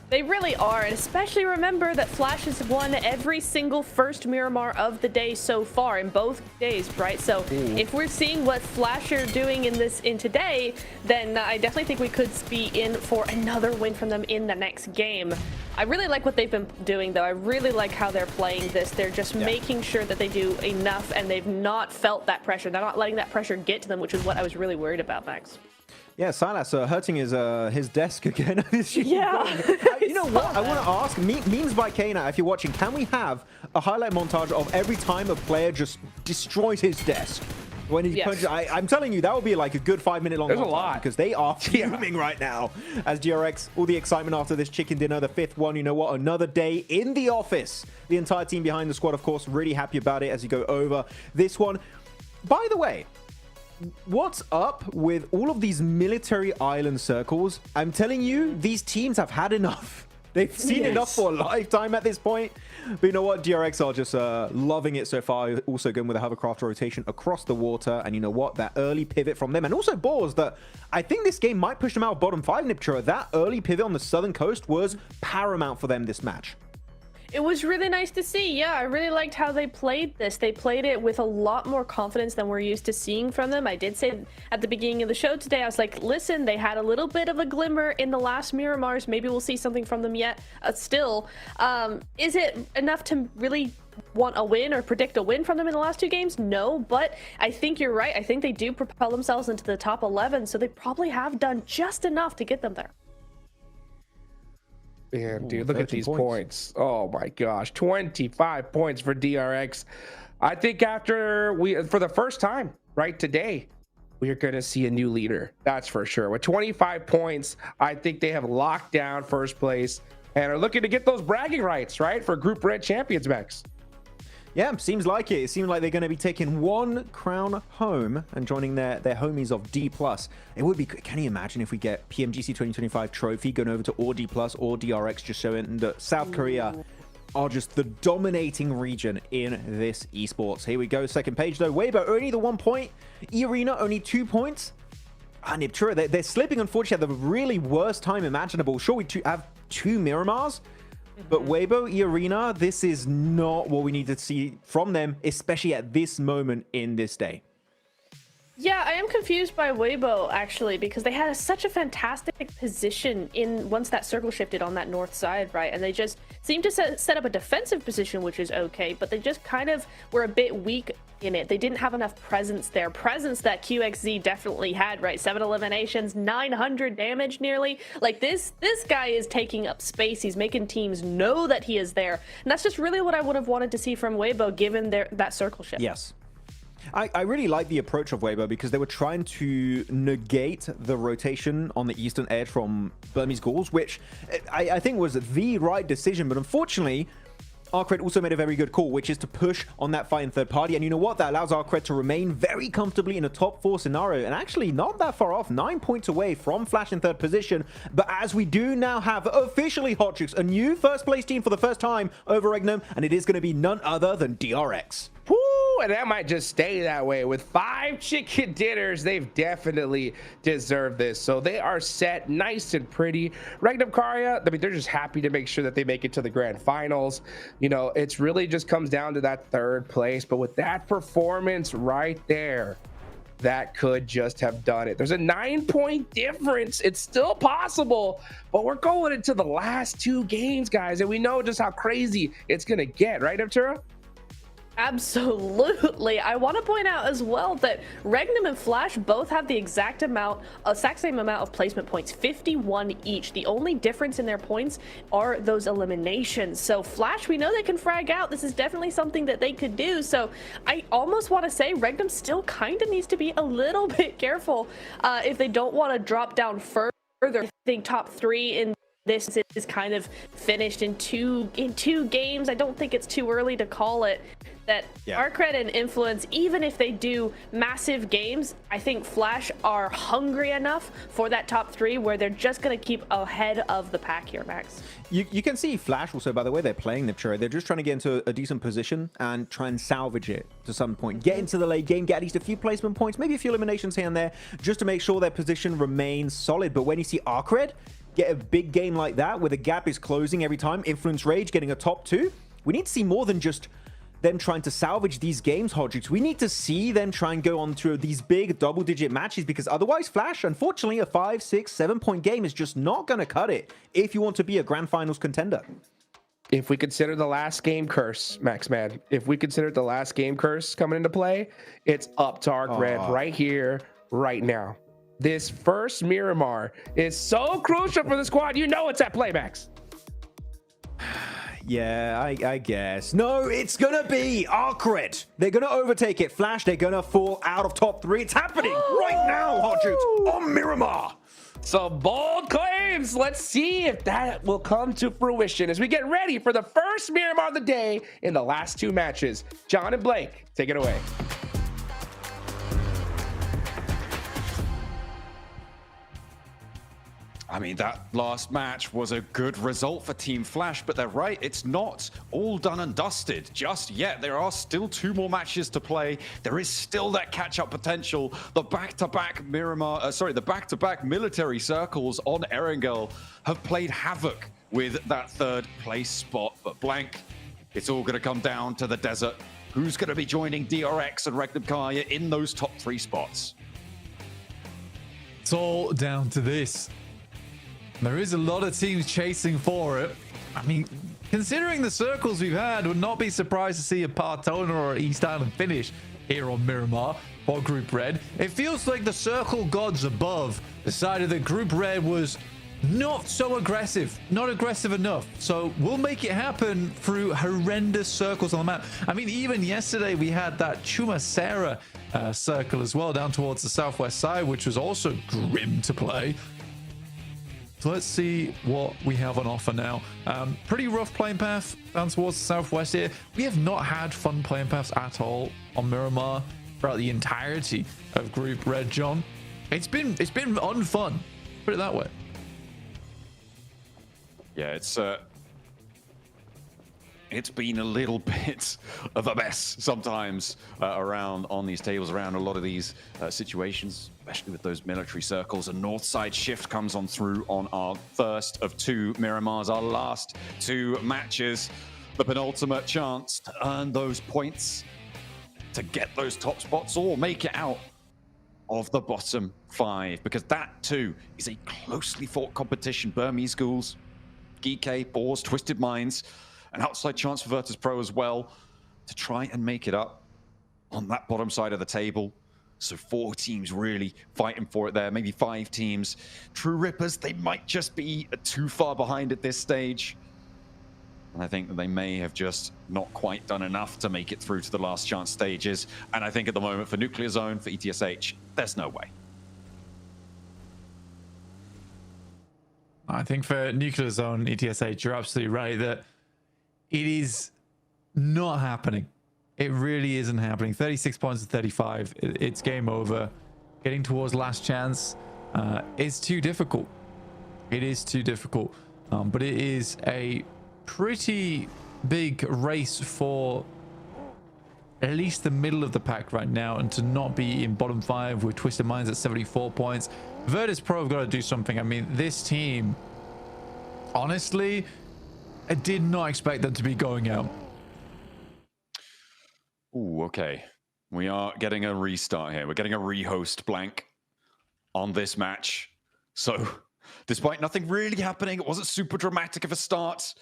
They really are, and especially remember that Flash has won every single first Miramar of the day so far in both days, right? So if we're seeing what Flash are doing in today, then I definitely think we could be in for another win from them in the next game. I really like what they've been doing, though. I really like how they're playing this. They're just making sure that they do enough, and they've not felt that pressure. They're not letting that pressure get to them, which is what I was really worried about, Max. Yeah, Silas hurting his desk again. Yeah. You know what? I want to ask, memes by Kana, if you're watching, can we have a highlight montage of every time a player just destroys his desk? When he punches, I'm telling you, that would be like a good 5-minute long. There's a lot. Because they are fuming right now. As DRX, all the excitement after this chicken dinner, the 5th one, you know what? Another day in the office. The entire team behind the squad, of course, really happy about it as you go over this one. By the way, what's up with all of these military island circles? I'm telling you, these teams have had enough. They've seen enough for a lifetime at this point. But you know what? DRX are just loving it so far. Also going with a hovercraft rotation across the water. And you know what? That early pivot from them. And also Boars that I think this game might push them out of bottom 5, Niptura. That early pivot on the southern coast was paramount for them this match. It was really nice to see. Yeah, I really liked how they played this. They played it with a lot more confidence than we're used to seeing from them. I did say at the beginning of the show today, I was like, listen, they had a little bit of a glimmer in the last Miramars. Maybe we'll see something from them yet. Still, is it enough to really want a win or predict a win from them in the last 2 games? No, but I think you're right. I think they do propel themselves into the top 11, so they probably have done just enough to get them there. Man, dude, look at these points. Oh my gosh, 25 points for DRX. I think for the first time, right, today, we are going to see a new leader. That's for sure. With 25 points, I think they have locked down first place and are looking to get those bragging rights, right, for Group Red Champions, Max. Yeah, seems like it. It seems like they're going to be taking 1 crown home and joining their homies of D+. It would be, can you imagine if we get PMGC 2025 trophy going over to or D+, or DRX, just showing that South Korea are just the dominating region in this esports. Here we go, second page though. Weibo only the 1 point. E-Arena only 2 points. And Niptura, they're slipping unfortunately at the really worst time imaginable. Sure, we have 2 Miramars. But Weibo, E-Arena, this is not what we need to see from them, especially at this moment in this day. Yeah, I am confused by Weibo, actually, because they had such a fantastic position once that circle shifted on that north side, right? And they just seemed to set up a defensive position, which is okay, but they just kind of were a bit weak in it. They didn't have enough presence there. Presence that QXZ definitely had, right? 7 eliminations, 900 damage nearly. Like, this guy is taking up space. He's making teams know that he is there. And that's just really what I would have wanted to see from Weibo, given that circle shift. Yes. I really like the approach of Weibo because they were trying to negate the rotation on the eastern edge from Burmese Ghouls, which I think was the right decision. But unfortunately, Arcred also made a very good call, which is to push on that fight in third party. And you know what? That allows Arcred to remain very comfortably in a top 4 scenario. And actually not that far off, 9 points away from Flash in third position. But as we do now have officially Hotchicks, a new first place team for the first time over Regnum. And it is going to be none other than DRX. Woo! And that might just stay that way. With 5 chicken dinners, they've definitely deserved this. So they are set nice and pretty. Regnum Karya, I mean, they're just happy to make sure that they make it to the grand finals. You know, it's really just comes down to that third place. But with that performance right there, that could just have done it. There's a 9-point difference. It's still possible, but we're going into the last 2 games, guys. And we know just how crazy it's going to get, right, Neptura? Absolutely. I want to point out as well that Regnum and Flash both have the exact same amount of placement points, 51 each. The only difference in their points are those eliminations. So Flash, we know they can frag out. This is definitely something that they could do. So I almost want to say Regnum still kind of needs to be a little bit careful if they don't want to drop down further. I think top 3 in this is kind of finished in two games. I don't think it's too early to call it that Arcred and Influence, even if they do massive games, I think Flash are hungry enough for that top 3 where they're just going to keep ahead of the pack here, Max. You can see Flash also, by the way, they're playing Nipchura. They're just trying to get into a decent position and try and salvage it to some point. Get into the late game, get at least a few placement points, maybe a few eliminations here and there, just to make sure their position remains solid. But when you see Arcred get a big game like that, where the gap is closing every time, Influence Rage getting a top 2, we need to see more than just them trying to salvage these games, Hodgix. We need to see them try and go on through these big double-digit matches, because otherwise, Flash, unfortunately, a 5, 6, 7-point game is just not going to cut it if you want to be a Grand Finals contender. If we consider the last game curse, Maxman, if we consider the last game curse coming into play, it's up to Arcred right here, right now. This first Miramar is so crucial for the squad. You know it's at play, Max. Yeah, I guess. No, it's gonna be Arcred. They're gonna overtake it. Flash, they're gonna fall out of top 3. It's happening right now, Hodgix, on Miramar. Some bold claims. Let's see if that will come to fruition as we get ready for the first Miramar of the day in the last 2 matches. John and Blake, take it away. I mean, that last match was a good result for Team Flash, but they're right, it's not all done and dusted just yet. There are still 2 more matches to play. There is still that catch-up potential. The back-to-back the back-to-back military circles on Erangel have played havoc with that 3rd place spot. But Blank, it's all going to come down to the desert. Who's going to be joining DRX and Regnum Kaya in those top 3 spots? It's all down to this. There is a lot of teams chasing for it. I mean, considering the circles we've had, would not be surprised to see a Partona or an East Island finish here on Miramar or Group Red. It feels like the circle gods above decided that Group Red was not so aggressive, not aggressive enough. So we'll make it happen through horrendous circles on the map. I mean, even yesterday we had that Chumacera circle as well down towards the southwest side, which was also grim to play. So let's see what we have on offer now. Pretty rough playing path down towards the southwest here. We have not had fun playing paths at all on Miramar throughout the entirety of Group Red, John. It's been unfun, put it that way. Yeah, it's been a little bit of a mess sometimes around on these tables, around a lot of these situations, especially with those military circles. A north side shift comes on through on our first of 2 Miramars, our last 2 matches. The penultimate chance to earn those points to get those top spots or make it out of the bottom 5, because that too is a closely fought competition. Burmese Ghouls, GK, Boars, Twisted Minds, an outside chance for Virtus Pro as well to try and make it up on that bottom side of the table. So 4 teams really fighting for it there, maybe 5 teams. True Rippers, they might just be too far behind at this stage. And I think that they may have just not quite done enough to make it through to the last chance stages. And I think at the moment for Nuclear Zone, for ETSH, there's no way. I think for Nuclear Zone, ETSH, you're absolutely right that it is not happening. It really isn't happening. 36 points to 35. It's game over. Getting towards last chance is too difficult. It is too difficult. But it is a pretty big race for at least the middle of the pack right now, and to not be in bottom 5 with Twisted Minds at 74 points. Virtus Pro have got to do something. I mean, this team, honestly, I did not expect them to be going out. Ooh, okay. We are getting a restart here. We're getting a rehost, Blank, on this match. So, despite nothing really happening, it wasn't super dramatic of a start.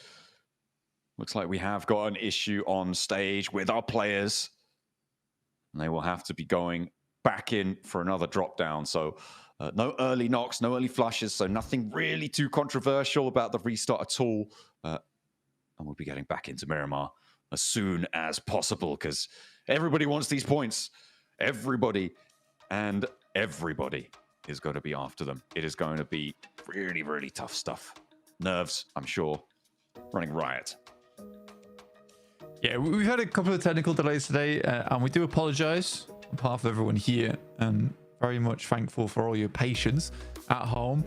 Looks like we have got an issue on stage with our players. And they will have to be going back in for another drop down. So, no early knocks, no early flushes. So, nothing really too controversial about the restart at all. And we'll be getting back into Miramar as soon as possible, because everybody wants these points. Everybody is going to be after them. It is going to be really, really tough stuff nerves, I'm sure, running riot. Yeah, we've had a couple of technical delays today, and we do apologize on behalf of everyone here, and very much thankful for all your patience at home.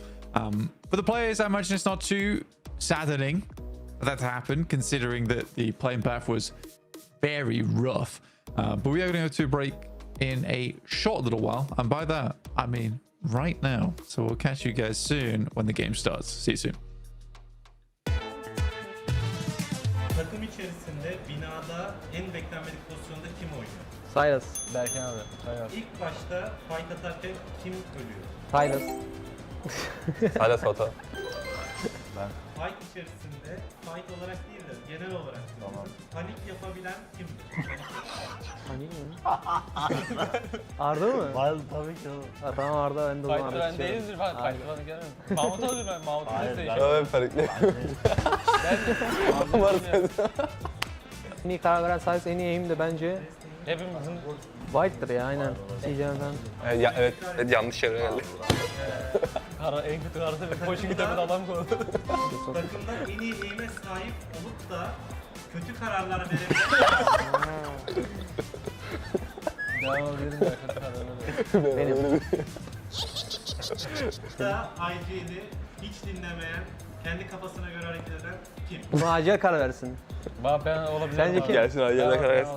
For the players, I imagine it's not too saddening for that to happen, considering that the playing path was very rough. But we are going to go to a break in a short little while, and by that, I mean right now. So we'll catch you guys soon when the game starts. See you soon. Takım içerisinde binada en beklenmedik pozisyonda kim oynuyor? Silas. Berkin abi. Silas. İlk başta fight atarken kim ölüyor? Silas. Silas hata. Ben. Fight içerisinde fight olarak değil de genel olarak panik yapabilen kimdir? Panik mi? Arda mı? Wild tabii ki oğlum. Ha, tamam Arda, ben de o zaman Fight'ı ben değildir ben. Fight'ı bana gelmem. Mahmut olur ben. Mahmut'u seçeceğim. Ben panikli. En iyi karar veren Silas, en iyi aim de bence Hepimizin White'dır ya, aynen. CJ'den. Evet, yanlış yere geldi. en kötü kartı bir koşun gidemedi adam koydu. Takımda en iyi aim'e sahip olup da kötü kararlar verebilen Devam edelim ya, kötü kararları. Benim. da IG'ni hiç dinlemeyen, kendi kafasına göre hareket eden kim? Buna acil karar versin. Ben olabilirim. Sence kim? Gelsin abi, yerine karar versin.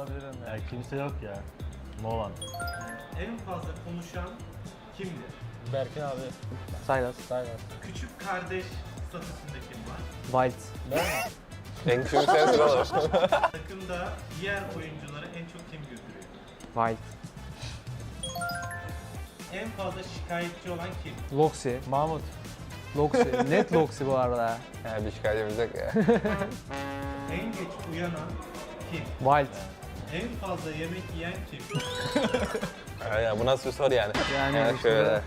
Ya kimse yok ya. No one. En fazla konuşan kimdir? Berkin abi. Silas. Küçük kardeş statüsünde kim var? White. Ben mi? En küçük sensin oğlum. Takımda diğer oyuncuları en çok kim götürüyor? White. En fazla şikayetçi olan kim? Loxi. Mahmut. Loxi. Net Loxi bu arada. Yani bir şikayetimiz yok ya. En geç uyanan kim? Wild. En fazla yemek yiyen kim? Ya bu nasıl bir soru yani? Yani şöyle.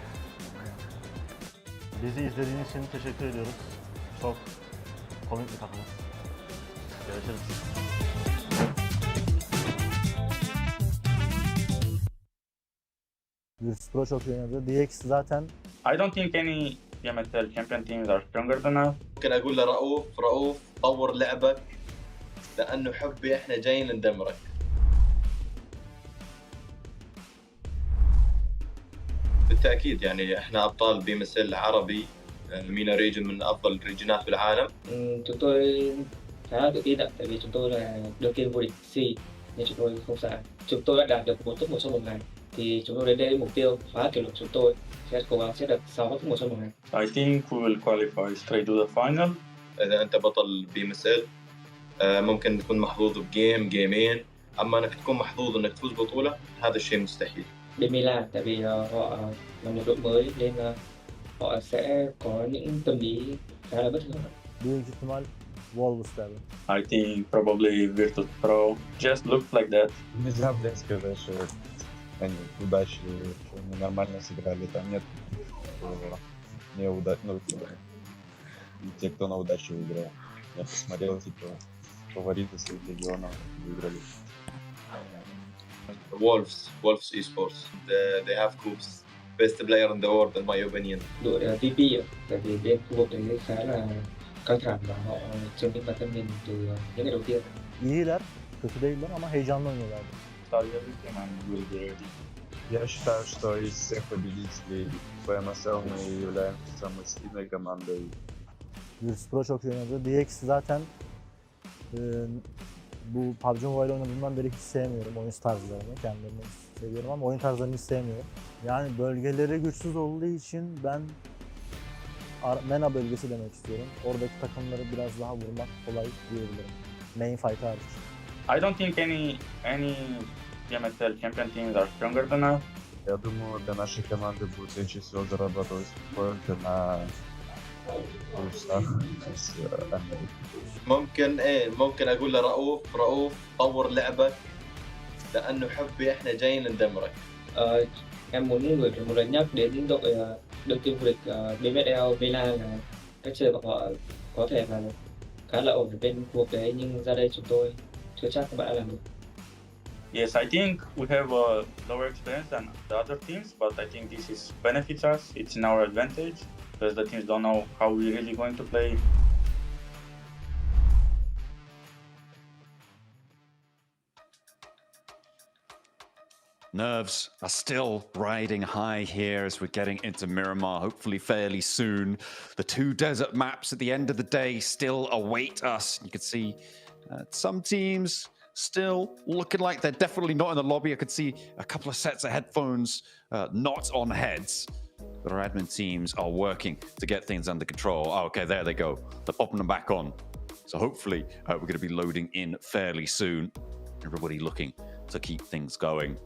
Bizi izlediğiniz için teşekkür ediyoruz. Çok komik bir takımız. Görüşürüz. Virtus Pro çok iyi oynadı. DX zaten I don't think any PMSL champion teams are stronger than us. ممكن اقول لرؤوف طور لعبك لانه حبي احنا جايين ندمرك. بالتاكيد يعني احنا ابطال بي ام اس ال عربي. مينا ريجن من افضل الريجنات بالعالم. Chúng tôi khá là tự tin ạ, tại vì chúng tôi là đương kim vô địch C nên chúng tôi không sợ. Chúng tôi đã đạt được 4 top 1 trong một ngày, thì chúng tôi đến đây mục tiêu phá kỷ lục. Chúng tôi sẽ cố gắng sẽ được 6 top 1 trong một ngày. I think we will qualify straight to the final. اذا انت بطل بي ام اس ال ممكن تكون محظوظ بجيم جيمين، اما انك تكون محظوظ انك تفوز بطولة هذا الشيء مستحيل. Bên Milan, tại vì họ là một đội mới nên họ sẽ có những tâm lý khá là bất thường. büyük ihtimal Wolves derdi. I think probably Virtus Pro just looked like that. Нельзя, блядь, сказать, что они удачи, что они нормально сыграли. Там нет неудачных. И те, кто на удачу выиграл. Я посмотрел, типа, фавориты своих регионов выиграли. Wolves esports. They have Coops. Best player in the world in my opinion. Đội VP ạ, tại vì bên khu vực đấy khá là căng thẳng và họ chứng minh bản thân mình từ những ngày đầu tiên. İyiler, kötü değiller ama heyecanlı oynuyorlardı. Я считаю, что из всех победителей PMSL мы являемся самой сильной командой. Virtus Pro çok iyi oynadı. DX zaten bu PUBG Mobile oynadığımdan beri hiç sevmiyorum oyun tarzlarını. Kendilerini seviyorum ama oyun tarzlarını hiç sevmiyorum. Yani bölgeleri güçsüz olduğu için ben MENA bölgesi demek istiyorum. Oradaki takımları biraz daha vurmak kolay diyebilirim. Main fight hariç. I don't think any PMSL champion teams are stronger than us. Я думаю, для нашей команды будет легче всего зарабатывать поинты на плюсах из Америки. ممكن اقول لرؤوف طور لعبك لانه حبي احنا جايين ندمرك. Em muốn một lần nhắc đến đội đương kim vô địch BMSL Milan là cách chơi của họ có thể là khá là ổn ở bên khu vực đấy, nhưng ra đây chúng tôi chưa chắc các bạn đã làm được. Yes, I think we have a lower experience than the other teams, but I think this is benefits us. It's in our advantage because the teams don't know how we're really going to play. Nerves are still riding high here as we're getting into Miramar, hopefully fairly soon. The 2 desert maps at the end of the day still await us. You can see some teams still looking like they're definitely not in the lobby. I could see a couple of sets of headphones not on heads. But our admin teams are working to get things under control. Oh, okay, there they go. They're popping them back on. So hopefully we're going to be loading in fairly soon. Everybody looking to keep things going.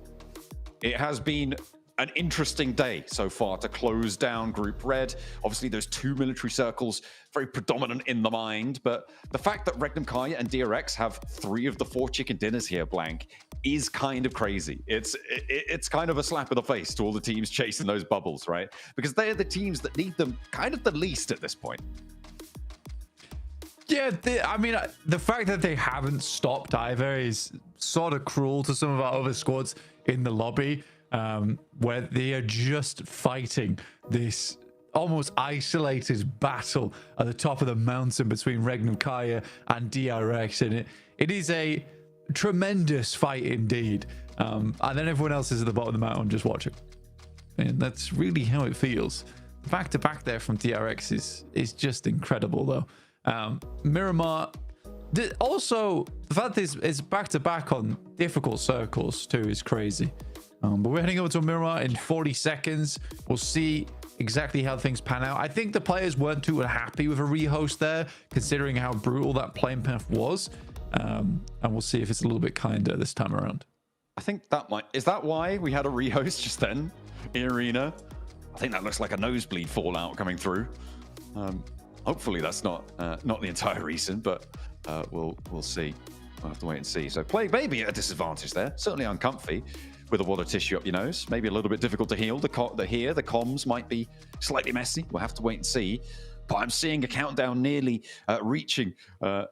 It has been an interesting day so far to close down Group Red. Obviously, there's 2 military circles, very predominant in the mind, but the fact that Regnum Karya and DRX have 3 of the 4 chicken dinners here, Blank, is kind of crazy. It's kind of a slap in the face to all the teams chasing those bubbles, right? Because they're the teams that need them kind of the least at this point. Yeah, I mean, the fact that they haven't stopped either is sort of cruel to some of our other squads in the lobby, where they are just fighting this almost isolated battle at the top of the mountain between Regnum Karya and DRX, and it is a tremendous fight indeed. And then everyone else is at the bottom of the mountain just watching, and that's really how it feels. Back to back there from DRX is just incredible, though. Miramar, also the fact that it's back to back on difficult circles too is crazy. But we're heading over to Miramar in 40 seconds. We'll see exactly how things pan out. I think the players weren't too happy with a rehost there, considering how brutal that playing path was. And we'll see if it's a little bit kinder this time around. I think that is that why we had a rehost just then in Arena? I think that looks like a nosebleed fallout coming through. Hopefully that's not the entire reason, but we'll see. We'll have to wait and see. So Plague maybe at a disadvantage there, certainly uncomfy with a wad of tissue up your nose. Maybe a little bit difficult to heal. The comms might be slightly messy. We'll have to wait and see. But I'm seeing a countdown nearly reaching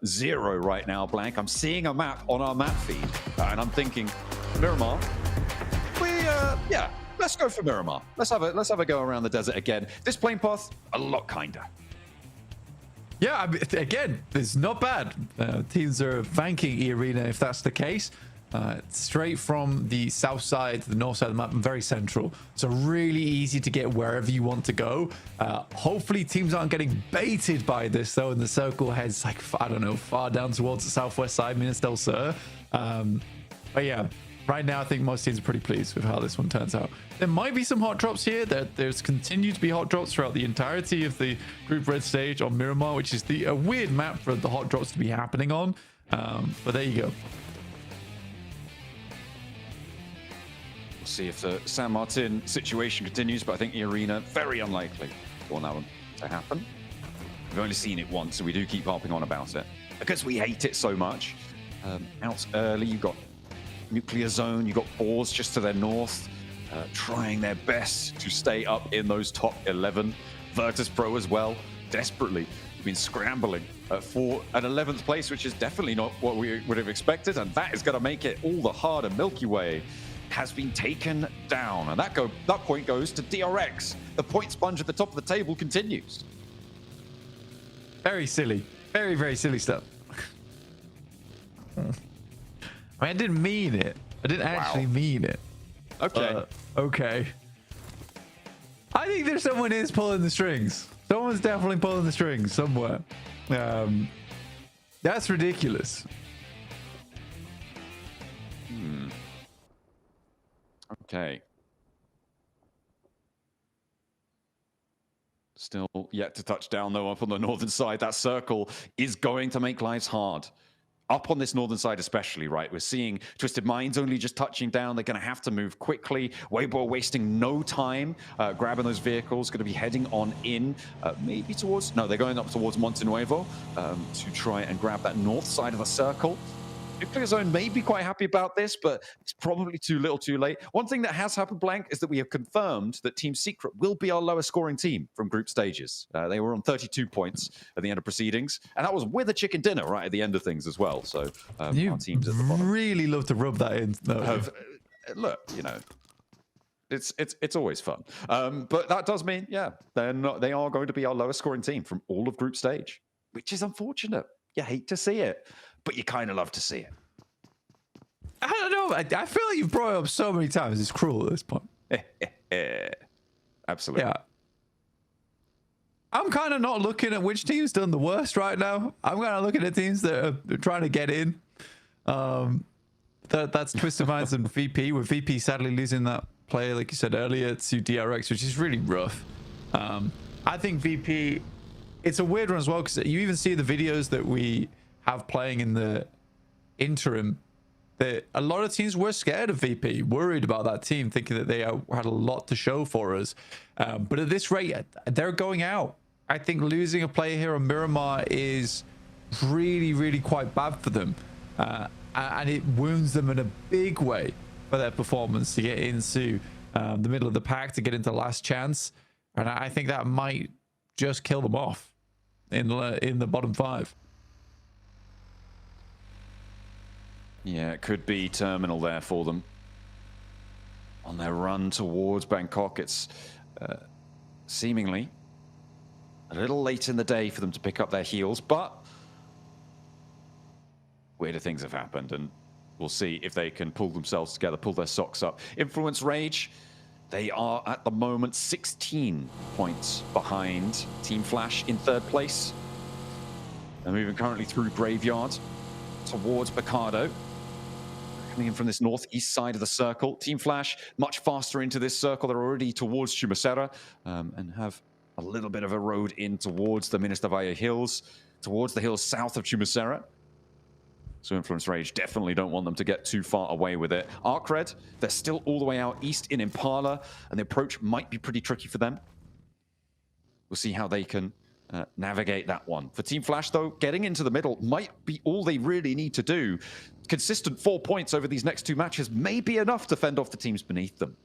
0 right now, Blank. I'm seeing a map on our map feed, and I'm thinking, Miramar, yeah, let's go for Miramar. Let's have a go around the desert again. This plane path, a lot kinder. Yeah, I mean, again, it's not bad. Teams are banking E-Arena if that's the case. Straight from the south side to the north side of the map and very central. So really easy to get wherever you want to go. Hopefully teams aren't getting baited by this, though, and the circle heads, like, I don't know, far down towards the southwest side, Minas del Sur. But yeah, right now I think most teams are pretty pleased with how this one turns out. There might be some hot drops here. There's continued to be hot drops throughout the entirety of the Group Red stage on Miramar, which is a weird map for the hot drops to be happening on. But there you go. We'll see if the San Martin situation continues, but I think the Arena, very unlikely for that one to happen. We've only seen it once, so we do keep harping on about it because we hate it so much. Out early, you've got Nuclear Zone, you've got Boars just to their north, trying their best to stay up in those top 11. Virtus Pro as well, desperately been scrambling for an 11th place, which is definitely not what we would have expected, and that is going to make it all the harder. Milky Way has been taken down, and that point goes to DRX. The point sponge at the top of the table continues. Very silly. Very, very silly stuff. I mean, I didn't mean it. I didn't actually mean it. Okay. Okay. I think there's someone is pulling the strings. Someone's definitely pulling the strings somewhere. That's ridiculous. Okay. Still yet to touch down, though, up on the northern side. That circle is going to make lives hard. Up on this northern side especially, right? We're seeing Twisted Minds only just touching down. They're going to have to move quickly. Weibo wasting no time grabbing those vehicles. Going to be heading on in, maybe towards... No, they're going up towards Monte Nuevo to try and grab that north side of the circle. Nuclear Zone may be quite happy about this, but it's probably too little too late. One thing that has happened, Blank, is that we have confirmed that Team Secret will be our lowest scoring team from group stages. They were on 32 points at the end of proceedings, and that was with a chicken dinner right at the end of things as well. So our team's at the bottom. Really love to rub that in. Look, you know, it's always fun. But that does mean, yeah, they are going to be our lowest scoring team from all of group stage, which is unfortunate. You hate to see it, but you kind of love to see it. I don't know. I feel like you've brought it up so many times. It's cruel at this point. Absolutely. Yeah. I'm kind of not looking at which team's done the worst right now. I'm kind of looking at teams that are trying to get in. That's Twisted Minds and VP, with VP sadly losing that player, like you said earlier, to DRX, which is really rough. I think VP, it's a weird one as well, because you even see the videos that we have playing in the interim, that a lot of teams were scared of VP, worried about that team, thinking that they had a lot to show for us. But at this rate, they're going out. I think losing a player here on Miramar is really, really quite bad for them. And it wounds them in a big way for their performance to get into the middle of the pack, to get into last chance. And I think that might just kill them off in the bottom 5. Yeah, it could be terminal there for them. On their run towards Bangkok, it's seemingly a little late in the day for them to pick up their heels, but weirder things have happened, and we'll see if they can pull themselves together, pull their socks up. Influence Rage, they are at the moment 16 points behind Team Flash in 3rd place. They're moving currently through Graveyard towards Picardo. Coming in from this northeast side of the circle. Team Flash much faster into this circle. They're already towards Chumasera and have a little bit of a road in towards the Minister Valle Hills, towards the hills south of Chumasera. So Influence Rage definitely don't want them to get too far away with it. Arcred, they're still all the way out east in Impala, and the approach might be pretty tricky for them. We'll see how they can navigate that one. For Team Flash, though, getting into the middle might be all they really need to do. Consistent 4 points over these next 2 matches may be enough to fend off the teams beneath them.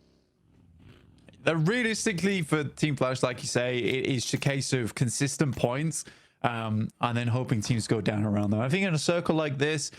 Realistically, for Team Flash, like you say, it is a case of consistent points and then hoping teams go down around them. I think in a circle like this,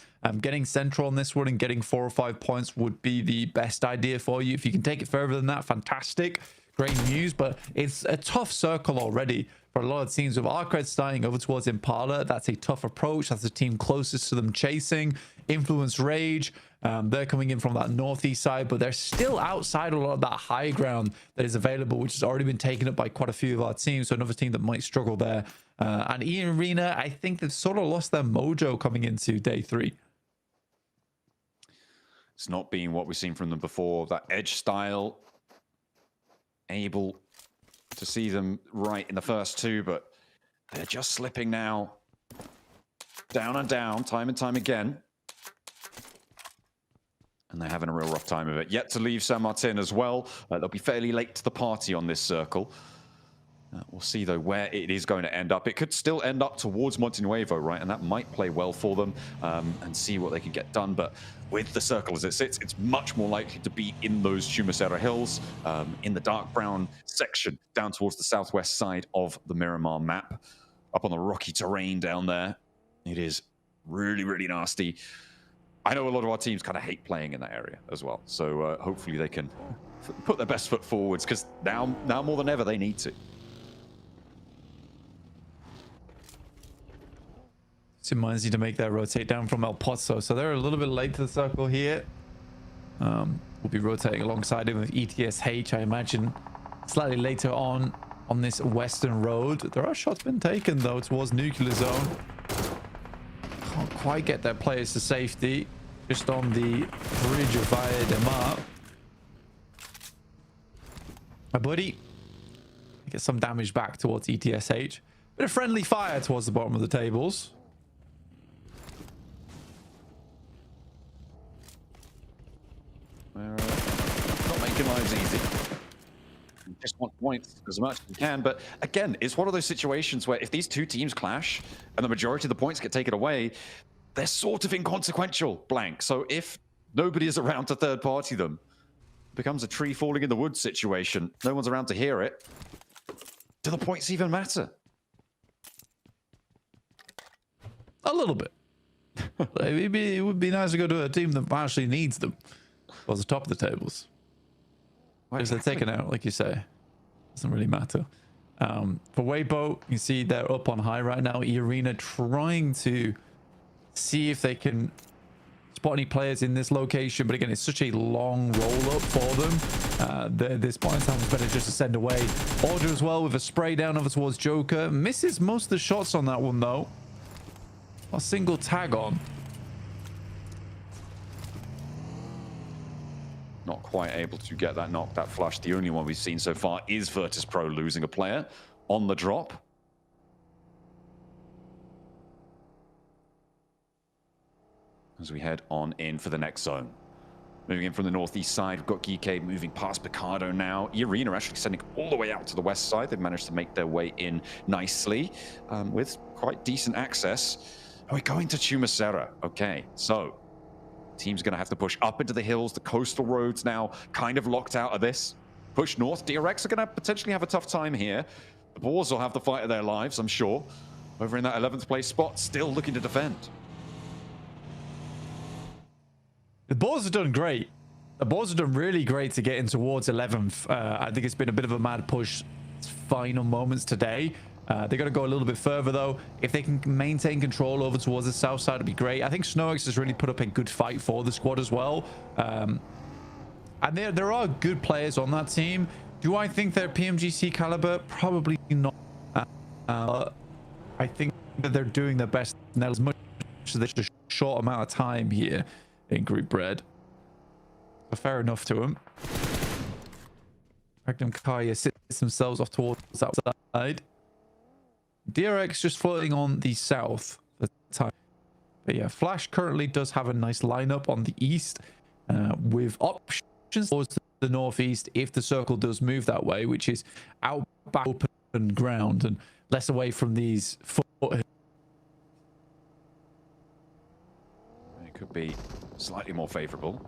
getting central on this one and getting 4 or 5 points would be the best idea for you. If you can take it further than that, fantastic. Great news, but it's a tough circle already for a lot of teams. With Arcred starting over towards Impala, that's a tough approach. That's the team closest to them chasing. Influence Rage, they're coming in from that northeast side, but they're still outside a lot of that high ground that is available, which has already been taken up by quite a few of our teams. So another team that might struggle there. And Ian Arena, I think they've sort of lost their mojo coming into day 3. It's not been what we've seen from them before. That edge style, able to see them right in the first 2, but they're just slipping now. Down and down, time and time again. And they're having a real rough time of it. Yet to leave San Martin as well. They'll be fairly late to the party on this circle. We'll see, though, where it is going to end up. It could still end up towards Montenuevo, right? And that might play well for them and see what they can get done. But with the circle as it sits, it's much more likely to be in those Chumasera Hills, in the dark brown section down towards the southwest side of the Miramar map, up on the rocky terrain down there. It is really, really nasty. I know a lot of our teams kind of hate playing in that area as well. So hopefully they can put their best foot forwards, because now more than ever, they need to. Reminds you to make that rotate down from El Pozo. So they're a little bit late to the circle here. We'll be rotating alongside him with ETSH, I imagine, slightly later on this western road. There are shots been taken, though, towards Nuclear Zone. Can't quite get their players to safety. Just on the bridge of Valle de Mar. My buddy gets some damage back towards ETSH. Bit of friendly fire towards the bottom of the tables. Not making lives easy. You just want points as much as you can, but again, it's one of those situations where if these 2 teams clash and the majority of the points get taken away, they're sort of inconsequential, blank. So if nobody is around to third party them, it becomes a tree falling in the woods situation. No one's around to hear it. Do the points even matter? A little bit. It would be nice to go to a team that actually needs them. Towards the top of the tables. Because they're taken out, like you say. Doesn't really matter. For Weibo, you see they're up on high right now. Arena trying to see if they can spot any players in this location, but again, it's such a long roll up for them. This point in time is better just to send away. Order as well with a spray down over towards Joker. Misses most of the shots on that one though. A single tag on. Not quite able to get that knock, that flush. The only one we've seen so far is Virtus.pro losing a player on the drop. As we head on in for the next zone. Moving in from the northeast side, we've got Geeke moving past Picardo now. Irina actually sending all the way out to the west side. They've managed to make their way in nicely with quite decent access. And we're going to Chumacera. Okay, so team's going to have to push up into the hills. The coastal roads now kind of locked out of this. Push north. DRX are going to potentially have a tough time here. The Boars will have the fight of their lives, I'm sure. Over in that 11th place spot, still looking to defend. The Boars have done great. The Boars have done really great to get in towards 11th. I think it's been a bit of a mad push. It's final moments today. They got to go a little bit further though. If they can maintain control over towards the south side, it'd be great. I think Snox has really put up a good fight for the squad as well. And there are good players on that team. Do I think they're PMGC caliber? Probably not. I think that they're doing their best now as much as there's a short amount of time here in Group Red. So fair enough to them. Magnum Kaya sits themselves off towards that side. DRX just floating on the south for the time. But yeah, Flash currently does have a nice lineup on the east with options towards the northeast if the circle does move that way, which is out back open ground and less away from these foothills. It could be slightly more favorable.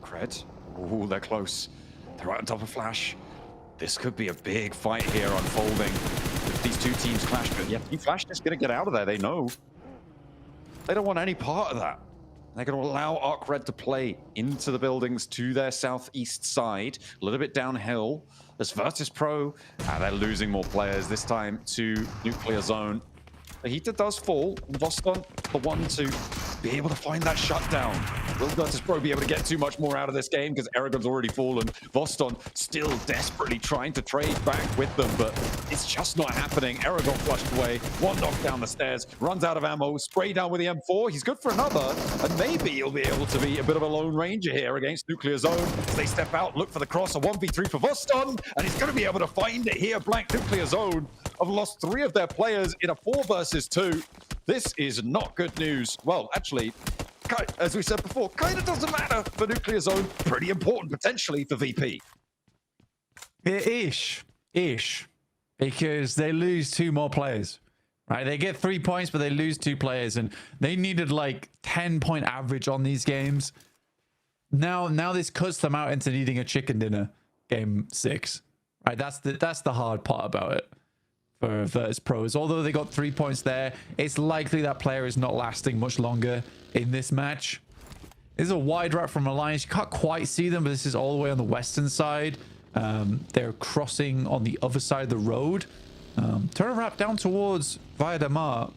Cred. Oh, they're close. They're right on top of Flash. This could be a big fight here unfolding. If these two teams clash, but yeah, Flash is going to get out of there. They know. They don't want any part of that. They're going to allow Arc Red to play into the buildings to their southeast side, a little bit downhill. There's Virtus.pro. They're losing more players, this time to Nuclear Zone. The heater does fall. Voston, the one to be able to find that shutdown. Will Virtus.pro be able to get too much more out of this game because Aragon's already fallen? Voston still desperately trying to trade back with them, but it's just not happening. Aragon flushed away. One knock down the stairs, runs out of ammo, spray down with the M4. He's good for another, and maybe he'll be able to be a bit of a lone ranger here against Nuclear Zone. As they step out, look for the cross, a 1v3 for Voston, and he's going to be able to find it here. Blank Nuclear Zone have lost 3 of their players in a 4 versus 2. This is not good news. Well, actually, as we said before, kind of doesn't matter for Nuclear Zone. Pretty important potentially for VP. Ish. Because they lose 2 more players. Right? They get 3 points, but they lose 2 players, and they needed like 10-point average on these games. Now this cuts them out into needing a chicken dinner game 6. Right? That's the hard part about it. For Virtus.pro, although they got 3 points there, it's likely that player is not lasting much longer in this match. This is a wide wrap from Alliance. You can't quite see them, but this is all the way on the western side. They're crossing on the other side of the road. Turn a wrap down towards Via de Mar,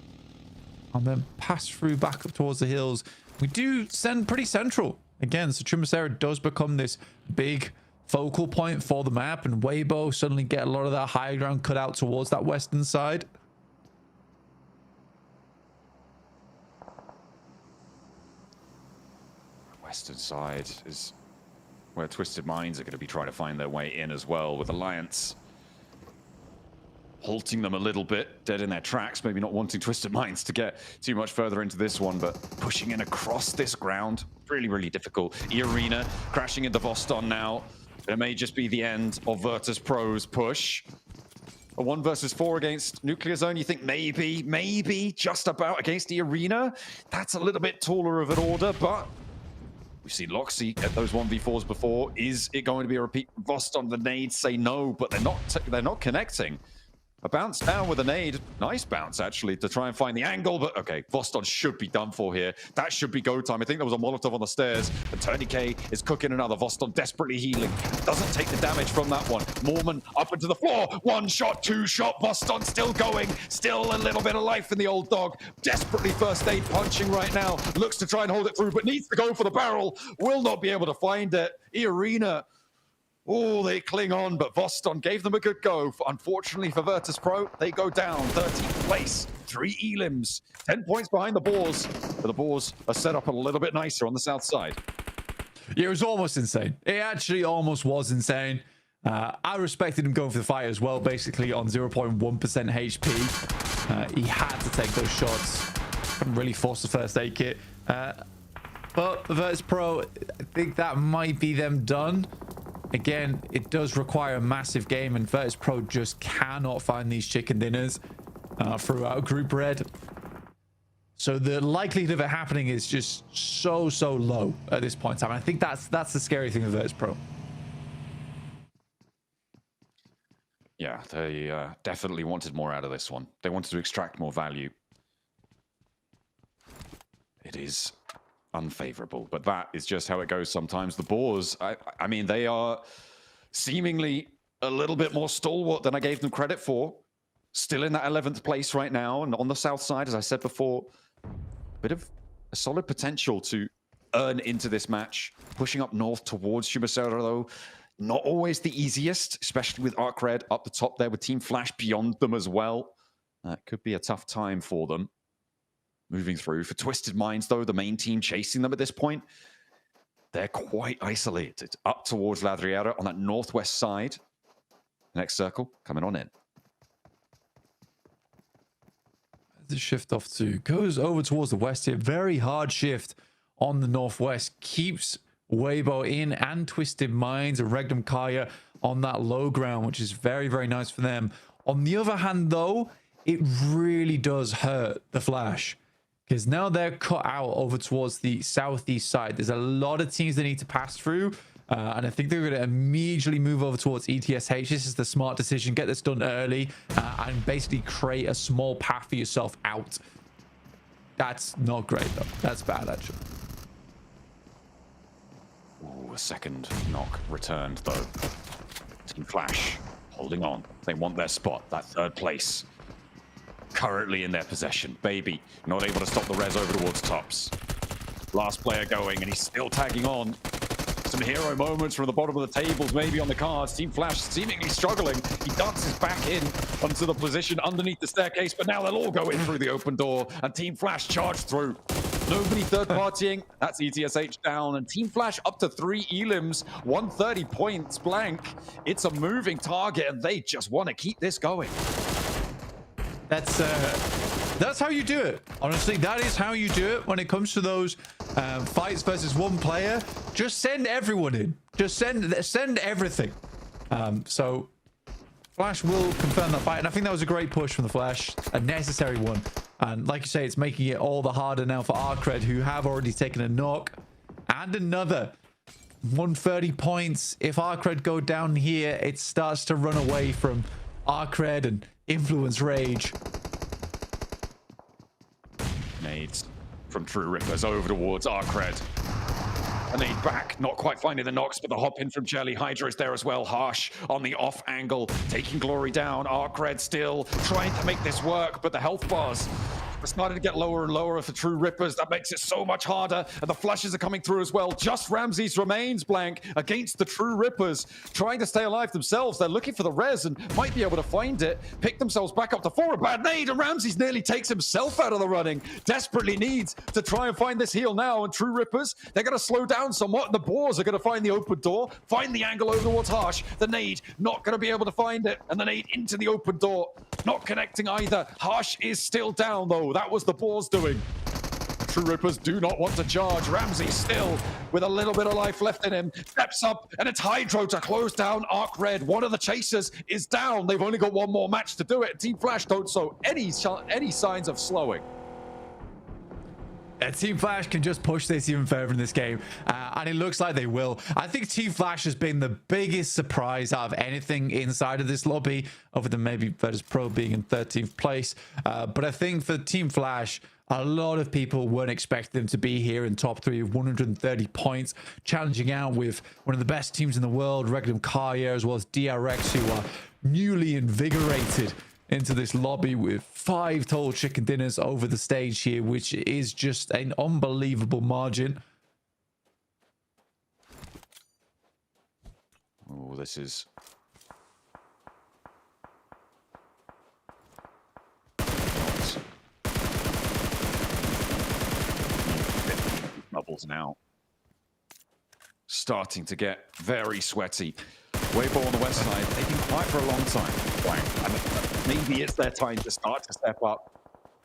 and then pass through back up towards the hills. We do send pretty central. Again, so Chumacera does become this big focal point for the map, and Weibo suddenly get a lot of that high ground cut out towards that western side. Western side is where Twisted Minds are going to be trying to find their way in as well, with Alliance halting them a little bit, dead in their tracks, maybe not wanting Twisted Minds to get too much further into this one, but pushing in across this ground, really, really difficult. Irina crashing into Voston now. It may just be the end of Virtus.pro's push. A 1 versus 4 against Nuclear Zone, you think maybe just about against the Arena? That's a little bit taller of an order, but we've seen Loxy at those 1v4s before. Is it going to be a repeat? Voston, the nades say no, but they're not connecting. A bounce down with a nade. Nice bounce, actually, to try and find the angle. But okay, Voston should be done for here. That should be go time. I think there was a Molotov on the stairs. And Tourniquet is cooking another. Voston desperately healing. Doesn't take the damage from that one. Mormon up into the floor. One shot, two shot. Voston still going. Still a little bit of life in the old dog. Desperately first aid punching right now. Looks to try and hold it through, but needs to go for the barrel. Will not be able to find it. E-Arena. Oh, they cling on, but Voston gave them a good go. Unfortunately for Virtus Pro, they go down. 13th place, 3 elims, 10 points behind the Boars. But the Boars are set up a little bit nicer on the south side. Yeah, it was almost insane. It actually almost was insane. I respected him going for the fight as well, basically on 0.1% HP. He had to take those shots. Couldn't really force the first aid kit. But Virtus Pro, I think that might be them done. Again, it does require a massive game, and Virtus Pro just cannot find these chicken dinners throughout Group Red. So the likelihood of it happening is just so low at this point in time. I think that's the scary thing with Virtus Pro. Yeah, they definitely wanted more out of this one. They wanted to extract more value. It is unfavorable, but that is just how it goes sometimes. The Boars, I mean, they are seemingly a little bit more stalwart than I gave them credit for. Still in that 11th place right now, and on the south side, as I said before, a bit of a solid potential to earn into this match. Pushing up north towards Shumasera, though, not always the easiest, especially with Arc Red up the top there with Team Flash beyond them as well. That could be a tough time for them. Moving through. For Twisted Minds, though, the main team chasing them at this point, they're quite isolated. Up towards Ladriera on that northwest side. Next circle, coming on in. The shift off to goes over towards the west here. Very hard shift on the northwest. Keeps Weibo in and Twisted Minds and Regnum Kaya on that low ground, which is very nice for them. On the other hand, though, it really does hurt the Flash. Because now they're cut out over towards the southeast side. There's a lot of teams they need to pass through. And I think they're going to immediately move over towards ETSH. This is the smart decision. Get this done early and basically create a small path for yourself out. That's not great, though. That's bad, actually. Ooh, a second knock returned, though. Team Flash holding on. They want their spot, that 3rd place. Currently in their possession. Baby not able to stop the res over towards tops. Last player going, and he's still tagging on. Some hero moments from the bottom of the tables, maybe on the cards. Team Flash seemingly struggling. He dances back in onto the position underneath the staircase, but now they'll all go in through the open door, and Team Flash charge through. Nobody third partying. That's ETSH down, and Team Flash up to 3 elims, 130 points blank. It's a moving target, and they just want to keep this going. That's how you do it. Honestly, that is how you do it when it comes to those fights versus one player. Just send everyone in. Just send everything. So Flash will confirm that fight, and I think that was a great push from the Flash, a necessary one. And like you say, it's making it all the harder now for Arcred, who have already taken a knock and another 130 points. If Arcred go down here, it starts to run away from Arcred and Influence Rage. Nades from True Rippers over towards Arcred. A nade back, not quite finding the knocks, but the hop in from Jelly. Hydra is there as well. Harsh on the off angle, taking Glory down. Arcred still trying to make this work, but the health bars are starting to get lower and lower for True Rippers. That makes it so much harder, and the flashes are coming through as well. Just Ramses remains blank against the True Rippers, trying to stay alive themselves. They're looking for the res and might be able to find it. Pick themselves back up to 4. A bad nade, and Ramses nearly takes himself out of the running. Desperately needs to try and find this heal now, and True Rippers, they're going to slow down somewhat, and the Boars are going to find the open door, find the angle over towards Harsh. The nade, not going to be able to find it, and the nade into the open door, not connecting either. Harsh is still down, though. That was the Boars doing. True Rippers do not want to charge. Ramsey still with a little bit of life left in him. Steps up, and it's Hydro to close down Arc Red. One of the chasers is down. They've only got one more match to do it. Team Flash don't show any signs of slowing. Team Flash can just push this even further in this game, and it looks like they will. I think Team Flash has been the biggest surprise out of anything inside of this lobby, other than maybe Virtus Pro being in 13th place. But I think for Team Flash, a lot of people weren't expecting them to be here in top 3 of 130 points, challenging out with one of the best teams in the world, Regnum Karrier, as well as DRX, who are newly invigorated into this lobby with 5 total chicken dinners over the stage here, which is just an unbelievable margin. Oh, this is... Bubbles now. Starting to get very sweaty. Weibo on the west side, they've been quiet for a long time. And maybe it's their time to start to step up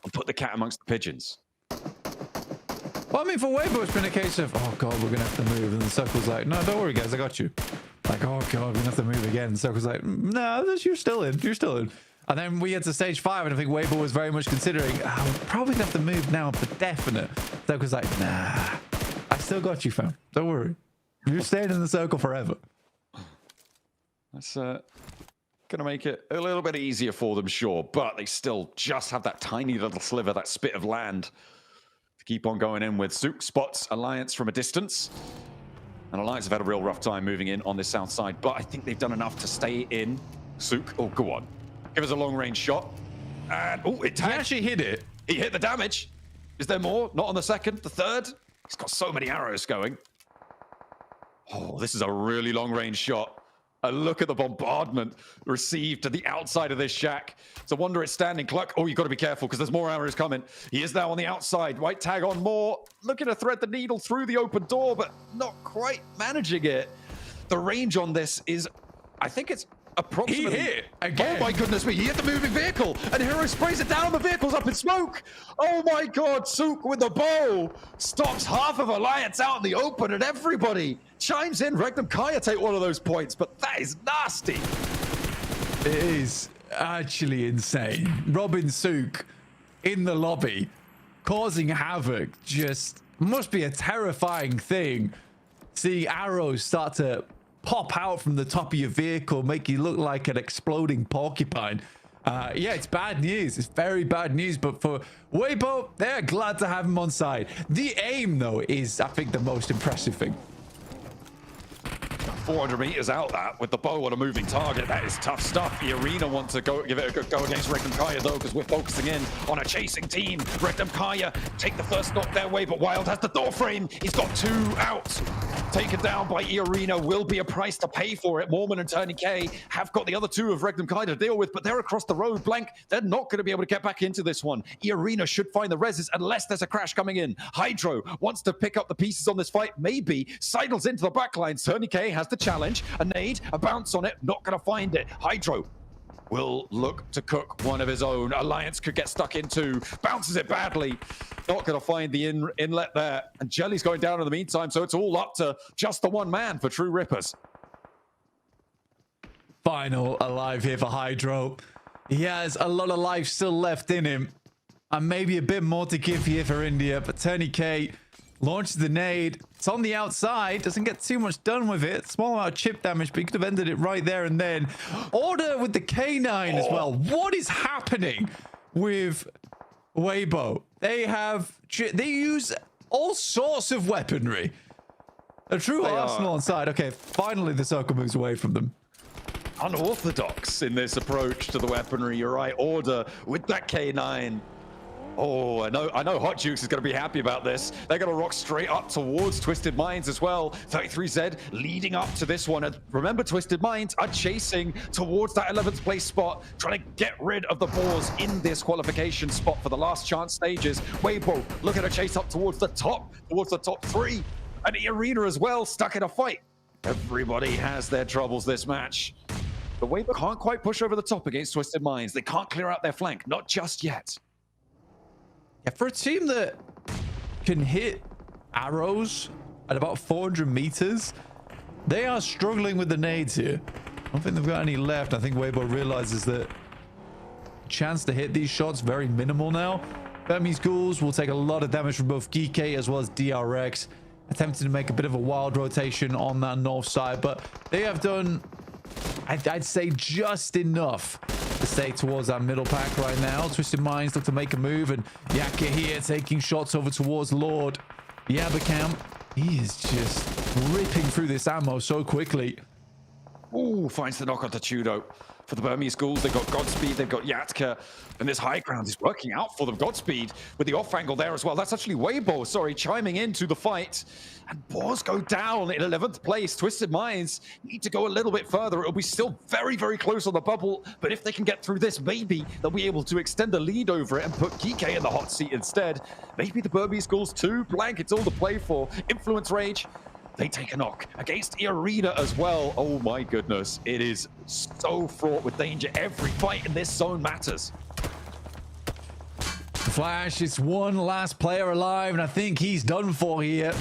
and put the cat amongst the pigeons. Well, I mean, for Weibo, it's been a case of, oh god, we're gonna have to move, and the Circle's like, no, don't worry guys, I got you. Like, oh god, we're gonna have to move again. And the Circle's like, no, you're still in, you're still in. And then we get to stage 5, and I think Weibo was very much considering, we're probably gonna have to move now for definite. Circle's like, nah, I still got you, fam. Don't worry. You're staying in the Circle forever. That's going to make it a little bit easier for them, sure, but they still just have that tiny little sliver, that spit of land to keep on going in with. Souk spots Alliance from a distance, and Alliance have had a real rough time moving in on this south side, but I think they've done enough to stay in. Souk, oh, go on. Give us a long-range shot. And, oh, it tagged. He actually hit it. He hit the damage. Is there more? Not on the second, the third? He's got so many arrows going. Oh, this is a really long-range shot. A look at the bombardment received to the outside of this shack. It's a wonder it's standing. Cluck. Oh, you've got to be careful because there's more arrows coming. He is now on the outside. White tag on more. Looking to thread the needle through the open door, but not quite managing it. The range on this is, I think it's approximately... He hit again. Oh my goodness me. He hit the moving vehicle and Hero sprays it down. The vehicle's up in smoke. Oh my God. Souk with the bow stops half of Alliance out in the open, and everybody chimes in. Regnum Karrier take one of those points, but that is nasty. It is actually insane. Robin Souk in the lobby, causing havoc. Just must be a terrifying thing. See arrows start to pop out from the top of your vehicle, make you look like an exploding porcupine. Yeah, it's bad news. It's very bad news. But for Weibo, they're glad to have him on side. The aim, though, is, I think, the most impressive thing. 400 meters out that with the bow on a moving target. That is tough stuff. The Arena wants to give it a go against Regnum Karrier though, because we're focusing in on a chasing team. Regnum Karrier take the first knock their way, but Wild has the door frame. He's got 2 out. Taken down by Arena will be a price to pay for it. Mormon and Tony K have got the other 2 of Regnum Karrier to deal with, but they're across the road. Blank, they're not going to be able to get back into this one. Arena should find the reses unless there's a crash coming in. Hydro wants to pick up the pieces on this fight, maybe. Sidles into the backline. Tony K has the challenge, a nade, a bounce on it, not going to find it. Hydro will look to cook one of his own. Alliance could get stuck into, bounces it badly, not going to find the inlet there. And Jelly's going down in the meantime, so it's all up to just the one man for True Rippers. Final alive here for Hydro. He has a lot of life still left in him, and maybe a bit more to give here for India, but Tony K launches the nade. It's on the outside. Doesn't get too much done with it. Small amount of chip damage, but he could have ended it right there and then. Order with the K9 as well. What is happening with Weibo? They use all sorts of weaponry. A true arsenal on side. Okay, finally the circle moves away from them. Unorthodox in this approach to the weaponry. You're right. Order with that K9. Oh, I know Hot Jukes is going to be happy about this. They're going to rock straight up towards Twisted Minds as well. 33Z leading up to this one. And remember, Twisted Minds are chasing towards that 11th place spot, trying to get rid of the Boars in this qualification spot for the last chance stages. Weibo looking to chase up towards the top 3. And Arena as well, stuck in a fight. Everybody has their troubles this match. But Weibo can't quite push over the top against Twisted Minds. They can't clear out their flank, not just yet. Yeah, for a team that can hit arrows at about 400 meters, they are struggling with the nades here. I don't think they've got any left. I think Weibo realizes that chance to hit these shots very minimal now. Burmese Ghouls will take a lot of damage from both Geeky as well as DRX. Attempting to make a bit of a wild rotation on that north side, but they have done, I'd say, just enough to stay towards that middle pack right now. Twisted Minds look to make a move, and Yaka here taking shots over towards Lord. Yabakam, he is just ripping through this ammo so quickly. Ooh, finds the knock on Tudo. For the Burmese Ghouls, they've got Godspeed, they've got Yatka, and this high ground is working out for them. Godspeed with the off angle there as well. That's actually Weibo, sorry, chiming into the fight. And Boars go down in 11th place. Twisted Minds need to go a little bit further. It'll be still very, very close on the bubble, but if they can get through this, maybe they'll be able to extend the lead over it and put Kike in the hot seat instead. Maybe the Burmese Ghouls too. Blank, it's all to play for. Influence Rage. They take a knock against Arena as well. Oh my goodness. It is so fraught with danger. Every fight in this zone matters. Flash is one last player alive, and I think he's done for here.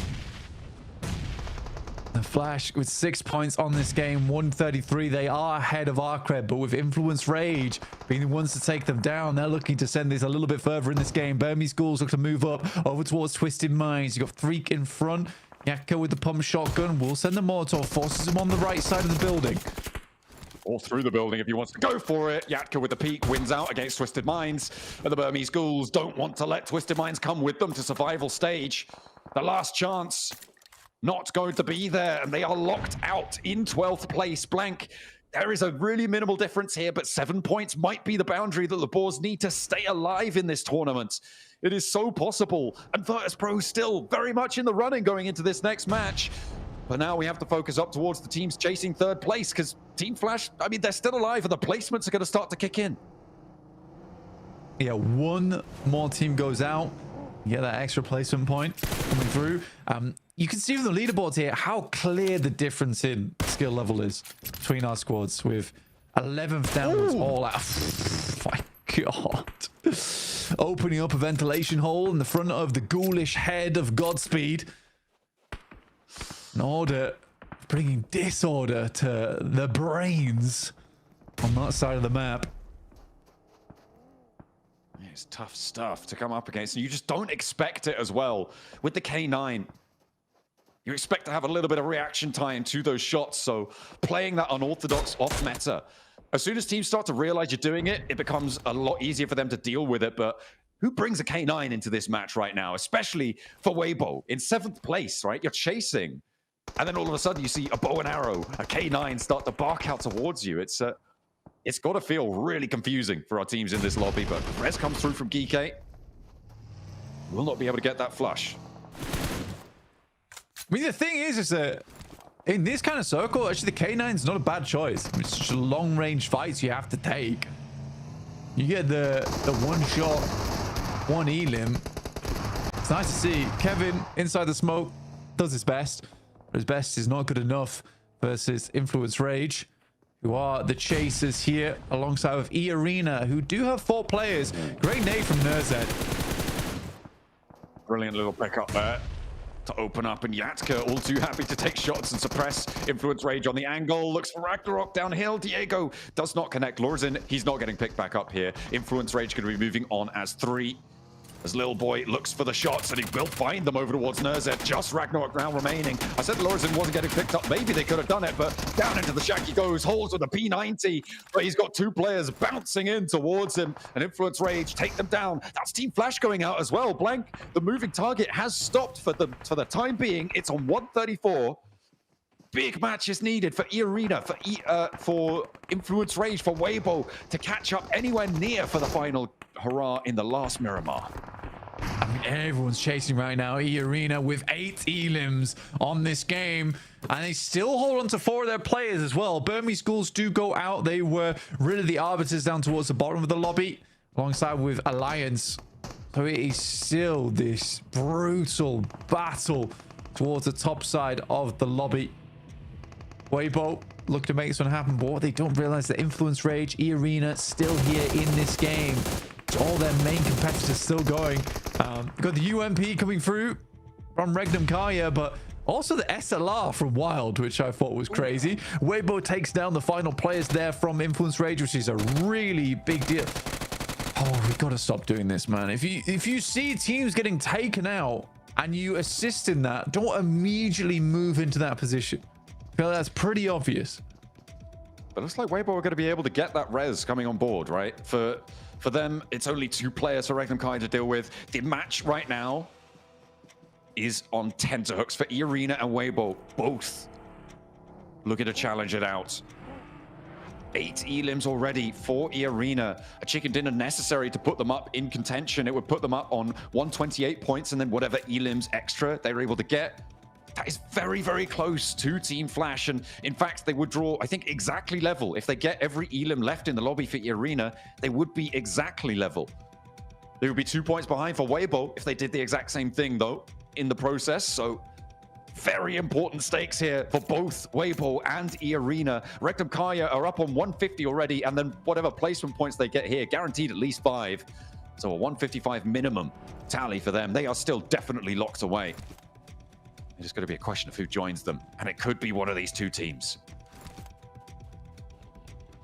The Flash with 6 points on this game, 133. They are ahead of Arcred, but with Influence Rage being the ones to take them down, they're looking to send this a little bit further in this game. Burmese Ghouls look to move up over towards Twisted Minds. You've got Freak in front. Yaka with the pump shotgun will send the Molotov, forces him on the right side of the building. Or through the building if he wants to go for it. Yatka with the peak wins out against Twisted Minds. And the Burmese Ghouls don't want to let Twisted Minds come with them to survival stage. The last chance not going to be there, and they are locked out in 12th place. Blank. There is a really minimal difference here, but 7 points might be the boundary that the Boars need to stay alive in this tournament. It is so possible. And Virtus Pro still very much in the running going into this next match. But now we have to focus up towards the teams chasing third place, because Team Flash, I mean, they're still alive and the placements are going to start to kick in. Yeah, one more team goes out. You get that extra placement point coming through. You can see from the leaderboards here how clear the difference in skill level is between our squads, with 11th downwards all out. My God. Opening up a ventilation hole in the front of the ghoulish head of Godspeed. In order, bringing disorder to the brains on that side of the map. It's tough stuff to come up against, and you just don't expect it as well. With the K9, you expect to have a little bit of reaction time to those shots, so playing that unorthodox off meta. As soon as teams start to realize you're doing it, it becomes a lot easier for them to deal with it, but who brings a K9 into this match right now, especially for Weibo in 7th place, right? You're chasing, and then all of a sudden you see a bow and arrow, a K9 start to bark out towards you. It's got to feel really confusing for our teams in this lobby, but Res comes through from Geeky. Will not be able to get that flush. I mean, the thing is that in this kind of circle, actually the K9's not a bad choice. I mean, it's just long-range fights you have to take. You get the one shot, one elim. It's nice to see. Kevin, inside the smoke, does his best. But his best is not good enough versus Influence Rage, who are the chasers here, alongside with E-Arena, who do have 4 players. Great nade from Nerzed. Brilliant little pickup there to open up, and Yatka all too happy to take shots and suppress Influence Rage on the angle. Looks for Ragnarok downhill. Diego does not connect. Lorzin, he's not getting picked back up here. Influence Rage going to be moving on as 3. As Lil Boy looks for the shots, and he will find them over towards Nerzed. Just Ragnarok round remaining. I said Lorzin wasn't getting picked up. Maybe they could have done it, but down into the shack he goes. Holds with a P90, but he's got 2 players bouncing in towards him. And Influence Rage take them down. That's Team Flash going out as well. Blank, the moving target has stopped for the time being. It's on 134. Big match is needed for E-Arena, for Influence Rage, for Weibo to catch up anywhere near for the final hurrah in the last Miramar. I mean, everyone's chasing right now. E-Arena with 8 elims on this game, and they still hold on to 4 of their players as well. Burmese Ghouls do go out. They were rid of the Arbiters down towards the bottom of the lobby, alongside with Alliance. So it is still this brutal battle towards the top side of the lobby. Weibo look to make this one happen, but what they don't realize, the Influence Rage, E-Arena still here in this game. It's all their main competitors still going. Got the UMP coming through from Regnum Karya, but also the SLR from Wild, which I thought was crazy. Weibo takes down the final players there from Influence Rage, which is a really big deal. Oh, we got to stop doing this, man. If you see teams getting taken out and you assist in that, don't immediately move into that position. I feel that's pretty obvious. But it looks like Weibo are going to be able to get that res coming on board, right? For them, it's only 2 players for Regnum Kai to deal with. The match right now is on tenterhooks for E-Arena and Weibo, both looking to challenge it out. 8 elims already for E-Arena. A chicken dinner necessary to put them up in contention. It would put them up on 128 points, and then whatever elims extra they were able to get. That is very, very close to Team Flash. And in fact, they would draw, I think, exactly level. If they get every elim left in the lobby for E-Arena, they would be exactly level. They would be 2 points behind for Weibo if they did the exact same thing, though, in the process. So very important stakes here for both Weibo and E-Arena. Rectum Kaya are up on 150 already, and then whatever placement points they get here, guaranteed at least 5. So a 155 minimum tally for them. They are still definitely locked away. It's just going to be a question of who joins them, and it could be one of these 2 teams.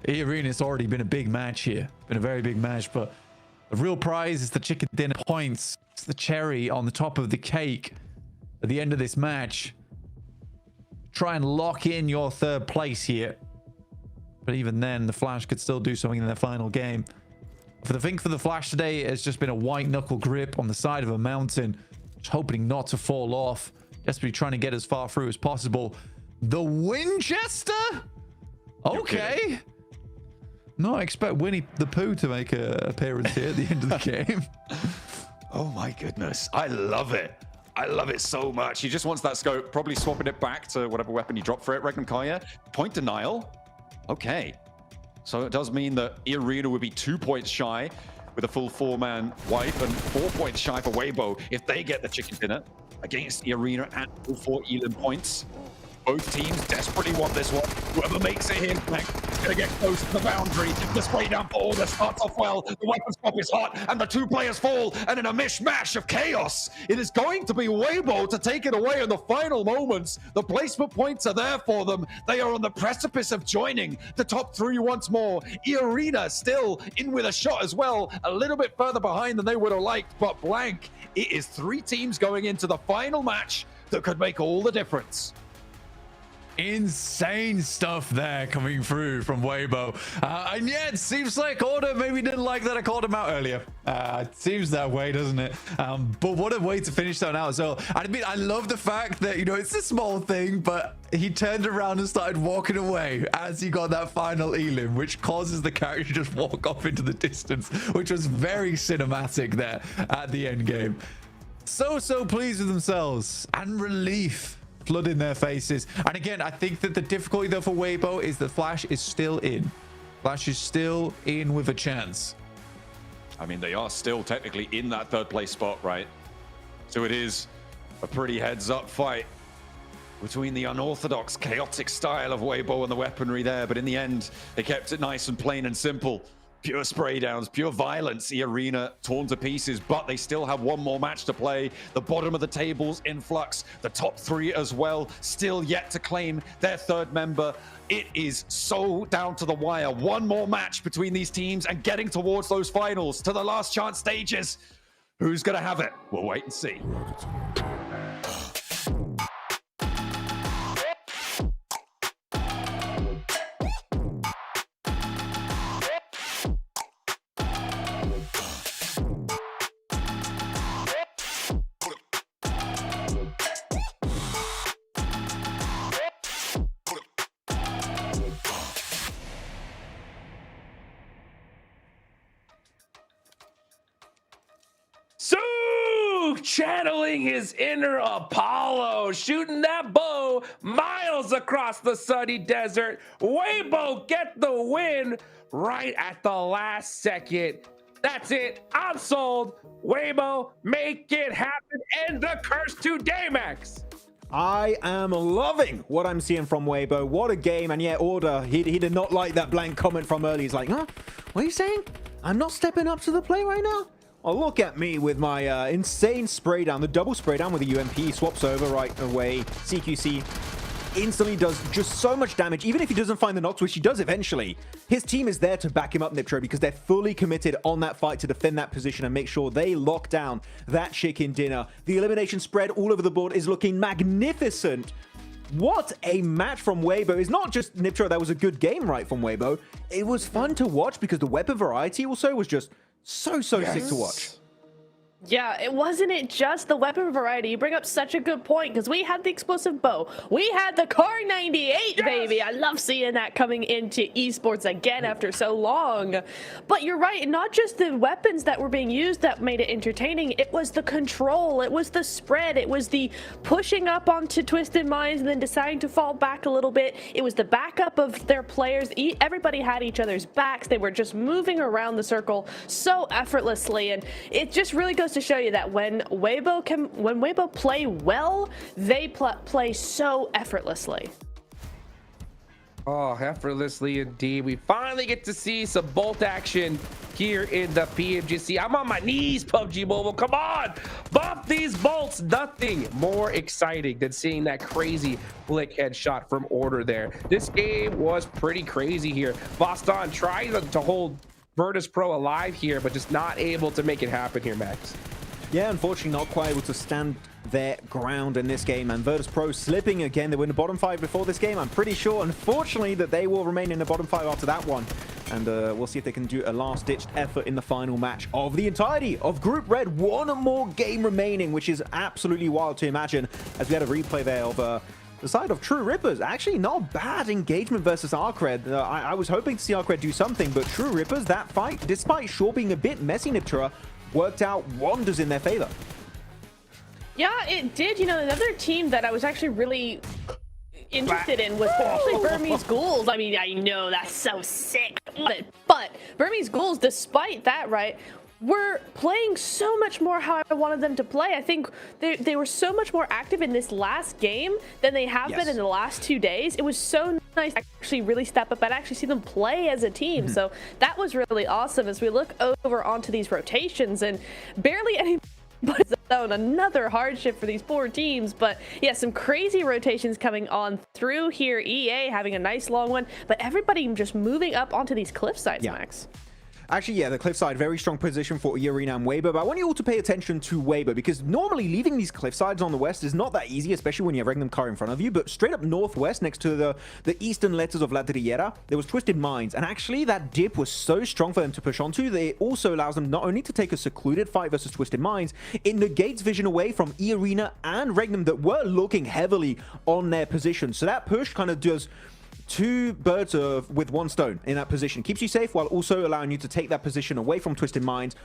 E-Arena's already been a big match here. Been a very big match, but the real prize is the chicken dinner points. It's the cherry on the top of the cake. At the end of this match, try and lock in your 3rd place here. But even then, the Flash could still do something in their final game. For the Flash today, it's just been a white knuckle grip on the side of a mountain, just hoping not to fall off. Desperately trying to get as far through as possible. The Winchester? Okay. No, I expect Winnie the Pooh to make an appearance here at the end of the game. Oh my goodness. I love it. I love it so much. He just wants that scope, probably swapping it back to whatever weapon he dropped for it. Regnum Kaya, point denial. Okay. So it does mean that E-Arena would be 2 points shy with a full 4-man wipe, and 4 points shy for Weibo if they get the chicken dinner against E-Arena at all 4 elim points. Both teams desperately want this one. Whoever makes it here is going to get close to the boundary. The spray down for order starts off well. The weapon swap is hot, and the 2 players fall. And in a mishmash of chaos, it is going to be Weibo to take it away in the final moments. The placement points are there for them. They are on the precipice of joining the top 3 once more. E-Arena still in with a shot as well. A little bit further behind than they would have liked, but blank. It is 3 teams going into the final match that could make all the difference. Insane stuff there coming through from Weibo. And yeah, it seems like Order maybe didn't like that I called him out earlier. It seems that way, doesn't it? But what a way to finish that out as well. I mean, I love the fact that, you know, it's a small thing, but he turned around and started walking away as he got that final elim, which causes the character to just walk off into the distance, which was very cinematic there at the end game. So pleased with themselves, and relief flooding their faces. And again, I think that the difficulty though for Weibo is that Flash is still in. Flash is still in with a chance. I mean, they are still technically in that 3rd place spot, right? So it is a pretty heads-up fight between the unorthodox, chaotic style of Weibo and the weaponry there. But in the end, they kept it nice and plain and simple. Pure spray downs, pure violence. E-Arena torn to pieces, but they still have 1 more match to play. The bottom of the table's in flux. The top 3 as well, still yet to claim their 3rd member. It is so down to the wire. 1 more match between these teams and getting towards those finals, to the last chance stages. Who's going to have it? We'll wait and see. Channeling his inner Apollo, shooting that bow miles across the sunny desert. Weibo get the win right at the last second. That's it. I'm sold. Weibo, make it happen. End the curse to Daymax. I am loving what I'm seeing from Weibo. What a game. And yeah, Order, he did not like that blank comment from early. He's like, huh? What are you saying? I'm not stepping up to the plate right now? Oh, look at me with my insane spray down. The double spray down with the UMP swaps over right away. CQC instantly does just so much damage. Even if he doesn't find the knocks, which he does eventually, his team is there to back him up, Niptro, because they're fully committed on that fight to defend that position and make sure they lock down that chicken dinner. The elimination spread all over the board is looking magnificent. What a match from Weibo. It's not just Niptro, that was a good game, right, from Weibo. It was fun to watch because the weapon variety also was just so sick to watch. Yeah, it wasn't just the weapon variety. You bring up such a good point because we had the explosive bow. We had the Car 98, baby. I love seeing that coming into esports again after so long. But you're right, not just the weapons that were being used that made it entertaining. It was the control. It was the spread. It was the pushing up onto Twisted Minds and then deciding to fall back a little bit. It was the backup of their players. Everybody had each other's backs. They were just moving around the circle so effortlessly. And it just really goes to show you that when Weibo play well, they play so effortlessly. Oh, effortlessly indeed. We finally get to see some bolt action here in the PMGC. I'm on my knees, PUBG Mobile. Come on, buff these bolts. Nothing more exciting than seeing that crazy flick headshot from Order there. This game was pretty crazy here. Boston tried to hold Virtus Pro alive here, but just not able to make it happen here, Max. Yeah, unfortunately not quite able to stand their ground in this game, and Virtus Pro slipping again. They were in the bottom 5 before this game. I'm pretty sure, unfortunately, that they will remain in the bottom 5 after that one, and we'll see if they can do a last-ditched effort in the final match of the entirety of Group Red. One more game remaining, which is absolutely wild to imagine, as we had a replay there of the side of True Rippers. Actually, not bad engagement versus Arcred. I was hoping to see Arcred do something, but True Rippers, that fight, despite sure being a bit messy, Niptura, worked out wonders in their favor. Yeah, it did. You know, another team that I was actually really interested in was actually Burmese Ghouls. I mean, I know that's so sick, but Burmese Ghouls, despite that, right, were playing so much more how I wanted them to play. I think they were so much more active in this last game than they have been in the last 2 days. It was so nice to actually really step up and actually see them play as a team. So that was really awesome as we look over onto these rotations, and barely anybody's zone. Another hardship for these poor teams. But yeah, some crazy rotations coming on through here. EA having a nice long one, but everybody just moving up onto these cliff sides, Max. Actually, yeah, the cliffside, very strong position for Arena and Weibo, but I want you all to pay attention to Weibo, because normally leaving these cliffsides on the west is not that easy, especially when you have Regnum Car in front of you, but straight up northwest, next to the eastern letters of La Drillera, there was Twisted Minds, and actually that dip was so strong for them to push onto, that it also allows them not only to take a secluded fight versus Twisted Minds, it negates vision away from Arena and Regnum that were looking heavily on their position. So that push kind of does two birds with one stone in that position. Keeps you safe while also allowing you to take that position away from Twisted Minds,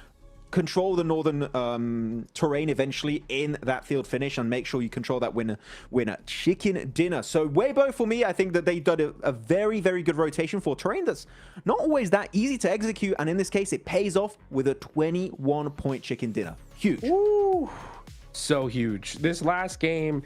control the northern terrain eventually in that field finish, and make sure you control that winner chicken dinner. So Weibo, for me, I think that they did a very good rotation for terrain that's not always that easy to execute, and in this case it pays off with a 21-point chicken dinner. Huge. Ooh, so huge. This last game,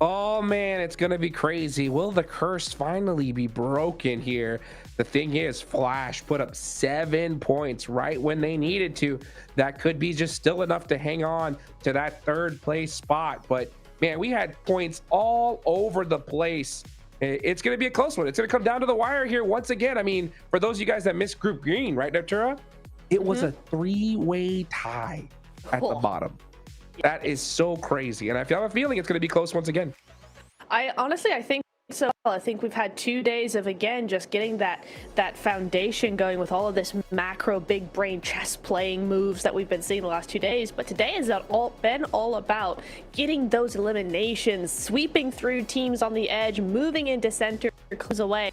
oh man, it's gonna be crazy. Will the curse finally be broken here? The thing is, Flash put up 7 points right when they needed to. That could be just still enough to hang on to that 3rd place spot. But man, we had points all over the place. It's gonna be a close one. It's gonna come down to the wire here once again. I mean, for those of you guys that missed Group Green, right, Natura? It was a 3-way tie at the bottom. That is so crazy, and I have a feeling it's going to be close once again. I think so. I think we've had 2 days of, again, just getting that foundation going with all of this macro big brain chess playing moves that we've been seeing the last 2 days. But today has been all about getting those eliminations, sweeping through teams on the edge, moving into center, close away.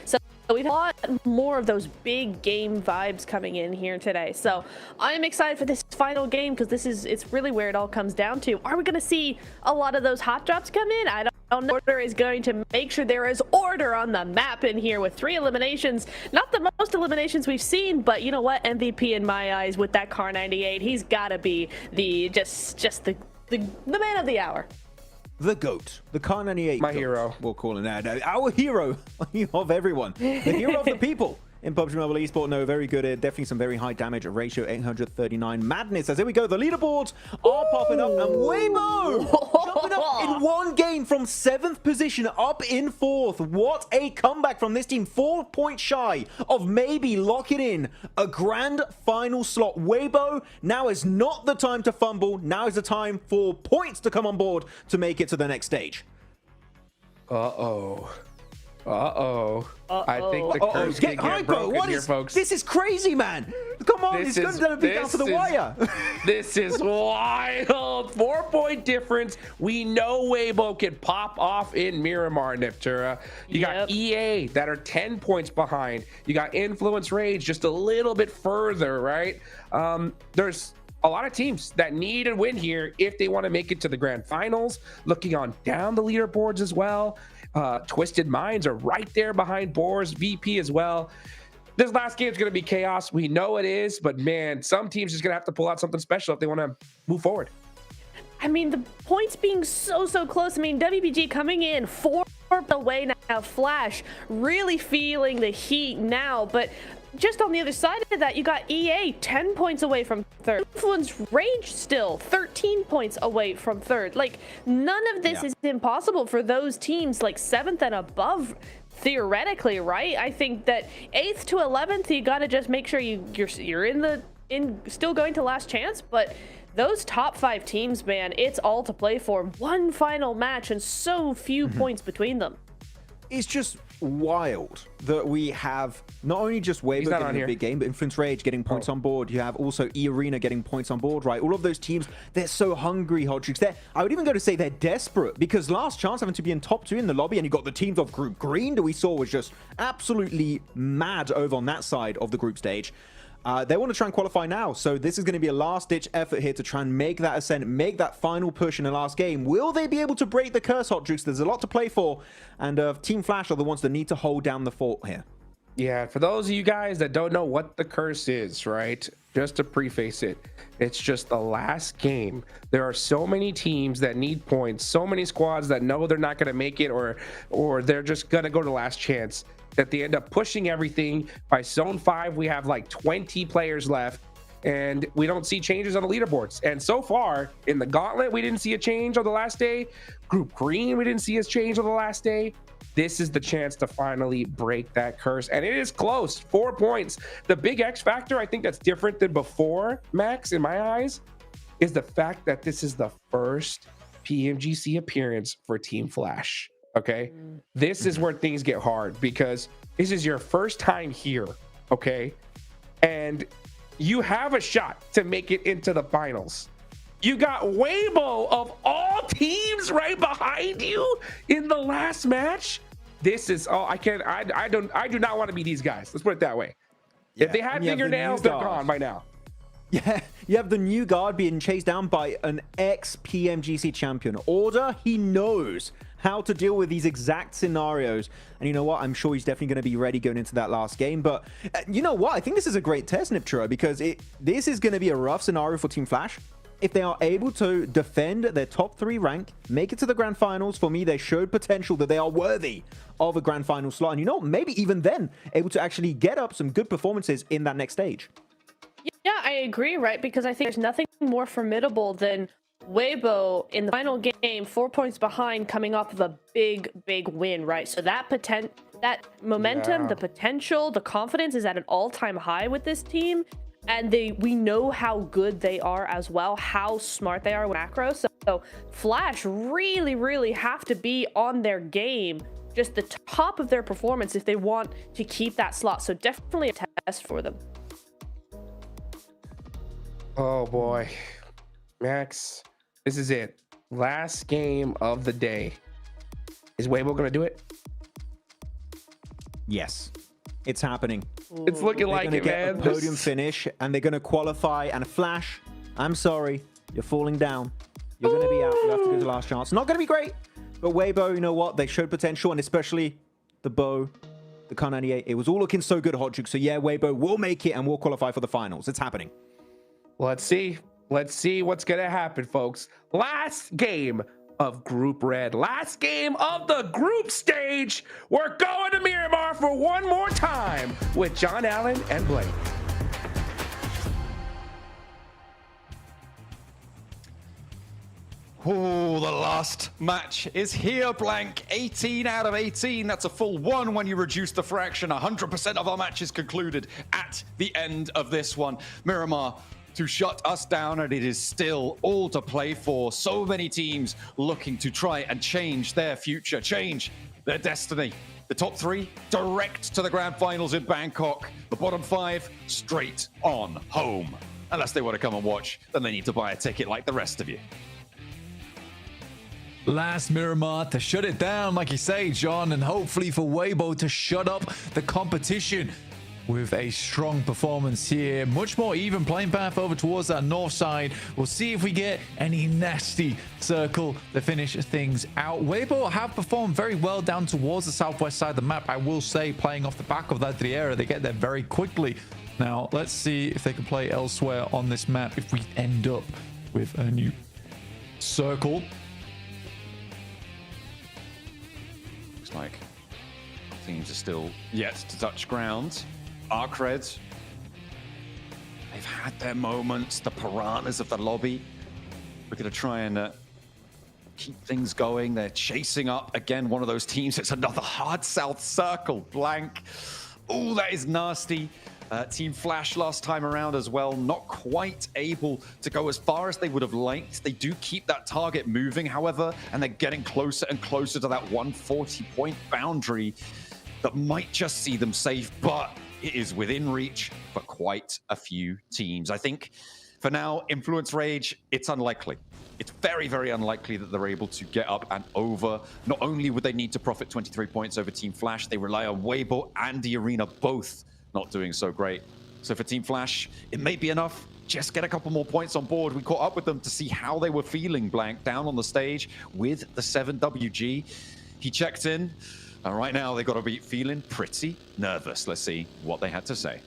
So we've had a lot more of those big game vibes coming in here today. So I'm excited for this final game, because it's really where it all comes down to. Are we going to see a lot of those hot drops come in? I don't know. Order is going to make sure there is order on the map in here with 3 eliminations. Not the most eliminations we've seen, but you know what? MVP in my eyes with that Car 98. He's got to be the man of the hour. The GOAT, the Car 98. My GOAT, hero. We'll call it that. Our hero of everyone. The hero of the people. in PUBG Mobile Esport. No, very good. Definitely some very high damage ratio, 839 madness. As here we go, the leaderboards are popping up, and Weibo jumping up in one game from 7th position up in 4th. What a comeback from this team. 4 points shy of maybe locking in a grand final slot. Weibo, now is not the time to fumble. Now is the time for points to come on board to make it to the next stage. Uh-oh. I think the curse can get broken here, folks. This is crazy, man. Come on, it's going to be down to the wire. This is wild. 4-point difference. We know Weibo can pop off in Miramar, Niptura. You got EA that are 10 points behind. You got Influence Rage just a little bit further, right? There's a lot of teams that need a win here if they want to make it to the grand finals. Looking on down the leaderboards as well. Twisted Minds are right there behind Boars, VP as well. This last game is going to be chaos. We know it is, but man, some teams just going to have to pull out something special if they want to move forward. I mean, the points being so close. I mean, WBG coming in 4 away now. Flash really feeling the heat now, but just on the other side of that, you got EA 10 points away from 3rd. Influence Rage still 13 points away from 3rd. Like, none of this is impossible for those teams like 7th and above, theoretically, right? I think that 8th to 11th, you got to just make sure you're still going to last chance, but those top 5 teams, man, it's all to play for. One final match and so few points between them. It's just wild that we have not only just Weibo getting a big game, but Influence Rage getting points on board. You have also E-Arena getting points on board, right? All of those teams, they're so hungry, Hodrix. I would even go to say they're desperate, because last chance having to be in top 2 in the lobby, and you got the teams of Group Green that we saw was just absolutely mad over on that side of the group stage. They want to try and qualify now, so this is going to be a last-ditch effort here to try and make that ascent, make that final push in the last game. Will they be able to break the curse, Hodrix? There's a lot to play for, and Team Flash are the ones that need to hold down the fort here. Yeah, for those of you guys that don't know what the curse is, right? Just to preface it, it's just the last game. There are so many teams that need points, so many squads that know they're not going to make it, or they're just going to go to last chance, that they end up pushing everything. By Zone 5, we have like 20 players left, and we don't see changes on the leaderboards. And so far, in the Gauntlet, we didn't see a change on the last day. Group Green, we didn't see a change on the last day. This is the chance to finally break that curse, and it is close. 4 points. The big X factor, I think that's different than before, Max, in my eyes, is the fact that this is the first PMGC appearance for Team Flash. Okay, this is where things get hard, because this is your first time here, okay, and you have a shot to make it into the finals. You got Weibo of all teams right behind you in the last match. This is I do not want to be these guys. Let's put it that way. If they had fingernails, they're gone by now. Yeah, you have the new guard being chased down by an ex-PMGC champion. Order, he knows how to deal with these exact scenarios. And you know what? I'm sure he's definitely going to be ready going into that last game. But you know what? I think this is a great test, Niptura, because this is going to be a rough scenario for Team Flash. If they are able to defend their top 3 rank, make it to the grand finals, for me, they showed potential that they are worthy of a grand final slot. And you know, maybe even then, able to actually get up some good performances in that next stage. Yeah, I agree, right? Because I think there's nothing more formidable than Weibo in the final game, 4 points behind, coming off of a big win, right? So that momentum, the potential, the confidence is at an all-time high with this team. And we know how good they are as well, how smart they are with macro. So Flash really have to be on their game, just the top of their performance if they want to keep that slot. So definitely a test for them. Oh boy, Max, this is it. Last game of the day. Is Weibo gonna do it? Yes, it's happening. It's looking like it, man. They're going to get a podium finish, and they're going to qualify. And Flash, I'm sorry, you're falling down. You're going to be out. You have to go to the last chance. Not going to be great, but Weibo, you know what? They showed potential, and especially the bow, the Kar 98. It was all looking so good, Hodjuk. So yeah, Weibo will make it and will qualify for the finals. It's happening. Let's see. Let's see what's going to happen, folks. Last game of Group Red. Last game of the group stage. We're going to Miramar for one more time with John Allen and Blake. Oh, the last match is here, Blank. 18 out of 18. That's a full 1 when you reduce the fraction. 100% of our matches concluded at the end of this one. Miramar to shut us down, and it is still all to play for. So many teams looking to try and change their future, change their destiny. The top 3 direct to the grand finals in Bangkok. The bottom 5 straight on home. Unless they want to come and watch, then they need to buy a ticket like the rest of you. Last Miramar to shut it down, like you say, John, and hopefully for Weibo to shut up the competition with a strong performance here. Much more even playing path over towards that north side. We'll see if we get any nasty circle to finish things out. Weibo have performed very well down towards the southwest side of the map, I will say, playing off the back of that Triera. They get there very quickly. Now, let's see if they can play elsewhere on this map if we end up with a new circle. Like teams are still yet to touch ground. Arcred, they've had their moments. The piranhas of the lobby. We're going to try and keep things going. They're chasing up again one of those teams. It's another hard south circle. Blank. Oh, that is nasty. Team Flash last time around as well, not quite able to go as far as they would have liked. They do keep that target moving, however, and they're getting closer and closer to that 140-point boundary that might just see them safe, but it is within reach for quite a few teams. I think for now, Influence Rage, it's unlikely. It's very, very unlikely that they're able to get up and over. Not only would they need to profit 23 points over Team Flash, they rely on Weibo and the Arena both not doing so great. So for Team Flash, it may be enough. Just get a couple more points on board. We caught up with them to see how they were feeling, Blank, down on the stage with the 7WG. He checked in. And right now, they've got to be feeling pretty nervous. Let's see what they had to say.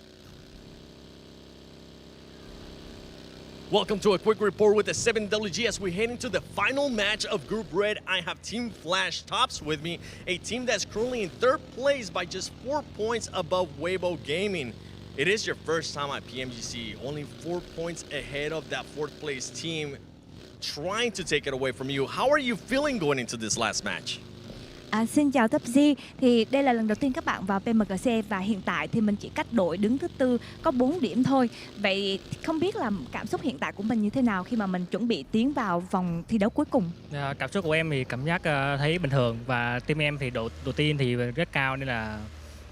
Welcome to a quick report with the 7WG as we head into the final match of Group Red. I have Team Flash tops with me, a team that's currently in 3rd place by just 4 points above Weibo Gaming. It is your first time at PMGC, only 4 points ahead of that 4th place team, trying to take it away from you. How are you feeling going into this last match? Xin chào PUBG, thì đây là lần đầu tiên các bạn vào PMGC và hiện tại thì mình chỉ cách đội đứng thứ 4 có 4 điểm thôi. Vậy không biết là cảm xúc hiện tại của mình như thế nào khi mà mình chuẩn bị tiến vào vòng thi đấu cuối cùng? Cảm xúc của em thì cảm giác thấy bình thường và team em thì độ tin thì rất cao nên là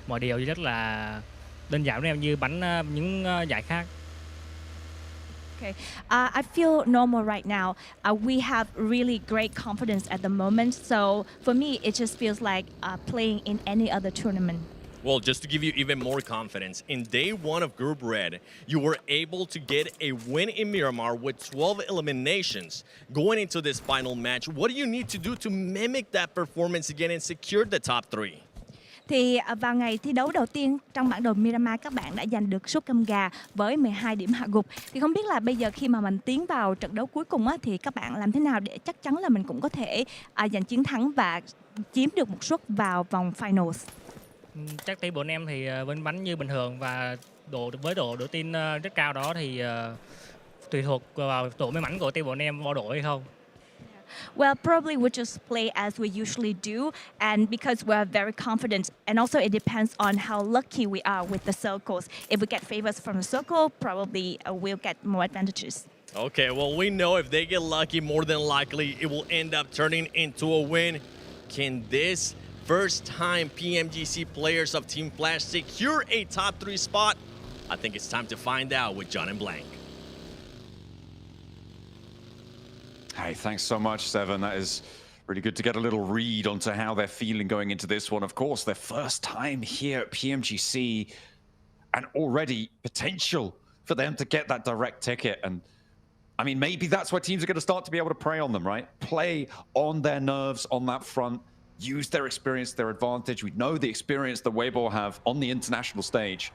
mọi điều rất là đơn giản với em như bắn những giải khác. Okay, I feel normal right now. We have really great confidence at the moment. So for me, it just feels like playing in any other tournament. Well, just to give you even more confidence, in day 1 of Group Red, you were able to get a win in Miramar with 12 eliminations. Going into this final match, what do you need to do to mimic that performance again and secure the top 3? Thì vào ngày thi đấu đầu tiên trong bản đồ Miramar, các bạn đã giành được suất cơm gà với 12 điểm hạ gục. Thì không biết là bây giờ khi mà mình tiến vào trận đấu cuối cùng á, thì các bạn làm thế nào để chắc chắn là mình cũng có thể giành chiến thắng và chiếm được một suất vào vòng finals? Chắc team bọn em thì vẫn bắn như bình thường và với độ tin rất cao đó thì tùy thuộc vào độ may mắn của team bọn em vào đội hay không. Well, probably we'll just play as we usually do, and because we're very confident, and also it depends on how lucky we are with the circles. If we get favors from the circle, probably we'll get more advantages. Okay, well, we know if they get lucky, more than likely it will end up turning into a win. Can this first-time PMGC players of Team Flash secure a top 3 spot? I think it's time to find out with John and Blank. Hey, thanks so much, Seven. That is really good to get a little read onto how they're feeling going into this one. Of course, their first time here at PMGC and already potential for them to get that direct ticket. And I mean, maybe that's where teams are going to start to be able to prey on them, right? Play on their nerves on that front, use their experience to their advantage. We know the experience that Weibo have on the international stage.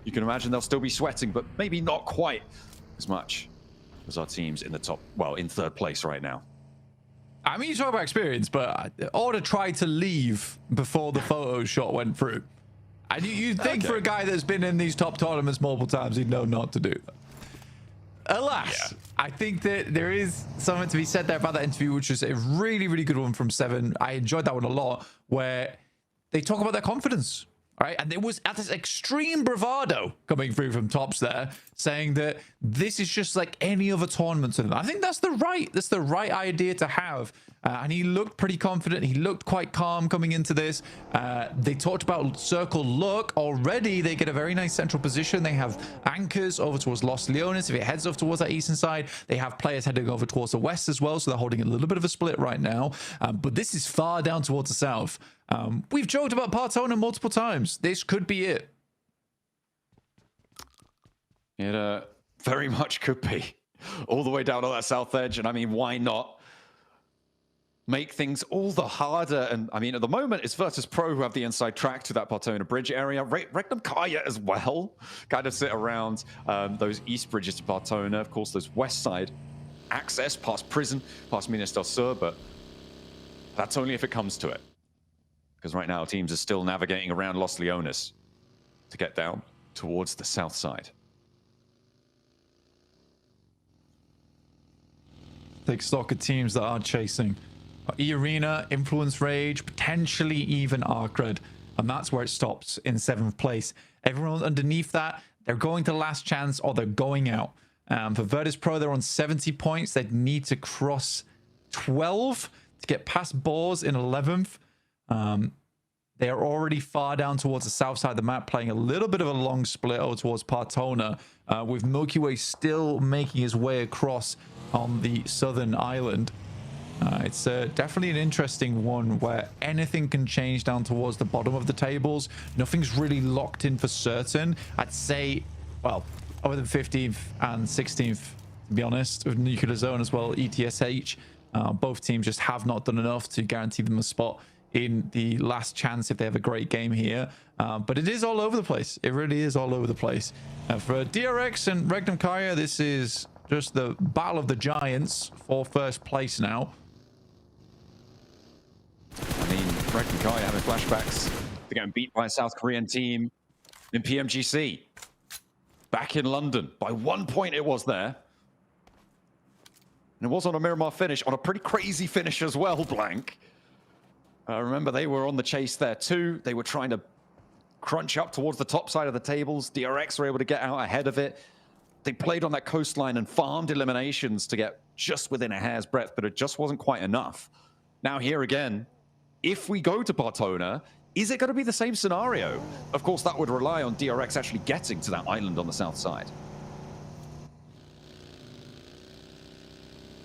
You can imagine they'll still be sweating, but maybe not quite as much as our teams in the top, well, in 3rd place right now. I mean, you talk about experience, but Order tried to leave before the photo shot went through. And you'd think for a guy that's been in these top tournaments multiple times, he'd know not to do that. Alas, I think that there is something to be said there about that interview, which was a really, really good one from Seven. I enjoyed that one a lot, where they talk about their confidence, right? And there was at this extreme bravado coming through from Tops there, saying that this is just like any other tournament to them. I think that's the right idea to have. And he looked pretty confident. He looked quite calm coming into this. They talked about circle look. Already, they get a very nice central position. They have anchors over towards Los Leones. If it heads off towards that eastern side, they have players heading over towards the west as well. So they're holding a little bit of a split right now. But this is far down towards the south. We've joked about Partona multiple times. This could be it. It very much could be. All the way down on that south edge. And I mean, why not make things all the harder? And I mean, at the moment, it's Virtus Pro who have the inside track to that Partona bridge area. Regnum Kaya as well kind of sit around those east bridges to Partona. Of course, those west side access past Prison, past Minas del Sur, but that's only if it comes to it. Because right now, teams are still navigating around Los Leones to get down towards the south side. Take stock of teams that are chasing. E-Arena, Influence Rage, potentially even Arcred. And that's where it stops in 7th place. Everyone underneath that, they're going to last chance or they're going out. For Virtus Pro, they're on 70 points. They'd need to cross 12 to get past Boars in 11th. They are already far down towards the south side of the map, playing a little bit of a long split over towards Partona, with Milky Way still making his way across on the southern island. It's definitely an interesting one where anything can change down towards the bottom of the tables. Nothing's really locked in for certain. I'd say, well, over the 15th and 16th, to be honest, with Nuclear Zone as well, ETSH. Both teams just have not done enough to guarantee them a spot in the last chance if they have a great game here. But it is all over the place. It really is all over the place. For DRX and Regnum Kaya, this is just the battle of the giants for first place now. I mean, Regnum Kaya having flashbacks. They're getting beat by a South Korean team in PMGC. Back in London. By 1 point it was there. And it was on a Miramar finish, on a pretty crazy finish as well, Blank. Remember, they were on the chase there too. They were trying to crunch up towards the top side of the tables. DRX were able to get out ahead of it. They played on that coastline and farmed eliminations to get just within a hair's breadth, but it just wasn't quite enough. Now here again, if we go to Partona, is it going to be the same scenario? Of course, that would rely on DRX actually getting to that island on the south side.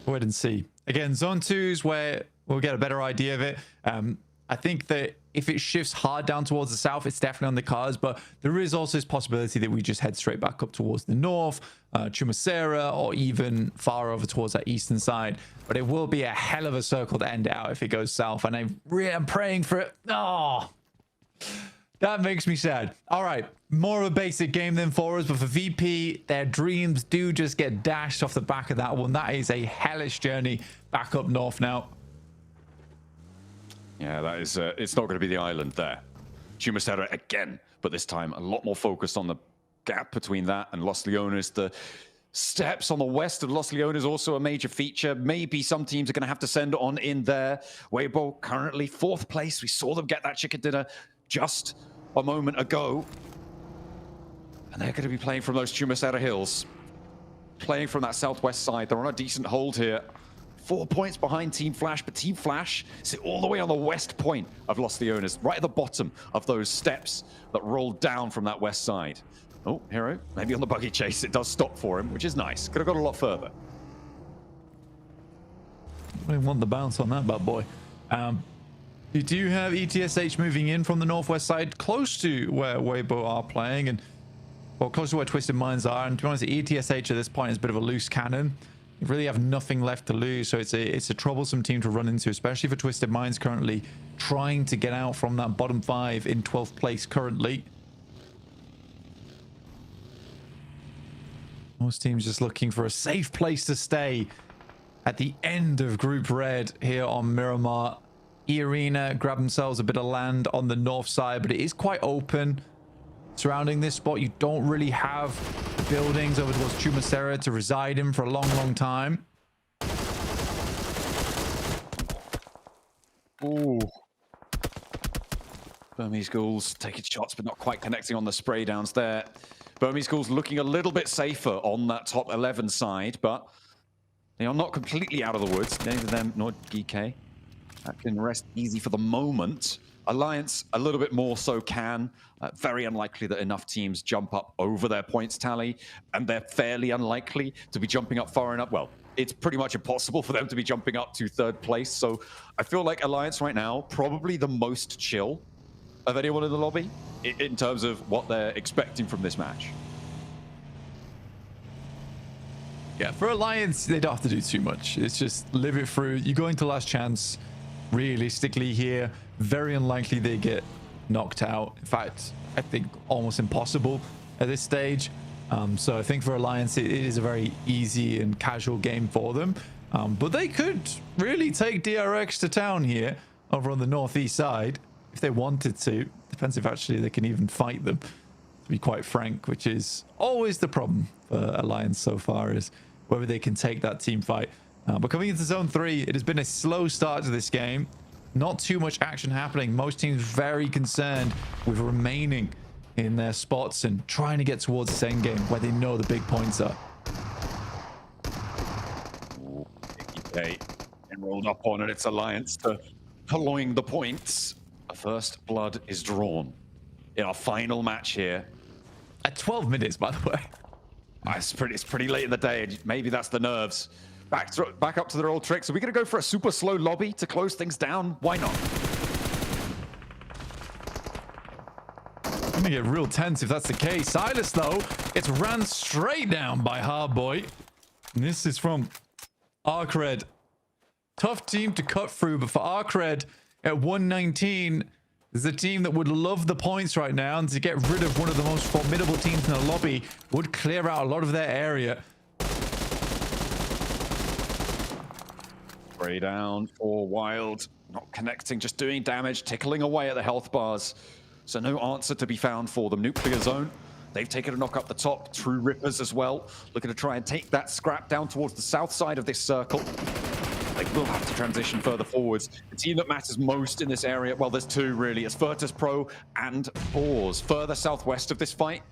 Wait and see. Again, Zone 2 is where we'll get a better idea of it. I think that if it shifts hard down towards the south, it's definitely on the cards, but there is also this possibility that we just head straight back up towards the north, Chumacera, or even far over towards that eastern side. But it will be a hell of a circle to end out if it goes south, and I'm praying for it. Oh, that makes me sad. All right, more of a basic game than for us, but for VP, their dreams do just get dashed off the back of that one. That is a hellish journey back up north now. Yeah, that is, it's not going to be the island there. Chumacera again, but this time a lot more focused on the gap between that and Los Leones. The steps on the west of Los Leones also a major feature. Maybe some teams are going to have to send on in there. Weibo currently 4th place. We saw them get that chicken dinner just a moment ago. And they're going to be playing from those Chumacera hills. Playing from that southwest side. They're on a decent hold here. 4 points behind Team Flash, but Team Flash sit all the way on the west point of Los Leones, right at the bottom of those steps that rolled down from that west side. Oh, Hero, maybe on the buggy chase, it does stop for him, which is nice. Could have got a lot further. I want the bounce on that bad boy. You do have ETSH moving in from the northwest side, close to where Weibo are playing, and well, close to where Twisted Minds are. And to be honest, ETSH at this point is a bit of a loose cannon. You really have nothing left to lose, so it's a troublesome team to run into, especially for Twisted Minds currently trying to get out from that bottom 5 in 12th place currently. Most teams just looking for a safe place to stay at the end of Group Red here on Miramar. E-Arena grab themselves a bit of land on the north side, but it is quite open. Surrounding this spot, you don't really have the buildings over towards Chumacera to reside in for a long, long time. Ooh. Burmese Ghouls taking shots, but not quite connecting on the spray downs there. Burmese Ghouls looking a little bit safer on that top 11 side, but they are not completely out of the woods. Neither them nor GK. That can rest easy for the moment. Alliance, a little bit more so can. Very unlikely that enough teams jump up over their points tally, and they're fairly unlikely to be jumping up far enough. Well, it's pretty much impossible for them to be jumping up to third place. So I feel like Alliance right now, probably the most chill of anyone in the lobby in terms of what they're expecting from this match. Yeah, for Alliance, they don't have to do too much. It's just live it through. You go into last chance. Realistically here, very unlikely they get knocked out. In fact, I think almost impossible at this stage. So I think for Alliance, it is a very easy and casual game for them. But they could really take DRX to town here over on the northeast side if they wanted to. Depends if actually they can even fight them, to be quite frank, which is always the problem for Alliance so far, is whether they can take that team fight. But coming into Zone 3, it has been a slow start to this game. Not too much action happening. Most teams very concerned with remaining in their spots and trying to get towards this end game where they know the big points are. Okay, enrolled up on it. It's Alliance to purloin the points. The first blood is drawn in our final match here. At 12 minutes, by the way. It's pretty late in the day. Maybe that's the nerves. Back up to their old tricks. Are we going to go for a super slow lobby to close things down? Why not? I'm going to get real tense if that's the case. Silas, though, gets ran straight down by Hardboy. And this is from Arcred. Tough team to cut through, but for Arcred at 119, there's a team that would love the points right now, and to get rid of one of the most formidable teams in the lobby would clear out a lot of their area. Spray down for Wild. Not connecting, just doing damage, tickling away at the health bars. So no answer to be found for them. Nuclear zone. They've taken a knock up the top. True Rippers as well. Looking to try and take that scrap down towards the south side of this circle. They will have to transition further forwards. The team that matters most in this area, well, there's two really. It's Virtus Pro and Boars. Further southwest of this fight.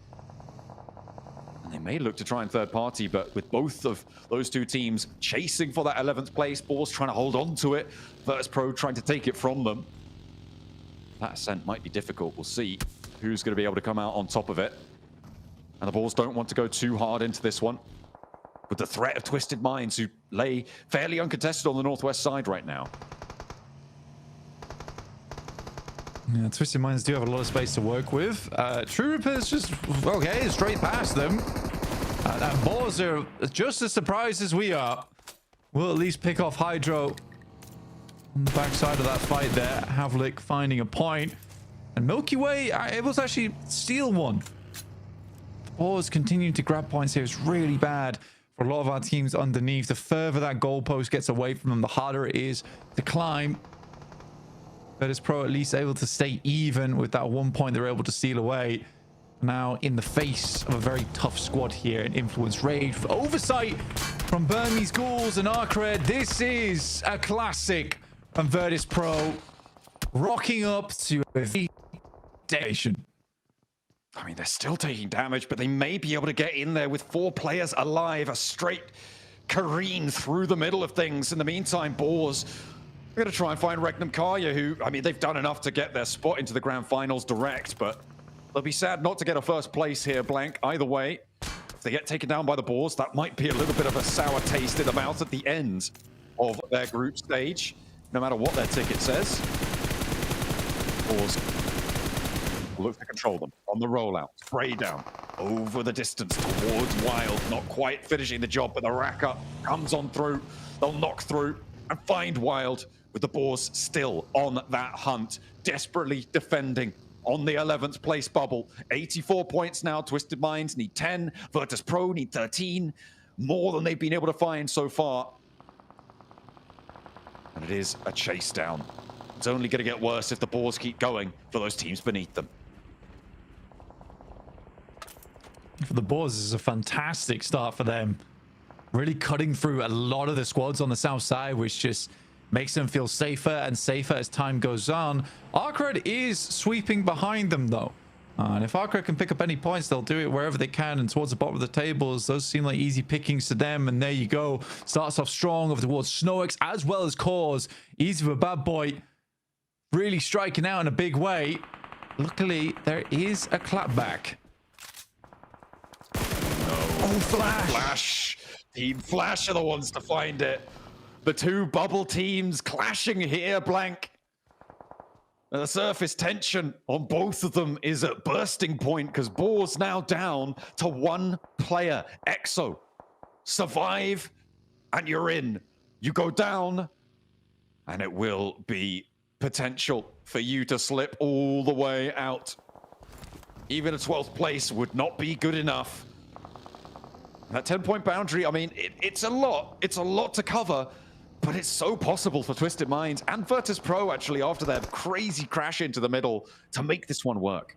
And they may look to try and third party, but with both of those two teams chasing for that 11th place, Boars trying to hold on to it, Virtus Pro trying to take it from them. That ascent might be difficult. We'll see who's going to be able to come out on top of it. And the Boars don't want to go too hard into this one, with the threat of Twisted Minds, who lay fairly uncontested on the northwest side right now. Yeah, Twisted Minds do have a lot of space to work with. True Rippers just, okay, straight past them. And Boars are just as surprised as we are. We'll at least pick off Hydro on the backside of that fight there. Havlik finding a point. And Milky Way able to actually steal one. The Boars continuing to grab points here is really bad for a lot of our teams underneath. The further that goalpost gets away from them, the harder it is to climb. Virtus Pro at least able to stay even with that 1 point they're able to steal away. Now in the face of a very tough squad here in Influence Raid. Oversight from Burmese Ghouls and Arcred. This is a classic from Virtus Pro. Rocking up to a devastation. I mean, they're still taking damage, but they may be able to get in there with 4 players alive. A straight careen through the middle of things. In the meantime, Boars are going to try and find Regnum Karya, who, I mean, they've done enough to get their spot into the grand finals direct, but they'll be sad not to get a first place here, Blank. Either way, if they get taken down by the Boars, that might be a little bit of a sour taste in the mouth at the end of their group stage, no matter what their ticket says. Boars will look to control them on the rollout. Spray down over the distance towards Wild. Not quite finishing the job, but the rack up comes on through. They'll knock through and find Wild, with the Boars still on that hunt, desperately defending on the 11th place bubble. 84 points now. Twisted Minds need 10. Virtus Pro need 13. More than they've been able to find so far. And it is a chase down. It's only going to get worse if the Boars keep going for those teams beneath them. For the Boars, this is a fantastic start for them. Really cutting through a lot of the squads on the south side, which just makes them feel safer and safer as time goes on. Arcred is sweeping behind them, though. And if Arcred can pick up any points, they'll do it wherever they can and towards the bottom of the tables. Those seem like easy pickings to them. And there you go. Starts off strong over towards Snowex as well as Cause. Easy for Bad Boy. Really striking out in a big way. Luckily, there is a clapback. Oh, Flash! Team Flash are the ones to find it. The two bubble teams clashing here, Blank. And the surface tension on both of them is at bursting point because Boar's now down to one player. Exo, survive and you're in. You go down and it will be potential for you to slip all the way out. Even a 12th place would not be good enough. That 10-point boundary, I mean, it's a lot. It's a lot to cover, but it's so possible for Twisted Minds and Virtus Pro, actually, after their crazy crash into the middle, to make this one work.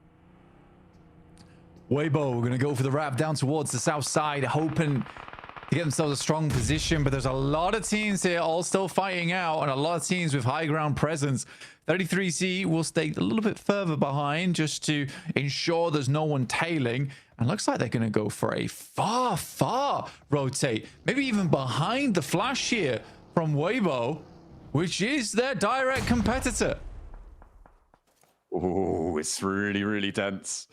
Weibo, we're going to go for the wrap down towards the south side, hoping to get themselves a strong position, but there's a lot of teams here all still fighting out, and a lot of teams with high ground presence. 33C will stay a little bit further behind just to ensure there's no one tailing. And looks like they're going to go for a far rotate. Maybe even behind the Flash here from Weibo, which is their direct competitor. Oh, it's really tense.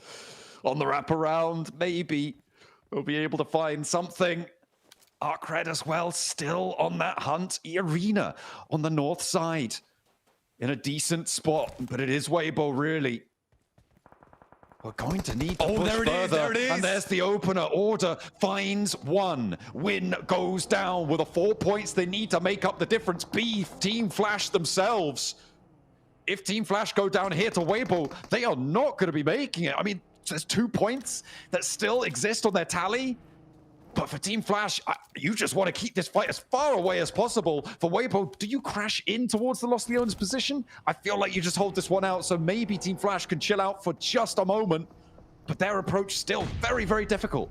On the wraparound, maybe we'll be able to find something. Arcred as well, still on that hunt. Arena on the north side. In a decent spot, but it is Weibo, really. We're going to need to push further. There it is. And there's the opener. Order finds one. Win goes down with the 4 points they need to make up the difference. B, Team Flash themselves. If Team Flash go down here to Weibo, they are not going to be making it. I mean, there's 2 points that still exist on their tally. But for Team Flash, you just want to keep this fight as far away as possible. For Weibo, do you crash in towards the Lost Leones position? I feel like you just hold this one out, so maybe Team Flash can chill out for just a moment. But their approach still very difficult.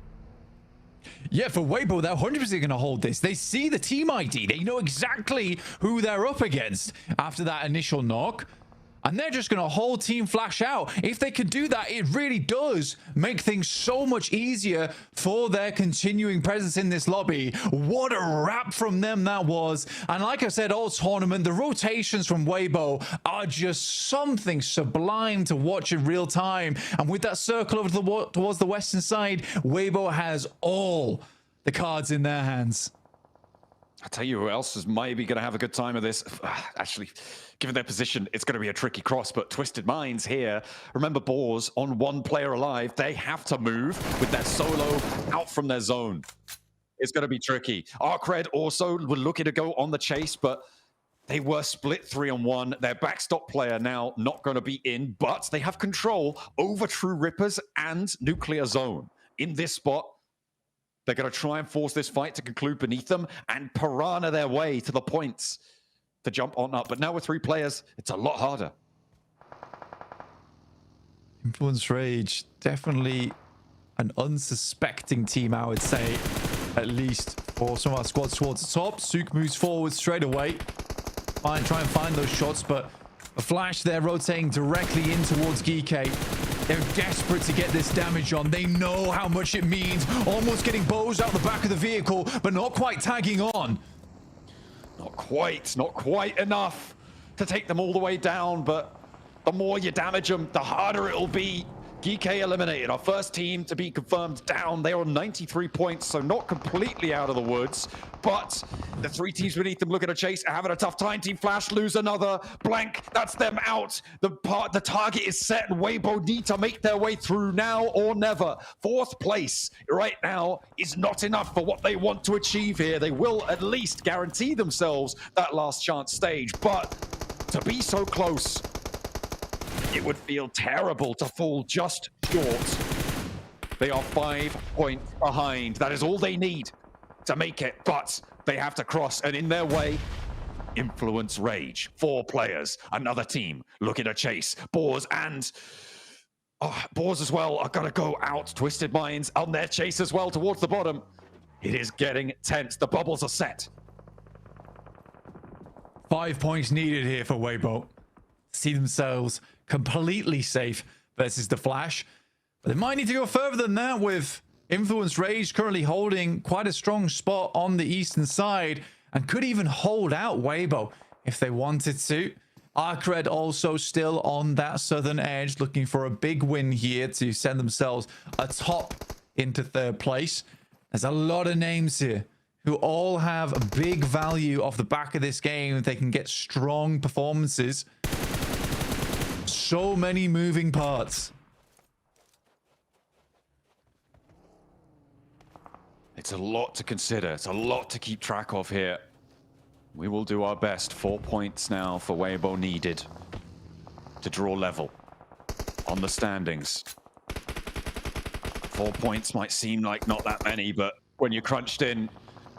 Yeah, for Weibo, they're 100% going to hold this. They see the team ID. They know exactly who they're up against after that initial knock. And they're just going to hold Team Flash out. If they can do that, it really does make things so much easier for their continuing presence in this lobby. What a wrap from them that was. And like I said, all tournament, the rotations from Weibo are just something sublime to watch in real time. And with that circle over towards the western side, Weibo has all the cards in their hands. I'll tell you who else is maybe going to have a good time of this. Actually, given their position, it's going to be a tricky cross, but Twisted Minds here. Remember, Boars on one player alive. They have to move with their solo out from their zone. It's going to be tricky. Arcred also were looking to go on the chase, but they were split 3-on-1. Their backstop player now not going to be in, but they have control over True Rippers and Nuclear Zone. In this spot, they're going to try and force this fight to conclude beneath them and piranha their way to the points to jump on up. But now with 3 players, it's a lot harder. Influence Rage, definitely an unsuspecting team, I would say, at least for some of our squads towards the top. Sook moves forward straight away. Try and find those shots, but a Flash there rotating directly in towards Geekay. They're desperate to get this damage on. They know how much it means. Almost getting bows out the back of the vehicle, but not quite tagging on. Not quite enough to take them all the way down, but the more you damage them, the harder it'll be. Geekay eliminated, our first team to be confirmed down. They are on 93 points, so not completely out of the woods, but the 3 teams beneath them looking to chase are having a tough time. Team Flash lose another. Blank, that's them out. The target is set, and Weibo need to make their way through now or never. 4th place right now is not enough for what they want to achieve here. They will at least guarantee themselves that last chance stage, but to be so close, it would feel terrible to fall just short. They are 5 points behind. That is all they need to make it, but they have to cross, and in their way, Influence Rage, 4 players, another team looking to chase. Boars and Boars as well are gonna go out. Twisted Minds on their chase as well towards the bottom. It is getting tense. The bubbles are set. 5 points needed here for Weibo. See themselves completely safe versus the Flash. But they might need to go further than that, with Influence Rage currently holding quite a strong spot on the eastern side and could even hold out Weibo if they wanted to. Arcred also still on that southern edge, looking for a big win here to send themselves atop into 3rd place. There's a lot of names here who all have a big value off the back of this game. They can get strong performances. So many moving parts. It's a lot to consider. It's a lot to keep track of here. We will do our best. 4 points now for Weibo needed to draw level on the standings. 4 points might seem like not that many, but when you're crunched in,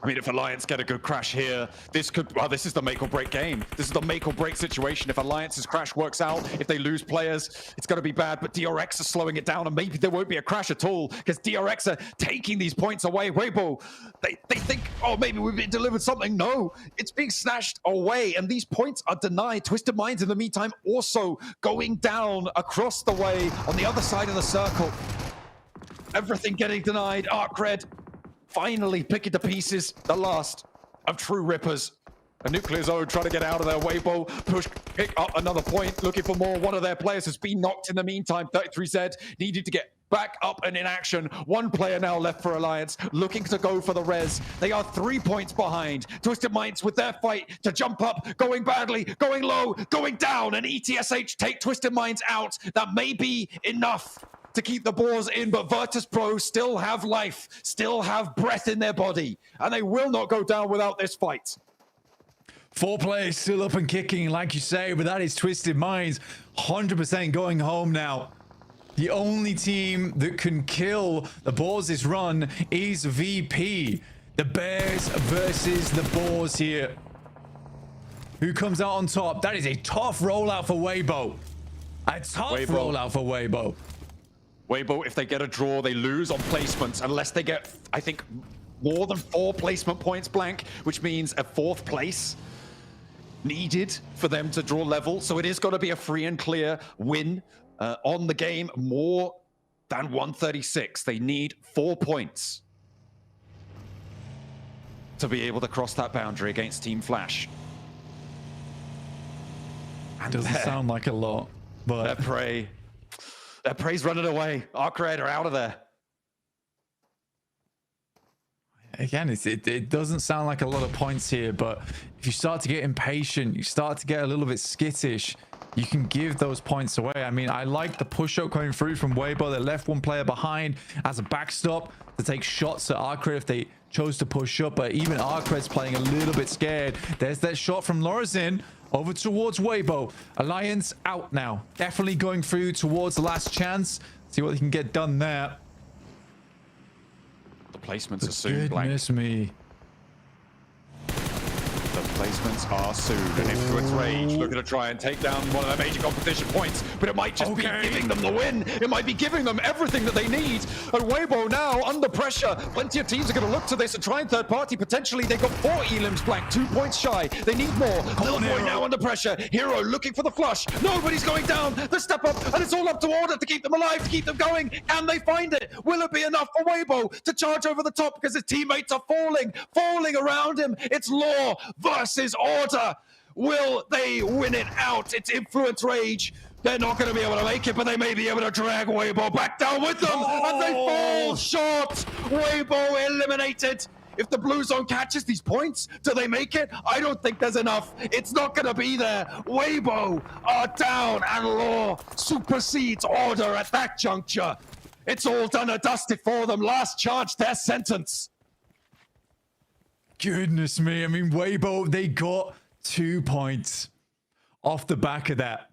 I mean, if Alliance get a good crash here, this is the make or break game. This is the make or break situation. If Alliance's crash works out, if they lose players, it's going to be bad. But DRX are slowing it down, and maybe there won't be a crash at all because DRX are taking these points away. Weibo, they think, oh, maybe we've been delivered something. No, it's being snatched away, and these points are denied. Twisted Minds, in the meantime, also going down across the way on the other side of the circle. Everything getting denied. Arcred finally picking to pieces the last of true rippers. A nuclear zone trying to get out of there. Weibo pick up another point, looking for more. One of their players has been knocked in the meantime. 33Z needed to get back up and in action. 1 player now left for Alliance, looking to go for the res. They are 3 points behind. Twisted Minds with their fight to jump up, going badly, going low, going down, and ETSH take Twisted Minds out. That may be enough to keep the Boars in, but Virtus Pro still have life, still have breath in their body, and they will not go down without this fight. 4 players still up and kicking, like you say, but that is Twisted Minds 100% going home now. The only team that can kill the Boars this run is VP. The Bears versus the Boars here. Who comes out on top? That is a tough rollout for Weibo. A tough rollout for Weibo. Weibo, if they get a draw, they lose on placements unless they get, I think, more than 4 placement points blank, which means a 4th place needed for them to draw level. So it is going to be a free and clear win on the game, more than 136. They need 4 points to be able to cross that boundary against Team Flash. And doesn't sound like a lot, but their prey's running away. Arcred are out of there. Again, it doesn't sound like a lot of points here, but if you start to get impatient, you start to get a little bit skittish, you can give those points away. I mean, I like the push-up coming through from Weibo. They left 1 player behind as a backstop to take shots at Arcred if they chose to push up, but even Arcred's playing a little bit scared. There's that shot from Lorazin over towards Weibo. Alliance out now. Definitely going through towards the last chance. See what they can get done there. The placements are soon blank. Goodness me. The placements are soon. And Influence Rage looking to try and take down one of their major competition points, but it might just be giving them the win. It might be giving them everything that they need. And Weibo now under pressure. Plenty of teams are going to look to this and try and third party. Potentially, they got 4 elims blank, 2 points shy. They need more. Little boy now under pressure. Hero looking for the flush. Nobody's going down. The step up, and it's all up to Order to keep them alive, to keep them going. Can they find it? Will it be enough for Weibo to charge over the top because his teammates are falling around him? It's Law versus Order. Will they win it out? It's Influence Rage. They're not going to be able to make it, but they may be able to drag Weibo back down with them, and they fall short. Weibo eliminated. If the blue zone catches these points, do they make it? I don't think there's enough. It's not going to be there. Weibo are down, and Law supersedes Order at that juncture. It's all done and dusted for them. Last charge, their sentence. Goodness me. I mean, Weibo, they got 2 points off the back of that,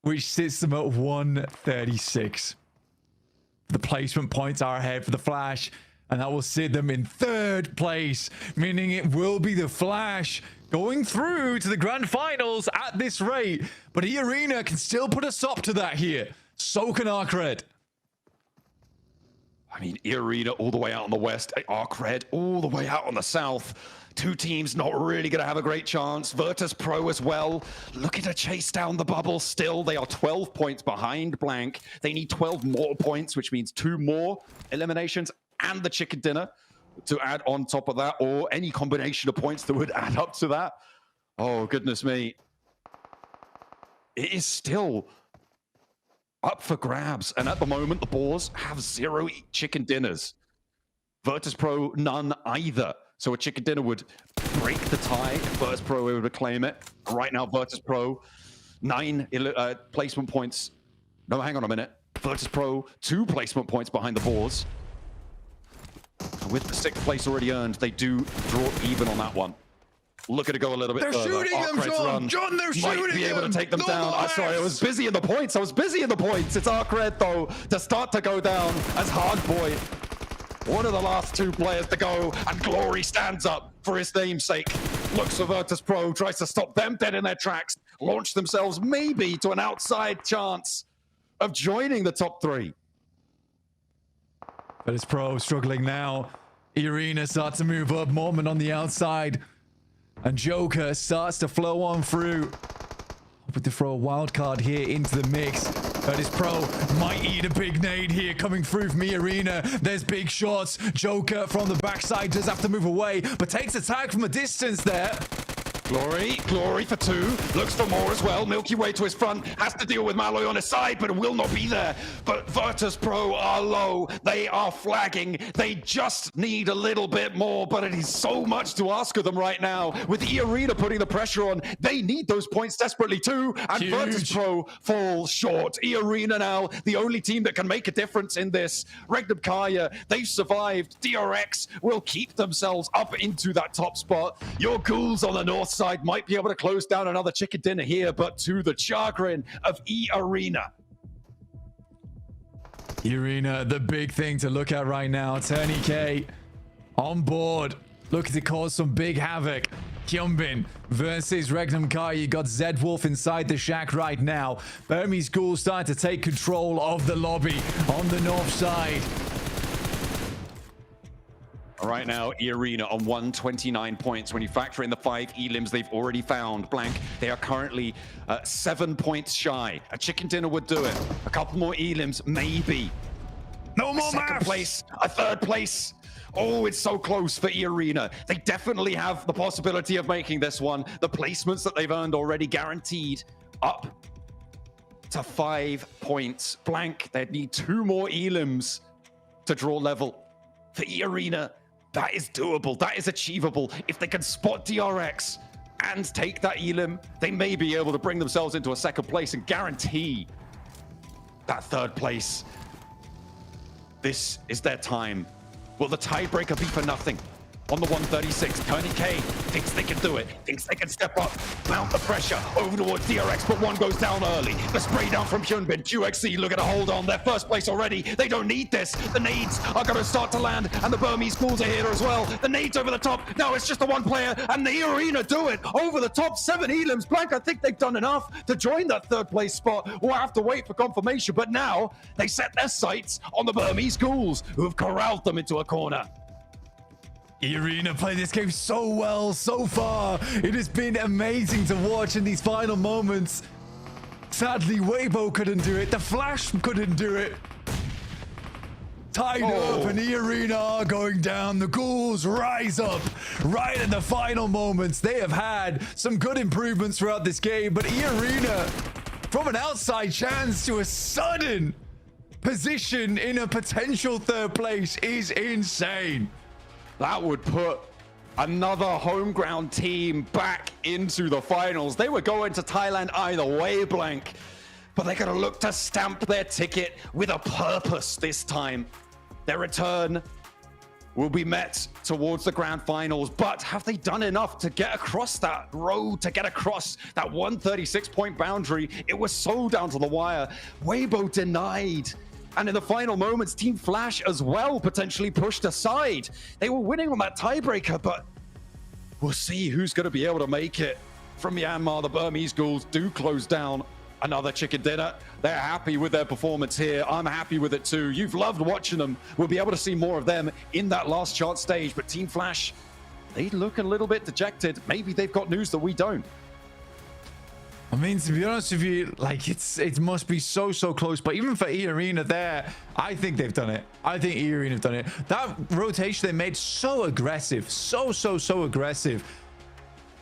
which sits them at 136. The placement points are ahead for the Flash. And that will sit them in 3rd place, meaning it will be the Flash going through to the grand finals at this rate. But E-Arena can still put a stop to that here. So can Arcred. I mean, E-Arena all the way out on the west, Arcred all the way out on the south. Two teams not really going to have a great chance. Virtus Pro as well, looking to chase down the bubble still. They are 12 points behind Blank. They need 12 more points, which means 2 more eliminations and the chicken dinner to add on top of that, or any combination of points that would add up to that. Oh, goodness me. It is still up for grabs. And at the moment, the Boars have 0 chicken dinners. Virtus Pro, none either. So a chicken dinner would break the tie if Virtus Pro were to claim it. Right now, Virtus Pro, 9 placement points. No, hang on a minute. Virtus Pro, 2 placement points behind the Boars. With the 6th place already earned, they do draw even on that one. Looking to go a little bit further. They're shooting them, John! John, they're shooting them! Might be able to take them down. I'm sorry, I was busy in the points. It's Arcred, though, to start to go down as Hardboy. One of the last 2 players to go, and Glory stands up for his namesake. Looks for Virtus Pro, tries to stop them dead in their tracks, launch themselves maybe to an outside chance of joining the top 3. Virtus Pro struggling now. E-Arena starts to move up, Mormon on the outside. And Joker starts to flow on through. Hoping to throw a wild card here into the mix. Virtus Pro might eat a big nade here coming through from E-Arena. There's big shots. Joker from the backside does have to move away, but takes a tag from a distance there. Glory for 2. Looks for more as well. Milky Way to his front. Has to deal with Malloy on his side, but will not be there. But Virtus Pro are low. They are flagging. They just need a little bit more, but it is so much to ask of them right now. With E-Arena putting the pressure on, they need those points desperately too. And Huge. Virtus Pro falls short. E-Arena now, the only team that can make a difference in this. Regnum Kaya, they've survived. DRX will keep themselves up into that top spot. Your Ghouls on the north side might be able to close down another chicken dinner here, but to the chagrin of E-Arena. E-Arena, the big thing to look at right now. Turney K on board, looking to cause some big havoc. Kyumbin versus Regnum Kai. You got Zed Wolf inside the shack right now. Burmese Ghoul starting to take control of the lobby on the north side. Right now, E-Arena on 129 points. When you factor in the 5 elims they've already found, Blank, they are currently 7 points shy. A chicken dinner would do it. A couple more elims, maybe. No more second place, a 3rd place. Oh, it's so close for E-Arena. They definitely have the possibility of making this one. The placements that they've earned already guaranteed up to 5 points. Blank, they'd need 2 more elims to draw level. For E-Arena, that is doable. That is achievable. If they can spot DRX and take that elim, they may be able to bring themselves into a 2nd place and guarantee that 3rd place. This is their time. Will the tiebreaker be for nothing? On the 136, Turney K thinks they can do it, thinks they can step up, mount the pressure over towards DRX, but one goes down early. The spray down from Hyunbin. QXC looking to hold on. They're 1st place already. They don't need this. The nades are going to start to land, and the Burmese Ghouls are here as well. The nades over the top. Now it's just the 1 player, and the E-Arena do it. Over the top, 7 elims. Blank, I think they've done enough to join that 3rd place spot. We'll have to wait for confirmation, but now they set their sights on the Burmese Ghouls, who have corralled them into a corner. E-Arena play this game so well so far. It has been amazing to watch in these final moments. Sadly, Weibo couldn't do it. The Flash couldn't do it. Tied up, and E-Arena are going down. The Ghouls rise up right at the final moments. They have had some good improvements throughout this game, but E-Arena, from an outside chance to a sudden position in a potential 3rd place, is insane. That would put another home ground team back into the finals. They were going to Thailand either way, Blank, but they're going to look to stamp their ticket with a purpose this time. Their return will be met towards the grand finals, but have they done enough to get across that road, to get across that 136-point boundary? It was so down to the wire. Weibo denied And in the final moments, Team Flash as well potentially pushed aside. They were winning on that tiebreaker, but we'll see who's going to be able to make it. From Myanmar, the Burmese Ghouls do close down another chicken dinner. They're happy with their performance here. I'm happy with it too. You've loved watching them. We'll be able to see more of them in that last chance stage. But Team Flash, they look a little bit dejected. Maybe they've got news that we don't. I mean, to be honest with you, like it must be so close. But even for E-Arena there, I think they've done it. I think E-Arena have done it. That rotation they made so aggressive, so aggressive.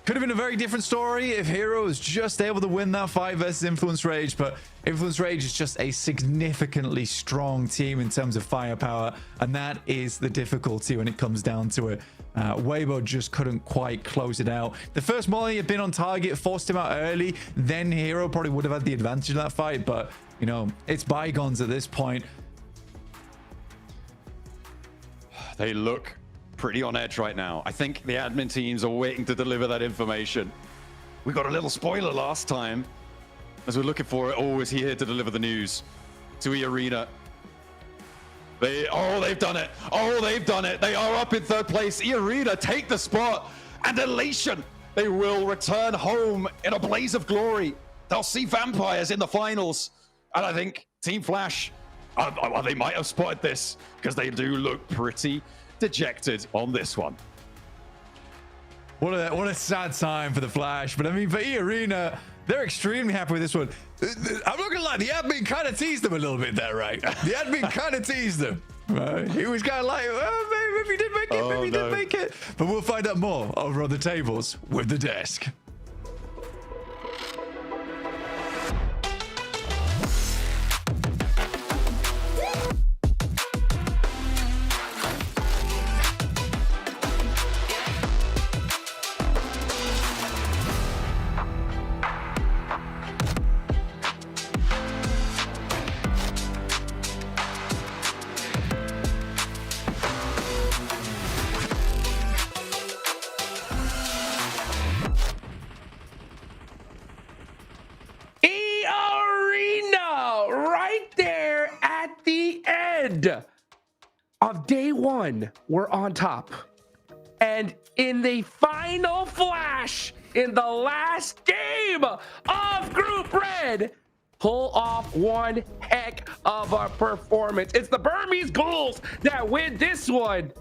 Could have been a very different story if Hero was just able to win that fight versus Influence Rage, but Influence Rage is just a significantly strong team in terms of firepower, and that is the difficulty when it comes down to it. Weibo just couldn't quite close it out. The first molly had been on target, forced him out early, then Hero probably would have had the advantage in that fight, but, you know, it's bygones at this point. They look pretty on edge right now. I think the admin teams are waiting to deliver that information. We got a little spoiler last time. As we're looking for it, is he here to deliver the news to E-Arena? They've done it. They've done it. They are up in third place. E-Arena take the spot, and elation. They will return home in a blaze of glory. They'll see vampires in the finals. And I think Team Flash, they might have spotted this, because they do look pretty dejected on this one. What a sad time for the Flash, but I mean, for E-Arena, they're extremely happy with this one. I'm not gonna lie, the admin kind of teased them a little bit there, right? The admin kind of teased them. Right? He was kind of like, maybe he did make it, maybe he didn't make it. But we'll find out more over on the tables with the desk. Of day one, we're on top. And in the final flash, in the last game of Group Red, pull off one heck of a performance. It's the Burmese Ghouls that win this one.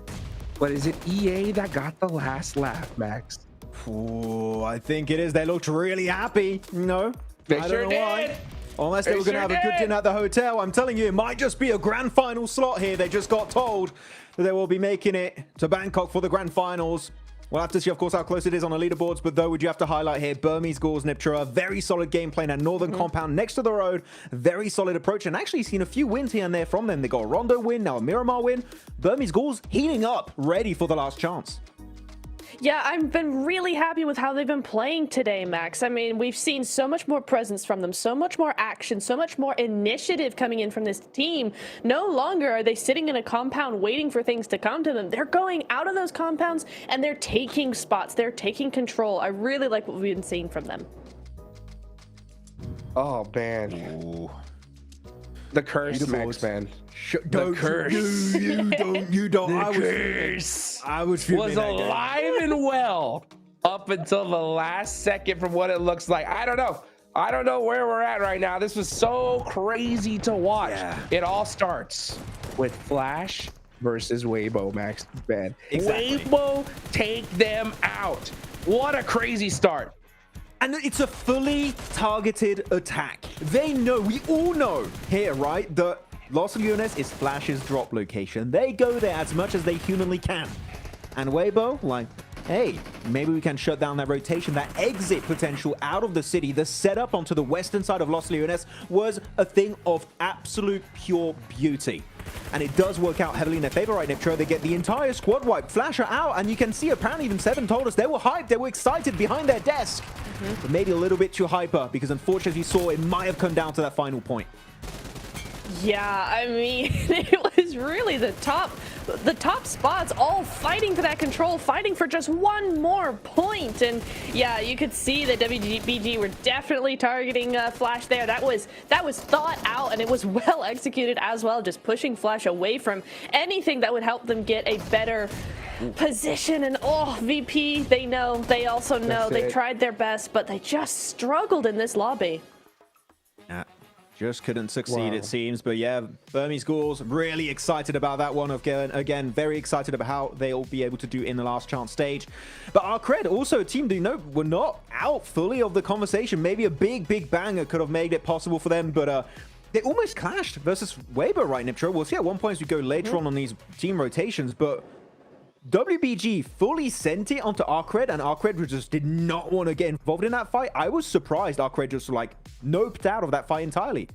But is it EA that got the last laugh, Max? Ooh, I think it is. They looked really happy. No, They I sure don't know why. did. Unless they were going to have a good dinner at the hotel. I'm telling you, it might just be a grand final slot here. They just got told that they will be making it to Bangkok for the grand finals. We'll have to see, of course, how close it is on the leaderboards. But though, would you have to highlight here, Burmese Ghouls, Niptra, very solid gameplay in that northern compound next to the road. Very solid approach. And actually seen a few wins here and there from them. They got a Rondo win, now a Miramar win. Burmese Ghouls heating up, ready for the last chance. Yeah, I've been really happy with how they've been playing today, Max. I mean, we've seen so much more presence from them, so much more action, so much more initiative coming in from this team. No longer are they sitting in a compound waiting for things to come to them. They're going out of those compounds and they're taking spots. They're taking control. I really like what we've been seeing from them. Oh, man. Ooh. The curse, Max, man. The curse. You don't. The curse I was alive and well up until the last second from what it looks like. I don't know where we're at right now. This was so crazy to watch. Yeah. It all starts with Flash versus Weibo, Max, man. Exactly. Weibo take them out. What a crazy start. And it's a fully targeted attack. They know, we all know here, right, that Los Leones is Flash's drop location. They go there as much as they humanly can. And Weibo, like, hey, maybe we can shut down that rotation, that exit potential out of the city. The setup onto the western side of Los Leones was a thing of absolute pure beauty. And it does work out heavily in their favor, right, Niptro? They get the entire squad wipe. Flasher out, and you can see apparently even Seven told us they were hyped, they were excited behind their desk. But maybe a little bit too hyper, because unfortunately, as you saw, it might have come down to that final point. Yeah, I mean, it was really the top the top spots, all fighting for that control, fighting for just one more point. And yeah, you could see that WBG were definitely targeting Flash there. That was thought out, and it was well executed as well, just pushing Flash away from anything that would help them get a better position. And oh, VP, they know, they also know, they tried their best, but they just struggled in this lobby. Yeah, just couldn't succeed, it seems. But yeah, Burmese Ghouls really excited about that one. Again, very excited about how they'll be able to do in the last chance stage. But our cred, also a team that, you know, were not out fully of the conversation. Maybe a big banger could have made it possible for them, but they almost clashed versus Weber, right, Niptro? We'll see at one point as we go later on these team rotations, but WBG fully sent it onto Arcred, and Arcred just did not want to get involved in that fight. I was surprised Arcred just like noped out of that fight entirely.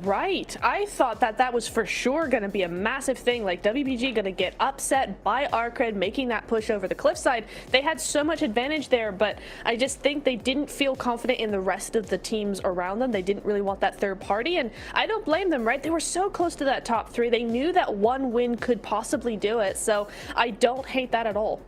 Right. I thought that was for sure going to be a massive thing, like WBG going to get upset by Arcred making that push over the cliffside. They had so much advantage there, but I just think they didn't feel confident in the rest of the teams around them. They didn't really want that third party, and I don't blame them, right? They were so close to that top 3. They knew that one win could possibly do it, so I don't hate that at all.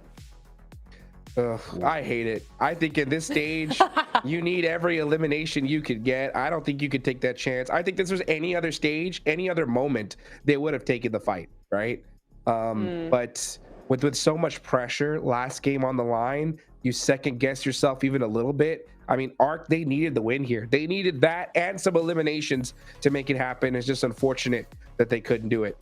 Ugh, I hate it. I think in this stage, you need every elimination you could get. I don't think you could take that chance. I think this was any other stage, any other moment, they would have taken the fight, right? But with so much pressure, last game on the line, you second guess yourself even a little bit. I mean, Arc, they needed the win here. They needed that and some eliminations to make it happen. It's just unfortunate that they couldn't do it.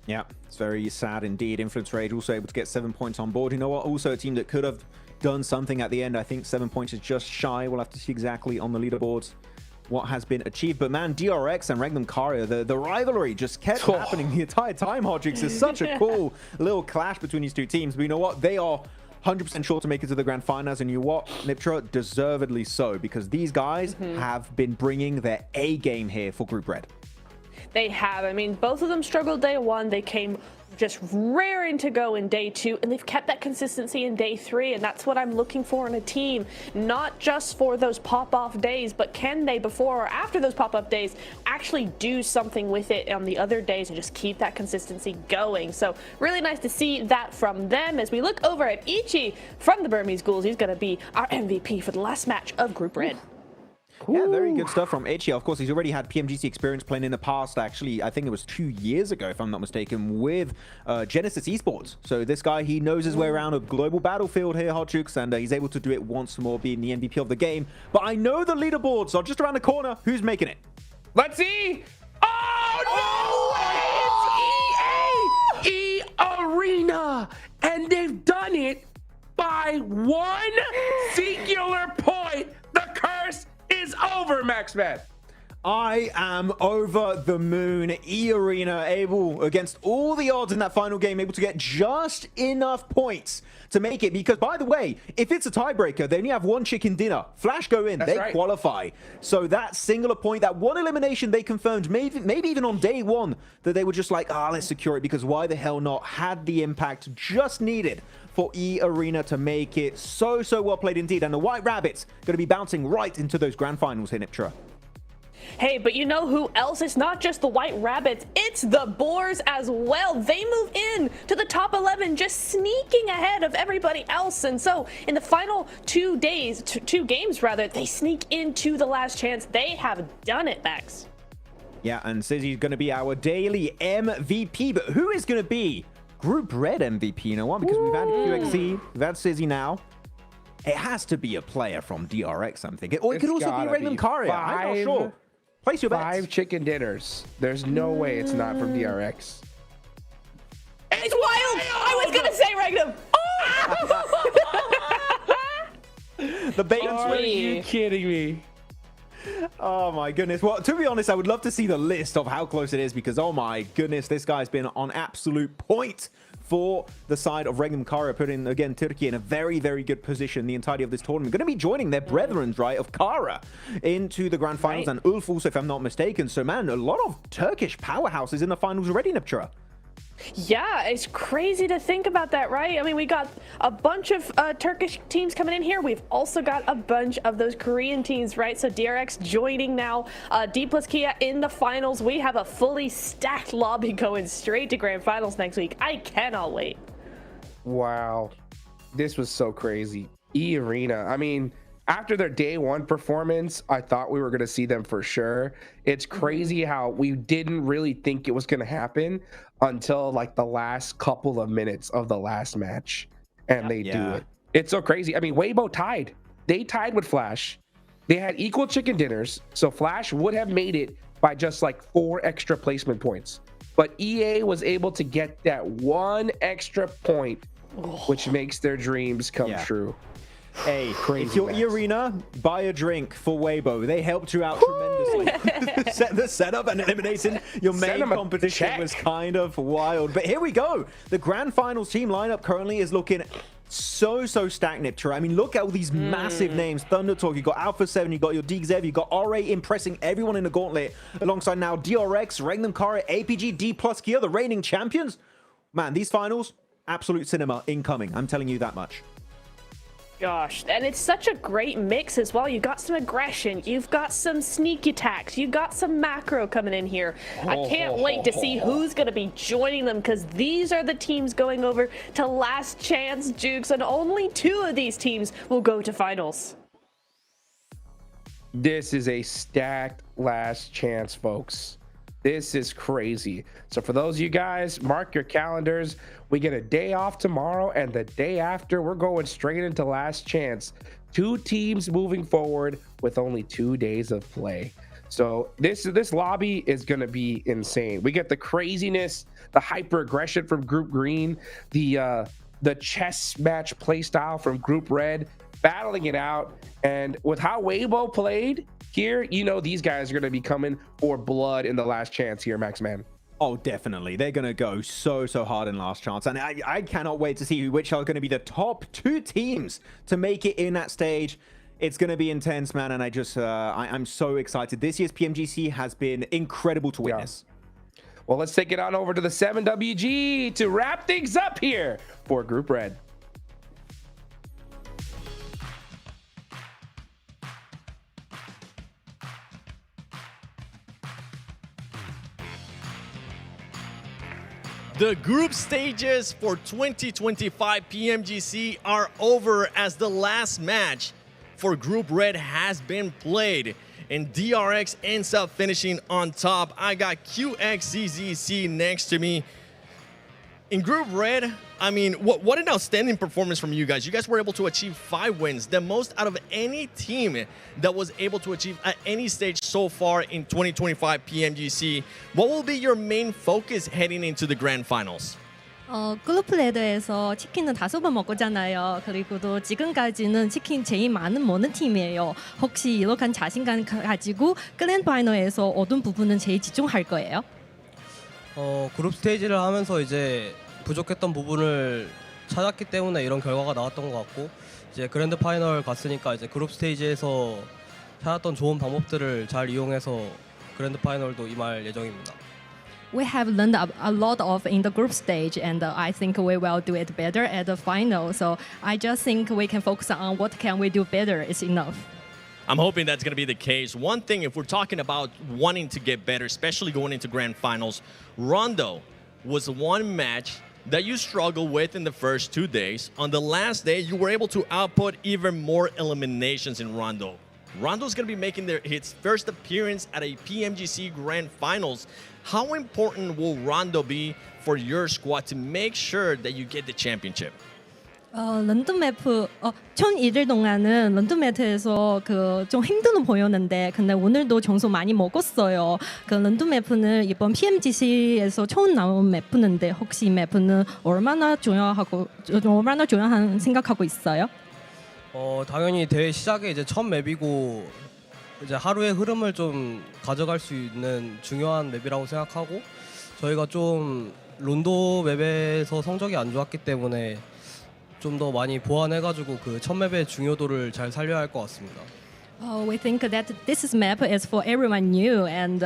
Yeah, it's very sad indeed. Influence Rage also able to get 7 points on board. You know what? Also a team that could have done something at the end. I think 7 points is just shy. We'll have to see exactly on the leaderboards what has been achieved. But man, DRX and Regnum Karia, the rivalry just kept happening the entire time, Hodrix. It's such a cool little clash between these two teams. But you know what? They are 100% sure to make it to the grand finals. And you know what? Niptra, deservedly so, because these guys have been bringing their A game here for Group Red. They have. I mean, both of them struggled day 1. They came just raring to go in day 2, and they've kept that consistency in day 3, and that's what I'm looking for in a team. Not just for those pop-off days, but can they, before or after those pop-up days, actually do something with it on the other days and just keep that consistency going. So really nice to see that from them. As we look over at Ichi from the Burmese Ghouls, he's going to be our MVP for the last match of Group Red. Yeah, very good stuff from Ichi. Of course, he's already had PMGC experience playing in the past. Actually, I think it was 2 years ago, if I'm not mistaken, with Genesis Esports. So this guy, he knows his way around a global battlefield here, Hodgux, and he's able to do it once more, being the MVP of the game. But I know the leaderboards are just around the corner. Who's making it? Let's see. Oh, no way! It's EA Arena! And they've done it by 1 singular point. The curse is over, Maxman. I am over the moon. E-Arena able, against all the odds in that final game, able to get just enough points to make it. Because, by the way, if it's a tiebreaker, they only have 1 chicken dinner. Flash go in, they qualify. So that singular point, that 1 elimination they confirmed, maybe even on day 1, that they were just like, let's secure it, because why the hell not? Had the impact just needed for E-Arena to make it. So well played indeed. And the White Rabbits going to be bouncing right into those grand finals here, Niptra. Hey, but you know who else? It's not just the White Rabbits, it's the Boars as well. They move in to the top 11, just sneaking ahead of everybody else. And so in the final 2 games rather, they sneak into the last chance. They have done it, Max. Yeah, and Sizzy's going to be our daily MVP. But who is going to be Group Red MVP? You know what? Because we've had QXC, we've had Sizzy now. It has to be a player from DRX, I'm thinking. Or it could also be Regnum Karia. I'm not sure. Place your bets. 5 chicken dinners. There's no way it's not from DRX. It's wild! I was gonna say Regnum! Oh! The bait and switch. Are you kidding me? Oh my goodness. Well, to be honest, I would love to see the list of how close it is, because oh my goodness, this guy's been on absolute point for the side of Regnum Karia, putting again Turkey in a very good position the entirety of this tournament. Going to be joining their brethren, right, of Kara into the grand finals, and Ulf also, if I'm not mistaken. So man, a lot of Turkish powerhouses in the finals already, Niptra. Yeah, it's crazy to think about that, right? I mean, we got a bunch of Turkish teams coming in here. We've also got a bunch of those Korean teams, right? So DRX joining now, D plus Kia in the finals. We have a fully stacked lobby going straight to grand finals next week. I cannot wait. Wow, this was so crazy. E-Arena, I mean, after their day one performance, I thought we were going to see them for sure. It's crazy how we didn't really think it was going to happen until like the last couple of minutes of the last match, and they do it. It's so crazy. I mean, Weibo tied. They tied with Flash. They had equal chicken dinners, so Flash would have made it by just like 4 extra placement points. But EA was able to get that 1 extra point, which makes their dreams come true. Hey, Crazy if you're match. E-Arena, buy a drink for Weibo. They helped you out tremendously. The setup and eliminating your main competition was kind of wild. But here we go. The Grand Finals team lineup currently is looking so stacked, Niptra. I mean, look at all these massive names. Thunder Talk, you got Alpha 7, you got your DXev, you got RA impressing everyone in the Gauntlet, alongside now DRX, Regnum Kara, APG, D plus Kia, the reigning champions. Man, these finals, absolute cinema incoming. I'm telling you that much. Gosh, and it's such a great mix as well. You got some aggression, you've got some sneak attacks, you got some macro coming in here. I can't wait to see who's going to be joining them, because these are the teams going over to Last Chance Jukes, and only 2 of these teams will go to finals. This is a stacked last chance, folks. This is crazy. So for those of you guys, mark your calendars. We get a day off tomorrow, and the day after, we're going straight into last chance. 2 teams moving forward with only 2 days of play. So this lobby is going to be insane. We get the craziness, the hyper aggression from Group Green, the chess match play style from Group Red, battling it out. And with how Weibo played here, you know these guys are going to be coming for blood in the last chance here, Max Man. Oh, definitely. They're going to go so hard in last chance. And I cannot wait to see which are going to be the top 2 teams to make it in that stage. It's going to be intense, man. And I'm so excited. This year's PMGC has been incredible to witness. Yeah. Well, let's take it on over to the 7WG to wrap things up here for Group Red. The group stages for 2025 PMGC are over, as the last match for Group Red has been played, and DRX ends up finishing on top. I got QXZZC next to me. In Group Red, I mean, what an outstanding performance from you guys. You guys were able to achieve 5 wins, the most out of any team that was able to achieve at any stage so far in 2025 PMGC. What will be your main focus heading into the grand finals? 글로프 레더에서 치킨은 5번 먹었잖아요. 그리고 또 지금까지는 치킨 제일 많은 먹는 팀이에요. 혹시 이렇게 자신감 가지고 그랜드 파이널에서 어떤 부분은 제일 집중할 거예요? 그룹 스테이지를 하면서 이제 부족했던 부분을 찾았기 때문에 이런 결과가 나왔던 것 같고, 이제 그랜드 파이널 갔으니까 이제 그룹 스테이지에서 찾았던 좋은 방법들을 잘 이용해서 그랜드 파이널도 임할 예정입니다. We have learned a lot of in the group stage, and I think we will do it better at the final. So I just think we can focus on what can we do better is enough. I'm hoping that's going to be the case. One thing, if we're talking about wanting to get better, especially going into grand finals, Rondo was one match that you struggled with in the first 2 days. On the last day, you were able to output even more eliminations in Rondo. Rondo's going to be making his first appearance at a PMGC Grand Finals. How important will Rondo be for your squad to make sure that you get the championship? 런던 매프 전 1일 동안은 런던 매프에서 좀 힘든 보였는데, 근데 오늘도 점수 많이 먹었어요. 그 런던 매프는 이번 PMGC에서 처음 나온 매프인데, 혹시 이 매프는 얼마나 중요한 생각하고 있어요? 당연히 대회 시작에 이제 첫 맵이고, 이제 하루의 흐름을 좀 가져갈 수 있는 중요한 맵이라고 생각하고, 저희가 좀 론도 맵에서 성적이 안 좋았기 때문에 좀 더 많이 보완해가지고 그 첫 맵의 중요도를 잘 살려야 할 것 같습니다. We think that this map is for everyone new, and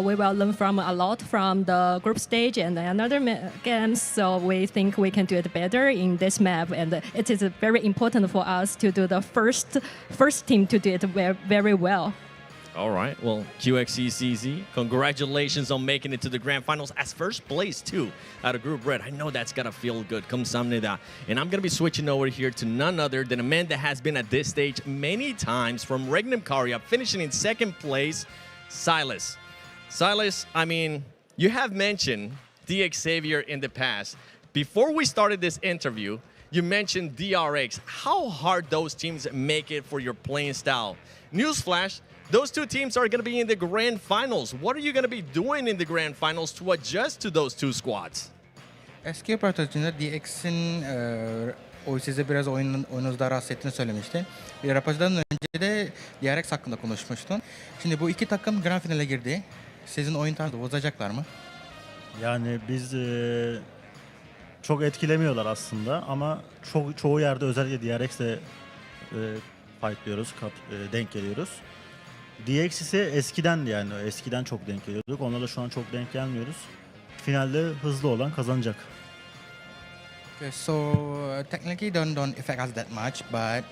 we will learn from a lot from the group stage and another games. So we think we can do it better in this map, and it is very important for us to do the first team to do it very well. All right. Well, QXCCZ, congratulations on making it to the grand finals as first place, too, out of Group Red. I know that's got to feel good. 감사합니다. And I'm going to be switching over here to none other than a man that has been at this stage many times from Regnum Karya, finishing in second place, Silas. Silas, I mean, you have mentioned DX Xavier in the past. Before we started this interview, you mentioned DRX. How hard those teams make it for your playing style. Newsflash, those two teams are going to be in the grand finals. What are you going to be doing in the grand finals to adjust to those two squads? Eski röportajında DX'in o size biraz oyununuzda rahatsız ettiğini söylemişti. Bir röportajdan önce de DRX hakkında konuşmuştun. Şimdi bu iki takım grand finale girdi. Sizin oyun tarzı bozacaklar mı? Yani biz çok etkilemiyorlar aslında ama çoğu yerde özellikle DRX'le fightlıyoruz, denk geliyoruz. DX ise eskidendi yani. Eskiden çok denk geliyorduk. Onlarla şu an çok denk gelmiyoruz. Finalde hızlı olan kazanacak. Okay, so technically don't affect us that much, but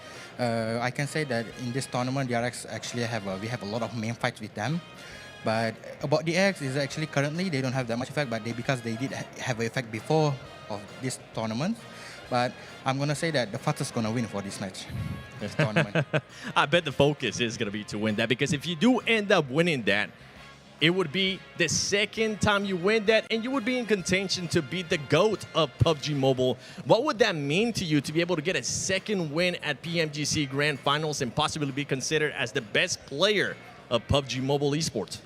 I can say that in this tournament, DRX actually we have a lot of main fights with them. But about DX is actually currently they don't have that much effect, but because they did have an effect before of this tournament. But I'm gonna say that the fastest gonna win for this match, this tournament. I bet the focus is gonna be to win that, because if you do end up winning that, it would be the second time you win that, and you would be in contention to be the GOAT of PUBG Mobile. What would that mean to you to be able to get a second win at PMGC Grand Finals and possibly be considered as the best player of PUBG Mobile esports?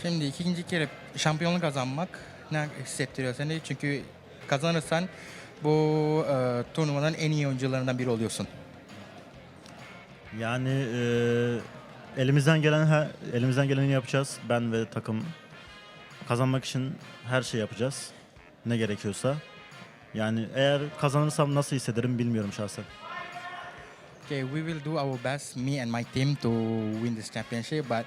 Şimdi ikinci kere şampiyonluk kazanmak ne hissettiriyor seni? Çünkü kazanırsan bu turnuvanın en iyi oyuncularından biri oluyorsun. Yani elimizden geleni yapacağız. Ben ve takım kazanmak için her şey yapacağız. Ne gerekiyorsa. Yani eğer kazanırsam nasıl hissederim bilmiyorum şahsen. Okay, we will do our best, me and my team, to win this championship. But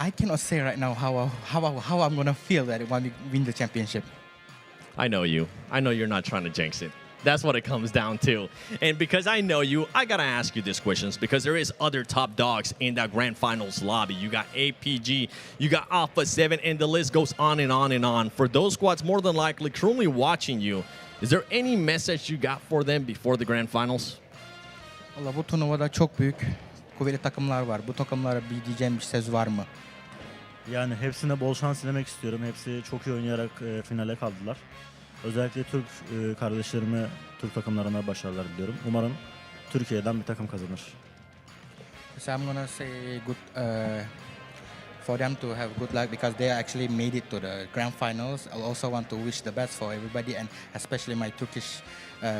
I cannot say right now how I'm gonna feel that when we win the championship. I know you. I know you're not trying to jinx it. That's what it comes down to. And because I know you, I gotta ask you these questions, because there is other top dogs in that grand finals lobby. You got APG, you got Alpha 7, and the list goes on and on and on. For those squads more than likely currently watching you, is there any message you got for them before the grand finals? Valla bu turnuvada çok büyük kuvvetli takımlar var. Bu takımlara bir diyeceğim bir söz var mı? Yani hepsine bol şans dilemek istiyorum. Hepsi çok iyi oynayarak finale kaldılar. Özellikle Türk kardeşlerime, Türk takımlarına başarılar diliyorum. Umarım Türkiye'den bir takım kazanır. So I'm gonna say good for them to have good luck, because they actually made it to the grand finals. I also want to wish the best for everybody, and especially my Turkish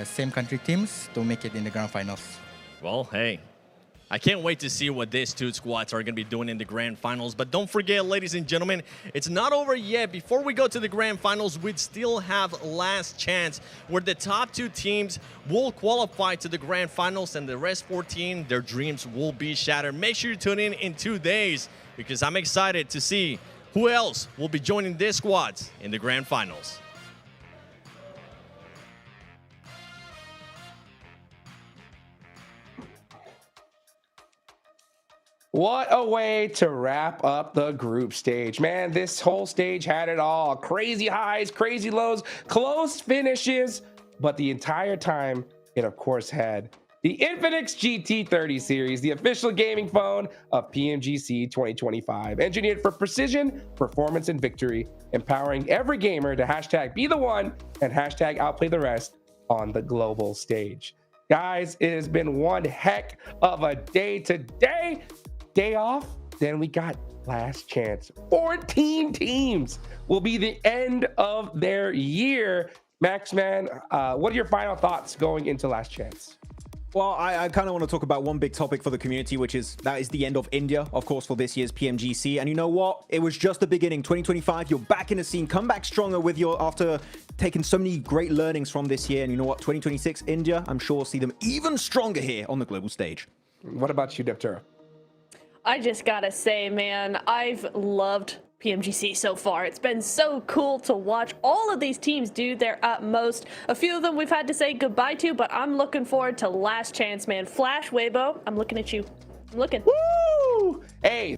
same country teams, to make it in the grand finals. Well, hey, I can't wait to see what these two squads are going to be doing in the grand finals. But don't forget, ladies and gentlemen, it's not over yet. Before we go to the grand finals, we'd still have last chance where the top two teams will qualify to the grand finals, and the rest 14, their dreams will be shattered. Make sure you tune in 2 days, because I'm excited to see who else will be joining these squads in the grand finals. What a way to wrap up the group stage. Man, this whole stage had it all. Crazy highs, crazy lows, close finishes. But the entire time, it of course had the Infinix GT30 series, the official gaming phone of PMGC 2025. Engineered for precision, performance, and victory. Empowering every gamer to hashtag be the one and hashtag outplay the rest on the global stage. Guys, it has been one heck of a day today. Day off, then we got last chance. 14 teams will be the end of their year. Max, man, what are your final thoughts going into last chance? Well, I kind of want to talk about one big topic for the community, which is that is the end of India, of course, for this year's PMGC. And you know what? It was just the beginning. 2025, you're back in the scene. Come back stronger with after taking so many great learnings from this year. And you know what? 2026, India, I'm sure we'll see them even stronger here on the global stage. What about you, Deptura? I just gotta say, man, I've loved PMGC so far. It's been so cool to watch all of these teams do their utmost. A few of them we've had to say goodbye to, but I'm looking forward to Last Chance, man. Flash, Weibo, I'm looking at you. I'm looking. Woo! Hey,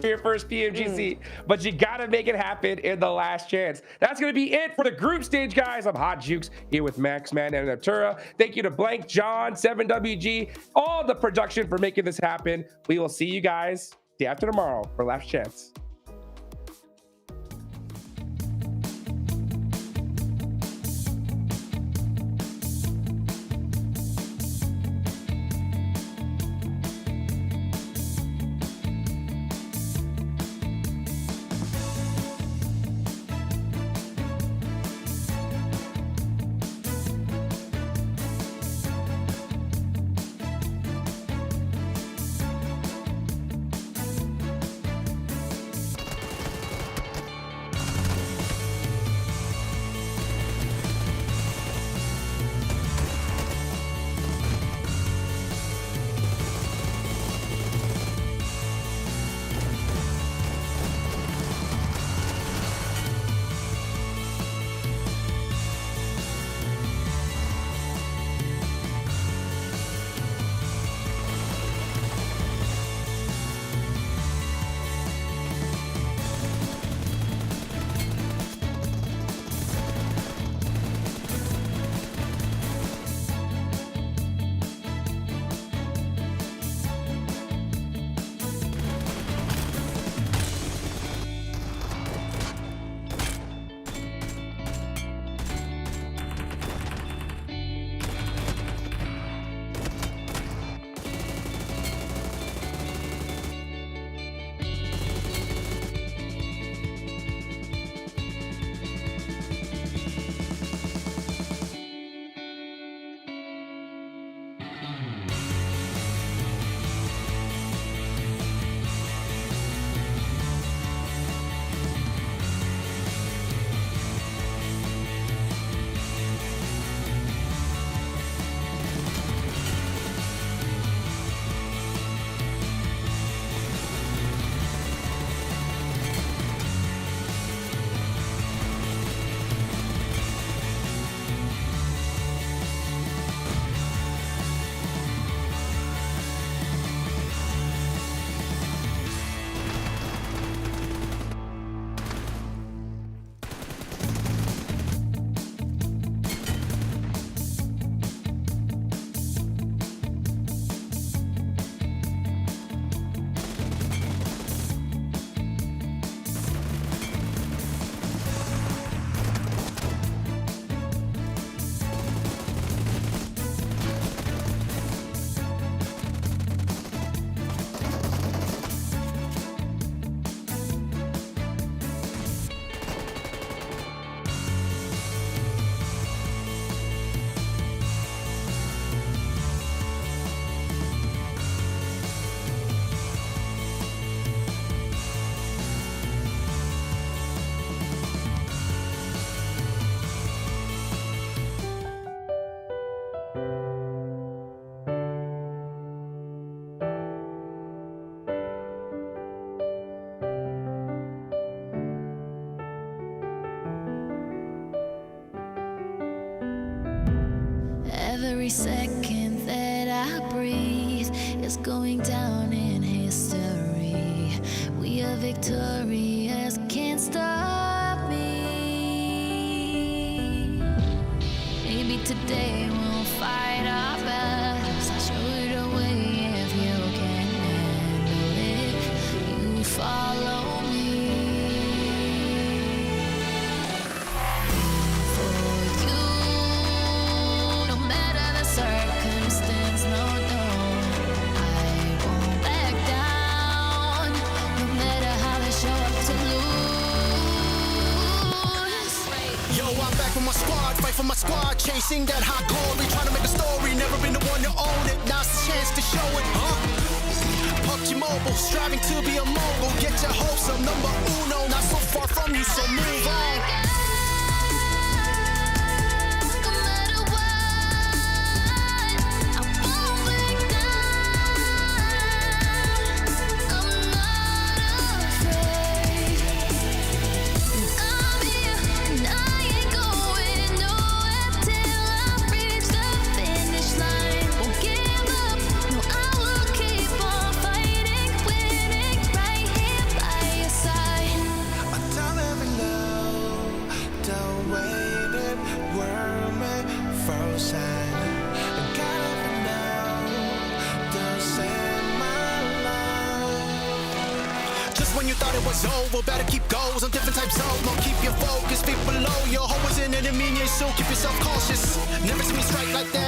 your first PMGC, but you gotta make it happen in the Last Chance. That's gonna be it for the group stage, guys. I'm Hot Jukes here with Max Man and Natura. Thank you to Blank, John, 7WG, all the production for making this happen. We will see you guys day after tomorrow for Last Chance. Every second that I breathe is going down in history. We are victorious, can't stop me. Maybe today we'll fight our battles. I'll show you the way if you can handle it. You follow me. Circumstance, no, I won't back down, no matter how they show up to lose. Yo, I'm back with my squad, fight for my squad, chasing that hot glory, trying to make a story, never been the one to own it, now's the chance to show it, PUBG Mobile, striving to be a mogul, get your hopes up, number uno, not so far from you, so move on. when you thought it was over. Better keep goals on different types of. Don't keep your focus, feet below. Your hoe is an enemy, and so keep yourself cautious. Never see me strike like that.